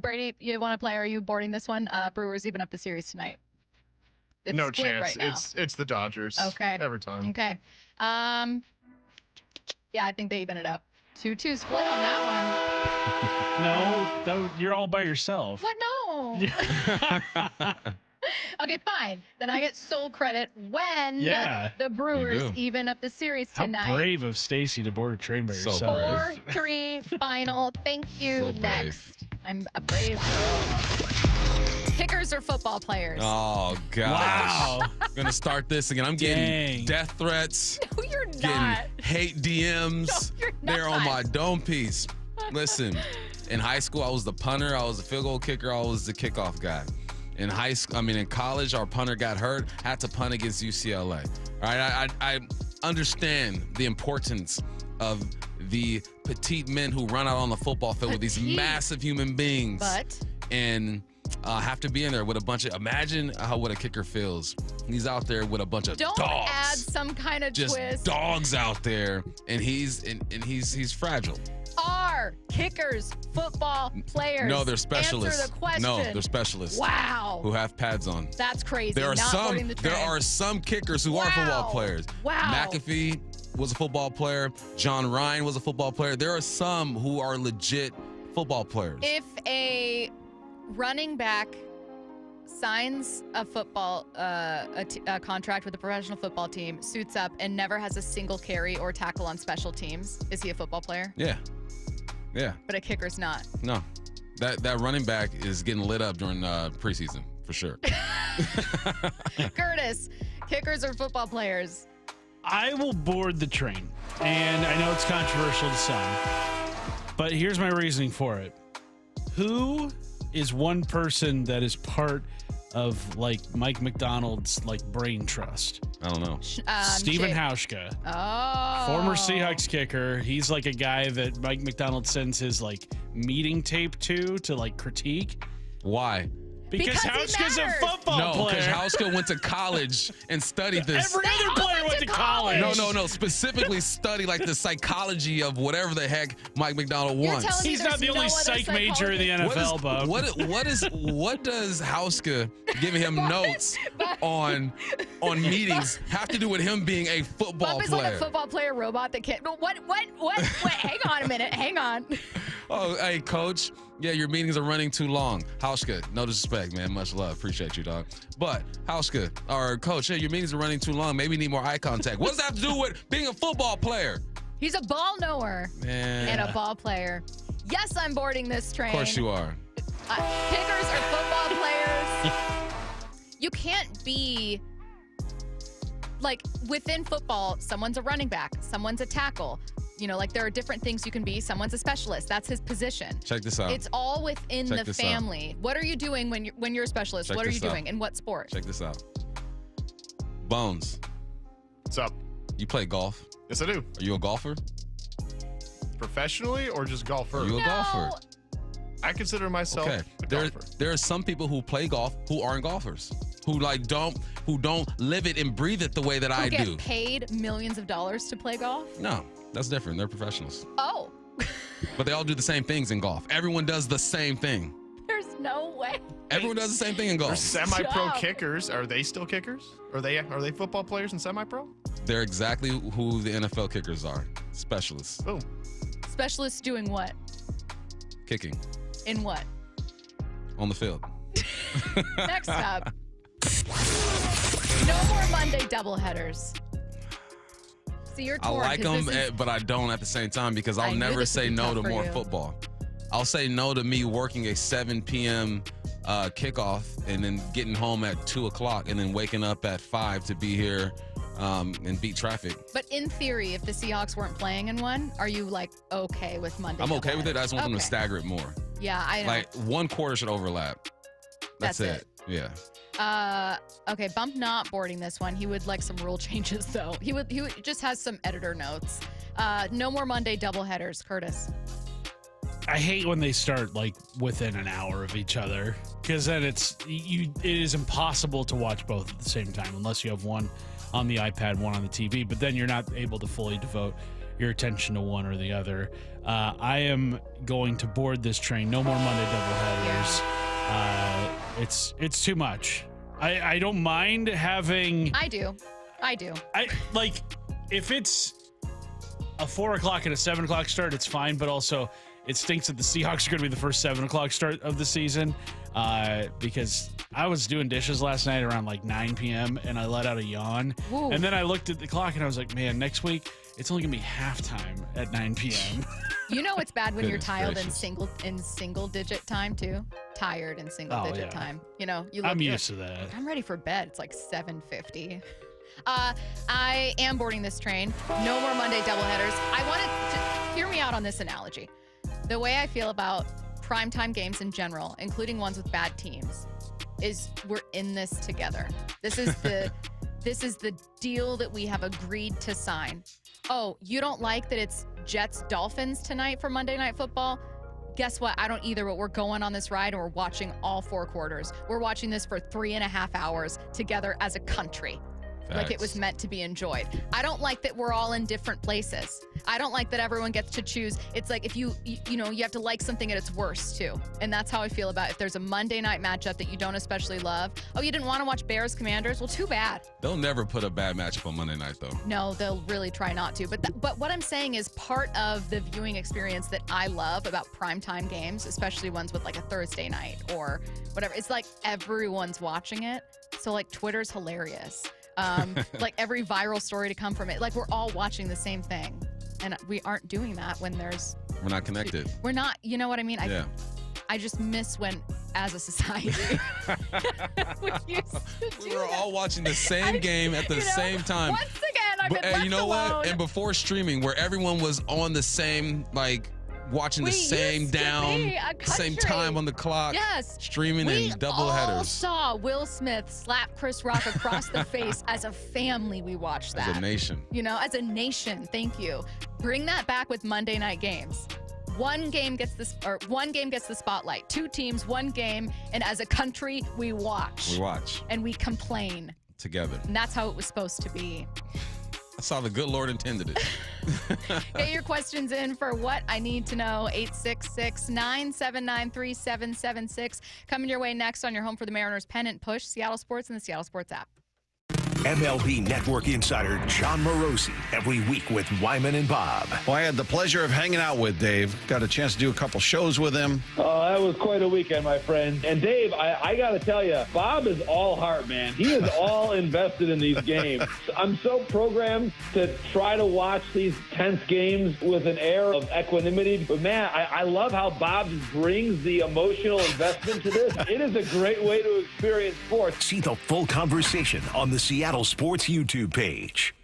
Brady, you want to play? Are you boarding this one? Brewers even up the series tonight. It's no split chance. Right now. It's the Dodgers. Okay. Every time. Okay. Yeah, I think they even it up. 2-2 split on that one. No, you're all by yourself. What? No. Okay, fine. Then I get sole credit when the Brewers even up the series tonight. How brave of Stacy to board a train by yourself. 4-3 final. Thank you. Next. I'm a brave girl. Kickers or football players? Oh, God. Wow. I'm going to start this again. I'm getting death threats. No, you're getting not. hate DMs. No, you're not. They're on my dome piece. Listen, in high school, I was the punter. I was the field goal kicker. I was the kickoff guy. In college, our punter got hurt. Had to punt against UCLA. All right, I understand the importance of the petite men who run out on the football field with these massive human beings. And have to be in there with a bunch of. Imagine what a kicker feels. He's out there with a bunch of dogs. Don't add some kind of just twist. Dogs out there, and he's fragile. Are kickers football players? No, they're specialists. Answer the question. No, they're specialists. Wow. Who have pads on. That's crazy. There are are some kickers who are football players. Wow. McAfee was a football player. John Ryan was a football player. There are some who are legit football players. If a running back signs a football a contract with a professional football team, suits up, and never has a single carry or tackle on special teams, is he a football player? Yeah. But a kicker's not. No. That running back is getting lit up during preseason for sure. Curtis, kickers or football players? I will board the train, and I know it's controversial to some, but here's my reasoning for it. Who is one person that is part of like Mike Macdonald's like brain trust? I don't know. Stephen Hauschka. Oh. Former Seahawks kicker. He's like a guy that Mike Macdonald sends his like meeting tape to like critique. Why? Because Hauschka's a football player. No, because Hauschka went to college and studied this. Every other player went to college. No. Specifically study like the psychology of whatever the heck Mike Macdonald wants. He's not the only psych major in the NFL, Bob. What does Hauschka giving him notes on meetings have to do with him being a football Bob is player? like a football player robot that can't. What? Wait, hang on a minute. Hang on. Oh, hey, coach. Yeah, your meetings are running too long. Hauschka, no disrespect, man. Much love. Appreciate you, dog. But Hauschka, or coach, hey, your meetings are running too long. Maybe you need more eye contact. What does that have to do with being a football player? He's a ball knower and a ball player. Yes, I'm boarding this train. Of course you are. Kickers are football players. You can't be like within football, someone's a running back, someone's a tackle. You know, like there are different things you can be. Someone's a specialist. That's his position. Check this out. It's all within the family. What are you doing when you're a specialist? What are you doing? In what sport? Check this out. Bones. What's up? You play golf? Yes, I do. Are you a golfer? Professionally or just golfer? Are you a golfer? I consider myself a golfer. There are some people who play golf who aren't golfers. Who don't live it and breathe it the way that I do. Get paid millions of dollars to play golf? No, that's different. They're professionals. Oh. But they all do the same things in golf. Everyone does the same thing. There's no way. Everyone does the same thing in golf. Semi-pro kickers, are they still kickers? Are they football players in semi-pro? They're exactly who the NFL kickers are. Specialists. Boom. Specialists doing what? Kicking. In what? On the field. Next up. No more Monday doubleheaders. See, you're torn. I like them, but I don't at the same time because I'll never say no to more football. I'll say no to me working a 7 p.m. Kickoff and then getting home at 2 o'clock and then waking up at 5 to be here and beat traffic. But in theory, if the Seahawks weren't playing in one, are you like okay with Monday? I'm okay with it. I just want them to stagger it more. Yeah, I know. Like one quarter should overlap. That's it. Yeah. Okay, Bump not boarding this one. He would like some rule changes though. He just has some editor notes. No more Monday doubleheaders, Curtis. I hate when they start like within an hour of each other because then it is impossible to watch both at the same time unless you have one on the iPad, one on the TV, but then you're not able to fully devote your attention to one or the other. I am going to board this train. No more Monday doubleheaders. It's too much. I don't mind having. I do. I like if it's a 4 o'clock and a 7 o'clock start, it's fine. But also, it stinks that the Seahawks are going to be the first 7 o'clock start of the season because I was doing dishes last night around like 9 p.m. and I let out a yawn. Whoa. And then I looked at the clock and I was like, man, next week it's only gonna be halftime at 9 p.m. You know it's bad when you're Goodness tired gracious. in single digit time too. Tired in single digit time. You know, you look, I'm you're used to that. I'm ready for bed. It's like 7:50. I am boarding this train. No more Monday doubleheaders. I want to hear me out on this analogy. The way I feel about primetime games in general, including ones with bad teams, is we're in this together. This is the deal that we have agreed to sign. Oh, you don't like that it's Jets Dolphins tonight for Monday Night Football? Guess what? I don't either, but we're going on this ride and we're watching all 4 quarters. We're watching this for 3.5 hours together as a country. Like it was meant to be enjoyed. I don't like that we're all in different places. I don't like that everyone gets to choose. It's like if you have to like something at its worst too. And that's how I feel about if there's a Monday night matchup that you don't especially love. Oh, you didn't want to watch Bears Commanders? Well, too bad. They'll never put a bad matchup on Monday night, though. No, they'll really try not to. But what I'm saying is part of the viewing experience that I love about primetime games, especially ones with like a Thursday night or whatever, it's like everyone's watching it. So like Twitter's hilarious. Like every viral story to come from it. Like we're all watching the same thing. And we aren't doing that when We're not connected. We're not, you know what I mean? I just miss when, as a society, we used to do We were all watching the same game at the same time. Once again, I've been left you know alone. what? And before streaming, where everyone was on the same, like, watching the same same time on the clock. Yes. Streaming and double We all headers. saw Will Smith slap Chris Rock across the face. As a family, we watched that. As a nation. You know, as a nation. Thank you. Bring that back with Monday night games. One game gets the spotlight. 2 teams, 1 game, and as a country, we watch. We watch. And we complain. Together. And that's how it was supposed to be. That's how the good Lord intended it. Get your questions in for What I Need to Know, 866-979-3776. Coming your way next on your home for the Mariners pennant push, Seattle Sports and the Seattle Sports app. MLB Network insider John Morosi every week with Wyman and Bob. Well, I had the pleasure of hanging out with Dave. Got a chance to do a couple shows with him. Oh, that was quite a weekend, my friend. And Dave, I got to tell you, Bob is all heart, man. He is all invested in these games. I'm so programmed to try to watch these tense games with an air of equanimity. But, man, I love how Bob brings the emotional investment to this. It is a great way to experience sports. See the full conversation on the Seattle Sports YouTube page.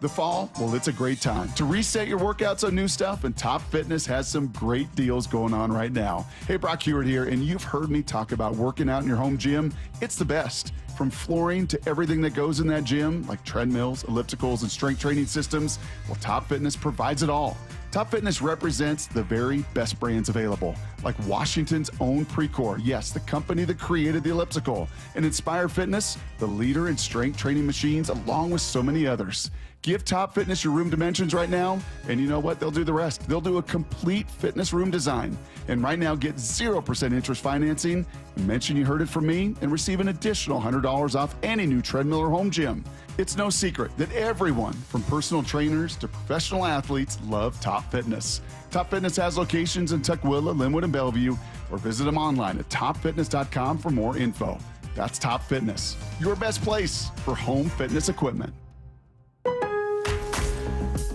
The fall, well, it's a great time to reset your workouts on new stuff, and Top Fitness has some great deals going on right now. Hey, Brock Hewitt here, and you've heard me talk about working out in your home gym. It's the best. From flooring to everything that goes in that gym, like treadmills, ellipticals, and strength training systems, well, Top Fitness provides it all. Top Fitness represents the very best brands available, like Washington's own Precor, yes, the company that created the elliptical, and Inspire Fitness, the leader in strength training machines, along with so many others. Give Top Fitness your room dimensions right now, and you know what? They'll do the rest. They'll do a complete fitness room design. And right now, get 0% interest financing. Mention you heard it from me and receive an additional $100 off any new treadmill or home gym. It's no secret that everyone, from personal trainers to professional athletes, love Top Fitness. Top Fitness has locations in Tukwila, Linwood, and Bellevue, or visit them online at topfitness.com for more info. That's Top Fitness, your best place for home fitness equipment.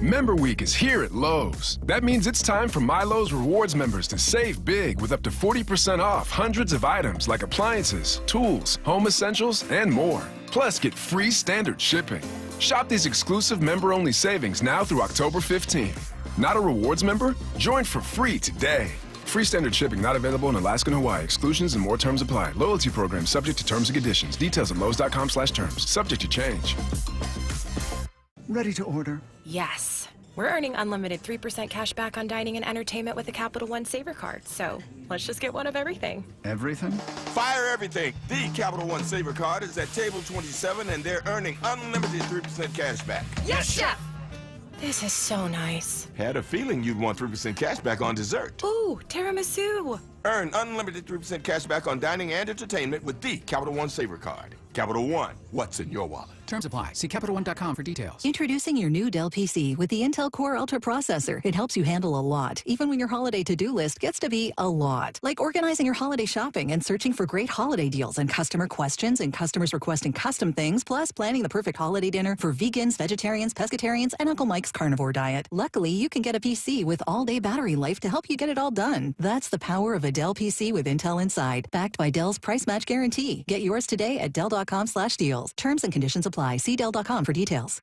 Member Week is here at Lowe's. That means it's time for My Lowe's Rewards members to save big with up to 40% off hundreds of items like appliances, tools, home essentials, and more. Plus, get free standard shipping. Shop these exclusive member-only savings now through October 15th. Not a rewards member? Join for free today. Free standard shipping not available in Alaska and Hawaii. Exclusions and more terms apply. Loyalty program subject to terms and conditions. Details at lowes.com/terms. Subject to change. Ready to order? Yes. We're earning unlimited 3% cash back on dining and entertainment with a Capital One Saver card. So let's just get one of everything. Everything? Fire everything. The Capital One Saver card is at table 27, and they're earning unlimited 3% cash back. Yes, Chef! This is so nice. Had a feeling you'd want 3% cash back on dessert. Ooh, tiramisu. Earn unlimited 3% cash back on dining and entertainment with the Capital One Saver Card. Capital One, what's in your wallet? Terms apply. See CapitalOne.com for details. Introducing your new Dell PC with the Intel Core Ultra processor. It helps you handle a lot, even when your holiday to-do list gets to be a lot. Like organizing your holiday shopping and searching for great holiday deals and customer questions and customers requesting custom things, plus planning the perfect holiday dinner for vegans, vegetarians, pescatarians, and Uncle Mike's carnivore diet. Luckily, you can get a PC with all-day battery life to help you get it all done. That's the power of a Dell PC with Intel inside, backed by Dell's price match guarantee. Get yours today at Dell.com/deals. Terms and conditions apply. See Dell.com for details.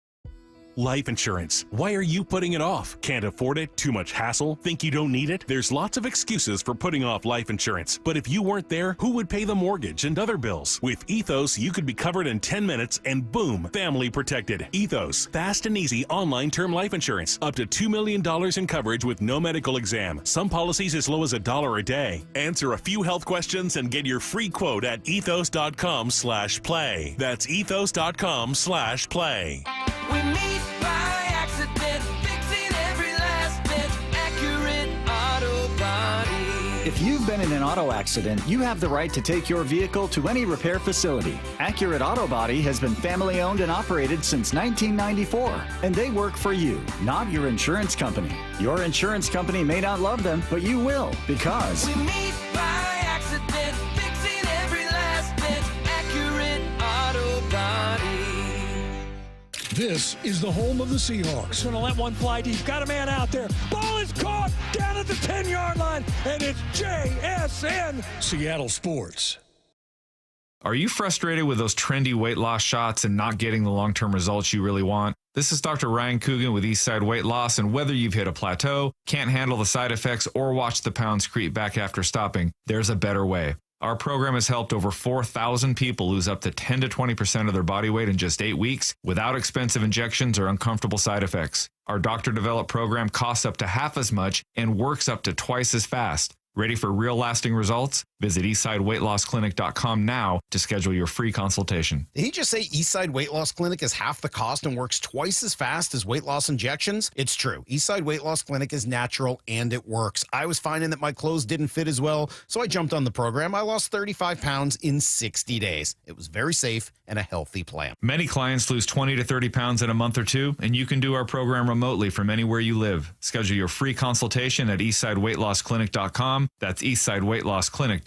Life insurance. Why are you putting it off? Can't afford it? Too much hassle? Think you don't need it? There's lots of excuses for putting off life insurance. But if you weren't there, who would pay the mortgage and other bills? With Ethos, you could be covered in 10 minutes and boom, family protected. Ethos, fast and easy online term life insurance. Up to $2 million in coverage with no medical exam. Some policies as low as $1 a day. Answer a few health questions and get your free quote at ethos.com/play. That's ethos.com/play. We meet by accident, fixing every last bit, Accurate Auto Body. If you've been in an auto accident, you have the right to take your vehicle to any repair facility. Accurate Auto Body has been family owned and operated since 1994, and they work for you, not your insurance company. Your insurance company may not love them, but you will, because We meet by accident, fixing every last bit, Accurate Auto Body. This is the home of the Seahawks. Going to let one fly deep. Got a man out there. Ball is caught down at the 10-yard line, and it's JSN. Seattle Sports. Are you frustrated with those trendy weight loss shots and not getting the long-term results you really want? This is Dr. Ryan Coogan with Eastside Weight Loss, and whether you've hit a plateau, can't handle the side effects, or watch the pounds creep back after stopping, there's a better way. Our program has helped over 4,000 people lose up to 10 to 20% of their body weight in just 8 weeks without expensive injections or uncomfortable side effects. Our doctor-developed program costs up to half as much and works up to twice as fast. Ready for real lasting results? Visit eastsideweightlossclinic.com now to schedule your free consultation. Did he just say Eastside Weight Loss Clinic is half the cost and works twice as fast as weight loss injections? It's true. Eastside Weight Loss Clinic is natural and it works. I was finding that my clothes didn't fit as well, so I jumped on the program. I lost 35 pounds in 60 days. It was very safe and a healthy plan. Many clients lose 20 to 30 pounds in a month or two, and you can do our program remotely from anywhere you live. Schedule your free consultation at eastsideweightlossclinic.com. That's eastsideweightlossclinic.com.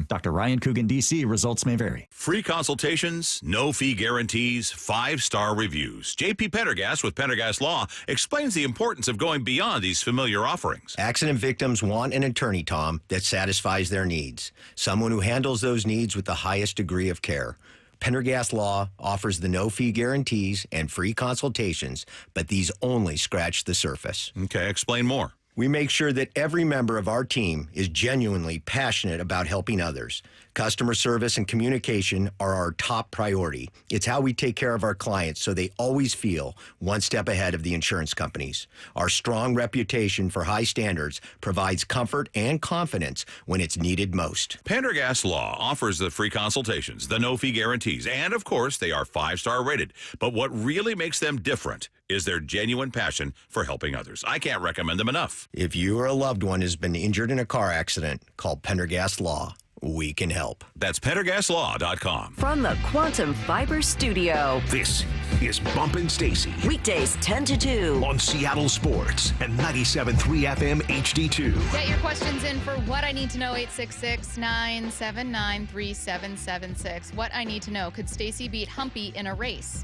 Dr. Ryan Coogan, D.C. Results may vary. Free consultations, no fee guarantees, 5-star reviews. J.P. Pendergast with Pendergast Law explains the importance of going beyond these familiar offerings. Accident victims want an attorney, Tom, that satisfies their needs. Someone who handles those needs with the highest degree of care. Pendergast Law offers the no-fee guarantees and free consultations, but these only scratch the surface. Okay, explain more. We make sure that every member of our team is genuinely passionate about helping others. Customer service and communication are our top priority. It's how we take care of our clients so they always feel one step ahead of the insurance companies. Our strong reputation for high standards provides comfort and confidence when it's needed most. Pendergast Law offers the free consultations, the no-fee guarantees, and of course, they are 5-star rated. But what really makes them different is their genuine passion for helping others. I can't recommend them enough. If you or a loved one has been injured in a car accident, call Pendergast Law. We can help. That's PendergastLaw.com. From the Quantum Fiber Studio. This is Bumpin' Stacy. Weekdays 10 to 2. On Seattle Sports and 97.3 FM HD2. Get your questions in for What I Need to Know, 866-979-3776. What I Need to Know. Could Stacy beat Humpy in a race?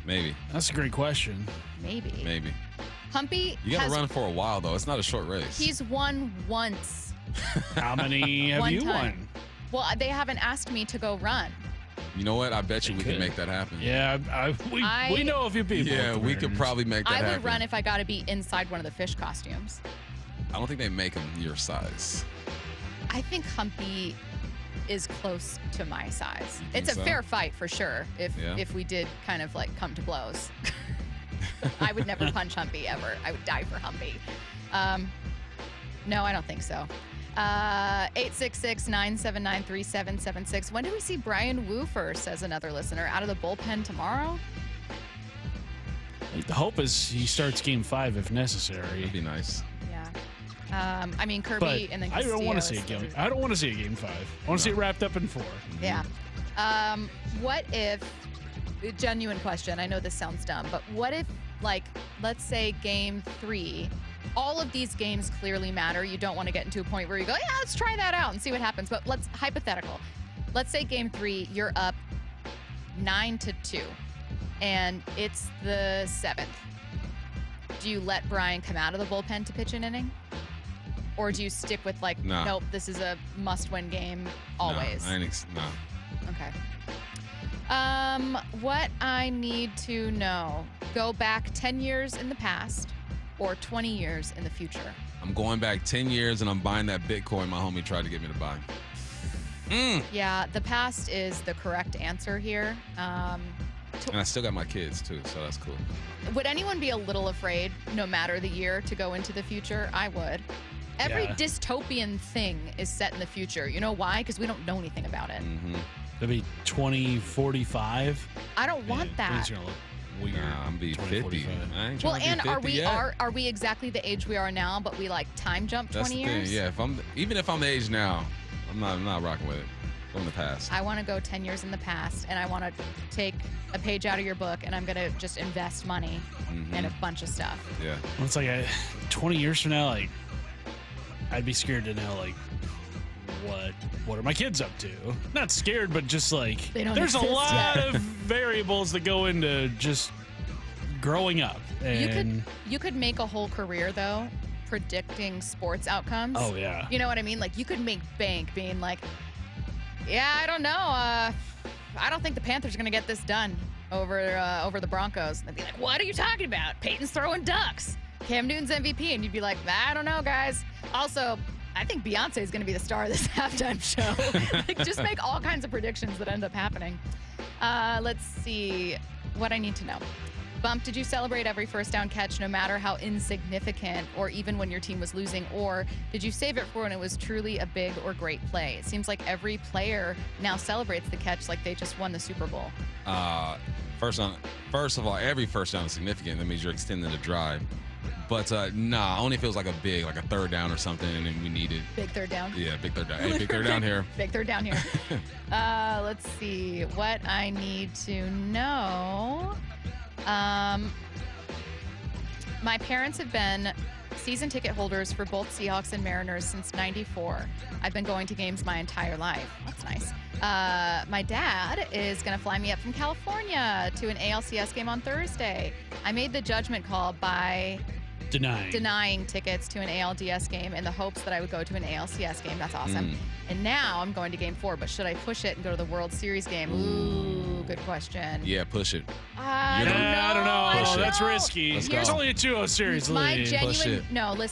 Maybe. That's a great question. Maybe. Humpy You got to run for a while, though. It's not a short race. He's won once. How many have you won? Well, they haven't asked me to go run. You know what? I bet you we could make that happen. Yeah, we know a few people. Yeah, we could probably make that happen. I would run if I got to be inside one of the fish costumes. I don't think they make them your size. I think Humpy is close to my size. It's a so? fair fight for sure if we did kind of like come to blows. I would never punch Humpy ever. I would die for Humpy. No, I don't think so. 866-979-3776. When do we see Brian Woofer, says another listener, out of the bullpen tomorrow? The hope is he starts game 5 if necessary. That'd be nice. Yeah. I mean, Kirby But and then I don't want to Castillo see a is game. I don't want to see a game 5. I want to see it wrapped up in 4. Yeah. What if, genuine question, I know this sounds dumb, but what if, like, let's say game 3, all of these games clearly matter. You don't want to get into a point where you go, yeah, let's try that out and see what happens. But hypothetical. Let's say game 3, you're up 9-2, and it's the 7th. Do you let Brian come out of the bullpen to pitch an inning? Or do you stick with, like, nope, this is a must-win game always? No. Okay. What I need to know, go back 10 years in the past or 20 years in the future? I'm going back 10 years, and I'm buying that Bitcoin my homie tried to get me to buy. Yeah, the past is the correct answer here. And I still got my kids, too, so that's cool. Would anyone be a little afraid, no matter the year, to go into the future? I would. Every dystopian thing is set in the future. You know why? Because we don't know anything about it. That'd be 2045. I don't want that. It's gonna look weird. Nah, I'm be 50. I ain't trying to be 50 are we exactly the age we are now, but we like time jump 20 years? Yeah, even if I'm the age now, I'm not rocking with it. From the past. I want to go 10 years in the past, and I want to take a page out of your book, and I'm going to just invest money in a bunch of stuff. Yeah. Well, it's like 20 years from now, like, I'd be scared to know, like, what are my kids up to? Not scared, but just like, there's a lot of variables that go into just growing up. And you could make a whole career, though, predicting sports outcomes. Oh, yeah. You know what I mean? Like, you could make bank being like, yeah, I don't know. I don't think the Panthers are going to get this done over the Broncos. And they'd be like, what are you talking about? Peyton's throwing ducks. Cam Newton's MVP. And you'd be like, I don't know, guys. Also, I think Beyonce is going to be the star of this halftime show. Like, just make all kinds of predictions that end up happening. Let's see what I need to know. Bump, did you celebrate every first down catch, no matter how insignificant, or even when your team was losing? Or did you save it for when it was truly a big or great play? It seems like every player now celebrates the catch like they just won the Super Bowl. First of all, every first down is significant. That means you're extending the drive. But only if it was like a third down or something, and then we needed big third down. Yeah, big third down. Hey, big third down here. Big third down here. Let's see what I need to know. My parents have been season ticket holders for both Seahawks and Mariners since '94. I've been going to games my entire life. That's nice. My dad is going to fly me up from California to an ALCS game on Thursday. I made the judgment call by denying tickets to an ALDS game in the hopes that I would go to an ALCS game. That's awesome. And now I'm going to game 4, but should I push it and go to the World Series game? Ooh, good question. Yeah, push it. I don't know. That's risky. It's only a 2-0 series lead.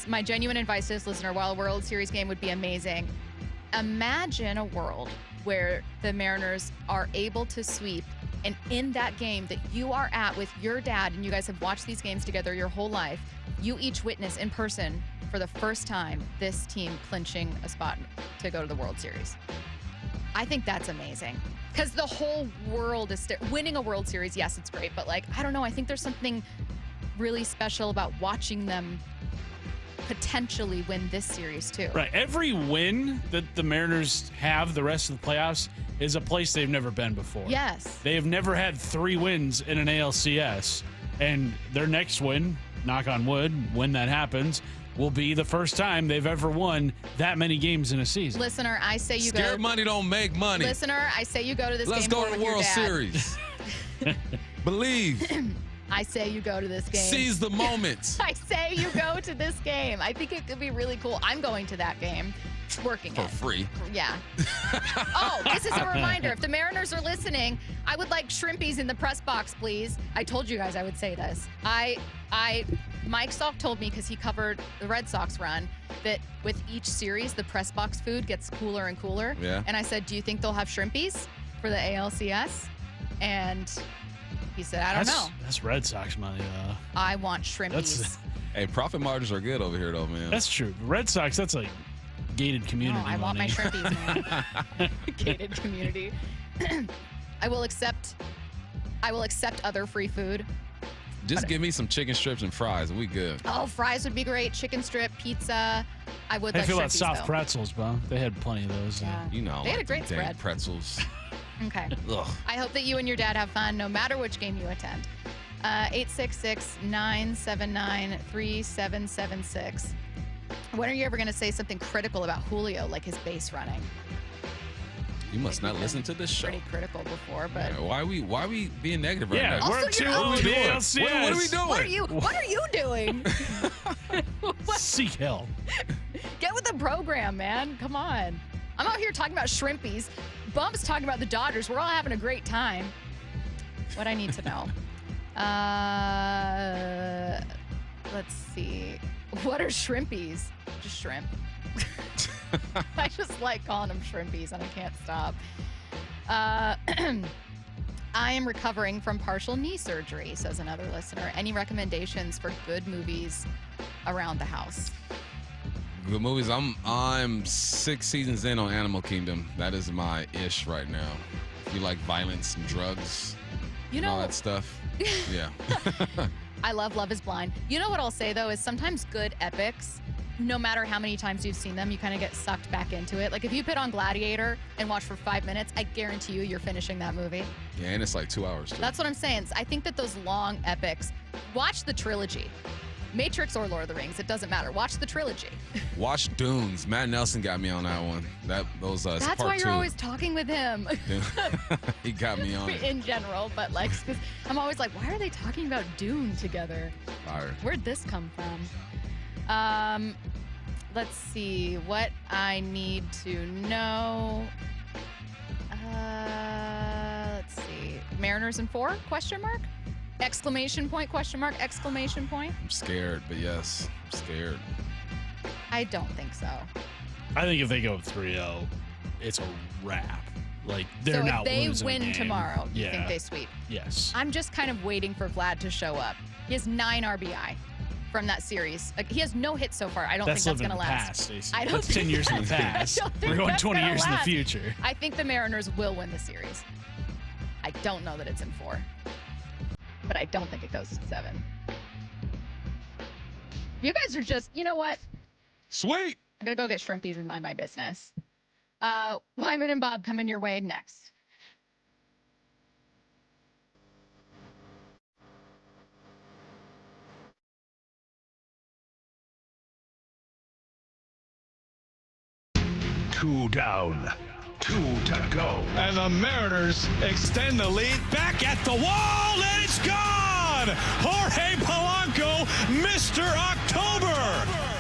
My genuine advice to this listener, while a World Series game would be amazing, imagine a world where the Mariners are able to sweep, and in that game that you are at with your dad, and you guys have watched these games together your whole life, you each witness in person for the first time this team clinching a spot to go to the World Series. I think that's amazing, because the whole world is winning a World Series. Yes, it's great, but like, I don't know. I think there's something really special about watching them potentially win this series too. Right. Every win that the Mariners have the rest of the playoffs is a place they've never been before. Yes. They have never had 3 wins in an ALCS, and their next win, knock on wood, when that happens, will be the first time they've ever won that many games in a season. Listener, I say you Scared money don't make money. Listener, I say you go to this Let's game. go to the World Series. Believe. I say you go to this game. Seize the moment. I say you go to this game. I think it could be really cool. I'm going to that game. Working for free. Yeah. Oh, this is a reminder. If the Mariners are listening, I would like shrimpies in the press box, please. I told you guys I would say this. Mike Salk told me, because he covered the Red Sox run, that with each series, the press box food gets cooler and cooler. Yeah. And I said, do you think they'll have shrimpies for the ALCS? And he said, I don't know. That's Red Sox money, though. I want shrimpies. Hey, profit margins are good over here, though, man. That's true. Red Sox, that's like gated community I want my shrimpies, man. Gated community. I will accept other free food, Just give me some chicken strips and fries, and we good. Oh, fries would be great. Chicken strip, pizza. I would I like feel about Shrimpies, soft though. pretzels, bro. They had plenty of those. Yeah. You know, They had a like great them dang spread. pretzels. Okay. Ugh. I hope that you and your dad have fun no matter which game you attend. 866-979-3776. When are you ever going to say something critical about Julio, like his base running? You must not listen to this show. Pretty critical before, but Yeah, why are we being negative right Yeah, now? we're Also, two you're- on the ALCS. What are we doing? What are you doing? Seek help. Get with the program, man. Come on. I'm out here talking about Shrimpies. Bump's talking about the Dodgers. We're all having a great time. What I need to know. Let's see. What are Shrimpies? Just shrimp. I just like calling them Shrimpies, and I can't stop. I am recovering from partial knee surgery, says another listener. Any recommendations for good movies around the house? Good movies. I'm 6 seasons in on Animal Kingdom. That is my ish right now. If you like violence and drugs, You and all know- that stuff. Yeah. I love Love is Blind. You know what I'll say, though, is sometimes good epics, no matter how many times you've seen them, you kind of get sucked back into it. Like if you put on Gladiator and watch for 5 minutes, I guarantee you're finishing that movie. Yeah, and it's like 2 hours too. That's what I'm saying. I think that those long epics, watch the trilogy. Matrix or Lord of the Rings, it doesn't matter. Watch the trilogy. Watch Dunes. Matt Nelson got me on that one. It's That's part why you're 2. always talking with him. He got me on it. In general, but like, 'cause I'm always like, why are they talking about Dune together? Fire. Where'd this come from? Let's see what I need to know. Let's see. Mariners in 4? Question mark? Exclamation point? Question mark? Exclamation point? I'm scared, but yes, I'm scared. I don't think so. I think if they go 3-0, it's a wrap. Like they're So not if they losing a win game. tomorrow, you Yeah. think they sweep? Yes. I'm just kind of waiting for Vlad to show up. He has 9 RBI from that series. Like, he has no hits so far. I don't think that's living going to in the last. past, Stacey. I don't That's think 10 years in the that's- past. I don't think We're going that's 20 gonna years in the last. future. I think the Mariners will win the series. I don't know that it's in 4, but I don't think it goes to 7. You guys are just, you know what? Sweet. I'm going to go get Shrimpies and mind my business. Wyman and Bob coming your way next. Two down, 2 to go. And the Mariners extend the lead back at the wall, and it's gone! Jorge Polanco, Mr. October!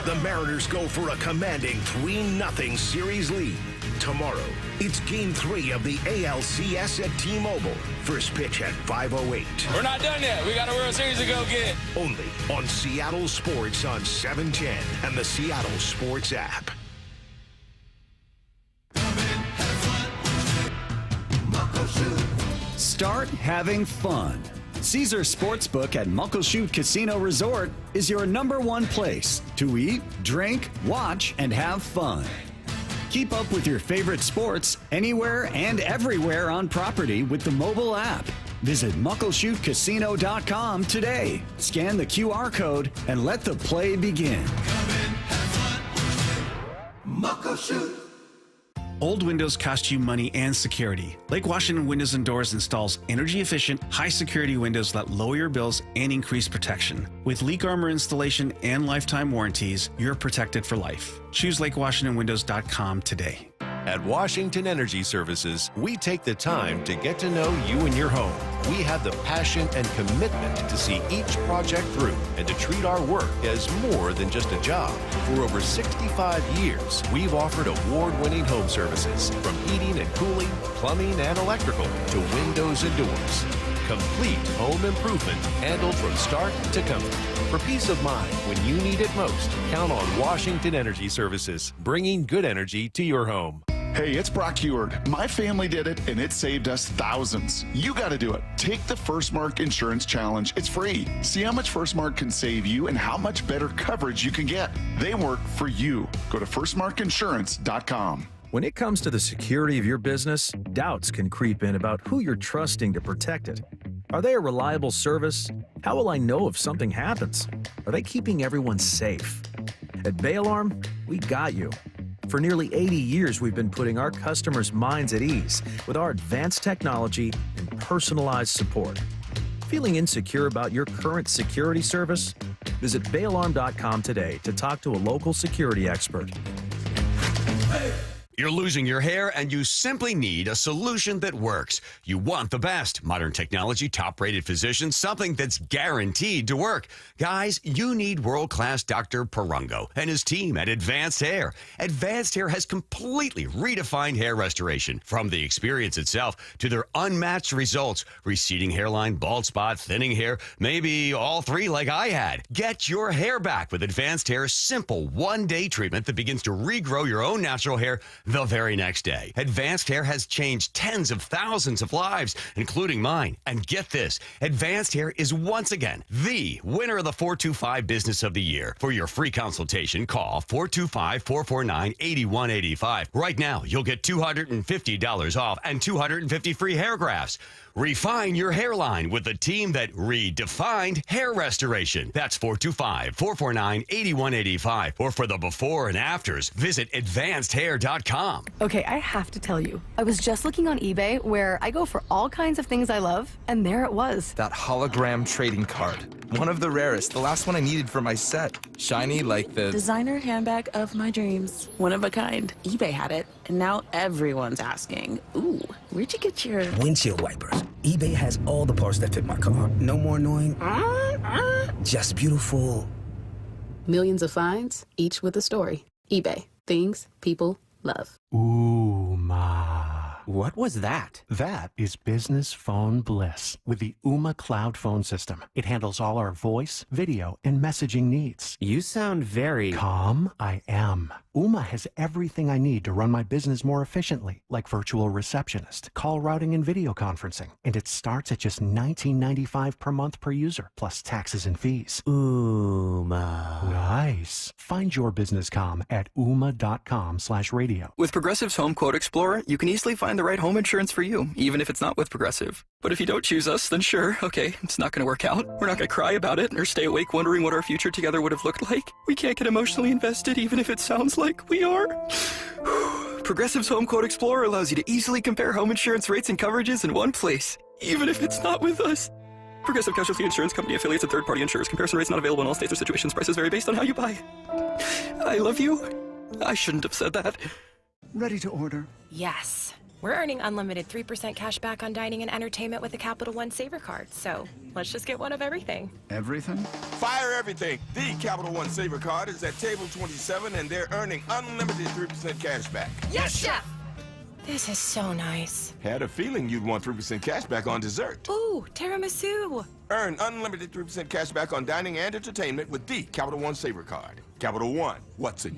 The Mariners go for a commanding 3-0 series lead. Tomorrow, it's Game 3 of the ALCS at T-Mobile. First pitch at 5:08. We're not done yet. We got a World Series to go get. Only on Seattle Sports on 710 and the Seattle Sports app. Start having fun. Caesar Sportsbook at Muckleshoot Casino Resort is your #1 place to eat, drink, watch, and have fun. Keep up with your favorite sports anywhere and everywhere on property with the mobile app. Visit muckleshootcasino.com today. Scan the QR code and let the play begin. Muckleshoot. Old windows cost you money and security. Lake Washington Windows and Doors installs energy-efficient, high-security windows that lower your bills and increase protection. With leak armor installation and lifetime warranties, you're protected for life. Choose LakeWashingtonWindows.com today. At Washington Energy Services, we take the time to get to know you and your home. We have the passion and commitment to see each project through and to treat our work as more than just a job. For over 65 years, we've offered award-winning home services, from heating and cooling, plumbing and electrical, to windows and doors. Complete home improvement handled from start to comfort. For peace of mind when you need it most, count on Washington Energy Services, bringing good energy to your home. Hey, it's Brock Heward. My family did it, and it saved us thousands. You got to do it. Take the First Mark Insurance Challenge. It's free. See how much First Mark can save you and how much better coverage you can get. They work for you. Go to firstmarkinsurance.com. When it comes to the security of your business, doubts can creep in about who you're trusting to protect it. Are they a reliable service? How will I know if something happens? Are they keeping everyone safe? At Bay Alarm, we got you. For nearly 80 years, we've been putting our customers' minds at ease with our advanced technology and personalized support. Feeling insecure about your current security service? Visit bayalarm.com today to talk to a local security expert. You're losing your hair and you simply need a solution that works. You want the best. Modern technology, top-rated physicians, something that's guaranteed to work. Guys, you need world-class Dr. Perungo and his team at Advanced Hair. Advanced Hair has completely redefined hair restoration. From the experience itself to their unmatched results. Receding hairline, bald spot, thinning hair, maybe all three like I had. Get your hair back with Advanced Hair's simple one-day treatment that begins to regrow your own natural hair the very next day. Advanced Hair has changed tens of thousands of lives, including mine. And get this, Advanced Hair is once again the winner of the 425 Business of the Year. For your free consultation, call 425-449-8185. Right now, you'll get $250 off and 250 free hair grafts. Refine your hairline with the team that redefined hair restoration. That's 425-449-8185. Or for the before and afters, visit advancedhair.com. Okay, I have to tell you, I was just looking on eBay where I go for all kinds of things I love, and there it was. That hologram trading card. One of the rarest, the last one I needed for my set. Shiny like the designer handbag of my dreams. One of a kind. eBay had it, and now everyone's asking, ooh, where'd you get your windshield wipers? eBay has all the parts that fit my car. No more annoying, just beautiful. Millions of finds, each with a story. eBay. Things people love. Ooh, ma. What was that? That is business phone bliss with the Ooma Cloud Phone System. It handles all our voice, video, and messaging needs. You sound very calm. I am. Ooma has everything I need to run my business more efficiently, like virtual receptionist, call routing, and video conferencing. And it starts at just $19.95 per month per user, plus taxes and fees. Ooma. Nice. Find your business comm at ooma.com/radio. With Progressive's Home Quote Explorer, you can easily find the right home insurance for you, even if it's not with Progressive. But if you don't choose us, then sure, okay, it's not going to work out. We're not going to cry about it or stay awake wondering what our future together would have looked like. We can't get emotionally invested even if it sounds like we are. Progressive's Home Quote Explorer allows you to easily compare home insurance rates and coverages in one place, even if it's not with us. Progressive Casualty Insurance Company affiliates and third-party insurers. Comparison rates not available in all states or situations. Prices vary based on how you buy. I love you. I shouldn't have said that. Ready to order? Yes. We're earning unlimited 3% cash back on dining and entertainment with the Capital One Saver card. So let's just get one of everything. Everything? Fire everything. The Capital One Saver card is at table 27 and they're earning unlimited 3% cash back. Yes, Chef! This is so nice. Had a feeling you'd want 3% cash back on dessert. Ooh, tiramisu. Earn unlimited 3% cash back on dining and entertainment with the Capital One Saver card. Capital One, what's in your